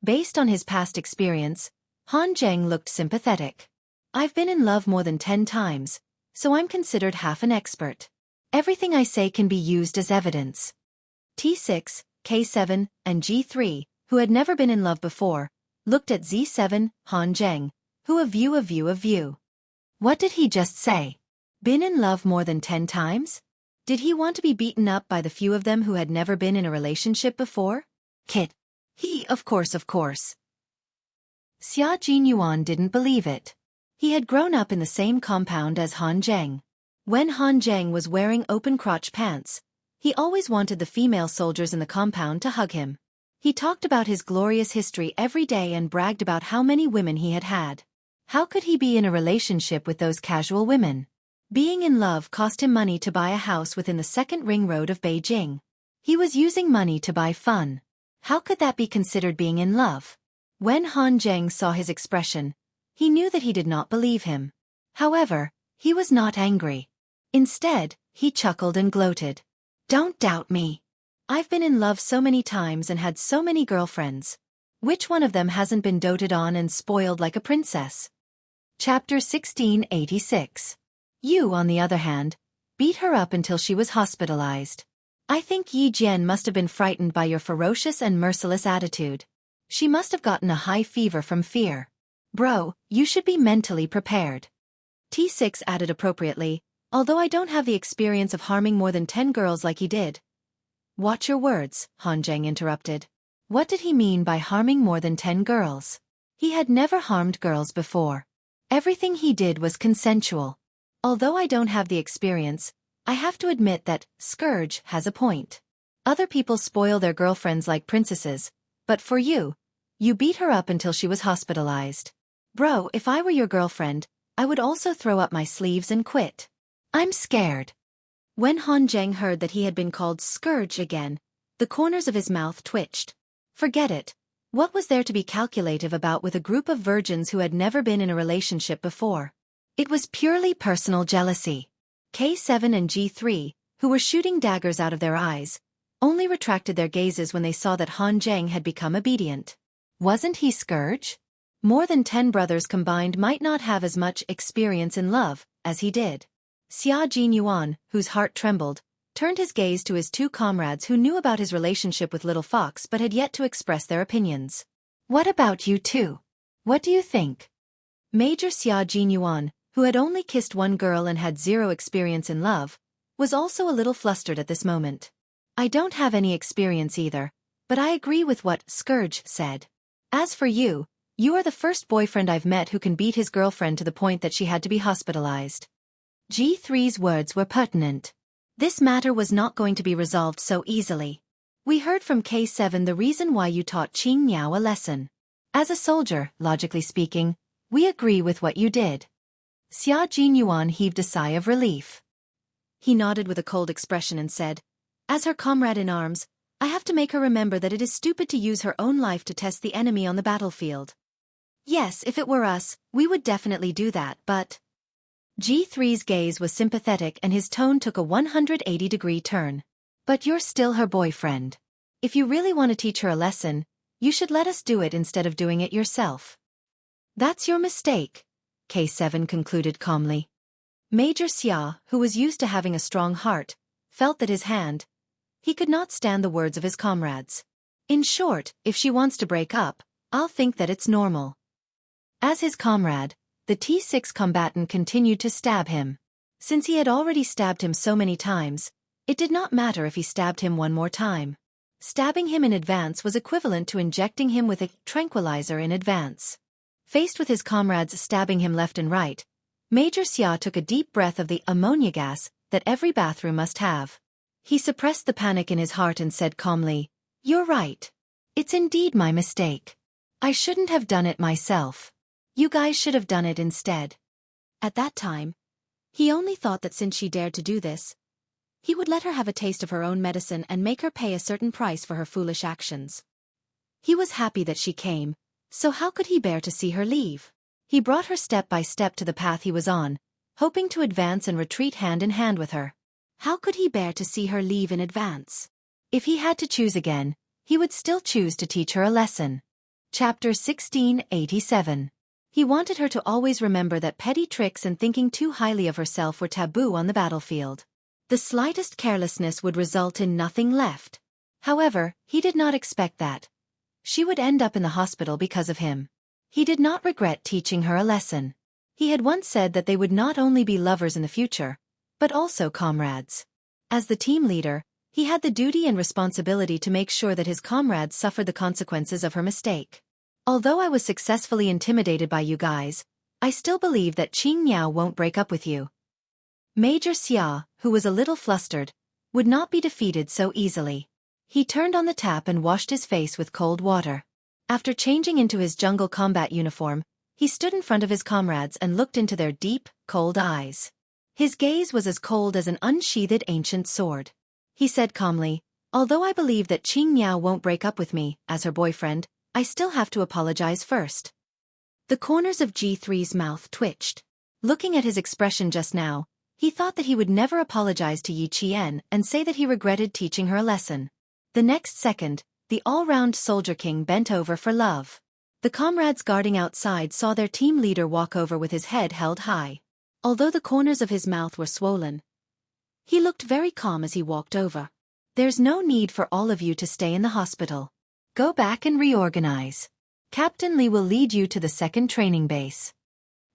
Based on his past experience, Han Zheng looked sympathetic. I've been in love more than 10 times, so I'm considered half an expert. Everything I say can be used as evidence. T6, K7, and G3, who had never been in love before, looked at Z7, Han Zheng, who a view. What did he just say? Been in love more than 10 times? Did he want to be beaten up by the few of them who had never been in a relationship before? Kid. He, of course. Xia Jinyuan didn't believe it. He had grown up in the same compound as Han Zheng. When Han Zheng was wearing open-crotch pants, he always wanted the female soldiers in the compound to hug him. He talked about his glorious history every day and bragged about how many women he had had. How could he be in a relationship with those casual women? Being in love cost him money to buy a house within the 2nd ring road of Beijing. He was using money to buy fun. How could that be considered being in love? When Han Zheng saw his expression, he knew that he did not believe him. However, he was not angry. Instead, he chuckled and gloated. "Don't doubt me. I've been in love so many times and had so many girlfriends. Which one of them hasn't been doted on and spoiled like a princess?" Chapter 1686. You, on the other hand, beat her up until she was hospitalized. I think Yi Jian must have been frightened by your ferocious and merciless attitude. She must have gotten a high fever from fear. Bro, you should be mentally prepared. T6 added appropriately, although I don't have the experience of harming more than 10 girls like he did. Watch your words, Han Zheng interrupted. What did he mean by harming more than 10 girls? He had never harmed girls before. Everything he did was consensual. Although I don't have the experience, I have to admit that Scourge has a point. Other people spoil their girlfriends like princesses, but for you, you beat her up until she was hospitalized. Bro, if I were your girlfriend, I would also throw up my sleeves and quit. I'm scared. When Han Zheng heard that he had been called Scourge again, the corners of his mouth twitched. Forget it. What was there to be calculative about with a group of virgins who had never been in a relationship before? It was purely personal jealousy. K7 and G3, who were shooting daggers out of their eyes, only retracted their gazes when they saw that Han Zheng had become obedient. Wasn't he Scourge? More than 10 brothers combined might not have as much experience in love as he did. Xia Jinyuan, whose heart trembled, turned his gaze to his 2 comrades who knew about his relationship with Little Fox but had yet to express their opinions. What about you two? What do you think? Major Xia Jinyuan, who had only kissed 1 girl and had 0 experience in love, was also a little flustered at this moment. I don't have any experience either, but I agree with what Scourge said. As for you, you are the first boyfriend I've met who can beat his girlfriend to the point that she had to be hospitalized. G3's words were pertinent. This matter was not going to be resolved so easily. We heard from K7 the reason why you taught Qing Miao a lesson. As a soldier, logically speaking, we agree with what you did. Xia Jinyuan heaved a sigh of relief. He nodded with a cold expression and said, as her comrade in arms, I have to make her remember that it is stupid to use her own life to test the enemy on the battlefield. Yes, if it were us, we would definitely do that, but... G3's gaze was sympathetic and his tone took a 180-degree turn. But you're still her boyfriend. If you really want to teach her a lesson, you should let us do it instead of doing it yourself. That's your mistake, K7 concluded calmly. Major Xia, who was used to having a strong heart, felt that his hand... He could not stand the words of his comrades. In short, if she wants to break up, I'll think that it's normal. As his comrade, the T6 combatant continued to stab him. Since he had already stabbed him so many times, it did not matter if he stabbed him one more time. Stabbing him in advance was equivalent to injecting him with a tranquilizer in advance. Faced with his comrades stabbing him left and right, Major Xia took a deep breath of the ammonia gas that every bathroom must have. He suppressed the panic in his heart and said calmly, "You're right. It's indeed my mistake. I shouldn't have done it myself. You guys should have done it instead." At that time, he only thought that since she dared to do this, he would let her have a taste of her own medicine and make her pay a certain price for her foolish actions. He was happy that she came, so how could he bear to see her leave? He brought her step by step to the path he was on, hoping to advance and retreat hand in hand with her. How could he bear to see her leave in advance? If he had to choose again, he would still choose to teach her a lesson. Chapter 1687. He wanted her to always remember that petty tricks and thinking too highly of herself were taboo on the battlefield. The slightest carelessness would result in nothing left. However, he did not expect that she would end up in the hospital because of him. He did not regret teaching her a lesson. He had once said that they would not only be lovers in the future, but also comrades. As the team leader, he had the duty and responsibility to make sure that his comrades suffered the consequences of her mistake. Although I was successfully intimidated by you guys, I still believe that Qing Miao won't break up with you. Major Xia, who was a little flustered, would not be defeated so easily. He turned on the tap and washed his face with cold water. After changing into his jungle combat uniform, he stood in front of his comrades and looked into their deep, cold eyes. His gaze was as cold as an unsheathed ancient sword. He said calmly, "Although I believe that Qing Miao won't break up with me, as her boyfriend, I still have to apologize first." The corners of G3's mouth twitched. Looking at his expression just now, he thought that he would never apologize to Yi Qian and say that he regretted teaching her a lesson. The next second, the all-round Soldier King bent over for love. The comrades guarding outside saw their team leader walk over with his head held high. Although the corners of his mouth were swollen, he looked very calm as he walked over. There's no need for all of you to stay in the hospital. Go back and reorganize. Captain Li will lead you to the second training base.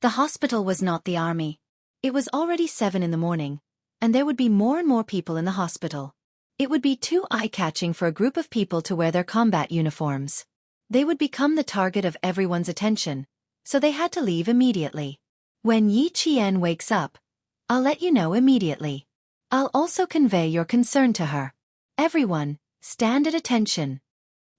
The hospital was not the army. It was already 7 in the morning, and there would be more and more people in the hospital. It would be too eye-catching for a group of people to wear their combat uniforms. They would become the target of everyone's attention, so they had to leave immediately. When Yi Qian wakes up, I'll let you know immediately. I'll also convey your concern to her. Everyone, stand at attention.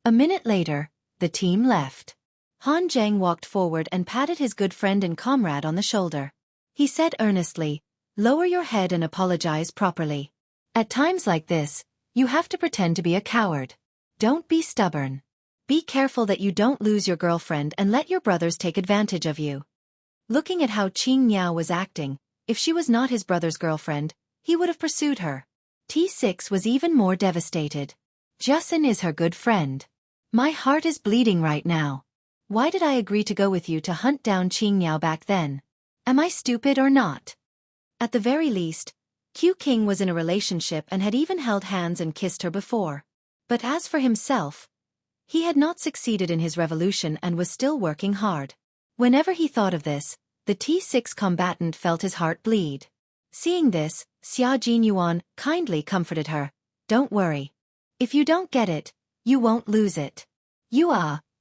A minute later, the team left. Han Zheng walked forward and patted his good friend and comrade on the shoulder. He said earnestly, "Lower your head and apologize properly. At times like this, you have to pretend to be a coward. Don't be stubborn. Be careful that you don't lose your girlfriend and let your brothers take advantage of you." Looking at how Qing Miao was acting, if she was not his brother's girlfriend, he would have pursued her. T6 was even more devastated. Justin is her good friend. My heart is bleeding right now. Why did I agree to go with you to hunt down Qing Miao back then? Am I stupid or not? At the very least, Q King was in a relationship and had even held hands and kissed her before. But as for himself, he had not succeeded in his revolution and was still working hard. Whenever he thought of this, the T6 combatant felt his heart bleed. Seeing this, Xia Jinyuan kindly comforted her. "Don't worry. If you don't get it, you won't lose it.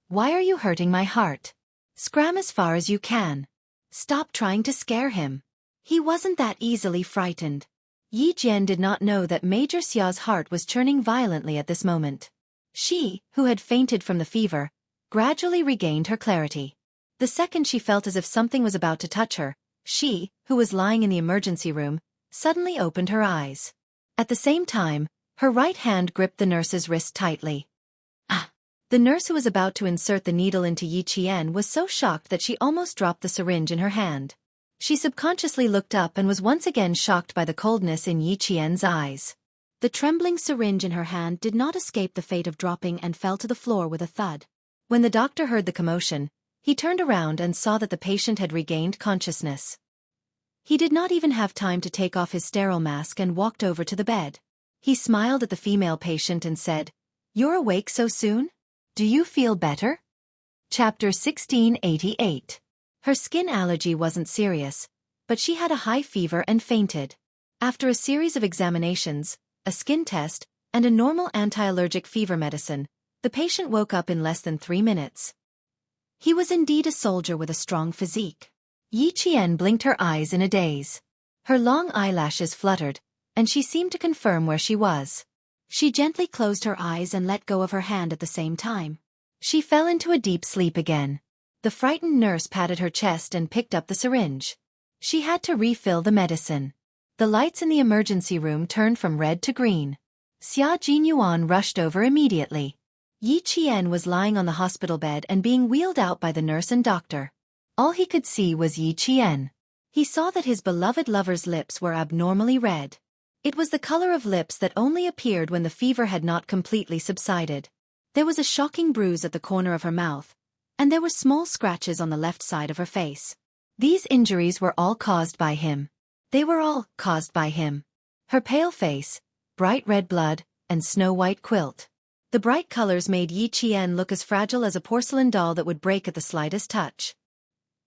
Why are you hurting my heart? Scram as far as you can. Stop trying to scare him. He wasn't that easily frightened." Yi Jian did not know that Major Xia's heart was churning violently at this moment. She, who had fainted from the fever, gradually regained her clarity. The second she felt as if something was about to touch her, she, who was lying in the emergency room, suddenly opened her eyes. At the same time, her right hand gripped the nurse's wrist tightly. The nurse who was about to insert the needle into Yi Qian was so shocked that she almost dropped the syringe in her hand. She subconsciously looked up and was once again shocked by the coldness in Yi Qian's eyes. The trembling syringe in her hand did not escape the fate of dropping and fell to the floor with a thud. When the doctor heard the commotion, he turned around and saw that the patient had regained consciousness. He did not even have time to take off his sterile mask and walked over to the bed. He smiled at the female patient and said, "You're awake so soon? Do you feel better?" Chapter 1688. Her skin allergy wasn't serious, but she had a high fever and fainted. After a series of examinations, a skin test, and a normal anti-allergic fever medicine, the patient woke up in less than 3 minutes. He was indeed a soldier with a strong physique. Yi Qian blinked her eyes in a daze. Her long eyelashes fluttered, and she seemed to confirm where she was. She gently closed her eyes and let go of her hand at the same time. She fell into a deep sleep again. The frightened nurse patted her chest and picked up the syringe. She had to refill the medicine. The lights in the emergency room turned from red to green. Xia Jinyuan rushed over immediately. Yi Qian was lying on the hospital bed and being wheeled out by the nurse and doctor. All he could see was Yi Qian. He saw that his beloved lover's lips were abnormally red. It was the color of lips that only appeared when the fever had not completely subsided. There was a shocking bruise at the corner of her mouth, and there were small scratches on the left side of her face. These injuries were all caused by him. They were all caused by him. Her pale face, bright red blood, and snow-white quilt. The bright colors made Yi Qian look as fragile as a porcelain doll that would break at the slightest touch.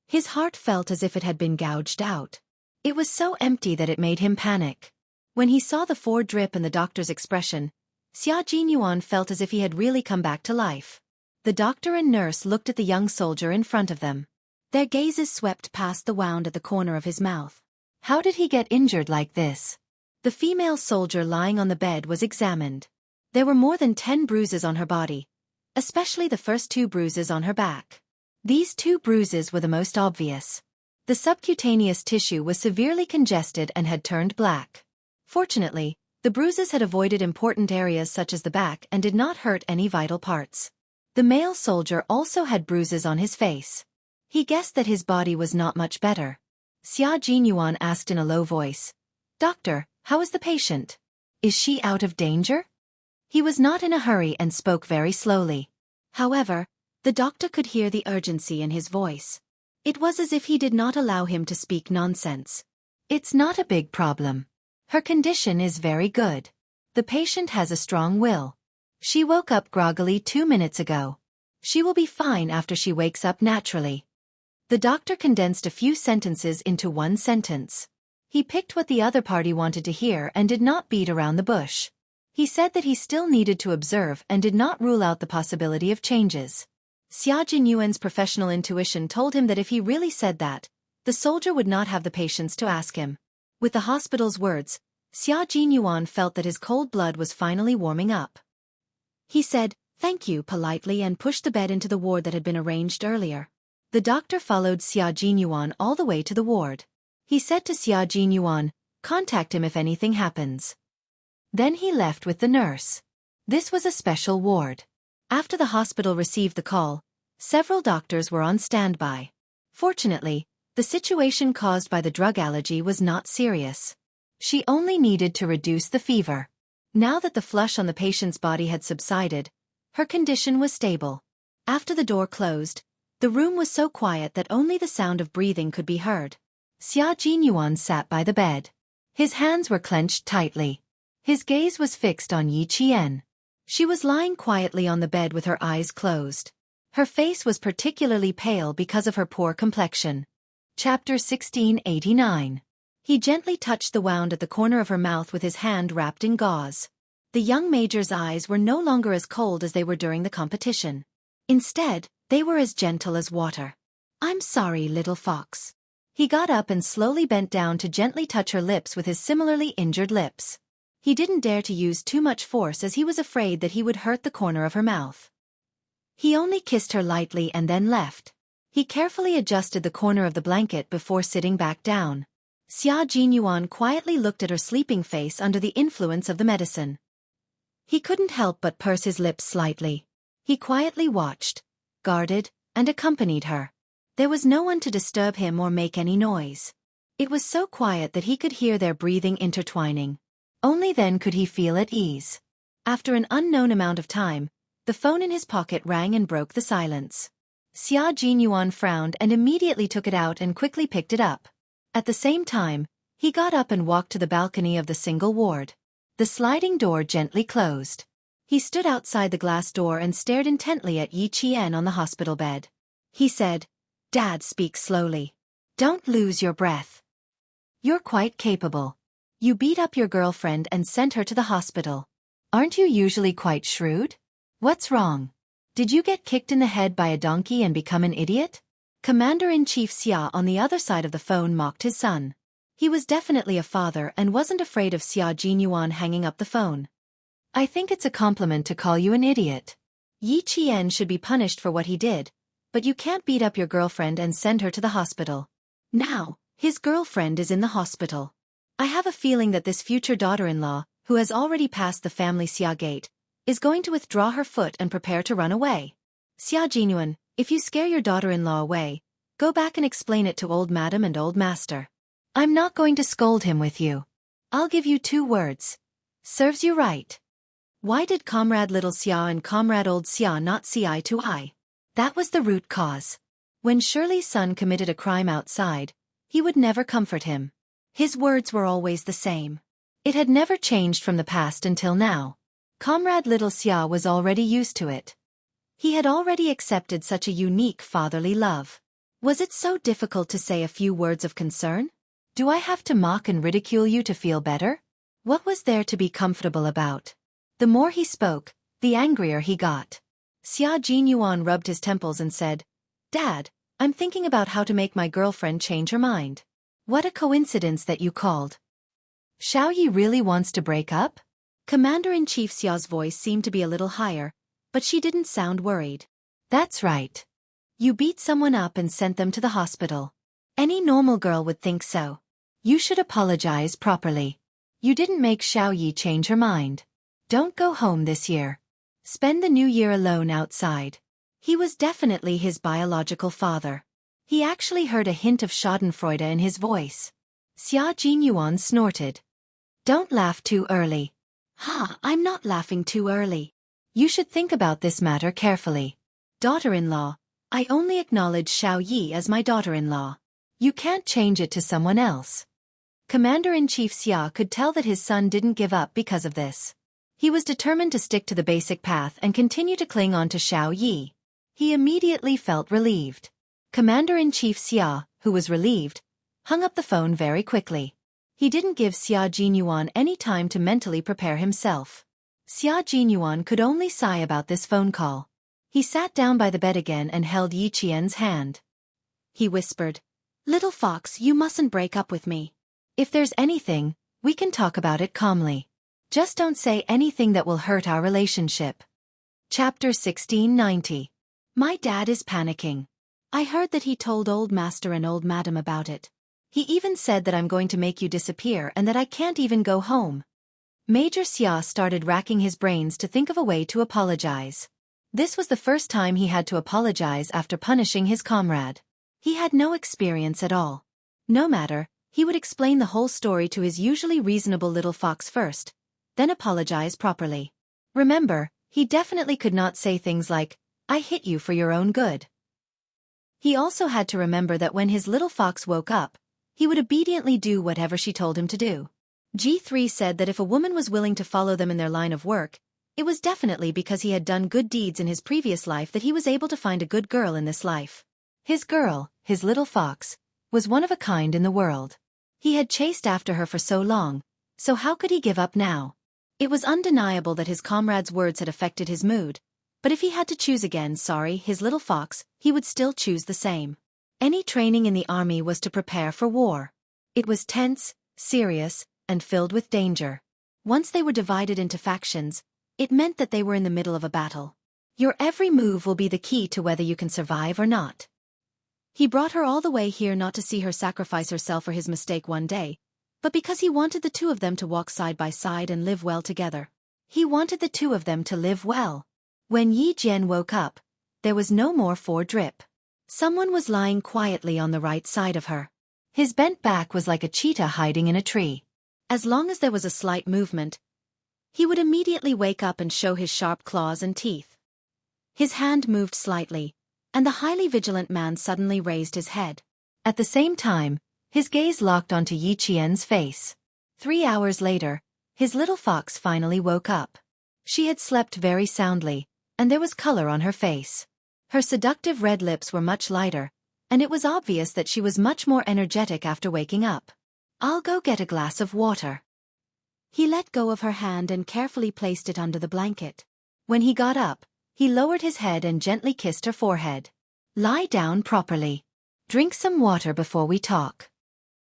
His heart felt as if it had been gouged out. It was so empty that it made him panic. When he saw the 4 drip and the doctor's expression, Xia Jinyuan felt as if he had really come back to life. The doctor and nurse looked at the young soldier in front of them. Their gazes swept past the wound at the corner of his mouth. How did he get injured like this? The female soldier lying on the bed was examined. There were more than 10 bruises on her body, especially the first 2 bruises on her back. These 2 bruises were the most obvious. The subcutaneous tissue was severely congested and had turned black. Fortunately, the bruises had avoided important areas such as the back and did not hurt any vital parts. The male soldier also had bruises on his face. He guessed that his body was not much better. Xia Jinyuan asked in a low voice, "Doctor, how is the patient? Is she out of danger?" He was not in a hurry and spoke very slowly. However, the doctor could hear the urgency in his voice. It was as if he did not allow him to speak nonsense. "It's not a big problem. Her condition is very good. The patient has a strong will. She woke up groggily 2 minutes ago. She will be fine after she wakes up naturally. The doctor condensed a few sentences into one sentence. He picked what the other party wanted to hear and did not beat around the bush. He said that he still needed to observe and did not rule out the possibility of changes. Xia Jinyuan's professional intuition told him that if he really said that, the soldier would not have the patience to ask him. With the hospital's words, Xia Jinyuan felt that his cold blood was finally warming up. He said, "Thank you," politely and pushed the bed into the ward that had been arranged earlier. The doctor followed Xia Jinyuan all the way to the ward. He said to Xia Jinyuan, "Contact him if anything happens." Then he left with the nurse. This was a special ward. After the hospital received the call, several doctors were on standby. Fortunately, the situation caused by the drug allergy was not serious. She only needed to reduce the fever. Now that the flush on the patient's body had subsided, her condition was stable. After the door closed, the room was so quiet that only the sound of breathing could be heard. Xia Jinyuan sat by the bed. His hands were clenched tightly. His gaze was fixed on Yi Qian. She was lying quietly on the bed with her eyes closed. Her face was particularly pale because of her poor complexion. Chapter 1689. He gently touched the wound at the corner of her mouth with his hand wrapped in gauze. The young major's eyes were no longer as cold as they were during the competition. Instead, they were as gentle as water. "I'm sorry, little fox." He got up and slowly bent down to gently touch her lips with his similarly injured lips. He didn't dare to use too much force as he was afraid that he would hurt the corner of her mouth. He only kissed her lightly and then left. He carefully adjusted the corner of the blanket before sitting back down. Xia Jinyuan quietly looked at her sleeping face under the influence of the medicine. He couldn't help but purse his lips slightly. He quietly watched, guarded, and accompanied her. There was no one to disturb him or make any noise. It was so quiet that he could hear their breathing intertwining. Only then could he feel at ease. After an unknown amount of time, the phone in his pocket rang and broke the silence. Xia Jinyuan frowned and immediately took it out and quickly picked it up. At the same time, he got up and walked to the balcony of the single ward. The sliding door gently closed. He stood outside the glass door and stared intently at Yi Qian on the hospital bed. He said, "Dad, speak slowly. Don't lose your breath. You're quite capable. You beat up your girlfriend and sent her to the hospital. Aren't you usually quite shrewd? What's wrong? Did you get kicked in the head by a donkey and become an idiot?" Commander-in-Chief Xia on the other side of the phone mocked his son. He was definitely a father and wasn't afraid of Xia Jinyuan hanging up the phone. "I think it's a compliment to call you an idiot. Yi Qian should be punished for what he did, but you can't beat up your girlfriend and send her to the hospital. Now, his girlfriend is in the hospital. I have a feeling that this future daughter-in-law, who has already passed the family Xia gate, is going to withdraw her foot and prepare to run away. Xia Jinyuan, if you scare your daughter-in-law away, go back and explain it to old madam and old master. I'm not going to scold him with you. I'll give you 2 words. Serves you right." Why did Comrade Little Xia and Comrade Old Xia not see eye to eye? That was the root cause. When Shirley's son committed a crime outside, he would never comfort him. His words were always the same. It had never changed from the past until now. Comrade Little Xia was already used to it. He had already accepted such a unique fatherly love. Was it so difficult to say a few words of concern? Do I have to mock and ridicule you to feel better? What was there to be comfortable about? The more he spoke, the angrier he got. Xia Jinyuan rubbed his temples and said, "Dad, I'm thinking about how to make my girlfriend change her mind. What a coincidence that you called. Xiao Yi really wants to break up?" Commander-in-Chief Xiao's voice seemed to be a little higher, but she didn't sound worried. "That's right. You beat someone up and sent them to the hospital. Any normal girl would think so. You should apologize properly. You didn't make Xiao Yi change her mind. Don't go home this year. Spend the new year alone outside." He was definitely his biological father. He actually heard a hint of schadenfreude in his voice. Xia Jinyuan snorted. "Don't laugh too early." "Ha, I'm not laughing too early. You should think about this matter carefully. Daughter-in-law, I only acknowledge Xiao Yi as my daughter-in-law. You can't change it to someone else." Commander-in-Chief Xia could tell that his son didn't give up because of this. He was determined to stick to the basic path and continue to cling on to Xiao Yi. He immediately felt relieved. Commander-in-Chief Xia, who was relieved, hung up the phone very quickly. He didn't give Xia Jinyuan any time to mentally prepare himself. Xia Jinyuan could only sigh about this phone call. He sat down by the bed again and held Yi Qian's hand. He whispered, "Little fox, you mustn't break up with me. If there's anything, we can talk about it calmly. Just don't say anything that will hurt our relationship." Chapter 1690. My dad is panicking. I heard that he told old master and old madam about it. He even said that I'm going to make you disappear and that I can't even go home. Major Xia started racking his brains to think of a way to apologize. This was the first time he had to apologize after punishing his comrade. He had no experience at all. No matter, he would explain the whole story to his usually reasonable little fox first, then apologize properly. Remember, he definitely could not say things like, "I hit you for your own good." He also had to remember that when his little fox woke up, he would obediently do whatever she told him to do. G3 said that if a woman was willing to follow them in their line of work, it was definitely because he had done good deeds in his previous life that he was able to find a good girl in this life. His girl, his little fox, was one of a kind in the world. He had chased after her for so long, so how could he give up now? It was undeniable that his comrade's words had affected his mood, but if he had to choose again, his little fox, he would still choose the same. Any training in the army was to prepare for war. It was tense, serious, and filled with danger. Once they were divided into factions, it meant that they were in the middle of a battle. Your every move will be the key to whether you can survive or not. He brought her all the way here not to see her sacrifice herself for his mistake one day, but because he wanted the two of them to walk side by side and live well together. He wanted the two of them to live well. When Yi Jian woke up, there was no more drip. Someone was lying quietly on the right side of her. His bent back was like a cheetah hiding in a tree. As long as there was a slight movement, he would immediately wake up and show his sharp claws and teeth. His hand moved slightly, and the highly vigilant man suddenly raised his head. At the same time, his gaze locked onto Yi Qian's face. 3 hours later, his little fox finally woke up. She had slept very soundly, and there was color on her face. Her seductive red lips were much lighter, and it was obvious that she was much more energetic after waking up. "I'll go get a glass of water." He let go of her hand and carefully placed it under the blanket. When he got up, he lowered his head and gently kissed her forehead. "Lie down properly. Drink some water before we talk."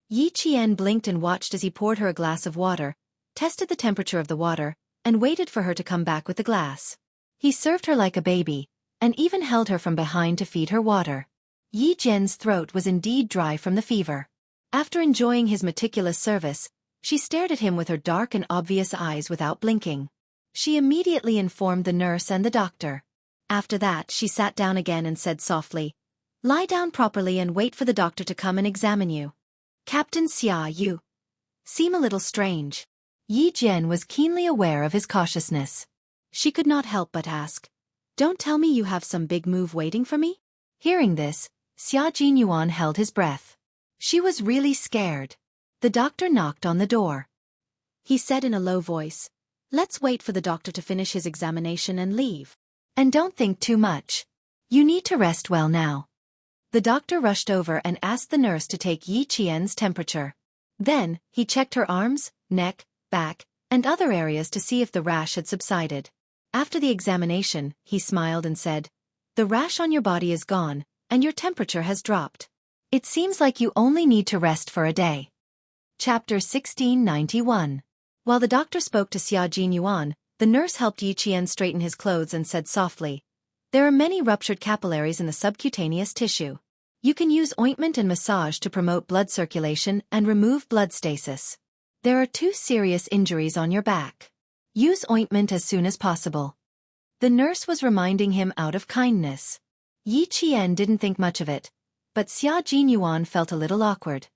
Yi Qian blinked and watched as he poured her a glass of water, tested the temperature of the water, and waited for her to come back with the glass. He served her like a baby, and even held her from behind to feed her water. Yi Jian's throat was indeed dry from the fever. After enjoying his meticulous service, she stared at him with her dark and obvious eyes without blinking. She immediately informed the nurse and the doctor. After that, she sat down again and said softly, "Lie down properly and wait for the doctor to come and examine you." "Captain Xia, you seem a little strange." Yi Jian was keenly aware of his cautiousness. She could not help but ask, "Don't tell me you have some big move waiting for me?" Hearing this, Xia Jinyuan held his breath. She was really scared. The doctor knocked on the door. He said in a low voice, "Let's wait for the doctor to finish his examination and leave. And don't think too much. You need to rest well now." The doctor rushed over and asked the nurse to take Yi Qian's temperature. Then, he checked her arms, neck, back, and other areas to see if the rash had subsided. After the examination, he smiled and said, "The rash on your body is gone, and your temperature has dropped. It seems like you only need to rest for a day." Chapter 1691. While the doctor spoke to Xia Jinyuan, the nurse helped Yi Qian straighten his clothes and said softly, "There are many ruptured capillaries in the subcutaneous tissue. You can use ointment and massage to promote blood circulation and remove blood stasis. There are 2 serious injuries on your back. Use ointment as soon as possible." The nurse was reminding him out of kindness. Yi Qian didn't think much of it, but Xia Jinyuan felt a little awkward.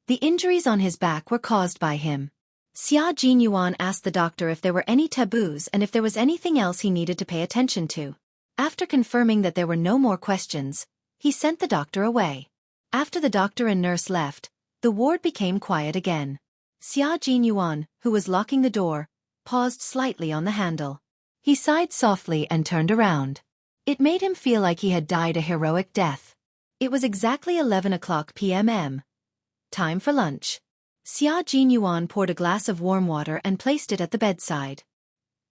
The injuries on his back were caused by him. Xia Jinyuan asked the doctor if there were any taboos and if there was anything else he needed to pay attention to. After confirming that there were no more questions, he sent the doctor away. After the doctor and nurse left, the ward became quiet again. Xia Jinyuan, who was locking the door, paused slightly on the handle. He sighed softly and turned around. It made him feel like he had died a heroic death. It was exactly 11 o'clock p.m. Time for lunch. Xia Jinyuan poured a glass of warm water and placed it at the bedside.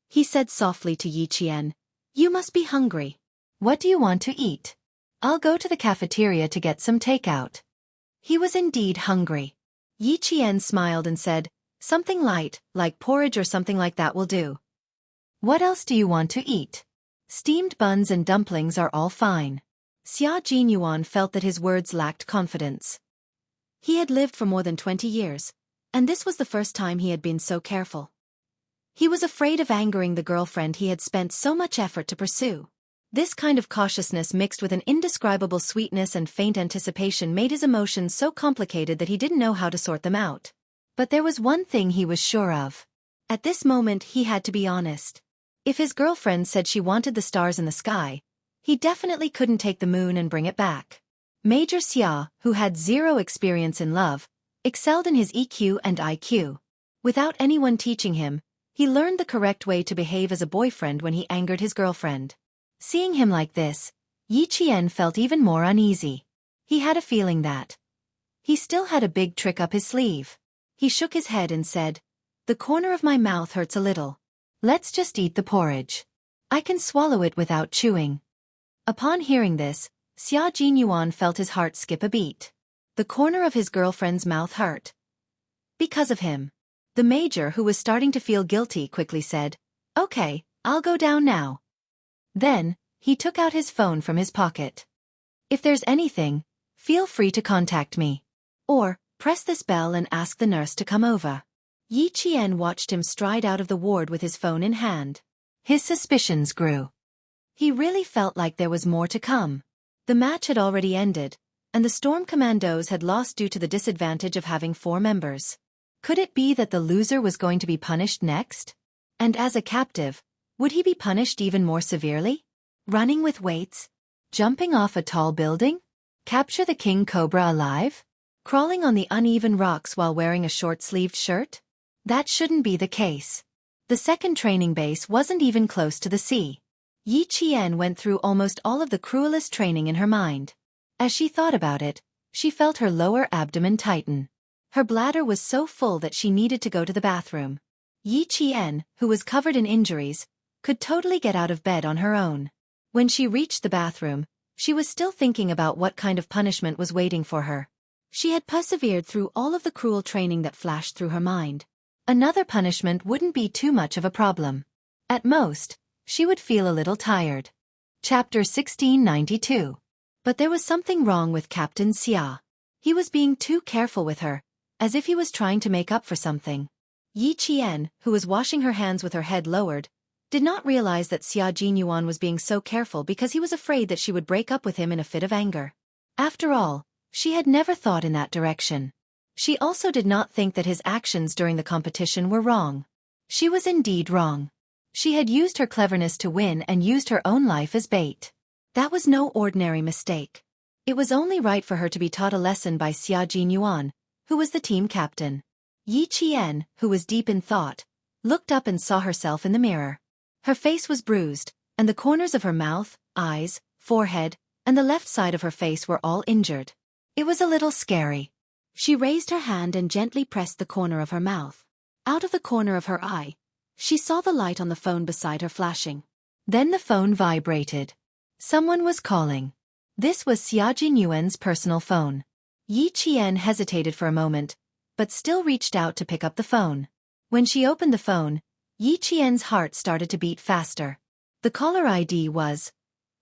He said softly to Yi Qian, "You must be hungry. What do you want to eat? I'll go to the cafeteria to get some takeout." He was indeed hungry. Yi Qian smiled and said, "Something light, like porridge or something like that will do." "What else do you want to eat? Steamed buns and dumplings are all fine." Xia Jinyuan felt that his words lacked confidence. He had lived for more than 20 years, and this was the first time he had been so careful. He was afraid of angering the girlfriend he had spent so much effort to pursue. This kind of cautiousness mixed with an indescribable sweetness and faint anticipation made his emotions so complicated that he didn't know how to sort them out. But there was one thing he was sure of. At this moment he had to be honest. If his girlfriend said she wanted the stars in the sky, he definitely couldn't take the moon and bring it back. Major Xia, who had zero experience in love, excelled in his EQ and IQ. Without anyone teaching him, he learned the correct way to behave as a boyfriend when he angered his girlfriend. Seeing him like this, Yi Qian felt even more uneasy. He had a feeling that he still had a big trick up his sleeve. He shook his head and said, "The corner of my mouth hurts a little. Let's just eat the porridge. I can swallow it without chewing." Upon hearing this, Xia Jinyuan felt his heart skip a beat. The corner of his girlfriend's mouth hurt. Because of him. The major, who was starting to feel guilty, quickly said, "Okay, I'll go down now." Then, he took out his phone from his pocket. "If there's anything, feel free to contact me. Or, press this bell and ask the nurse to come over." Yi Qian watched him stride out of the ward with his phone in hand. His suspicions grew. He really felt like there was more to come. The match had already ended, and the Storm Commandos had lost due to the disadvantage of having 4 members. Could it be that the loser was going to be punished next? And as a captive, would he be punished even more severely? Running with weights? Jumping off a tall building? Capture the king cobra alive? Crawling on the uneven rocks while wearing a short-sleeved shirt? That shouldn't be the case. The second training base wasn't even close to the sea. Yi Qian went through almost all of the cruelest training in her mind. As she thought about it, she felt her lower abdomen tighten. Her bladder was so full that she needed to go to the bathroom. Yi Qian, who was covered in injuries, could totally get out of bed on her own. When she reached the bathroom, she was still thinking about what kind of punishment was waiting for her. She had persevered through all of the cruel training that flashed through her mind. Another punishment wouldn't be too much of a problem. At most, she would feel a little tired. Chapter 1692. But there was something wrong with Captain Xia. He was being too careful with her, as if he was trying to make up for something. Yi Qian, who was washing her hands with her head lowered, did not realize that Xia Jinyuan was being so careful because he was afraid that she would break up with him in a fit of anger. After all, she had never thought in that direction. She also did not think that his actions during the competition were wrong. She was indeed wrong. She had used her cleverness to win and used her own life as bait. That was no ordinary mistake. It was only right for her to be taught a lesson by Xia Jinyuan, who was the team captain. Yi Qian, who was deep in thought, looked up and saw herself in the mirror. Her face was bruised, and the corners of her mouth, eyes, forehead, and the left side of her face were all injured. It was a little scary. She raised her hand and gently pressed the corner of her mouth. Out of the corner of her eye, she saw the light on the phone beside her flashing. Then the phone vibrated. Someone was calling. This was Xia Jinyuan's personal phone. Yi Qian hesitated for a moment, but still reached out to pick up the phone. When she opened the phone, Yi Qian's heart started to beat faster. The caller ID was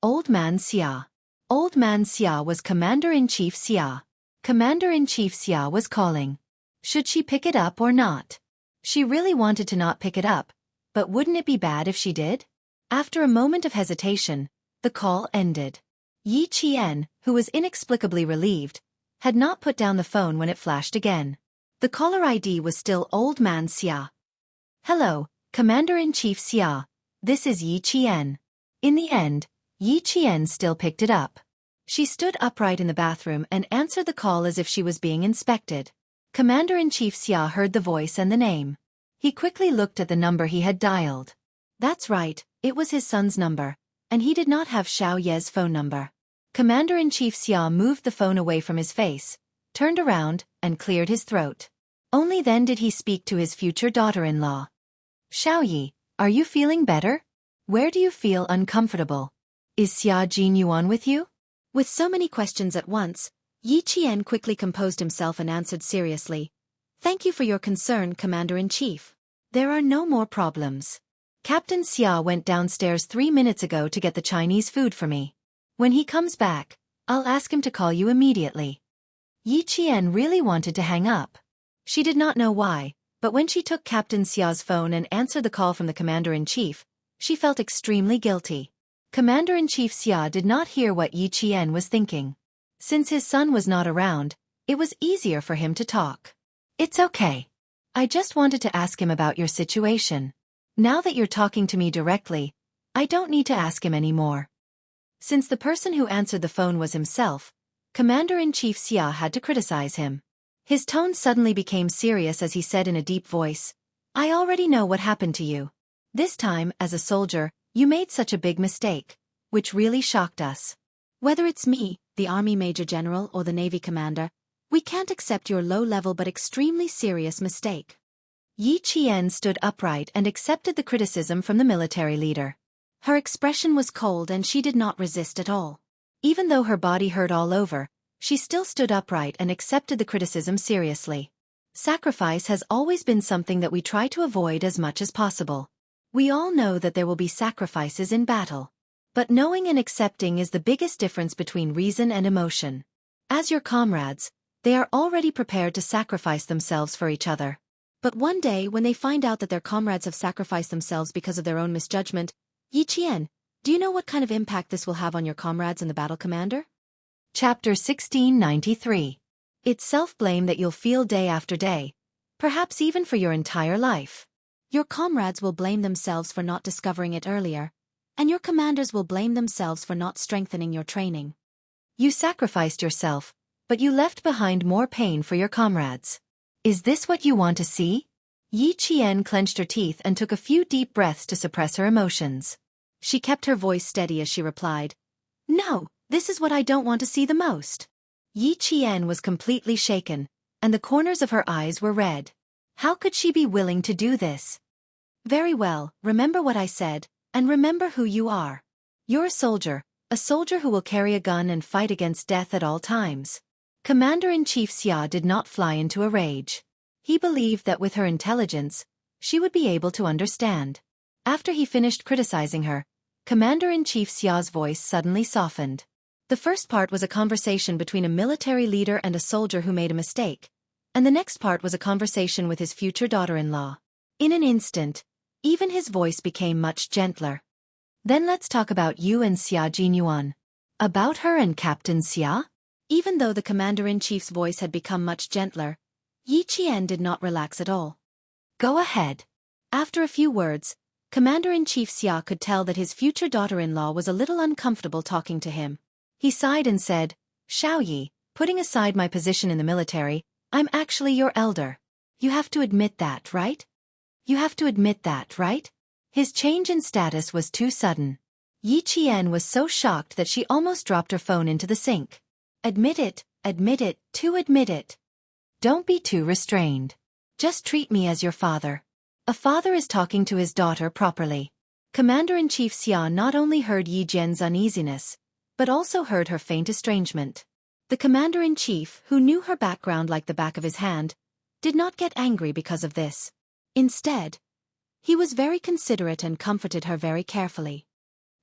Old Man Xia. Old Man Xia was Commander-in-Chief Xia. Commander-in-Chief Xia was calling. Should she pick it up or not? She really wanted to not pick it up, but wouldn't it be bad if she did? After a moment of hesitation, the call ended. Yi Qian, who was inexplicably relieved, had not put down the phone when it flashed again. The caller ID was still Old Man Xia. "Hello, Commander-in-Chief Xia. This is Yi Qian." In the end, Yi Qian still picked it up. She stood upright in the bathroom and answered the call as if she was being inspected. Commander-in-Chief Xia heard the voice and the name. He quickly looked at the number he had dialed. That's right, it was his son's number, and he did not have Xiao Ye's phone number. Commander-in-Chief Xia moved the phone away from his face, turned around, and cleared his throat. Only then did he speak to his future daughter-in-law. Xiaoyi, are you feeling better? Where do you feel uncomfortable? Is Xia Jinyuan with you? With so many questions at once, Yi Qian quickly composed himself and answered seriously. Thank you for your concern, Commander-in-Chief. There are no more problems. Captain Xia went downstairs 3 minutes ago to get the Chinese food for me. When he comes back, I'll ask him to call you immediately. Yi Qian really wanted to hang up. She did not know why, but when she took Captain Xia's phone and answered the call from the Commander-in-Chief, she felt extremely guilty. Commander-in-Chief Xia did not hear what Yi Qian was thinking. Since his son was not around, it was easier for him to talk. It's okay. I just wanted to ask him about your situation. Now that you're talking to me directly, I don't need to ask him anymore. Since the person who answered the phone was himself, Commander-in-Chief Xia had to criticize him. His tone suddenly became serious as he said in a deep voice, I already know what happened to you. This time, as a soldier, you made such a big mistake, which really shocked us. Whether it's me, the Army Major General, or the Navy Commander, we can't accept your low-level but extremely serious mistake. Yi Qian stood upright and accepted the criticism from the military leader. Her expression was cold and she did not resist at all. Even though her body hurt all over, she still stood upright and accepted the criticism seriously. Sacrifice has always been something that we try to avoid as much as possible. We all know that there will be sacrifices in battle. But knowing and accepting is the biggest difference between reason and emotion. As your comrades, they are already prepared to sacrifice themselves for each other. But one day when they find out that their comrades have sacrificed themselves because of their own misjudgment, Yi Qian, do you know what kind of impact this will have on your comrades in the battle, Commander? Chapter 1693. It's self-blame that you'll feel day after day, perhaps even for your entire life. Your comrades will blame themselves for not discovering it earlier, and your commanders will blame themselves for not strengthening your training. You sacrificed yourself, but you left behind more pain for your comrades. Is this what you want to see? Yi Qian clenched her teeth and took a few deep breaths to suppress her emotions. She kept her voice steady as she replied, No, this is what I don't want to see the most. Yi Qian was completely shaken, and the corners of her eyes were red. How could she be willing to do this? Very well, remember what I said, and remember who you are. You're a soldier who will carry a gun and fight against death at all times. Commander-in-Chief Xia did not fly into a rage. He believed that with her intelligence, she would be able to understand. After he finished criticizing her, Commander-in-Chief Xia's voice suddenly softened. The first part was a conversation between a military leader and a soldier who made a mistake, and the next part was a conversation with his future daughter-in-law. In an instant, even his voice became much gentler. Then let's talk about you and Xia Jinyuan. About her and Captain Xia? Even though the Commander-in-Chief's voice had become much gentler, Yi Qian did not relax at all. Go ahead. After a few words, Commander-in-Chief Xia could tell that his future daughter-in-law was a little uncomfortable talking to him. He sighed and said, Xiaoyi, putting aside my position in the military, I'm actually your elder. You have to admit that, right? You have to admit that, right? His change in status was too sudden. Yi Qian was so shocked that she almost dropped her phone into the sink. Admit it, admit it, admit it. Don't be too restrained. Just treat me as your father. A father is talking to his daughter properly. Commander-in-Chief Xia not only heard Yi Jian's uneasiness, but also heard her faint estrangement. The Commander-in-Chief, who knew her background like the back of his hand, did not get angry because of this. Instead, he was very considerate and comforted her very carefully.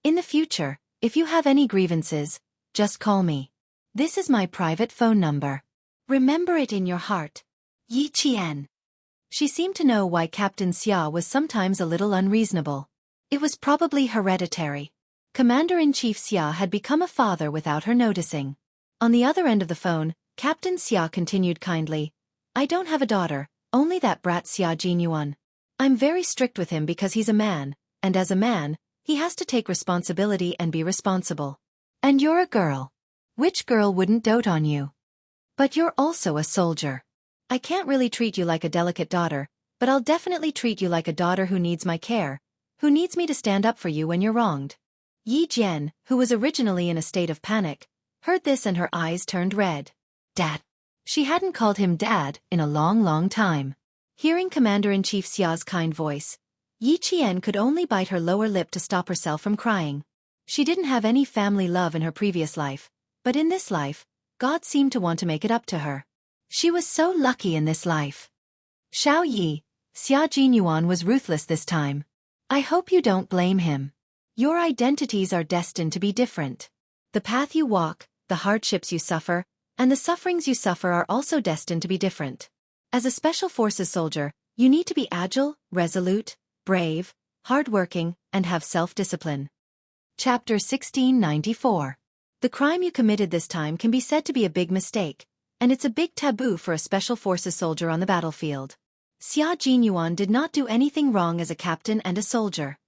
In the future, if you have any grievances, just call me. This is my private phone number. Remember it in your heart. Yi Qian. She seemed to know why Captain Xia was sometimes a little unreasonable. It was probably hereditary. Commander-in-Chief Xia had become a father without her noticing. On the other end of the phone, Captain Xia continued kindly, I don't have a daughter, only that brat Xia Jinyuan. I'm very strict with him because he's a man, and as a man, he has to take responsibility and be responsible. And you're a girl. Which girl wouldn't dote on you? But you're also a soldier. I can't really treat you like a delicate daughter, but I'll definitely treat you like a daughter who needs my care, who needs me to stand up for you when you're wronged. Yi Jian, who was originally in a state of panic, heard this and her eyes turned red. Dad. She hadn't called him Dad in a long time. Hearing Commander-in-Chief Xia's kind voice, Yi Qian could only bite her lower lip to stop herself from crying. She didn't have any family love in her previous life, but in this life, God seemed to want to make it up to her. She was so lucky in this life. Xiao Yi, Xia Jinyuan was ruthless this time. I hope you don't blame him. Your identities are destined to be different. The path you walk, the hardships you suffer, and the sufferings you suffer are also destined to be different. As a Special Forces soldier, you need to be agile, resolute, brave, hardworking, and have self-discipline. Chapter 1694. The crime you committed this time can be said to be a big mistake, and it's a big taboo for a Special Forces soldier on the battlefield. Xia Jinyuan did not do anything wrong as a captain and a soldier.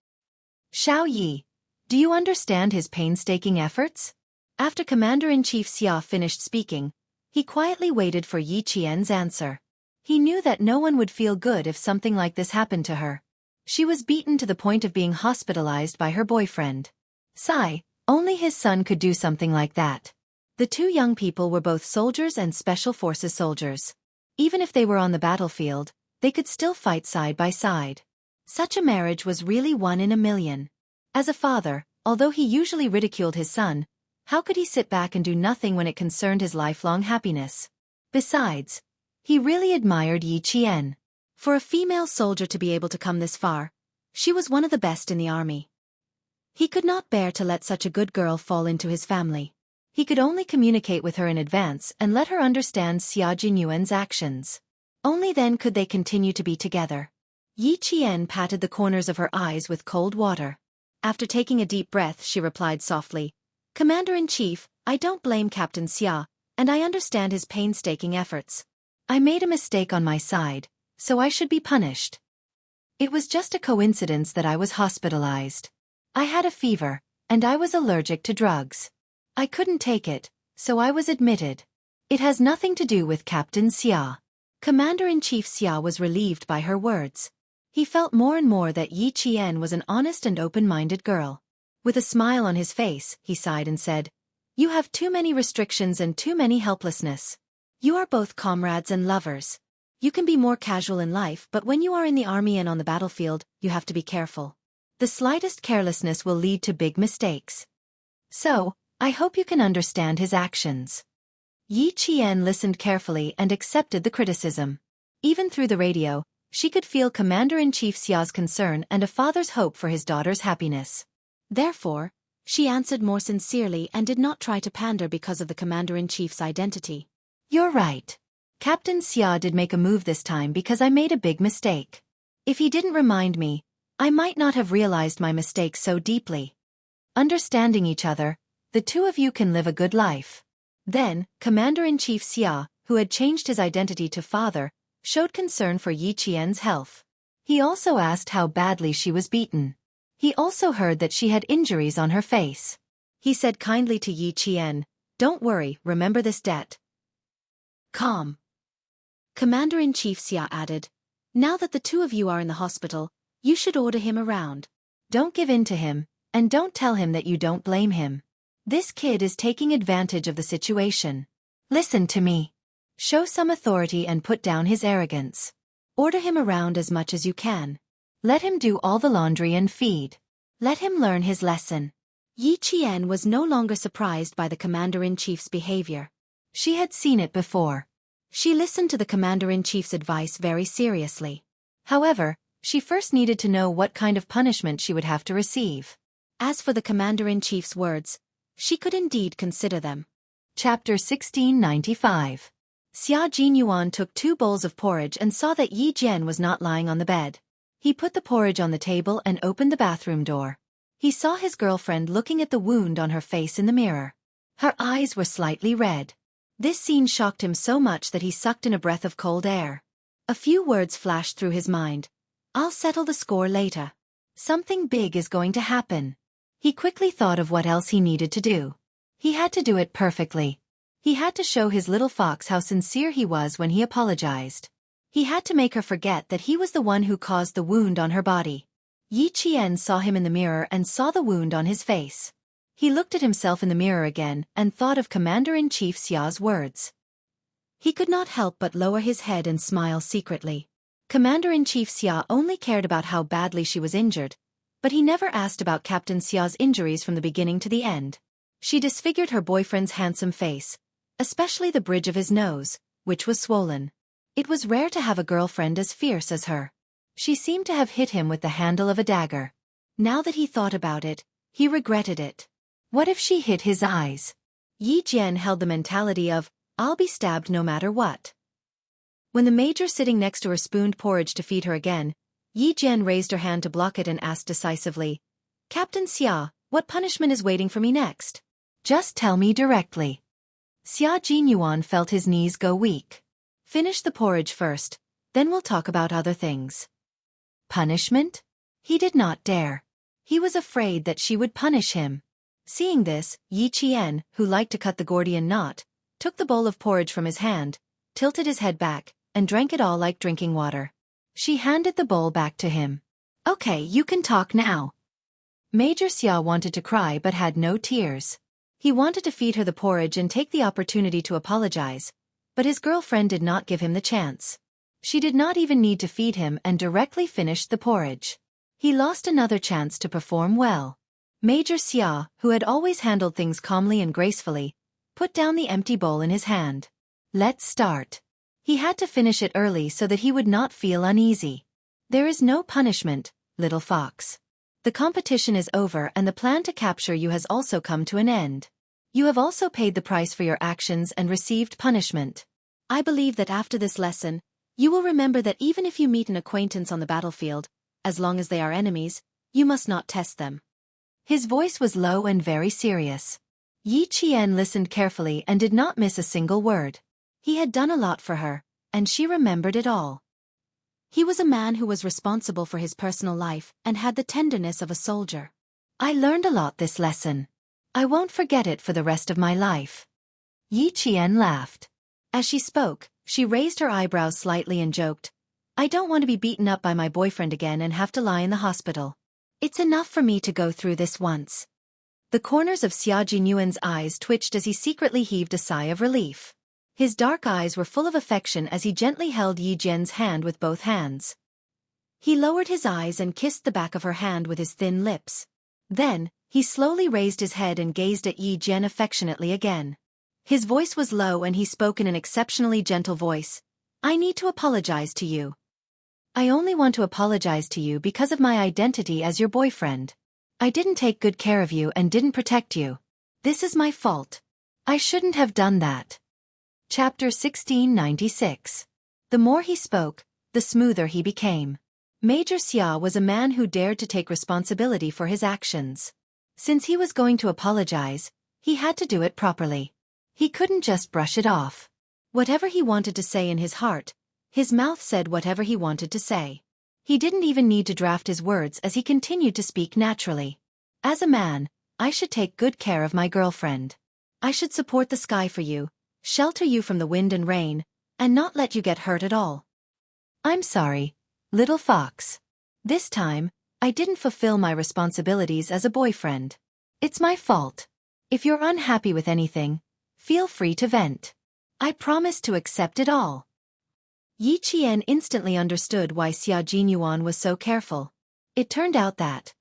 Xiao Yi, do you understand his painstaking efforts? After Commander-in-Chief Xia finished speaking, he quietly waited for Yi Qian's answer. He knew that no one would feel good if something like this happened to her. She was beaten to the point of being hospitalized by her boyfriend. Sigh, only his son could do something like that. The two young people were both soldiers and Special Forces soldiers. Even if they were on the battlefield, they could still fight side by side. Such a marriage was really one in a million. As a father, although he usually ridiculed his son, how could he sit back and do nothing when it concerned his lifelong happiness? Besides, he really admired Yi Qian. For a female soldier to be able to come this far, she was one of the best in the army. He could not bear to let such a good girl fall into his family. He could only communicate with her in advance and let her understand Xia Jinyuan's actions. Only then could they continue to be together. Yi Qian patted the corners of her eyes with cold water. After taking a deep breath, she replied softly, Commander-in-Chief, I don't blame Captain Xia, and I understand his painstaking efforts. I made a mistake on my side, so I should be punished. It was just a coincidence that I was hospitalized. I had a fever, and I was allergic to drugs. I couldn't take it, so I was admitted. It has nothing to do with Captain Xia. Commander-in-Chief Xia was relieved by her words. He felt more and more that Yi Qian was an honest and open-minded girl. With a smile on his face, he sighed and said, You have too many restrictions and too many helplessness. You are both comrades and lovers. You can be more casual in life, but when you are in the army and on the battlefield, you have to be careful. The slightest carelessness will lead to big mistakes. So, I hope you can understand his actions. Yi Qian listened carefully and accepted the criticism. Even through the radio, she could feel Commander-in-Chief Xia's concern and a father's hope for his daughter's happiness. Therefore, she answered more sincerely and did not try to pander because of the Commander-in-Chief's identity. You're right. Captain Xia did make a move this time because I made a big mistake. If he didn't remind me, I might not have realized my mistake so deeply. Understanding each other, the two of you can live a good life. Then, Commander-in-Chief Xia, who had changed his identity to father, showed concern for Yi Qian's health. He also asked how badly she was beaten. He also heard that she had injuries on her face. He said kindly to Yi Qian, Don't worry, remember this debt. Calm. Commander-in-Chief Xia added, Now that the two of you are in the hospital, you should order him around. Don't give in to him, and don't tell him that you don't blame him. This kid is taking advantage of the situation. Listen to me. Show some authority and put down his arrogance. Order him around as much as you can. Let him do all the laundry and feed. Let him learn his lesson. Yi Qian was no longer surprised by the Commander-in-Chief's behavior. She had seen it before. She listened to the Commander-in-Chief's advice very seriously. However, she first needed to know what kind of punishment she would have to receive. As for the Commander-in-Chief's words, she could indeed consider them. Chapter 1695. Xia Jinyuan took 2 bowls of porridge and saw that Yi Jian was not lying on the bed. He put the porridge on the table and opened the bathroom door. He saw his girlfriend looking at the wound on her face in the mirror. Her eyes were slightly red. This scene shocked him so much that he sucked in a breath of cold air. A few words flashed through his mind. I'll settle the score later. Something big is going to happen. He quickly thought of what else he needed to do. He had to do it perfectly. He had to show his little fox how sincere he was when he apologized. He had to make her forget that he was the one who caused the wound on her body. Yi Qian saw him in the mirror and saw the wound on his face. He looked at himself in the mirror again and thought of Commander-in-Chief Xia's words. He could not help but lower his head and smile secretly. Commander-in-Chief Xia only cared about how badly she was injured, but he never asked about Captain Xia's injuries from the beginning to the end. She disfigured her boyfriend's handsome face, especially the bridge of his nose, which was swollen. It was rare to have a girlfriend as fierce as her. She seemed to have hit him with the handle of a dagger. Now that he thought about it, he regretted it. What if she hit his eyes? Yi Jian held the mentality of, I'll be stabbed no matter what. When the major sitting next to her spooned porridge to feed her again, Yi Jian raised her hand to block it and asked decisively, Captain Xia, what punishment is waiting for me next? Just tell me directly. Xia Jinyuan felt his knees go weak. Finish the porridge first, then we'll talk about other things. Punishment? He did not dare. He was afraid that she would punish him. Seeing this, Yi Qian, who liked to cut the Gordian knot, took the bowl of porridge from his hand, tilted his head back, and drank it all like drinking water. She handed the bowl back to him. Okay, you can talk now. Major Xia wanted to cry but had no tears. He wanted to feed her the porridge and take the opportunity to apologize, but his girlfriend did not give him the chance. She did not even need to feed him and directly finished the porridge. He lost another chance to perform well. Major Xia, who had always handled things calmly and gracefully, put down the empty bowl in his hand. Let's start. He had to finish it early so that he would not feel uneasy. There is no punishment, little fox. The competition is over and the plan to capture you has also come to an end. You have also paid the price for your actions and received punishment. I believe that after this lesson, you will remember that even if you meet an acquaintance on the battlefield, as long as they are enemies, you must not test them. His voice was low and very serious. Yi Qian listened carefully and did not miss a single word. He had done a lot for her, and she remembered it all. He was a man who was responsible for his personal life and had the tenderness of a soldier. I learned a lot this lesson. I won't forget it for the rest of my life. Yi Qian laughed. As she spoke, she raised her eyebrows slightly and joked, I don't want to be beaten up by my boyfriend again and have to lie in the hospital. It's enough for me to go through this once. The corners of Xia Jinyuan's eyes twitched as he secretly heaved a sigh of relief. His dark eyes were full of affection as he gently held Yi Jian's hand with both hands. He lowered his eyes and kissed the back of her hand with his thin lips. Then, he slowly raised his head and gazed at Yi Jian affectionately again. His voice was low and he spoke in an exceptionally gentle voice. I need to apologize to you. I only want to apologize to you because of my identity as your boyfriend. I didn't take good care of you and didn't protect you. This is my fault. I shouldn't have done that. Chapter 1696. The more he spoke, the smoother he became. Major Xia was a man who dared to take responsibility for his actions. Since he was going to apologize, he had to do it properly. He couldn't just brush it off. Whatever he wanted to say in his heart, his mouth said whatever he wanted to say. He didn't even need to draft his words as he continued to speak naturally. As a man, I should take good care of my girlfriend. I should support the sky for you, shelter you from the wind and rain, and not let you get hurt at all. I'm sorry, little fox. This time, I didn't fulfill my responsibilities as a boyfriend. It's my fault. If you're unhappy with anything, feel free to vent. I promise to accept it all. Yi Qian instantly understood why Xia Jinyuan was so careful. It turned out that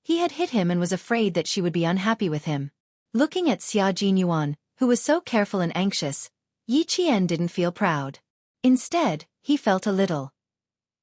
he had hit him and was afraid that she would be unhappy with him. Looking at Xia Jinyuan, who was so careful and anxious, Yi Qian didn't feel proud. Instead, he felt a little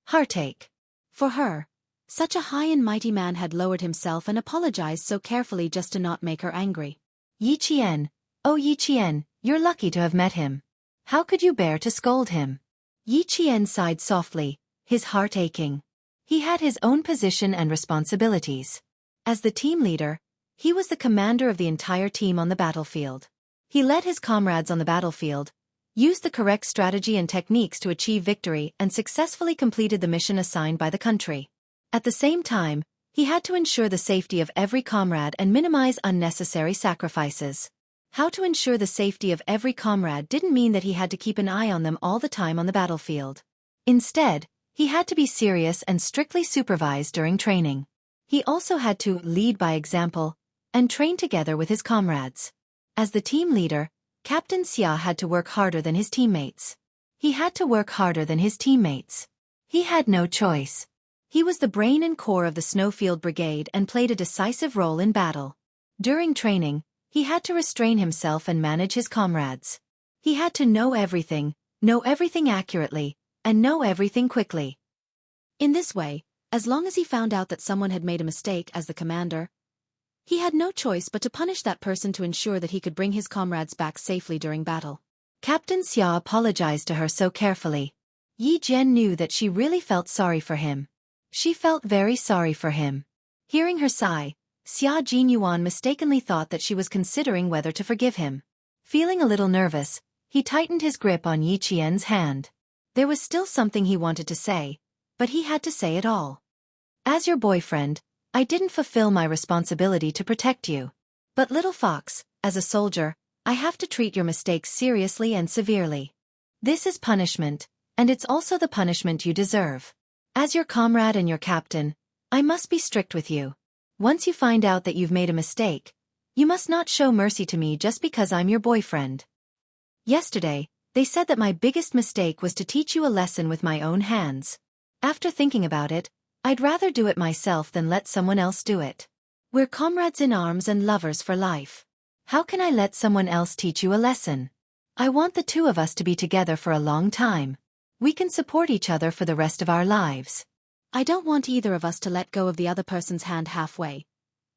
heartache. For her, such a high and mighty man had lowered himself and apologized so carefully just to not make her angry. Yi Qian, oh Yi Qian, you're lucky to have met him. How could you bear to scold him? Yi Qian sighed softly, his heart aching. He had his own position and responsibilities. As the team leader, he was the commander of the entire team on the battlefield. He led his comrades on the battlefield, used the correct strategy and techniques to achieve victory and successfully completed the mission assigned by the country. At the same time, he had to ensure the safety of every comrade and minimize unnecessary sacrifices. How to ensure the safety of every comrade didn't mean that he had to keep an eye on them all the time on the battlefield. Instead, he had to be serious and strictly supervised during training. He also had to lead by example and train together with his comrades. As the team leader, Captain Xia had to work harder than his teammates. He had to work harder than his teammates. He had no choice. He was the brain and core of the Snowfield Brigade and played a decisive role in battle. During training, he had to restrain himself and manage his comrades. He had to know everything accurately, and know everything quickly. In this way, as long as he found out that someone had made a mistake as the commander, he had no choice but to punish that person to ensure that he could bring his comrades back safely during battle. Captain Xia apologized to her so carefully. Yi Jian knew that she really felt sorry for him. She felt very sorry for him. Hearing her sigh, Xia Jinyuan mistakenly thought that she was considering whether to forgive him. Feeling a little nervous, he tightened his grip on Yi Qian's hand. There was still something he wanted to say, but he had to say it all. As your boyfriend, I didn't fulfill my responsibility to protect you. But little fox, as a soldier, I have to treat your mistakes seriously and severely. This is punishment, and it's also the punishment you deserve. As your comrade and your captain, I must be strict with you. Once you find out that you've made a mistake, you must not show mercy to me just because I'm your boyfriend. Yesterday, they said that my biggest mistake was to teach you a lesson with my own hands. After thinking about it, I'd rather do it myself than let someone else do it. We're comrades in arms and lovers for life. How can I let someone else teach you a lesson? I want the two of us to be together for a long time. We can support each other for the rest of our lives. I don't want either of us to let go of the other person's hand halfway,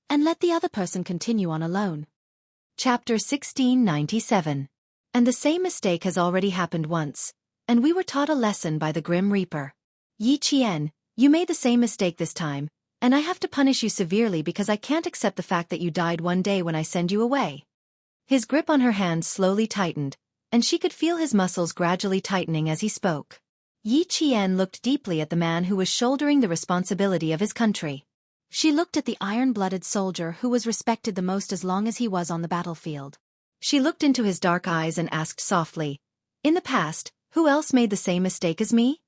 and let the other person continue on alone. Chapter 1697. And the same mistake has already happened once, and we were taught a lesson by the Grim Reaper. Yi Qian, you made the same mistake this time, and I have to punish you severely because I can't accept the fact that you died one day when I send you away. His grip on her hand slowly tightened, and she could feel his muscles gradually tightening as he spoke. Yi Qian looked deeply at the man who was shouldering the responsibility of his country. She looked at the iron-blooded soldier who was respected the most as long as he was on the battlefield. She looked into his dark eyes and asked softly, "In the past, who else made the same mistake as me?"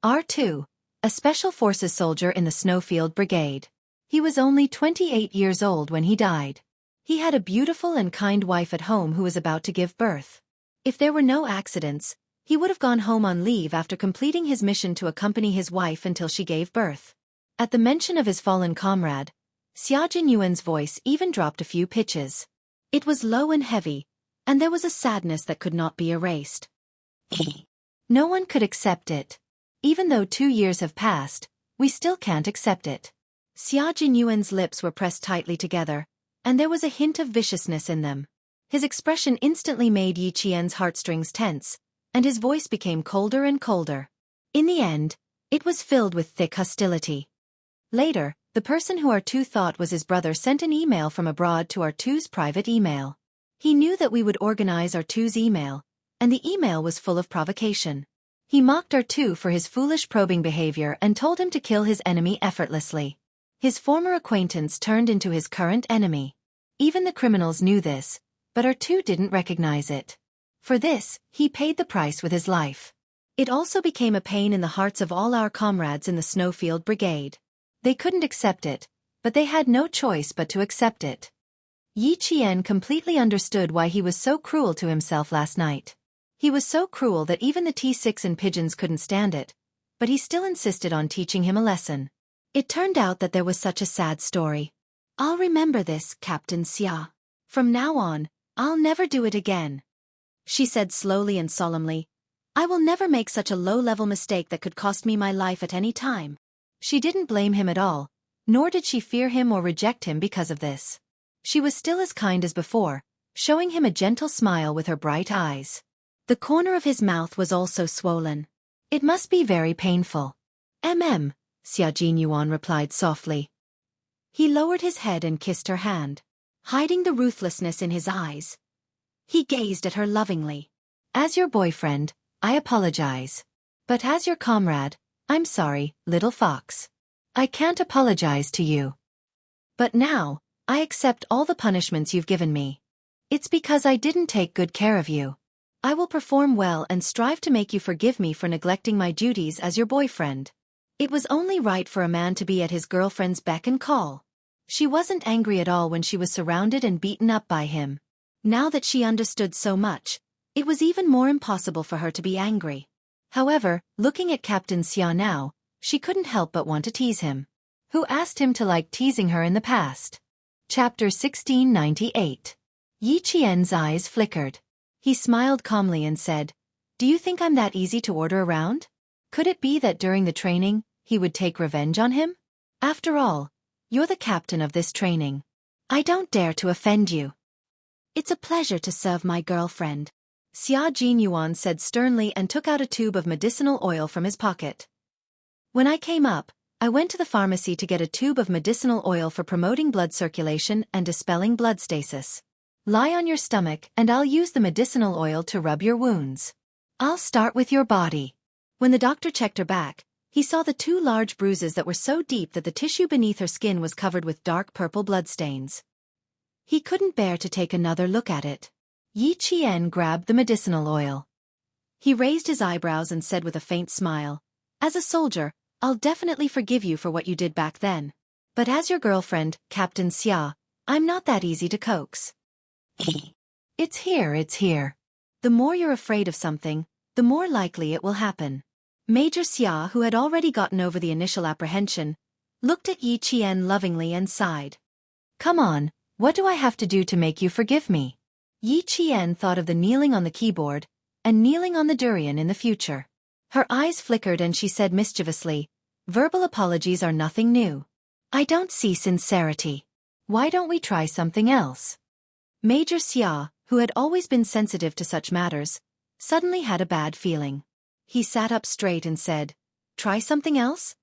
R2. A Special Forces soldier in the Snowfield Brigade. He was only 28 years old when he died. He had a beautiful and kind wife at home who was about to give birth. If there were no accidents, he would have gone home on leave after completing his mission to accompany his wife until she gave birth. At the mention of his fallen comrade, Xia Jinyuan's voice even dropped a few pitches. It was low and heavy, and there was a sadness that could not be erased. No one could accept it. Even though 2 years have passed, we still can't accept it. Xia Jinyuan's lips were pressed tightly together, and there was a hint of viciousness in them. His expression instantly made Yi Qian's heartstrings tense, and his voice became colder and colder. In the end, it was filled with thick hostility. Later, the person who R2 thought was his brother sent an email from abroad to R2's private email. He knew that we would organize R2's email, and the email was full of provocation. He mocked R2 for his foolish probing behavior and told him to kill his enemy effortlessly. His former acquaintance turned into his current enemy. Even the criminals knew this, but R2 didn't recognize it. For this, he paid the price with his life. It also became a pain in the hearts of all our comrades in the Snowfield Brigade. They couldn't accept it, but they had no choice but to accept it. Yi Qian completely understood why he was so cruel to himself last night. He was so cruel that even the T6 and pigeons couldn't stand it, but he still insisted on teaching him a lesson. It turned out that there was such a sad story. I'll remember this, Captain Xia. From now on, I'll never do it again. She said slowly and solemnly, I will never make such a low-level mistake that could cost me my life at any time. She didn't blame him at all, nor did she fear him or reject him because of this. She was still as kind as before, showing him a gentle smile with her bright eyes. The corner of his mouth was also swollen. It must be very painful. Xia Jinyuan replied softly. He lowered his head and kissed her hand, hiding the ruthlessness in his eyes. He gazed at her lovingly. As your boyfriend, I apologize. But as your comrade, I'm sorry, little fox. I can't apologize to you. But now, I accept all the punishments you've given me. It's because I didn't take good care of you. I will perform well and strive to make you forgive me for neglecting my duties as your boyfriend. It was only right for a man to be at his girlfriend's beck and call. She wasn't angry at all when she was surrounded and beaten up by him. Now that she understood so much, it was even more impossible for her to be angry. However, looking at Captain Xia now, she couldn't help but want to tease him. Who asked him to like teasing her in the past? Chapter 1698. Yi Qian's eyes flickered. He smiled calmly and said, "Do you think I'm that easy to order around? Could it be that during the training, he would take revenge on him? After all, you're the captain of this training. I don't dare to offend you." "It's a pleasure to serve my girlfriend," Xia Jinyuan said sternly and took out a tube of medicinal oil from his pocket. "When I came up, I went to the pharmacy to get a tube of medicinal oil for promoting blood circulation and dispelling blood stasis. Lie on your stomach and I'll use the medicinal oil to rub your wounds. I'll start with your body." When the doctor checked her back, he saw the 2 large bruises that were so deep that the tissue beneath her skin was covered with dark purple bloodstains. He couldn't bear to take another look at it. Yi Qian grabbed the medicinal oil. He raised his eyebrows and said with a faint smile, "As a soldier, I'll definitely forgive you for what you did back then. But as your girlfriend, Captain Xia, I'm not that easy to coax." It's here. The more you're afraid of something, the more likely it will happen." Major Xia, who had already gotten over the initial apprehension, looked at Yi Qian lovingly and sighed. "Come on, what do I have to do to make you forgive me?" Yi Qian thought of the kneeling on the keyboard, and kneeling on the durian in the future. Her eyes flickered and she said mischievously, "Verbal apologies are nothing new. I don't see sincerity. Why don't we try something else?" Major Xia, who had always been sensitive to such matters, suddenly had a bad feeling. He sat up straight and said, "Try something else?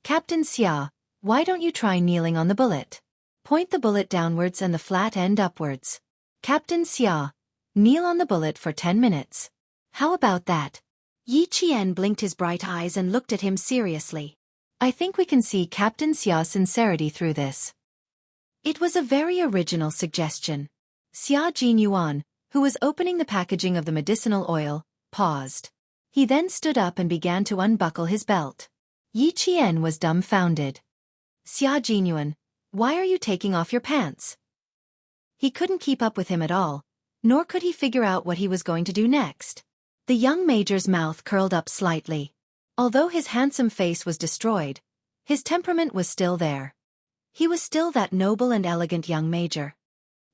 Captain Xia, why don't you try kneeling on the bullet? Point the bullet downwards and the flat end upwards. Captain Xia, kneel on the bullet for 10 minutes. How about that?" Yi Qian blinked his bright eyes and looked at him seriously. "I think we can see Captain Xia's sincerity through this." It was a very original suggestion. Xia Jinyuan, who was opening the packaging of the medicinal oil, paused. He then stood up and began to unbuckle his belt. Yi Qian was dumbfounded. "Xia Jinyuan, why are you taking off your pants?" He couldn't keep up with him at all, nor could he figure out what he was going to do next. The young major's mouth curled up slightly. Although his handsome face was destroyed, his temperament was still there. He was still that noble and elegant young major.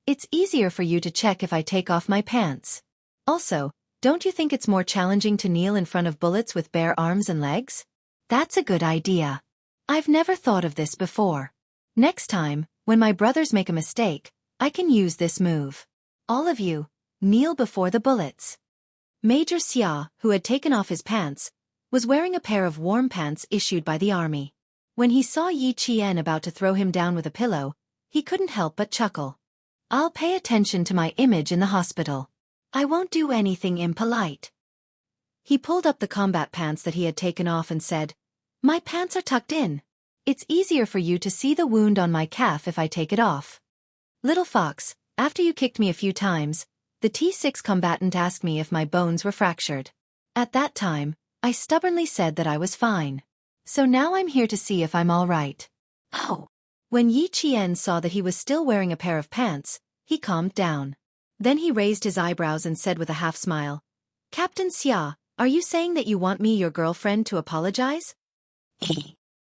"It's easier for you to check if I take off my pants. Also, don't you think it's more challenging to kneel in front of bullets with bare arms and legs? That's a good idea. I've never thought of this before. Next time, when my brothers make a mistake, I can use this move. All of you, kneel before the bullets." Major Xia, who had taken off his pants, was wearing a pair of warm pants issued by the army. When he saw Yi Qian about to throw him down with a pillow, he couldn't help but chuckle. "I'll pay attention to my image in the hospital. I won't do anything impolite." He pulled up the combat pants that he had taken off and said, "My pants are tucked in. It's easier for you to see the wound on my calf if I take it off. Little fox, after you kicked me a few times, the T6 combatant asked me if my bones were fractured. At that time, I stubbornly said that I was fine. So now I'm here to see if I'm all right." "Oh." When Yi Qian saw that he was still wearing a pair of pants, he calmed down. Then he raised his eyebrows and said with a half-smile, "Captain Xia, are you saying that you want me, your girlfriend, to apologize?"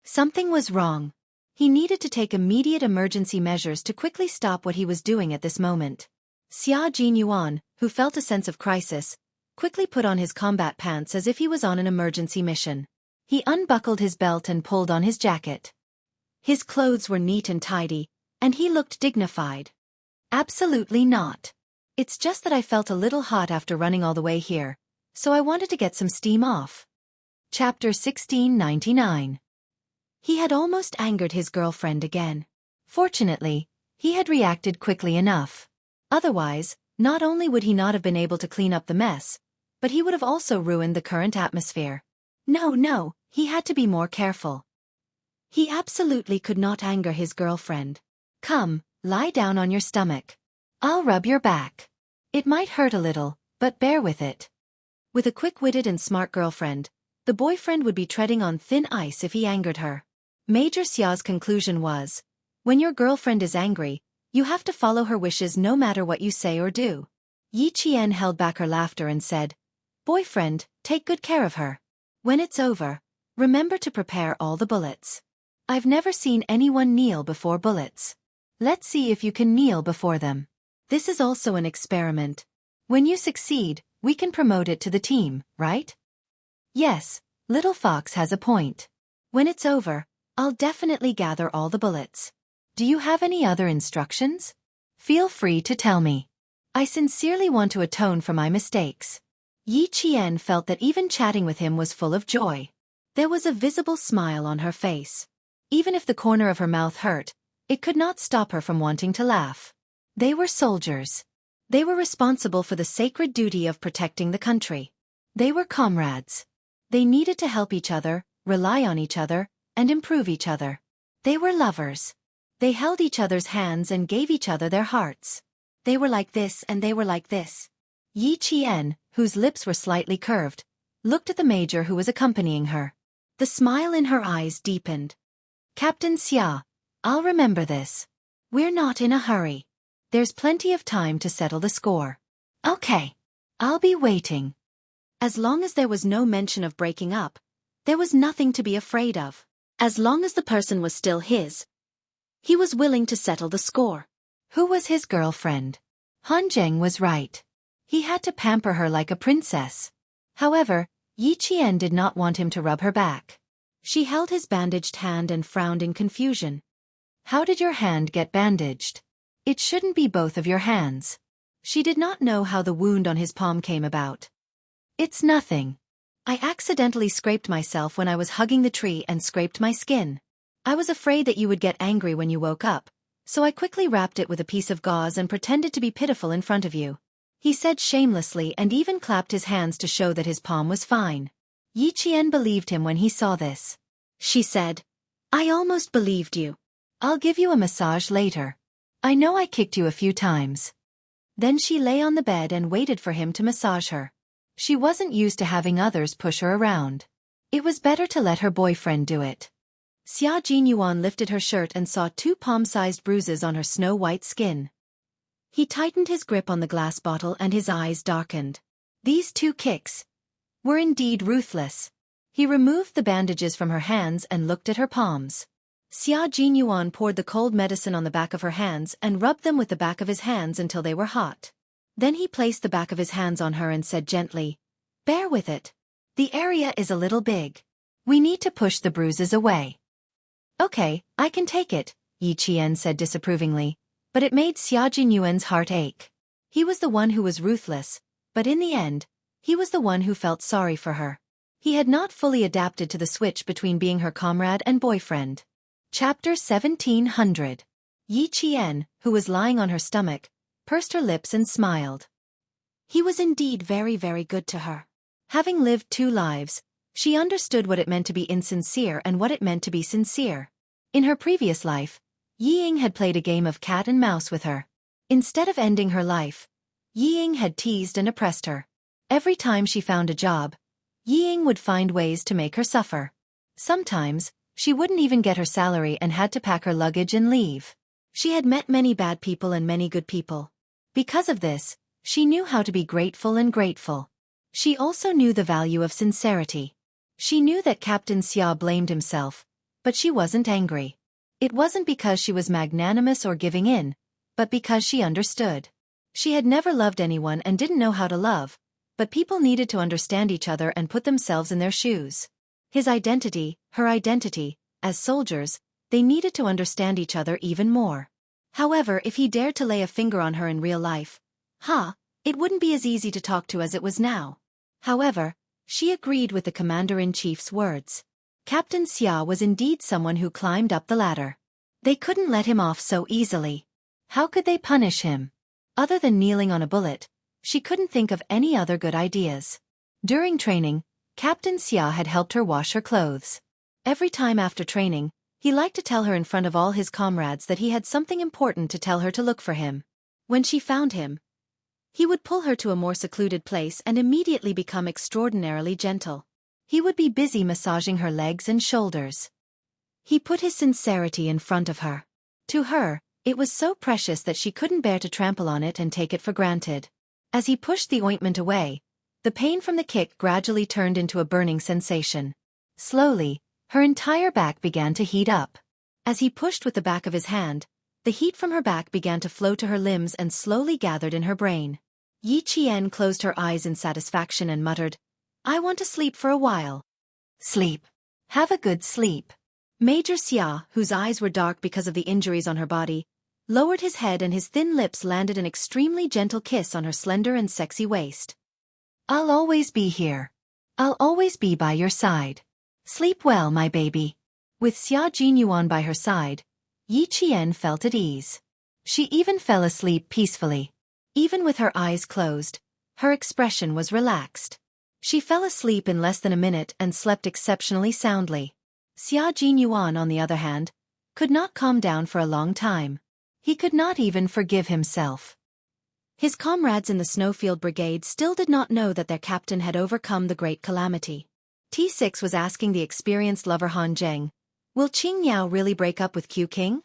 Something was wrong. He needed to take immediate emergency measures to quickly stop what he was doing at this moment. Xia Jinyuan, who felt a sense of crisis, quickly put on his combat pants as if he was on an emergency mission. He unbuckled his belt and pulled on his jacket. His clothes were neat and tidy, and he looked dignified. "Absolutely not. It's just that I felt a little hot after running all the way here, so I wanted to get some steam off." Chapter 1699. He had almost angered his girlfriend again. Fortunately, he had reacted quickly enough. Otherwise, not only would he not have been able to clean up the mess, but he would have also ruined the current atmosphere. No, he had to be more careful. He absolutely could not anger his girlfriend. "Come, lie down on your stomach. I'll rub your back. It might hurt a little, But bear with it. With a quick-witted and smart girlfriend, the boyfriend would be treading on thin ice if he angered her. Major Xia's conclusion was, when your girlfriend is angry, you have to follow her wishes no matter what you say or do. Yi Qian held back her laughter and said, boyfriend, take good care of her. When it's over, remember to prepare all the bullets. I've never seen anyone kneel before bullets. Let's see if you can kneel before them. This is also an experiment. When you succeed, we can promote it to the team, right? Yes, Little Fox has a point. When it's over, I'll definitely gather all the bullets. Do you have any other instructions? Feel free to tell me. I sincerely want to atone for my mistakes. Yi Qian felt that even chatting with him was full of joy. There was a visible smile on her face. Even if the corner of her mouth hurt, it could not stop her from wanting to laugh. They were soldiers. They were responsible for the sacred duty of protecting the country. They were comrades. They needed to help each other, rely on each other, and improve each other. They were lovers. They held each other's hands and gave each other their hearts. They were like this and they were like this. Yi Qian, whose lips were slightly curved, looked at the major who was accompanying her. The smile in her eyes deepened. Captain Xia, I'll remember this. We're not in a hurry. There's plenty of time to settle the score. Okay. I'll be waiting. As long as there was no mention of breaking up, there was nothing to be afraid of. As long as the person was still his, he was willing to settle the score. Who was his girlfriend? Han Zheng was right. He had to pamper her like a princess. However, Yi Qian did not want him to rub her back. She held his bandaged hand and frowned in confusion. How did your hand get bandaged? It shouldn't be both of your hands. She did not know how the wound on his palm came about. It's nothing. I accidentally scraped myself when I was hugging the tree and scraped my skin. I was afraid that you would get angry when you woke up, so I quickly wrapped it with a piece of gauze and pretended to be pitiful in front of you. He said shamelessly and even clapped his hands to show that his palm was fine. Yi Qian believed him when he saw this. She said, I almost believed you. I'll give you a massage later. I know I kicked you a few times. Then she lay on the bed and waited for him to massage her. She wasn't used to having others push her around. It was better to let her boyfriend do it. Xia Jinyuan lifted her shirt and saw 2 palm-sized bruises on her snow-white skin. He tightened his grip on the glass bottle and his eyes darkened. These 2 kicks were indeed ruthless. He removed the bandages from her hands and looked at her palms. Xia Jinyuan poured the cold medicine on the back of her hands and rubbed them with the back of his hands until they were hot. Then he placed the back of his hands on her and said gently, bear with it. The area is a little big. We need to push the bruises away. Okay, I can take it, Yi Qian said disapprovingly, but it made Xia Jinyuan's heart ache. He was the one who was ruthless, but in the end, he was the one who felt sorry for her. He had not fully adapted to the switch between being her comrade and boyfriend. Chapter 1700. Yi Qian, who was lying on her stomach, pursed her lips and smiled. He was indeed very, very good to her. Having lived 2 lives, she understood what it meant to be insincere and what it meant to be sincere. In her previous life, Yi Ying had played a game of cat and mouse with her. Instead of ending her life, Yi Ying had teased and oppressed her. Every time she found a job, Yi Ying would find ways to make her suffer. Sometimes, she wouldn't even get her salary and had to pack her luggage and leave. She had met many bad people and many good people. Because of this, she knew how to be grateful and grateful. She also knew the value of sincerity. She knew that Captain Xia blamed himself, but she wasn't angry. It wasn't because she was magnanimous or giving in, but because she understood. She had never loved anyone and didn't know how to love, but people needed to understand each other and put themselves in their shoes. His identity, her identity, as soldiers, they needed to understand each other even more. However, if he dared to lay a finger on her in real life, it wouldn't be as easy to talk to as it was now. However, she agreed with the commander-in-chief's words. Captain Xia was indeed someone who climbed up the ladder. They couldn't let him off so easily. How could they punish him? Other than kneeling on a bullet, she couldn't think of any other good ideas. During training, Captain Xia had helped her wash her clothes. Every time after training, he liked to tell her in front of all his comrades that he had something important to tell her to look for him. When she found him, He would pull her to a more secluded place and immediately become extraordinarily gentle. He would be busy massaging her legs and shoulders. He put his sincerity in front of her. To her, it was so precious that she couldn't bear to trample on it and take it for granted. As he pushed the ointment away, the pain from the kick gradually turned into a burning sensation. Slowly, her entire back began to heat up. As he pushed with the back of his hand, the heat from her back began to flow to her limbs and slowly gathered in her brain. Yi Qian closed her eyes in satisfaction and muttered, "I want to sleep for a while." "Sleep. Have a good sleep." Major Xia, whose eyes were dark because of the injuries on her body, lowered his head and his thin lips landed an extremely gentle kiss on her slender and sexy waist. "I'll always be here. I'll always be by your side. Sleep well, my baby." With Xia Jinyuan by her side, Yi Qian felt at ease. She even fell asleep peacefully. Even with her eyes closed, her expression was relaxed. She fell asleep in less than a minute and slept exceptionally soundly. Xia Jinyuan, on the other hand, could not calm down for a long time. He could not even forgive himself. His comrades in the Snowfield Brigade still did not know that their captain had overcome the great calamity. T6 was asking the experienced lover Han Zheng, "Will Qing Yao really break up with Q King?"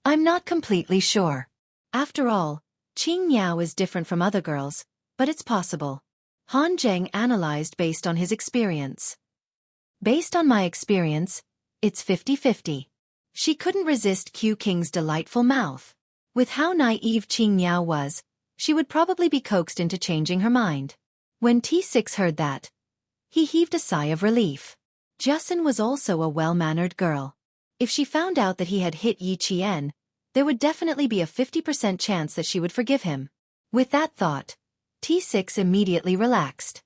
"I'm not completely sure. After all, Qing Yao is different from other girls, but it's possible." Han Zheng analyzed based on his experience. "Based on my experience, it's 50-50. She couldn't resist Q King's delightful mouth. With how naive Qing Yao was, she would probably be coaxed into changing her mind." When T6 heard that, he heaved a sigh of relief. Justin was also a well-mannered girl. If she found out that he had hit Yi Qian, there would definitely be a 50% chance that she would forgive him. With that thought, T6 immediately relaxed.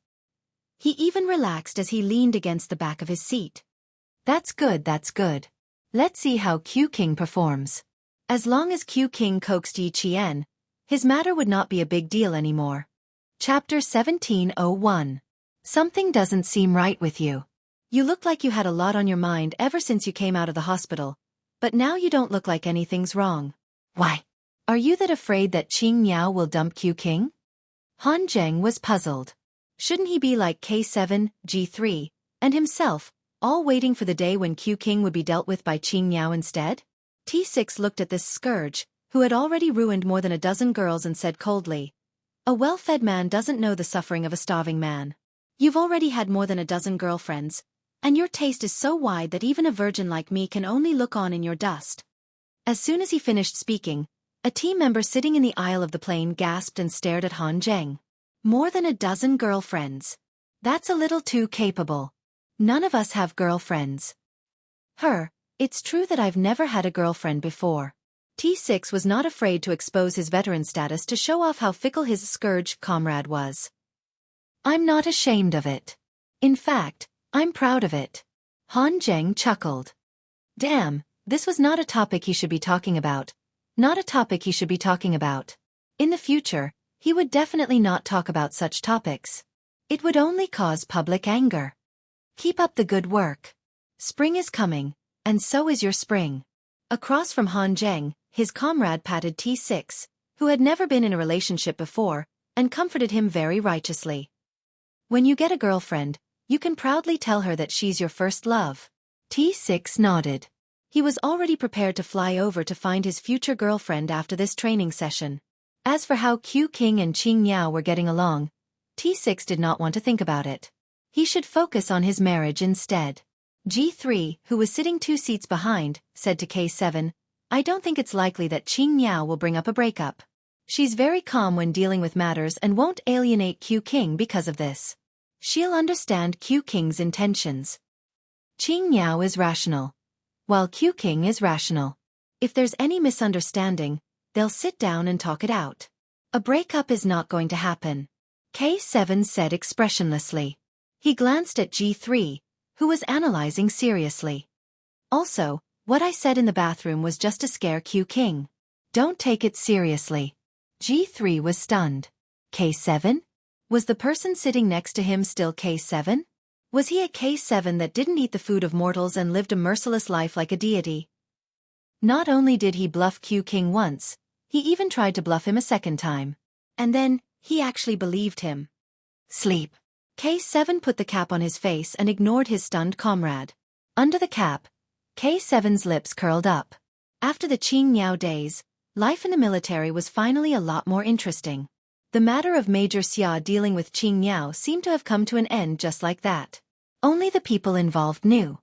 He even relaxed as he leaned against the back of his seat. That's good, that's good. Let's see how Q King performs." As long as Q King coaxed Yi Qian, his matter would not be a big deal anymore. Chapter 1701. Something doesn't seem right with you. You look like you had a lot on your mind ever since you came out of the hospital, but now you don't look like anything's wrong. Why? Are you that afraid that Qing Yao will dump Q King? Han Zheng was puzzled. Shouldn't he be like K7, G3, and himself, all waiting for the day when Q King would be dealt with by Qing Yao instead? T6 looked at this scourge, who had already ruined more than a dozen girls, and said coldly, "A well-fed man doesn't know the suffering of a starving man. You've already had more than a dozen girlfriends, and your taste is so wide that even a virgin like me can only look on in your dust." As soon as he finished speaking, a team member sitting in the aisle of the plane gasped and stared at Han Zheng. More than a dozen girlfriends. That's a little too capable. None of us have girlfriends. It's true that I've never had a girlfriend before. T6 was not afraid to expose his veteran status to show off how fickle his scourge comrade was. "I'm not ashamed of it. In fact, I'm proud of it." Han Zheng chuckled. Damn, this was not a topic he should be talking about. Not a topic he should be talking about. In the future, he would definitely not talk about such topics. It would only cause public anger. Keep up the good work. Spring is coming, and so is your spring. Across from Han Zheng, his comrade patted T6, who had never been in a relationship before, and comforted him very righteously. "When you get a girlfriend, you can proudly tell her that she's your first love." T6 nodded. He was already prepared to fly over to find his future girlfriend after this training session. As for how Q King and Qing Yao were getting along, T6 did not want to think about it. He should focus on his marriage instead. G3, who was sitting 2 seats behind, said to K7, "I don't think it's likely that Qing Yao will bring up a breakup. She's very calm when dealing with matters and won't alienate Q King because of this. She'll understand Q King's intentions. Qing Yao is rational, while Q King is rational. If there's any misunderstanding, they'll sit down and talk it out. A breakup is not going to happen." K7 said expressionlessly. He glanced at G3, who was analyzing seriously. "Also, what I said in the bathroom was just to scare Q King. Don't take it seriously." G3 was stunned. K7? Was the person sitting next to him still K7? Was he a K7 that didn't eat the food of mortals and lived a merciless life like a deity? Not only did he bluff Q King once, he even tried to bluff him a second time. And then, He actually believed him. Sleep. K7 put the cap on his face and ignored his stunned comrade. Under the cap, K7's lips curled up. After the Qing Niao days, life in the military was finally a lot more interesting. The matter of Major Xia dealing with Qing Niao seemed to have come to an end just like that. Only the people involved knew.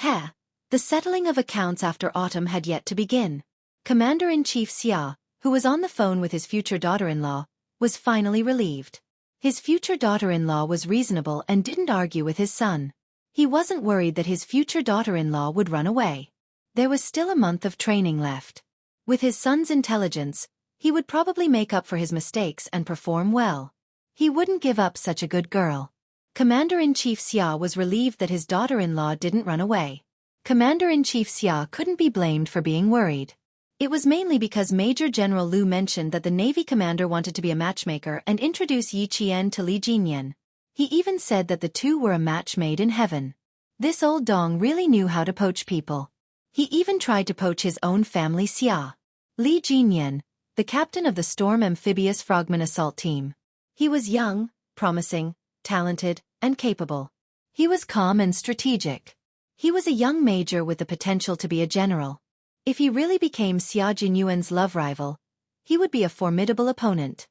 The settling of accounts after autumn had yet to begin. Commander-in-Chief Xia, who was on the phone with his future daughter-in-law, was finally relieved. His future daughter-in-law was reasonable and didn't argue with his son. He wasn't worried that his future daughter-in-law would run away. There was still a month of training left. With his son's intelligence, he would probably make up for his mistakes and perform well. He wouldn't give up such a good girl. Commander-in-Chief Xia was relieved that his daughter-in-law didn't run away. Commander-in-Chief Xia couldn't be blamed for being worried. It was mainly because Major General Liu mentioned that the Navy commander wanted to be a matchmaker and introduce Yi Qian to Li Jinyan. He even said that the two were a match made in heaven. This old dong really knew how to poach people. He even tried to poach his own family Xia. Li Jinyan, the captain of the Storm Amphibious Frogman Assault Team. He was young, promising, talented, and capable. He was calm and strategic. He was a young major with the potential to be a general. If he really became Xia Jinyuan's love rival, he would be a formidable opponent.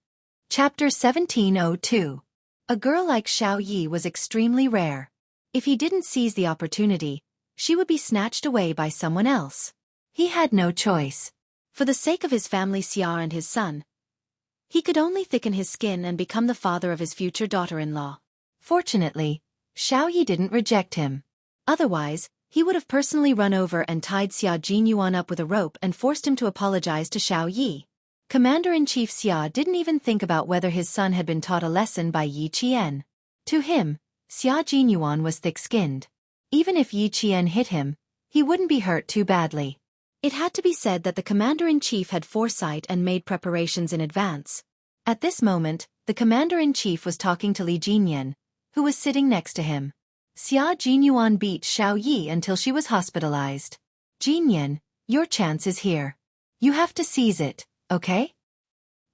Chapter 1702. A girl like Xiao Yi was extremely rare. If he didn't seize the opportunity, she would be snatched away by someone else. He had no choice. For the sake of his family Xia and his son, he could only thicken his skin and become the father of his future daughter-in-law. Fortunately, Xiao Yi didn't reject him. Otherwise, he would have personally run over and tied Xia Jinyuan up with a rope and forced him to apologize to Xiao Yi. Commander-in-Chief Xia didn't even think about whether his son had been taught a lesson by Yi Qian. To him, Xia Jinyuan was thick-skinned. Even if Yi Qian hit him, he wouldn't be hurt too badly. It had to be said that the commander-in-chief had foresight and made preparations in advance. At this moment, the commander-in-chief was talking to Li Jinyan, who was sitting next to him. Xia Jinyuan beat Xiao Yi until she was hospitalized. Jinyan, your chance is here. You have to seize it, okay?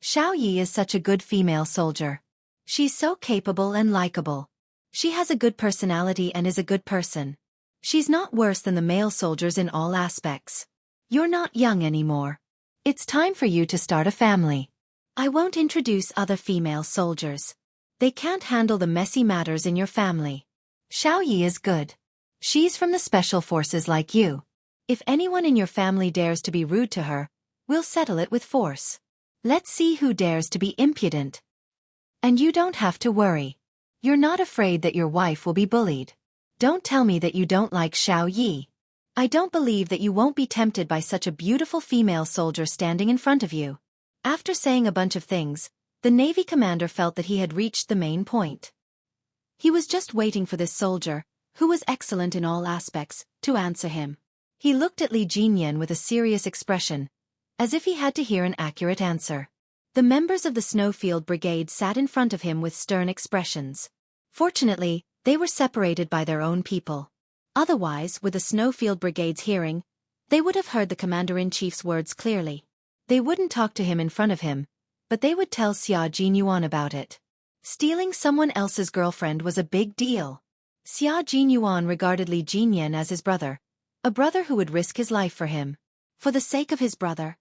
Xiao Yi is such a good female soldier. She's so capable and likable. She has a good personality and is a good person. She's not worse than the male soldiers in all aspects. You're not young anymore. It's time for you to start a family. I won't introduce other female soldiers. They can't handle the messy matters in your family. Xiao Yi is good. She's from the special forces like you. If anyone in your family dares to be rude to her, we'll settle it with force. Let's see who dares to be impudent. And you don't have to worry. You're not afraid that your wife will be bullied. Don't tell me that you don't like Xiao Yi. I don't believe that you won't be tempted by such a beautiful female soldier standing in front of you. After saying a bunch of things, the Navy commander felt that he had reached the main point. He was just waiting for this soldier, who was excellent in all aspects, to answer him. He looked at Li Jinyan with a serious expression, as if he had to hear an accurate answer. The members of the Snowfield Brigade sat in front of him with stern expressions. Fortunately, they were separated by their own people. Otherwise, with the Snowfield Brigade's hearing, they would have heard the commander-in-chief's words clearly. They wouldn't talk to him in front of him, but they would tell Xia Jinyuan about it. Stealing someone else's girlfriend was a big deal. Xia Jinyuan regarded Li Jinyan as his brother, a brother who would risk his life for him. For the sake of his brother,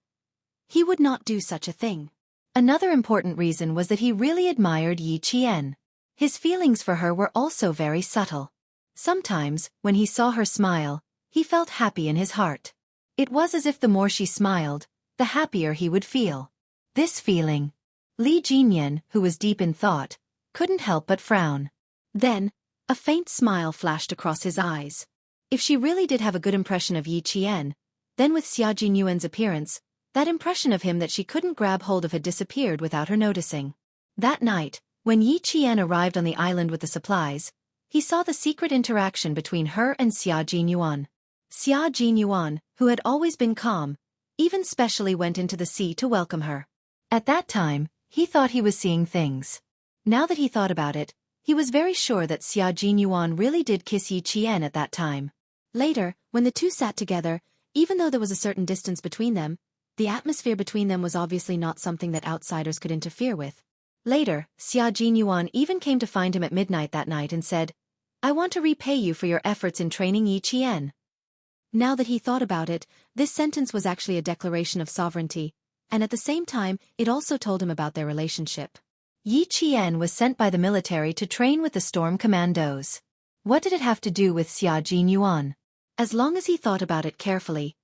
he would not do such a thing. Another important reason was that he really admired Yi Qian. His feelings for her were also very subtle. Sometimes, when he saw her smile, he felt happy in his heart. It was as if the more she smiled, the happier he would feel. This feeling, Li Jinyan, who was deep in thought, couldn't help but frown. Then, a faint smile flashed across his eyes. If she really did have a good impression of Yi Qian, then with Xia Jinyuan's appearance, that impression of him that she couldn't grab hold of had disappeared without her noticing. That night, when Yi Qian arrived on the island with the supplies, he saw the secret interaction between her and Xia Jinyuan. Xia Jinyuan, who had always been calm, even specially went into the sea to welcome her. At that time, he thought he was seeing things. Now that he thought about it, he was very sure that Xia Jinyuan really did kiss Yi Qian at that time. Later, when the two sat together, even though there was a certain distance between them, the atmosphere between them was obviously not something that outsiders could interfere with. Later, Xia Jinyuan even came to find him at midnight that night and said, "I want to repay you for your efforts in training Yi Qian." Now that he thought about it, this sentence was actually a declaration of sovereignty, and at the same time, it also told him about their relationship. Yi Qian was sent by the military to train with the Storm Commandos. What did it have to do with Xia Jinyuan? As long as he thought about it carefully,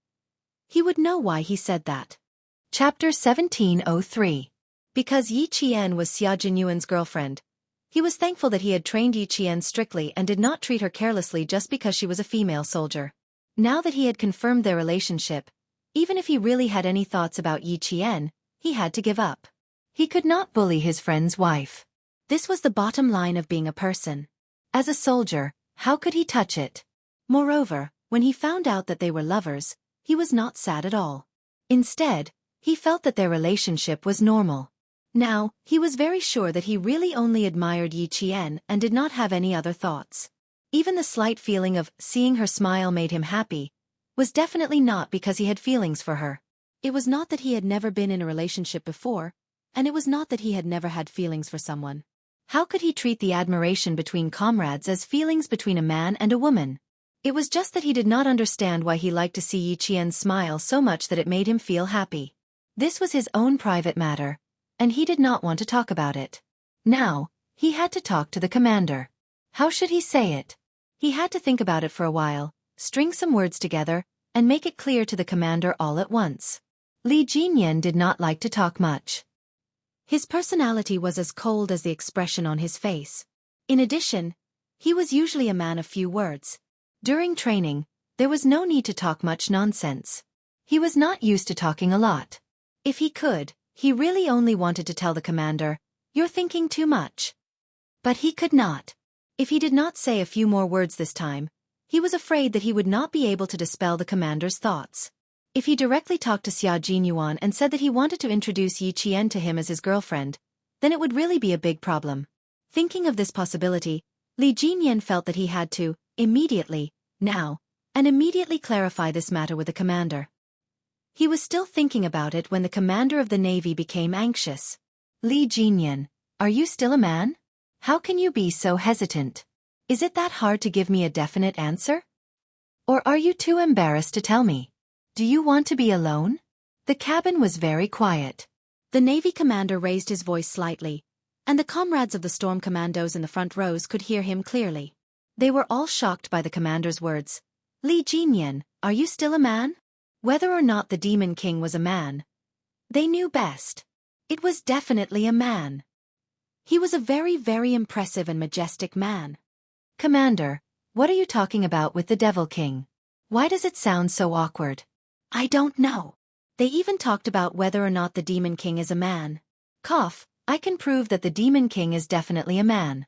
he would know why he said that. Chapter 1703. Because Yi Qian was Xia Jinyuan's girlfriend, he was thankful that he had trained Yi Qian strictly and did not treat her carelessly just because she was a female soldier. Now that he had confirmed their relationship, even if he really had any thoughts about Yi Qian, he had to give up. He could not bully his friend's wife. This was the bottom line of being a person. As a soldier, how could he touch it? Moreover, when he found out that they were lovers, he was not sad at all. Instead, he felt that their relationship was normal. Now, he was very sure that he really only admired Yi Qian and did not have any other thoughts. Even the slight feeling of seeing her smile made him happy, was definitely not because he had feelings for her. It was not that he had never been in a relationship before, and it was not that he had never had feelings for someone. How could he treat the admiration between comrades as feelings between a man and a woman? It was just that he did not understand why he liked to see Yi Qian smile so much that it made him feel happy. This was his own private matter, and he did not want to talk about it. Now, he had to talk to the commander. How should he say it? He had to think about it for a while, string some words together, and make it clear to the commander all at once. Li Jinyan did not like to talk much. His personality was as cold as the expression on his face. In addition, he was usually a man of few words. During training, there was no need to talk much nonsense. He was not used to talking a lot. If he could, he really only wanted to tell the commander, "You're thinking too much." But he could not. If he did not say a few more words this time, he was afraid that he would not be able to dispel the commander's thoughts. If he directly talked to Xia Jinyuan and said that he wanted to introduce Yi Qian to him as his girlfriend, then it would really be a big problem. Thinking of this possibility, Li Jinyan felt that he had to, immediately clarify this matter with the commander. He was still thinking about it when the commander of the navy became anxious. "Li Jinyan, are you still a man? How can you be so hesitant? Is it that hard to give me a definite answer? Or are you too embarrassed to tell me? Do you want to be alone?" The cabin was very quiet. The Navy commander raised his voice slightly, and the comrades of the Storm Commandos in the front rows could hear him clearly. They were all shocked by the commander's words. "Li Jinyan, are you still a man?" Whether or not the Demon King was a man, they knew best. It was definitely a man. He was a very, very impressive and majestic man. "Commander, what are you talking about with the Devil King? Why does it sound so awkward?" "I don't know. They even talked about whether or not the Demon King is a man." Cough, "I can prove that the Demon King is definitely a man."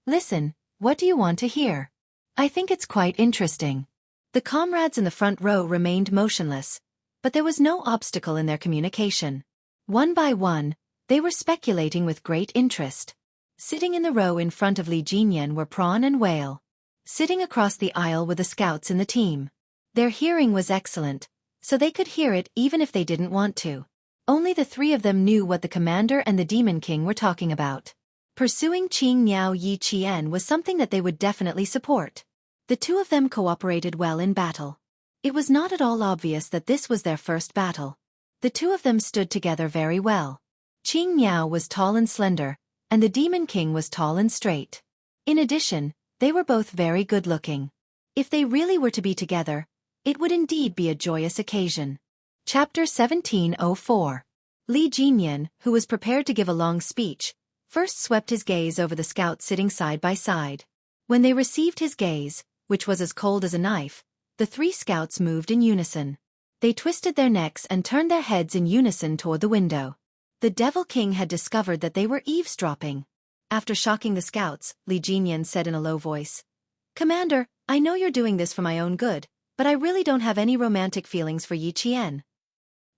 "Listen, what do you want to hear? I think it's quite interesting." The comrades in the front row remained motionless, but there was no obstacle in their communication. One by one, they were speculating with great interest. Sitting in the row in front of Li Jinyan were Prawn and Whale. Sitting across the aisle were the scouts in the team. Their hearing was excellent, so they could hear it even if they didn't want to. Only the three of them knew what the commander and the Demon King were talking about. Pursuing Qing Niao Yi Qian was something that they would definitely support. The two of them cooperated well in battle. It was not at all obvious that this was their first battle. The two of them stood together very well. Qing Niao was tall and slender, and the Demon King was tall and straight. In addition, they were both very good-looking. If they really were to be together, it would indeed be a joyous occasion. Chapter 1704. Li Jinyan, who was prepared to give a long speech, first swept his gaze over the scouts sitting side by side. When they received his gaze, which was as cold as a knife, the three scouts moved in unison. They twisted their necks and turned their heads in unison toward the window. The Devil King had discovered that they were eavesdropping. After shocking the scouts, Li Jinyan said in a low voice, "Commander, I know you're doing this for my own good, but I really don't have any romantic feelings for Yi Qian.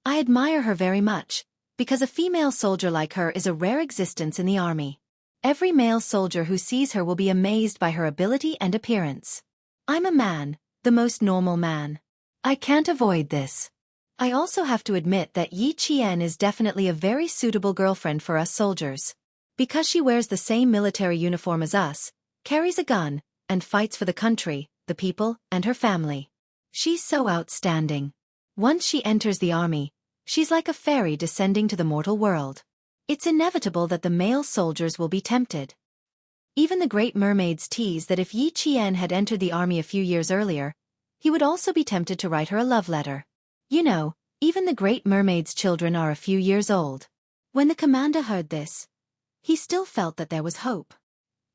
I admire her very much, because a female soldier like her is a rare existence in the army. Every male soldier who sees her will be amazed by her ability and appearance. I'm a man, the most normal man. I can't avoid this. I also have to admit that Yi Qian is definitely a very suitable girlfriend for us soldiers. Because she wears the same military uniform as us, carries a gun, and fights for the country, the people, and her family. She's so outstanding. Once she enters the army, she's like a fairy descending to the mortal world. It's inevitable that the male soldiers will be tempted. Even the Great Mermaids tease that if Yi Qian had entered the army a few years earlier, he would also be tempted to write her a love letter. You know, even the Great Mermaid's children are a few years old. When the commander heard this, he still felt that there was hope.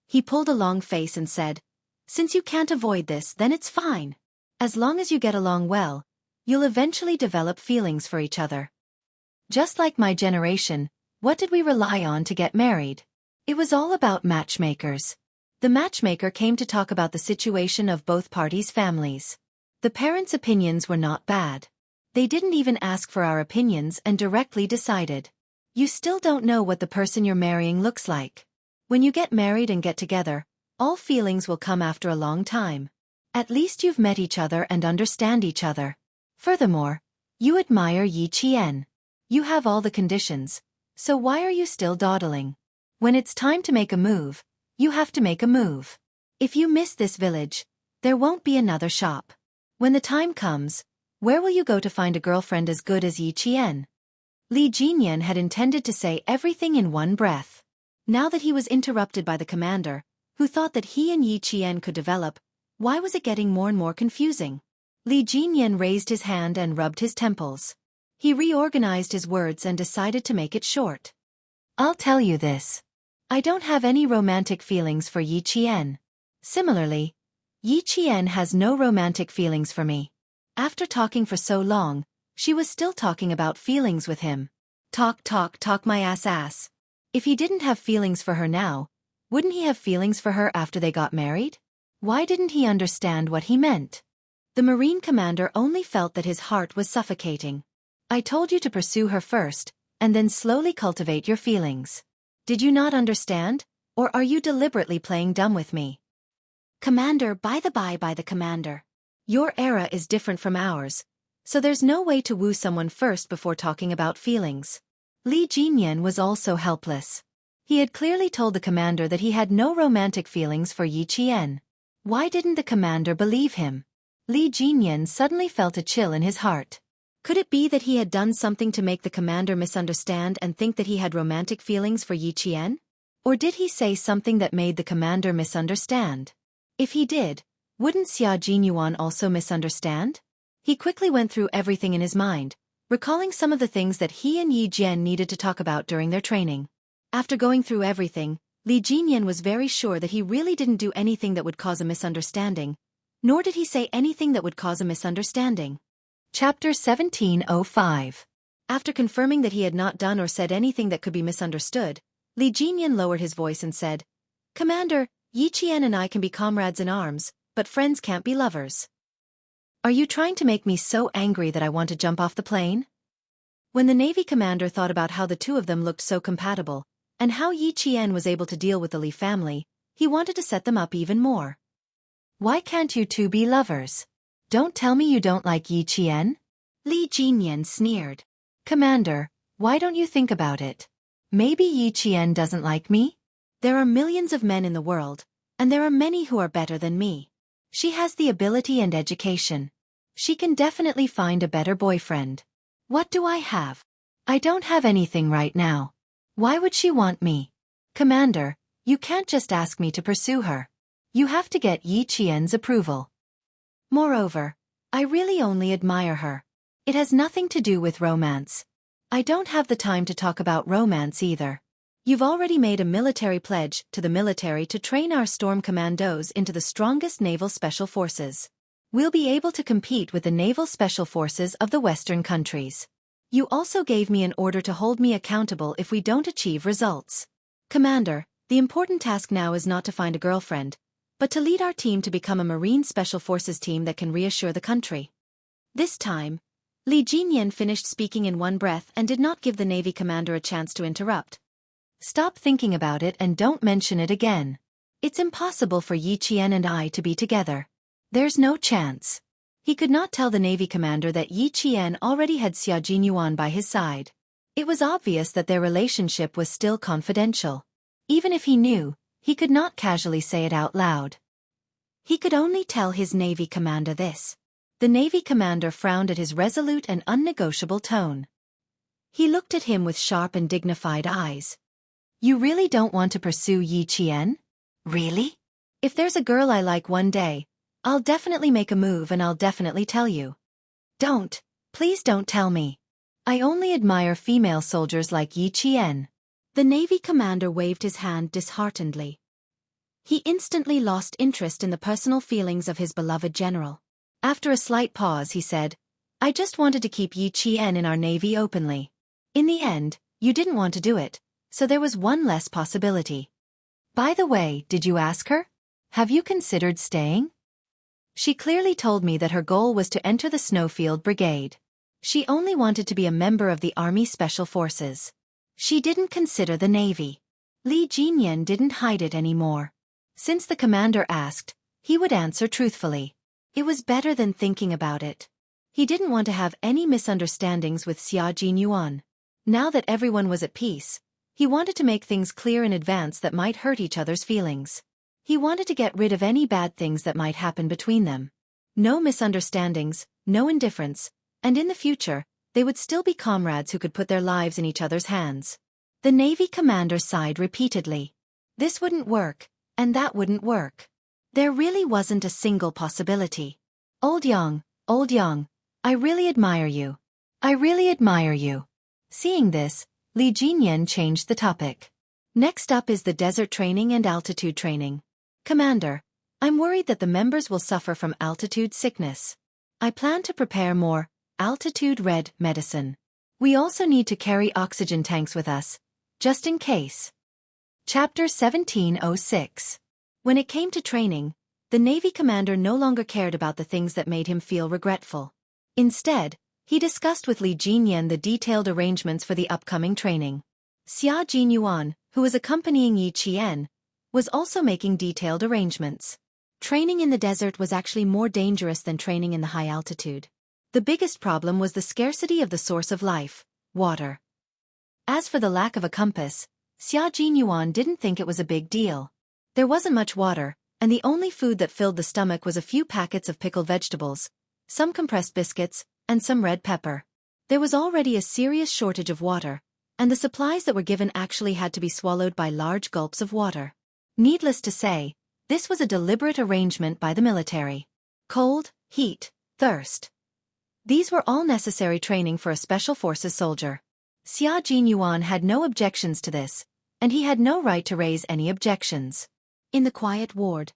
He pulled a long face and said, "Since you can't avoid this, then it's fine. As long as you get along well, you'll eventually develop feelings for each other." Just like my generation, what did we rely on to get married? It was all about matchmakers. The matchmaker came to talk about the situation of both parties' families. The parents' opinions were not bad. They didn't even ask for our opinions and directly decided. You still don't know what the person you're marrying looks like. When you get married and get together, all feelings will come after a long time. At least you've met each other and understand each other. Furthermore, you admire Yi Qian. You have all the conditions, so why are you still dawdling? When it's time to make a move, you have to make a move. If you miss this village, there won't be another shop. When the time comes, where will you go to find a girlfriend as good as Yi Qian? Li Jinyan had intended to say everything in one breath. Now that he was interrupted by the commander, who thought that he and Yi Qian could develop, why was it getting more and more confusing? Li Jinyan raised his hand and rubbed his temples. He reorganized his words and decided to make it short. I'll tell you this. I don't have any romantic feelings for Yi Qian. Similarly, Yi Qian has no romantic feelings for me. After talking for so long, she was still talking about feelings with him. Talk my ass. If he didn't have feelings for her now, wouldn't he have feelings for her after they got married? Why didn't he understand what he meant? The Marine commander only felt that his heart was suffocating. I told you to pursue her first, and then slowly cultivate your feelings. Did you not understand, or are you deliberately playing dumb with me? Commander, by the commander. Your era is different from ours, so there's no way to woo someone first before talking about feelings. Li Jinyan was also helpless. He had clearly told the commander that he had no romantic feelings for Yi Qian. Why didn't the commander believe him? Li Jinyan suddenly felt a chill in his heart. Could it be that he had done something to make the commander misunderstand and think that he had romantic feelings for Yi Qian? Or did he say something that made the commander misunderstand? If he did, wouldn't Xia Jinyuan also misunderstand? He quickly went through everything in his mind, recalling some of the things that he and Yi Jian needed to talk about during their training. After going through everything, Li Jinyan was very sure that he really didn't do anything that would cause a misunderstanding, nor did he say anything that would cause a misunderstanding. Chapter 1705. After confirming that he had not done or said anything that could be misunderstood, Li Jinyan lowered his voice and said, "Commander, Yi Qian and I can be comrades in arms, but friends can't be lovers. Are you trying to make me so angry that I want to jump off the plane?" When the Navy commander thought about how the two of them looked so compatible, and how Yi Qian was able to deal with the Li family, he wanted to set them up even more. Why can't you two be lovers? Don't tell me you don't like Yi Qian? Li Jinyan sneered. Commander, why don't you think about it? Maybe Yi Qian doesn't like me? There are millions of men in the world, and there are many who are better than me. She has the ability and education. She can definitely find a better boyfriend. What do I have? I don't have anything right now. Why would she want me? Commander, you can't just ask me to pursue her. You have to get Yi Qian's approval. Moreover, I really only admire her. It has nothing to do with romance. I don't have the time to talk about romance either. You've already made a military pledge to the military to train our storm commandos into the strongest naval special forces. We'll be able to compete with the naval special forces of the Western countries. You also gave me an order to hold me accountable if we don't achieve results. Commander, the important task now is not to find a girlfriend, but to lead our team to become a Marine Special Forces team that can reassure the country. This time, Li Jinyan finished speaking in one breath and did not give the Navy commander a chance to interrupt. Stop thinking about it and don't mention it again. It's impossible for Yi Qian and I to be together. There's no chance. He could not tell the Navy commander that Yi Qian already had Xia Jinyuan by his side. It was obvious that their relationship was still confidential. Even if he knew, he could not casually say it out loud. He could only tell his Navy commander this. The Navy commander frowned at his resolute and unnegotiable tone. He looked at him with sharp and dignified eyes. You really don't want to pursue Yi Qian? Really? If there's a girl I like one day, I'll definitely make a move and I'll definitely tell you. Please don't tell me. I only admire female soldiers like Yi Qian. The Navy commander waved his hand disheartenedly. He instantly lost interest in the personal feelings of his beloved general. After a slight pause he said, I just wanted to keep Yi Qian in our Navy openly. In the end, you didn't want to do it, so there was one less possibility. By the way, did you ask her? Have you considered staying? She clearly told me that her goal was to enter the Snowfield Brigade. She only wanted to be a member of the Army Special Forces. She didn't consider the Navy. Li Jinyan didn't hide it anymore. Since the commander asked, he would answer truthfully. It was better than thinking about it. He didn't want to have any misunderstandings with Xia Jinyuan. Now that everyone was at peace, he wanted to make things clear in advance that might hurt each other's feelings. He wanted to get rid of any bad things that might happen between them. No misunderstandings, no indifference, and in the future, they would still be comrades who could put their lives in each other's hands. The Navy commander sighed repeatedly. This wouldn't work, and that wouldn't work. There really wasn't a single possibility. Old Yang, I really admire you. I really admire you. Seeing this, Li Jinyan changed the topic. Next up is the desert training and altitude training. Commander, I'm worried that the members will suffer from altitude sickness. I plan to prepare more altitude-red medicine. We also need to carry oxygen tanks with us, just in case. Chapter 1706. When it came to training, the Navy commander no longer cared about the things that made him feel regretful. Instead, he discussed with Li Jinyan the detailed arrangements for the upcoming training. Xia Jinyuan, who was accompanying Yi Qian, was also making detailed arrangements. Training in the desert was actually more dangerous than training in the high altitude. The biggest problem was the scarcity of the source of life, water. As for the lack of a compass, Xia Jinyuan didn't think it was a big deal. There wasn't much water, and the only food that filled the stomach was a few packets of pickled vegetables, some compressed biscuits, and some red pepper. There was already a serious shortage of water, and the supplies that were given actually had to be swallowed by large gulps of water. Needless to say, this was a deliberate arrangement by the military. Cold, heat, thirst. These were all necessary training for a special forces soldier. Xia Jinyuan had no objections to this, and he had no right to raise any objections. In the quiet ward,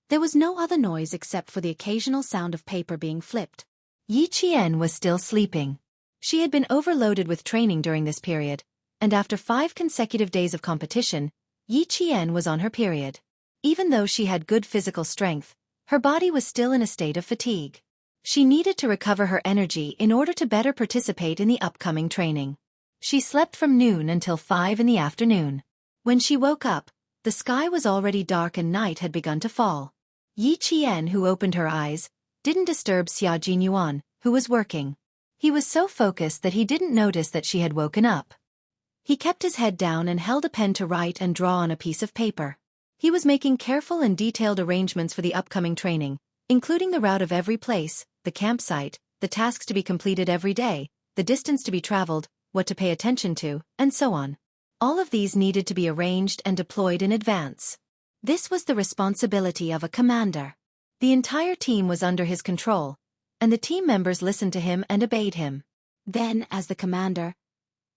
there was no other noise except for the occasional sound of paper being flipped. Yi Qian was still sleeping. She had been overloaded with training during this period, and after 5 consecutive days of competition, Yi Qian was on her period. Even though she had good physical strength, her body was still in a state of fatigue. She needed to recover her energy in order to better participate in the upcoming training. She slept from noon until 5 in the afternoon. When she woke up, the sky was already dark and night had begun to fall. Yi Qian, who opened her eyes, didn't disturb Xia Jinyuan, who was working. He was so focused that he didn't notice that she had woken up. He kept his head down and held a pen to write and draw on a piece of paper. He was making careful and detailed arrangements for the upcoming training, including the route of every place, the campsite, the tasks to be completed every day, the distance to be traveled, what to pay attention to, and so on. All of these needed to be arranged and deployed in advance. This was the responsibility of a commander. The entire team was under his control, and the team members listened to him and obeyed him. Then, as the commander,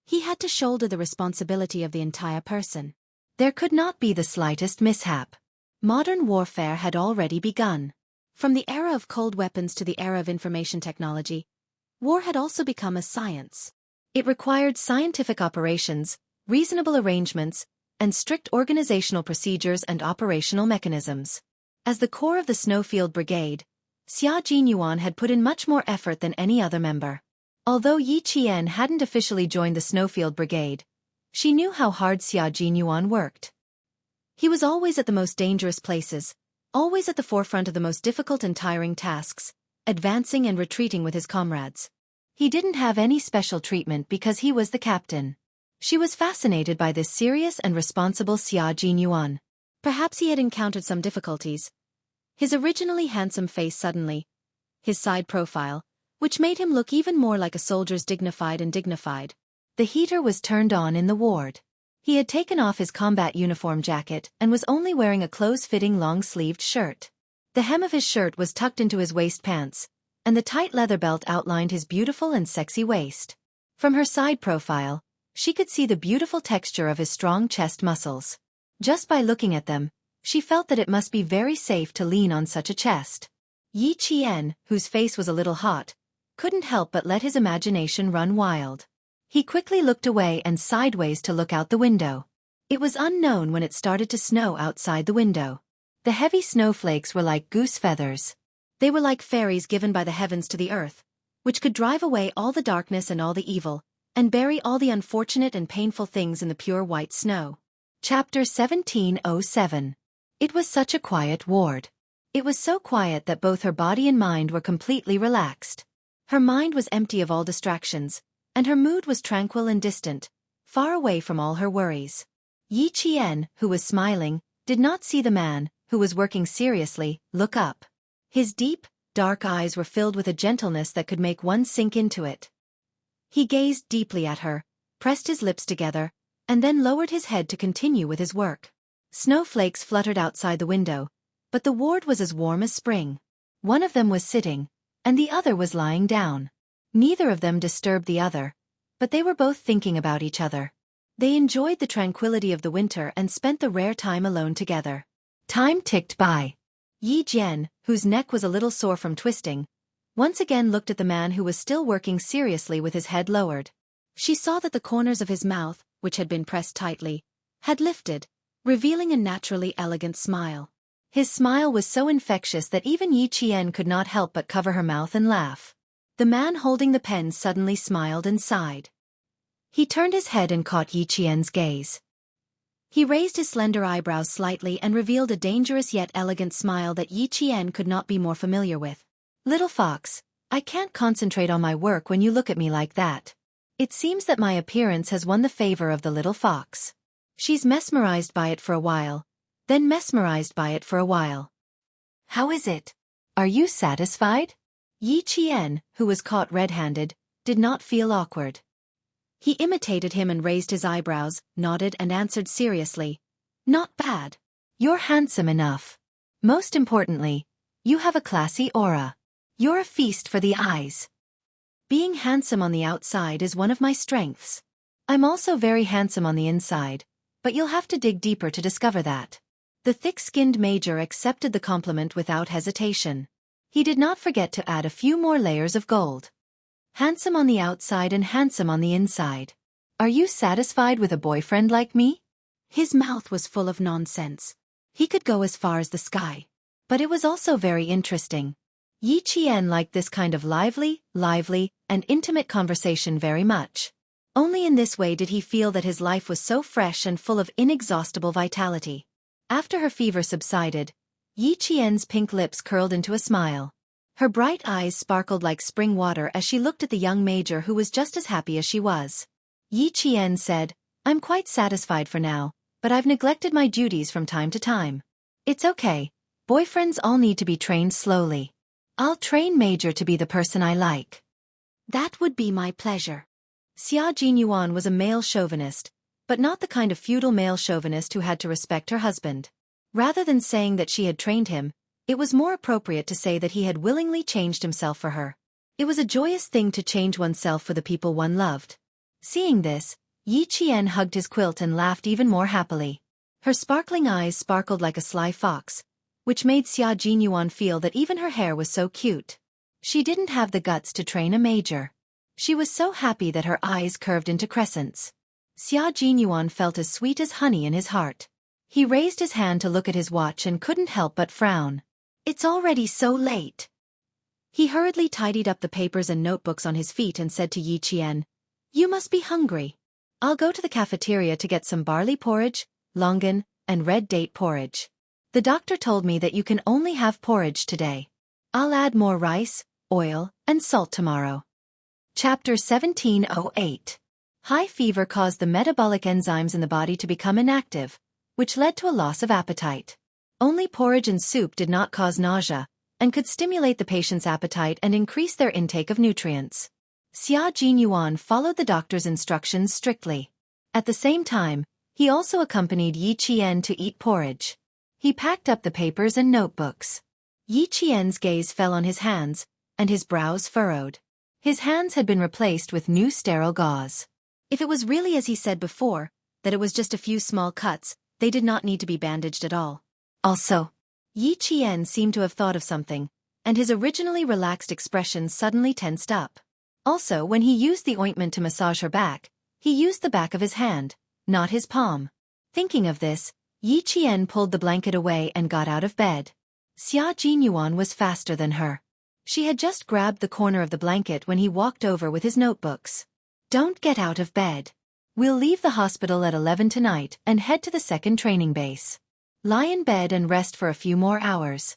he had to shoulder the responsibility of the entire person. There could not be the slightest mishap. Modern warfare had already begun. From the era of cold weapons to the era of information technology, war had also become a science. It required scientific operations, reasonable arrangements, and strict organizational procedures and operational mechanisms. As the core of the Snowfield Brigade, Xia Jinyuan had put in much more effort than any other member. Although Yi Qian hadn't officially joined the Snowfield Brigade, she knew how hard Xia Jinyuan worked. He was always at the most dangerous places, always at the forefront of the most difficult and tiring tasks, advancing and retreating with his comrades. He didn't have any special treatment because he was the captain. She was fascinated by this serious and responsible Xia Jinyuan. Perhaps he had encountered some difficulties. His originally handsome face suddenly, his side profile, which made him look even more like a soldier's dignified. The heater was turned on in the ward. He had taken off his combat uniform jacket and was only wearing a close-fitting long-sleeved shirt. The hem of his shirt was tucked into his waist pants, and the tight leather belt outlined his beautiful and sexy waist. From her side profile, she could see the beautiful texture of his strong chest muscles. Just by looking at them, she felt that it must be very safe to lean on such a chest. Yi Qian, whose face was a little hot, couldn't help but let his imagination run wild. He quickly looked away and sideways to look out the window. It was unknown when it started to snow outside the window. The heavy snowflakes were like goose feathers. They were like fairies given by the heavens to the earth, which could drive away all the darkness and all the evil, and bury all the unfortunate and painful things in the pure white snow. Chapter 1707. It was such a quiet ward. It was so quiet that both her body and mind were completely relaxed. Her mind was empty of all distractions, and her mood was tranquil and distant, far away from all her worries. Yi Qian, who was smiling, did not see the man, who was working seriously, look up. His deep, dark eyes were filled with a gentleness that could make one sink into it. He gazed deeply at her, pressed his lips together, and then lowered his head to continue with his work. Snowflakes fluttered outside the window, but the ward was as warm as spring. One of them was sitting, and the other was lying down. Neither of them disturbed the other, but they were both thinking about each other. They enjoyed the tranquility of the winter and spent the rare time alone together. Time ticked by. Yi Jian, whose neck was a little sore from twisting, once again looked at the man who was still working seriously with his head lowered. She saw that the corners of his mouth, which had been pressed tightly, had lifted, revealing a naturally elegant smile. His smile was so infectious that even Yi Qian could not help but cover her mouth and laugh. The man holding the pen suddenly smiled and sighed. He turned his head and caught Yi Qian's gaze. He raised his slender eyebrows slightly and revealed a dangerous yet elegant smile that Yi Qian could not be more familiar with. "Little fox, I can't concentrate on my work when you look at me like that. It seems that my appearance has won the favor of the little fox. She's mesmerized by it for a while, then mesmerized by it for a while. How is it? Are you satisfied?" Yi Qian, who was caught red-handed, did not feel awkward. He imitated him and raised his eyebrows, nodded and answered seriously, "Not bad. You're handsome enough. Most importantly, you have a classy aura. You're a feast for the eyes. Being handsome on the outside is one of my strengths. I'm also very handsome on the inside, but you'll have to dig deeper to discover that." The thick-skinned major accepted the compliment without hesitation. He did not forget to add a few more layers of gold. "Handsome on the outside and handsome on the inside. Are you satisfied with a boyfriend like me?" His mouth was full of nonsense. He could go as far as the sky. But it was also very interesting. Yi Qian liked this kind of lively, and intimate conversation very much. Only in this way did he feel that his life was so fresh and full of inexhaustible vitality. After her fever subsided, Yi Qian's pink lips curled into a smile. Her bright eyes sparkled like spring water as she looked at the young major who was just as happy as she was. Yi Qian said, "I'm quite satisfied for now, but I've neglected my duties from time to time. It's okay. Boyfriends all need to be trained slowly. I'll train Major to be the person I like." "That would be my pleasure." Xia Jinyuan was a male chauvinist, but not the kind of feudal male chauvinist who had to respect her husband. Rather than saying that she had trained him, it was more appropriate to say that he had willingly changed himself for her. It was a joyous thing to change oneself for the people one loved. Seeing this, Yi Qian hugged his quilt and laughed even more happily. Her sparkling eyes sparkled like a sly fox, which made Xia Jinyuan feel that even her hair was so cute. She didn't have the guts to train a major. She was so happy that her eyes curved into crescents. Xia Jinyuan felt as sweet as honey in his heart. He raised his hand to look at his watch and couldn't help but frown. "It's already so late." He hurriedly tidied up the papers and notebooks on his feet and said to Yi Qian, "You must be hungry. I'll go to the cafeteria to get some barley porridge, longan, and red date porridge. The doctor told me that you can only have porridge today. I'll add more rice, oil, and salt tomorrow." Chapter 1708. High fever caused the metabolic enzymes in the body to become inactive, which led to a loss of appetite. Only porridge and soup did not cause nausea, and could stimulate the patient's appetite and increase their intake of nutrients. Xia Jinyuan followed the doctor's instructions strictly. At the same time, he also accompanied Yi Qian to eat porridge. He packed up the papers and notebooks. Yi Qian's gaze fell on his hands, and his brows furrowed. His hands had been replaced with new sterile gauze. If it was really as he said before, that it was just a few small cuts, they did not need to be bandaged at all. Also, Yi Qian seemed to have thought of something, and his originally relaxed expression suddenly tensed up. Also, when he used the ointment to massage her back, he used the back of his hand, not his palm. Thinking of this, Yi Qian pulled the blanket away and got out of bed. Xia Jinyuan was faster than her. She had just grabbed the corner of the blanket when he walked over with his notebooks. Don't get out of bed. We'll leave the hospital at 11 tonight and head to the second training base. Lie in bed and rest for a few more hours.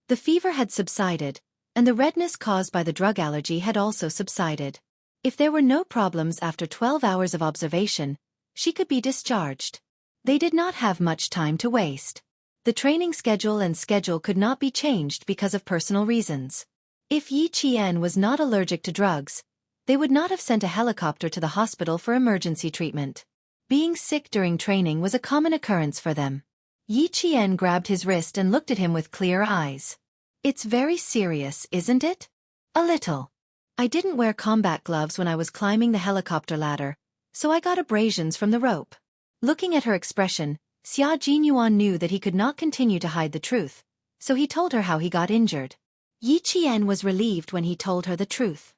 The fever had subsided, and the redness caused by the drug allergy had also subsided. If there were no problems after 12 hours of observation, she could be discharged. They did not have much time to waste. The training schedule could not be changed because of personal reasons. If Yi Qian was not allergic to drugs, they would not have sent a helicopter to the hospital for emergency treatment. Being sick during training was a common occurrence for them. Yi Qian grabbed his wrist and looked at him with clear eyes. It's very serious, isn't it? A little. I didn't wear combat gloves when I was climbing the helicopter ladder, so I got abrasions from the rope. Looking at her expression, Xia Jinyuan knew that he could not continue to hide the truth, so he told her how he got injured. Yi Qian was relieved when he told her the truth.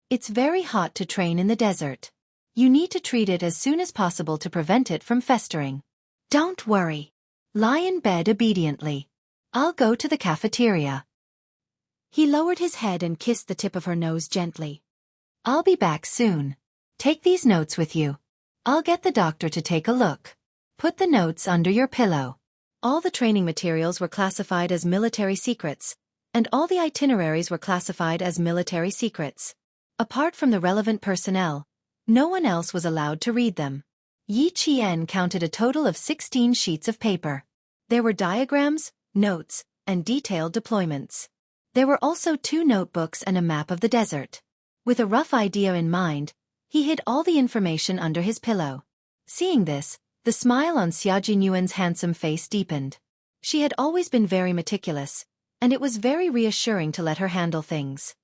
It's very hot to train in the desert. You need to treat it as soon as possible to prevent it from festering. Don't worry. Lie in bed obediently. I'll go to the cafeteria. He lowered his head and kissed the tip of her nose gently. I'll be back soon. Take these notes with you. I'll get the doctor to take a look. Put the notes under your pillow. All the training materials were classified as military secrets, and all the itineraries were classified as military secrets. Apart from the relevant personnel, no one else was allowed to read them. Yi Qian counted a total of 16 sheets of paper. There were diagrams, notes, and detailed deployments. There were also 2 notebooks and a map of the desert. With a rough idea in mind, he hid all the information under his pillow. Seeing this, the smile on Xia Jinyuan's handsome face deepened. She had always been very meticulous, and it was very reassuring to let her handle things.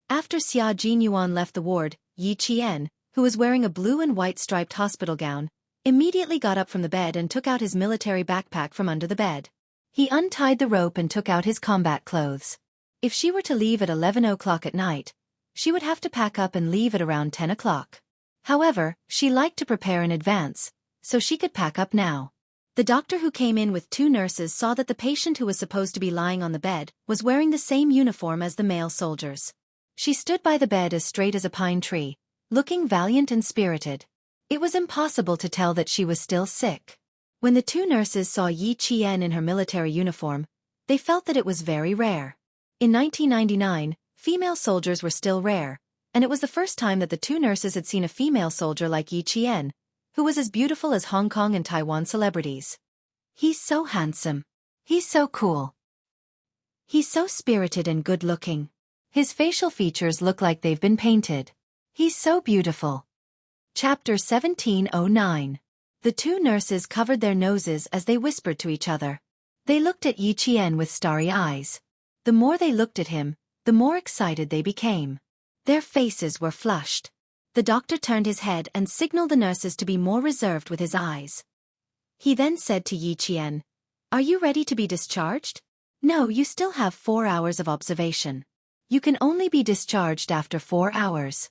After Xia Jinyuan left the ward, Yi Qian, who was wearing a blue and white striped hospital gown, immediately got up from the bed and took out his military backpack from under the bed. He untied the rope and took out his combat clothes. If she were to leave at 11 o'clock at night, she would have to pack up and leave at around 10 o'clock. However, she liked to prepare in advance, so she could pack up now. The doctor who came in with 2 nurses saw that the patient who was supposed to be lying on the bed was wearing the same uniform as the male soldiers. She stood by the bed as straight as a pine tree, looking valiant and spirited. It was impossible to tell that she was still sick. When the 2 nurses saw Yi Qian in her military uniform, they felt that it was very rare. In 1999, female soldiers were still rare, and it was the first time that the 2 nurses had seen a female soldier like Yi Qian, who was as beautiful as Hong Kong and Taiwan celebrities. He's so handsome. He's so cool. He's so spirited and good-looking. His facial features look like they've been painted. He's so beautiful. Chapter 1709. The 2 nurses covered their noses as they whispered to each other. They looked at Yi Qian with starry eyes. The more they looked at him, the more excited they became. Their faces were flushed. The doctor turned his head and signaled the nurses to be more reserved with his eyes. He then said to Yi Qian, "Are you ready to be discharged?" "No, you still have 4 hours of observation. You can only be discharged after 4 hours."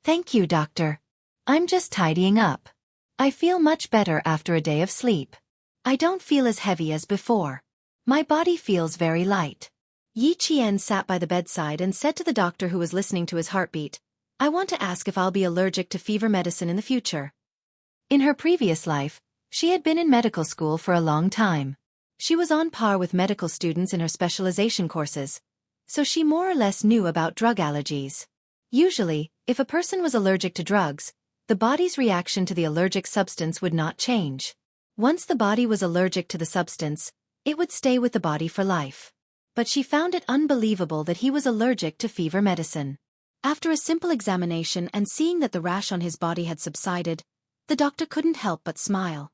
"Thank you, doctor. I'm just tidying up. I feel much better after a day of sleep. I don't feel as heavy as before. My body feels very light." Yi Qian sat by the bedside and said to the doctor who was listening to his heartbeat, "I want to ask if I'll be allergic to fever medicine in the future." In her previous life, she had been in medical school for a long time. She was on par with medical students in her specialization courses, so she more or less knew about drug allergies. Usually, if a person was allergic to drugs, The body's reaction to the allergic substance would not change. Once the body was allergic to the substance, it would stay with the body for life. But she found it unbelievable that he was allergic to fever medicine. After a simple examination and seeing that the rash on his body had subsided, the doctor couldn't help but smile.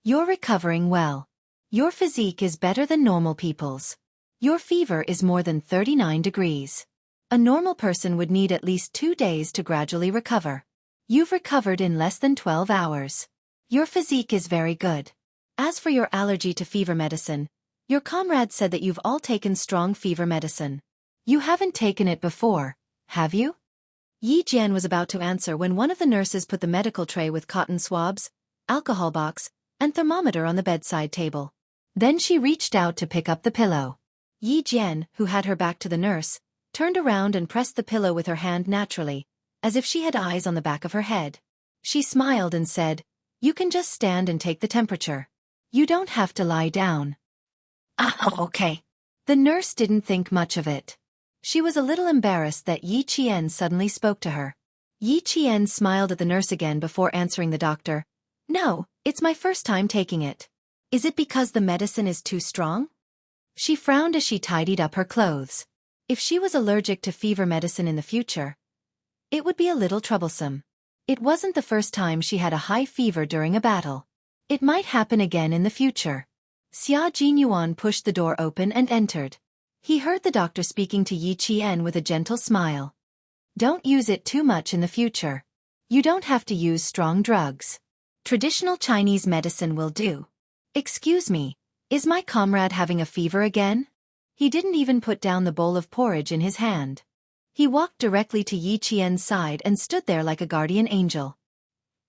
"You're recovering well. Your physique is better than normal people's. Your fever is more than 39 degrees. A normal person would need at least 2 days to gradually recover. You've recovered in less than 12 hours. Your physique is very good. As for your allergy to fever medicine, your comrade said that you've all taken strong fever medicine. You haven't taken it before, have you?" Yi Jian was about to answer when one of the nurses put the medical tray with cotton swabs, alcohol box, and thermometer on the bedside table. Then she reached out to pick up the pillow. Yi Jian, who had her back to the nurse, turned around and pressed the pillow with her hand naturally, as if she had eyes on the back of her head. She smiled and said, "You can just stand and take the temperature. You don't have to lie down." "Ah, okay." The nurse didn't think much of it. She was a little embarrassed that Yi Qian suddenly spoke to her. Yi Qian smiled at the nurse again before answering the doctor. "No, it's my first time taking it. Is it because the medicine is too strong?" She frowned as she tidied up her clothes. If she was allergic to fever medicine in the future, it would be a little troublesome. It wasn't the first time she had a high fever during a battle. It might happen again in the future. Xia Jinyuan pushed the door open and entered. He heard the doctor speaking to Yi Qian with a gentle smile. "Don't use it too much in the future. You don't have to use strong drugs. Traditional Chinese medicine will do." "Excuse me, is my comrade having a fever again?" He didn't even put down the bowl of porridge in his hand. He walked directly to Yi Qian's side and stood there like a guardian angel.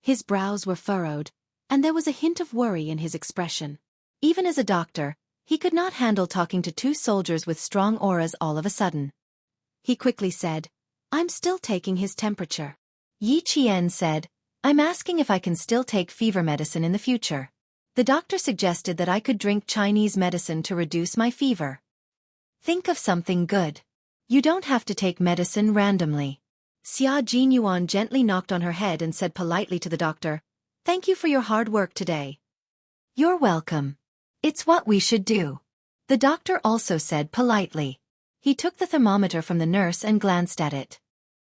His brows were furrowed, and there was a hint of worry in his expression. Even as a doctor, he could not handle talking to 2 soldiers with strong auras all of a sudden. He quickly said, "I'm still taking his temperature." Yi Qian said, "I'm asking if I can still take fever medicine in the future. The doctor suggested that I could drink Chinese medicine to reduce my fever." "Think of something good. You don't have to take medicine randomly." Xia Jinyuan gently knocked on her head and said politely to the doctor, "Thank you for your hard work today." "You're welcome. It's what we should do." The doctor also said politely. He took the thermometer from the nurse and glanced at it.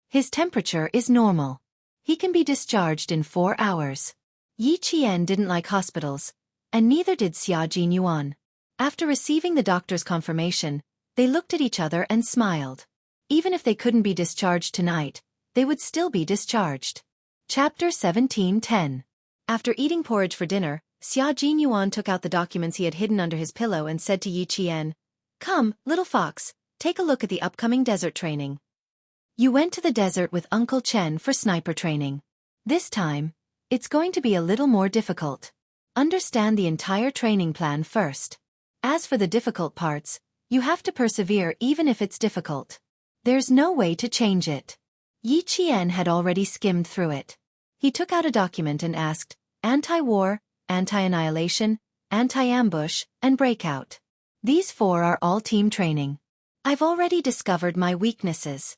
His temperature is normal. He can be discharged in 4 hours. Yi Qian didn't like hospitals, and neither did Xia Jinyuan. After receiving the doctor's confirmation, they looked at each other and smiled. Even if they couldn't be discharged tonight, they would still be discharged. Chapter 17:10. After eating porridge for dinner, Xia Jinyuan took out the documents he had hidden under his pillow and said to Yi Qian, "Come, little fox, take a look at the upcoming desert training. You went to the desert with Uncle Chen for sniper training. This time, it's going to be a little more difficult. Understand the entire training plan first. As for the difficult parts, you have to persevere even if it's difficult. There's no way to change it." Yi Qian had already skimmed through it. He took out a document and asked, "Anti-war, anti-annihilation, anti-ambush, and breakout. These 4 are all team training. I've already discovered my weaknesses.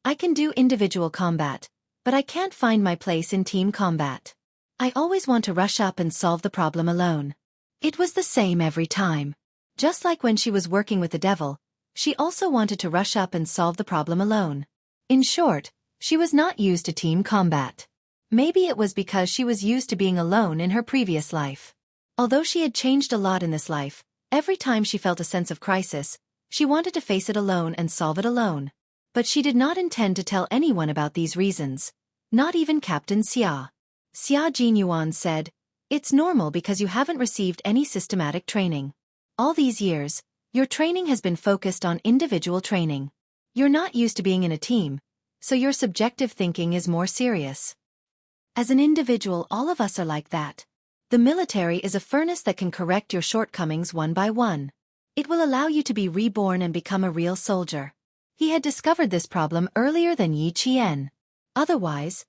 I can do individual combat, but I can't find my place in team combat. I always want to rush up and solve the problem alone. It was the same every time. Just like when she was working with the devil, she also wanted to rush up and solve the problem alone. In short, she was not used to team combat. Maybe it was because she was used to being alone in her previous life. Although she had changed a lot in this life, every time she felt a sense of crisis, she wanted to face it alone and solve it alone. But she did not intend to tell anyone about these reasons, not even Captain Xia. Xia Jinyuan said, "It's normal because you haven't received any systematic training. All these years, your training has been focused on individual training. You're not used to being in a team, so your subjective thinking is more serious. As an individual, all of us are like that. The military is a furnace that can correct your shortcomings one by one. It will allow you to be reborn and become a real soldier." He had discovered this problem earlier than Yi Qian. Otherwise,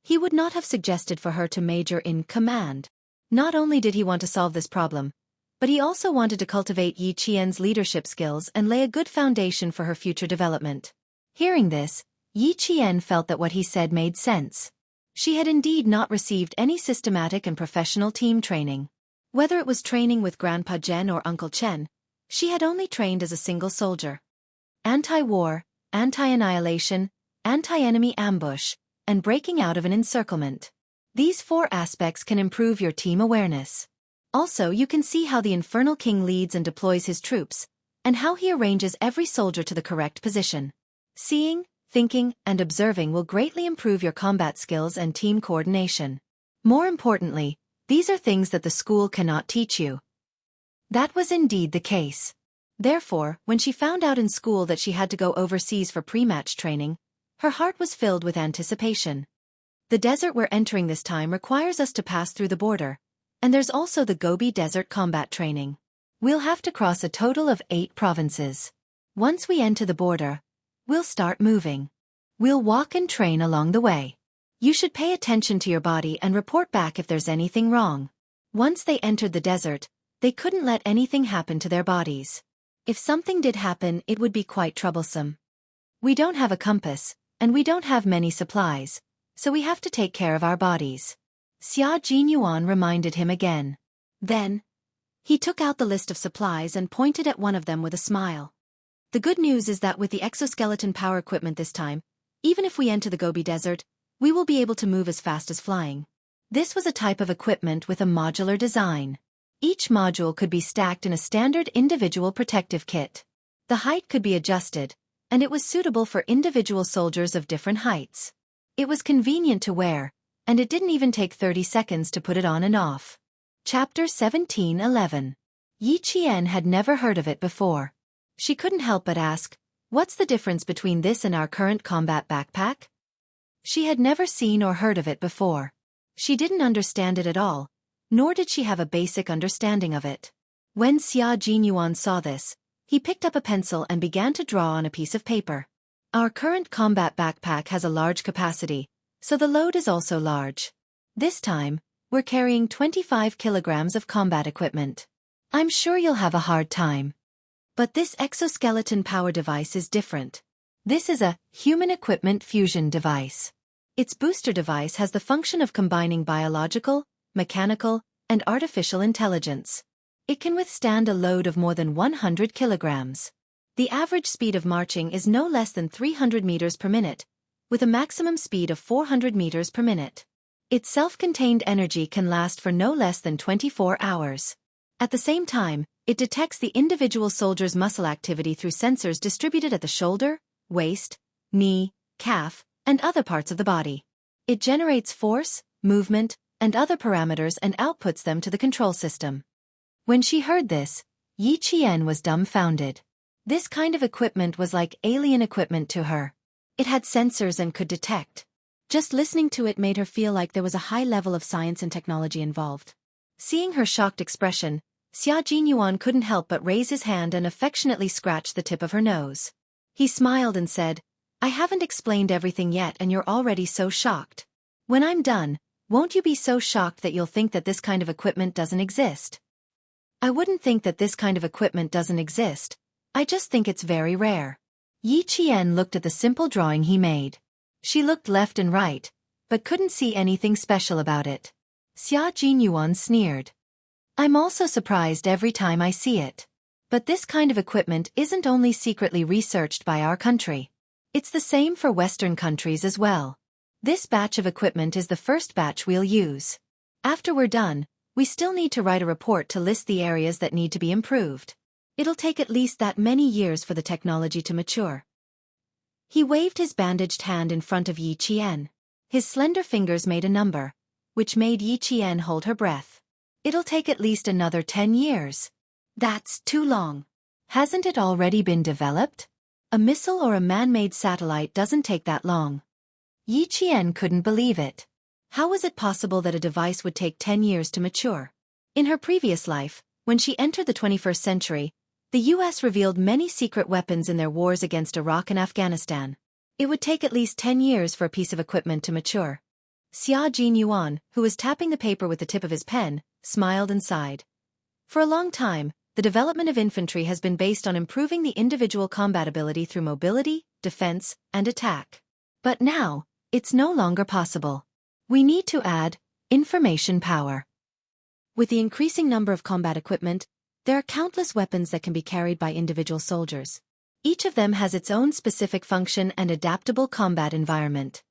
he would not have suggested for her to major in command. Not only did he want to solve this problem, but he also wanted to cultivate Yi Qian's leadership skills and lay a good foundation for her future development. Hearing this, Yi Qian felt that what he said made sense. She had indeed not received any systematic and professional team training. Whether it was training with Grandpa Jen or Uncle Chen, she had only trained as a single soldier. Anti-war, anti-annihilation, anti-enemy ambush, and breaking out of an encirclement. These 4 aspects can improve your team awareness. Also, you can see how the Infernal King leads and deploys his troops, and how he arranges every soldier to the correct position. Seeing, thinking, and observing will greatly improve your combat skills and team coordination. More importantly, these are things that the school cannot teach you. That was indeed the case. Therefore, when she found out in school that she had to go overseas for pre-match training, her heart was filled with anticipation. The desert we're entering this time requires us to pass through the border, and there's also the Gobi Desert combat training. We'll have to cross a total of 8 provinces. Once we enter the border, we'll start moving. We'll walk and train along the way. You should pay attention to your body and report back if there's anything wrong. Once they entered the desert, they couldn't let anything happen to their bodies. If something did happen, it would be quite troublesome. We don't have a compass, and we don't have many supplies, so we have to take care of our bodies. Xia Jinyuan reminded him again. Then, he took out the list of supplies and pointed at one of them with a smile. The good news is that with the exoskeleton power equipment this time, even if we enter the Gobi Desert, we will be able to move as fast as flying. This was a type of equipment with a modular design. Each module could be stacked in a standard individual protective kit. The height could be adjusted, and it was suitable for individual soldiers of different heights. It was convenient to wear, and it didn't even take 30 seconds to put it on and off. Chapter 17:11. Yi Qian had never heard of it before. She couldn't help but ask, what's the difference between this and our current combat backpack? She had never seen or heard of it before. She didn't understand it at all, nor did she have a basic understanding of it. When Xia Jinyuan saw this, he picked up a pencil and began to draw on a piece of paper. Our current combat backpack has a large capacity, so the load is also large. This time, we're carrying 25 kilograms of combat equipment. I'm sure you'll have a hard time. But this exoskeleton power device is different. This is a human equipment fusion device. Its booster device has the function of combining biological, mechanical, and artificial intelligence. It can withstand a load of more than 100 kilograms. The average speed of marching is no less than 300 meters per minute, with a maximum speed of 400 meters per minute. Its self-contained energy can last for no less than 24 hours. At the same time, it detects the individual soldier's muscle activity through sensors distributed at the shoulder, waist, knee, calf, and other parts of the body. It generates force, movement, and other parameters and outputs them to the control system. When she heard this, Yi Qian was dumbfounded. This kind of equipment was like alien equipment to her. It had sensors and could detect. Just listening to it made her feel like there was a high level of science and technology involved. Seeing her shocked expression, Xia Jinyuan couldn't help but raise his hand and affectionately scratch the tip of her nose. He smiled and said, I haven't explained everything yet and you're already so shocked. When I'm done, won't you be so shocked that you'll think that this kind of equipment doesn't exist? I wouldn't think that this kind of equipment doesn't exist. I just think it's very rare. Yi Qian looked at the simple drawing he made. She looked left and right, but couldn't see anything special about it. Xia Jinyuan sneered. I'm also surprised every time I see it. But this kind of equipment isn't only secretly researched by our country. It's the same for Western countries as well. This batch of equipment is the first batch we'll use. After we're done, we still need to write a report to list the areas that need to be improved. It'll take at least that many years for the technology to mature. He waved his bandaged hand in front of Yi Qian. His slender fingers made a number, which made Yi Qian hold her breath. It'll take at least another 10 years. That's too long. Hasn't it already been developed? A missile or a man-made satellite doesn't take that long. Yi Qian couldn't believe it. How was it possible that a device would take 10 years to mature? In her previous life, when she entered the 21st century, the US revealed many secret weapons in their wars against Iraq and Afghanistan. It would take at least 10 years for a piece of equipment to mature. Xia Jinyuan, who was tapping the paper with the tip of his pen, smiled and sighed. For a long time, the development of infantry has been based on improving the individual combat ability through mobility, defense, and attack. But now, it's no longer possible. We need to add information power. With the increasing number of combat equipment, there are countless weapons that can be carried by individual soldiers. Each of them has its own specific function and adaptable combat environment.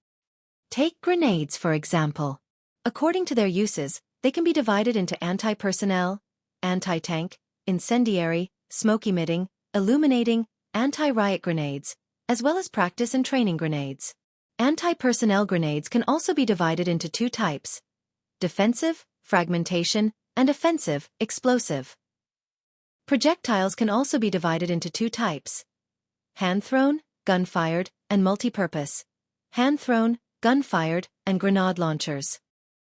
Take grenades, for example. According to their uses, they can be divided into anti-personnel, anti-tank, incendiary, smoke-emitting, illuminating, anti-riot grenades, as well as practice and training grenades. Anti-personnel grenades can also be divided into two types: defensive, fragmentation, and offensive, explosive. Projectiles can also be divided into two types: hand-thrown, gun-fired, and multi-purpose. Hand-thrown, gun-fired, and grenade launchers.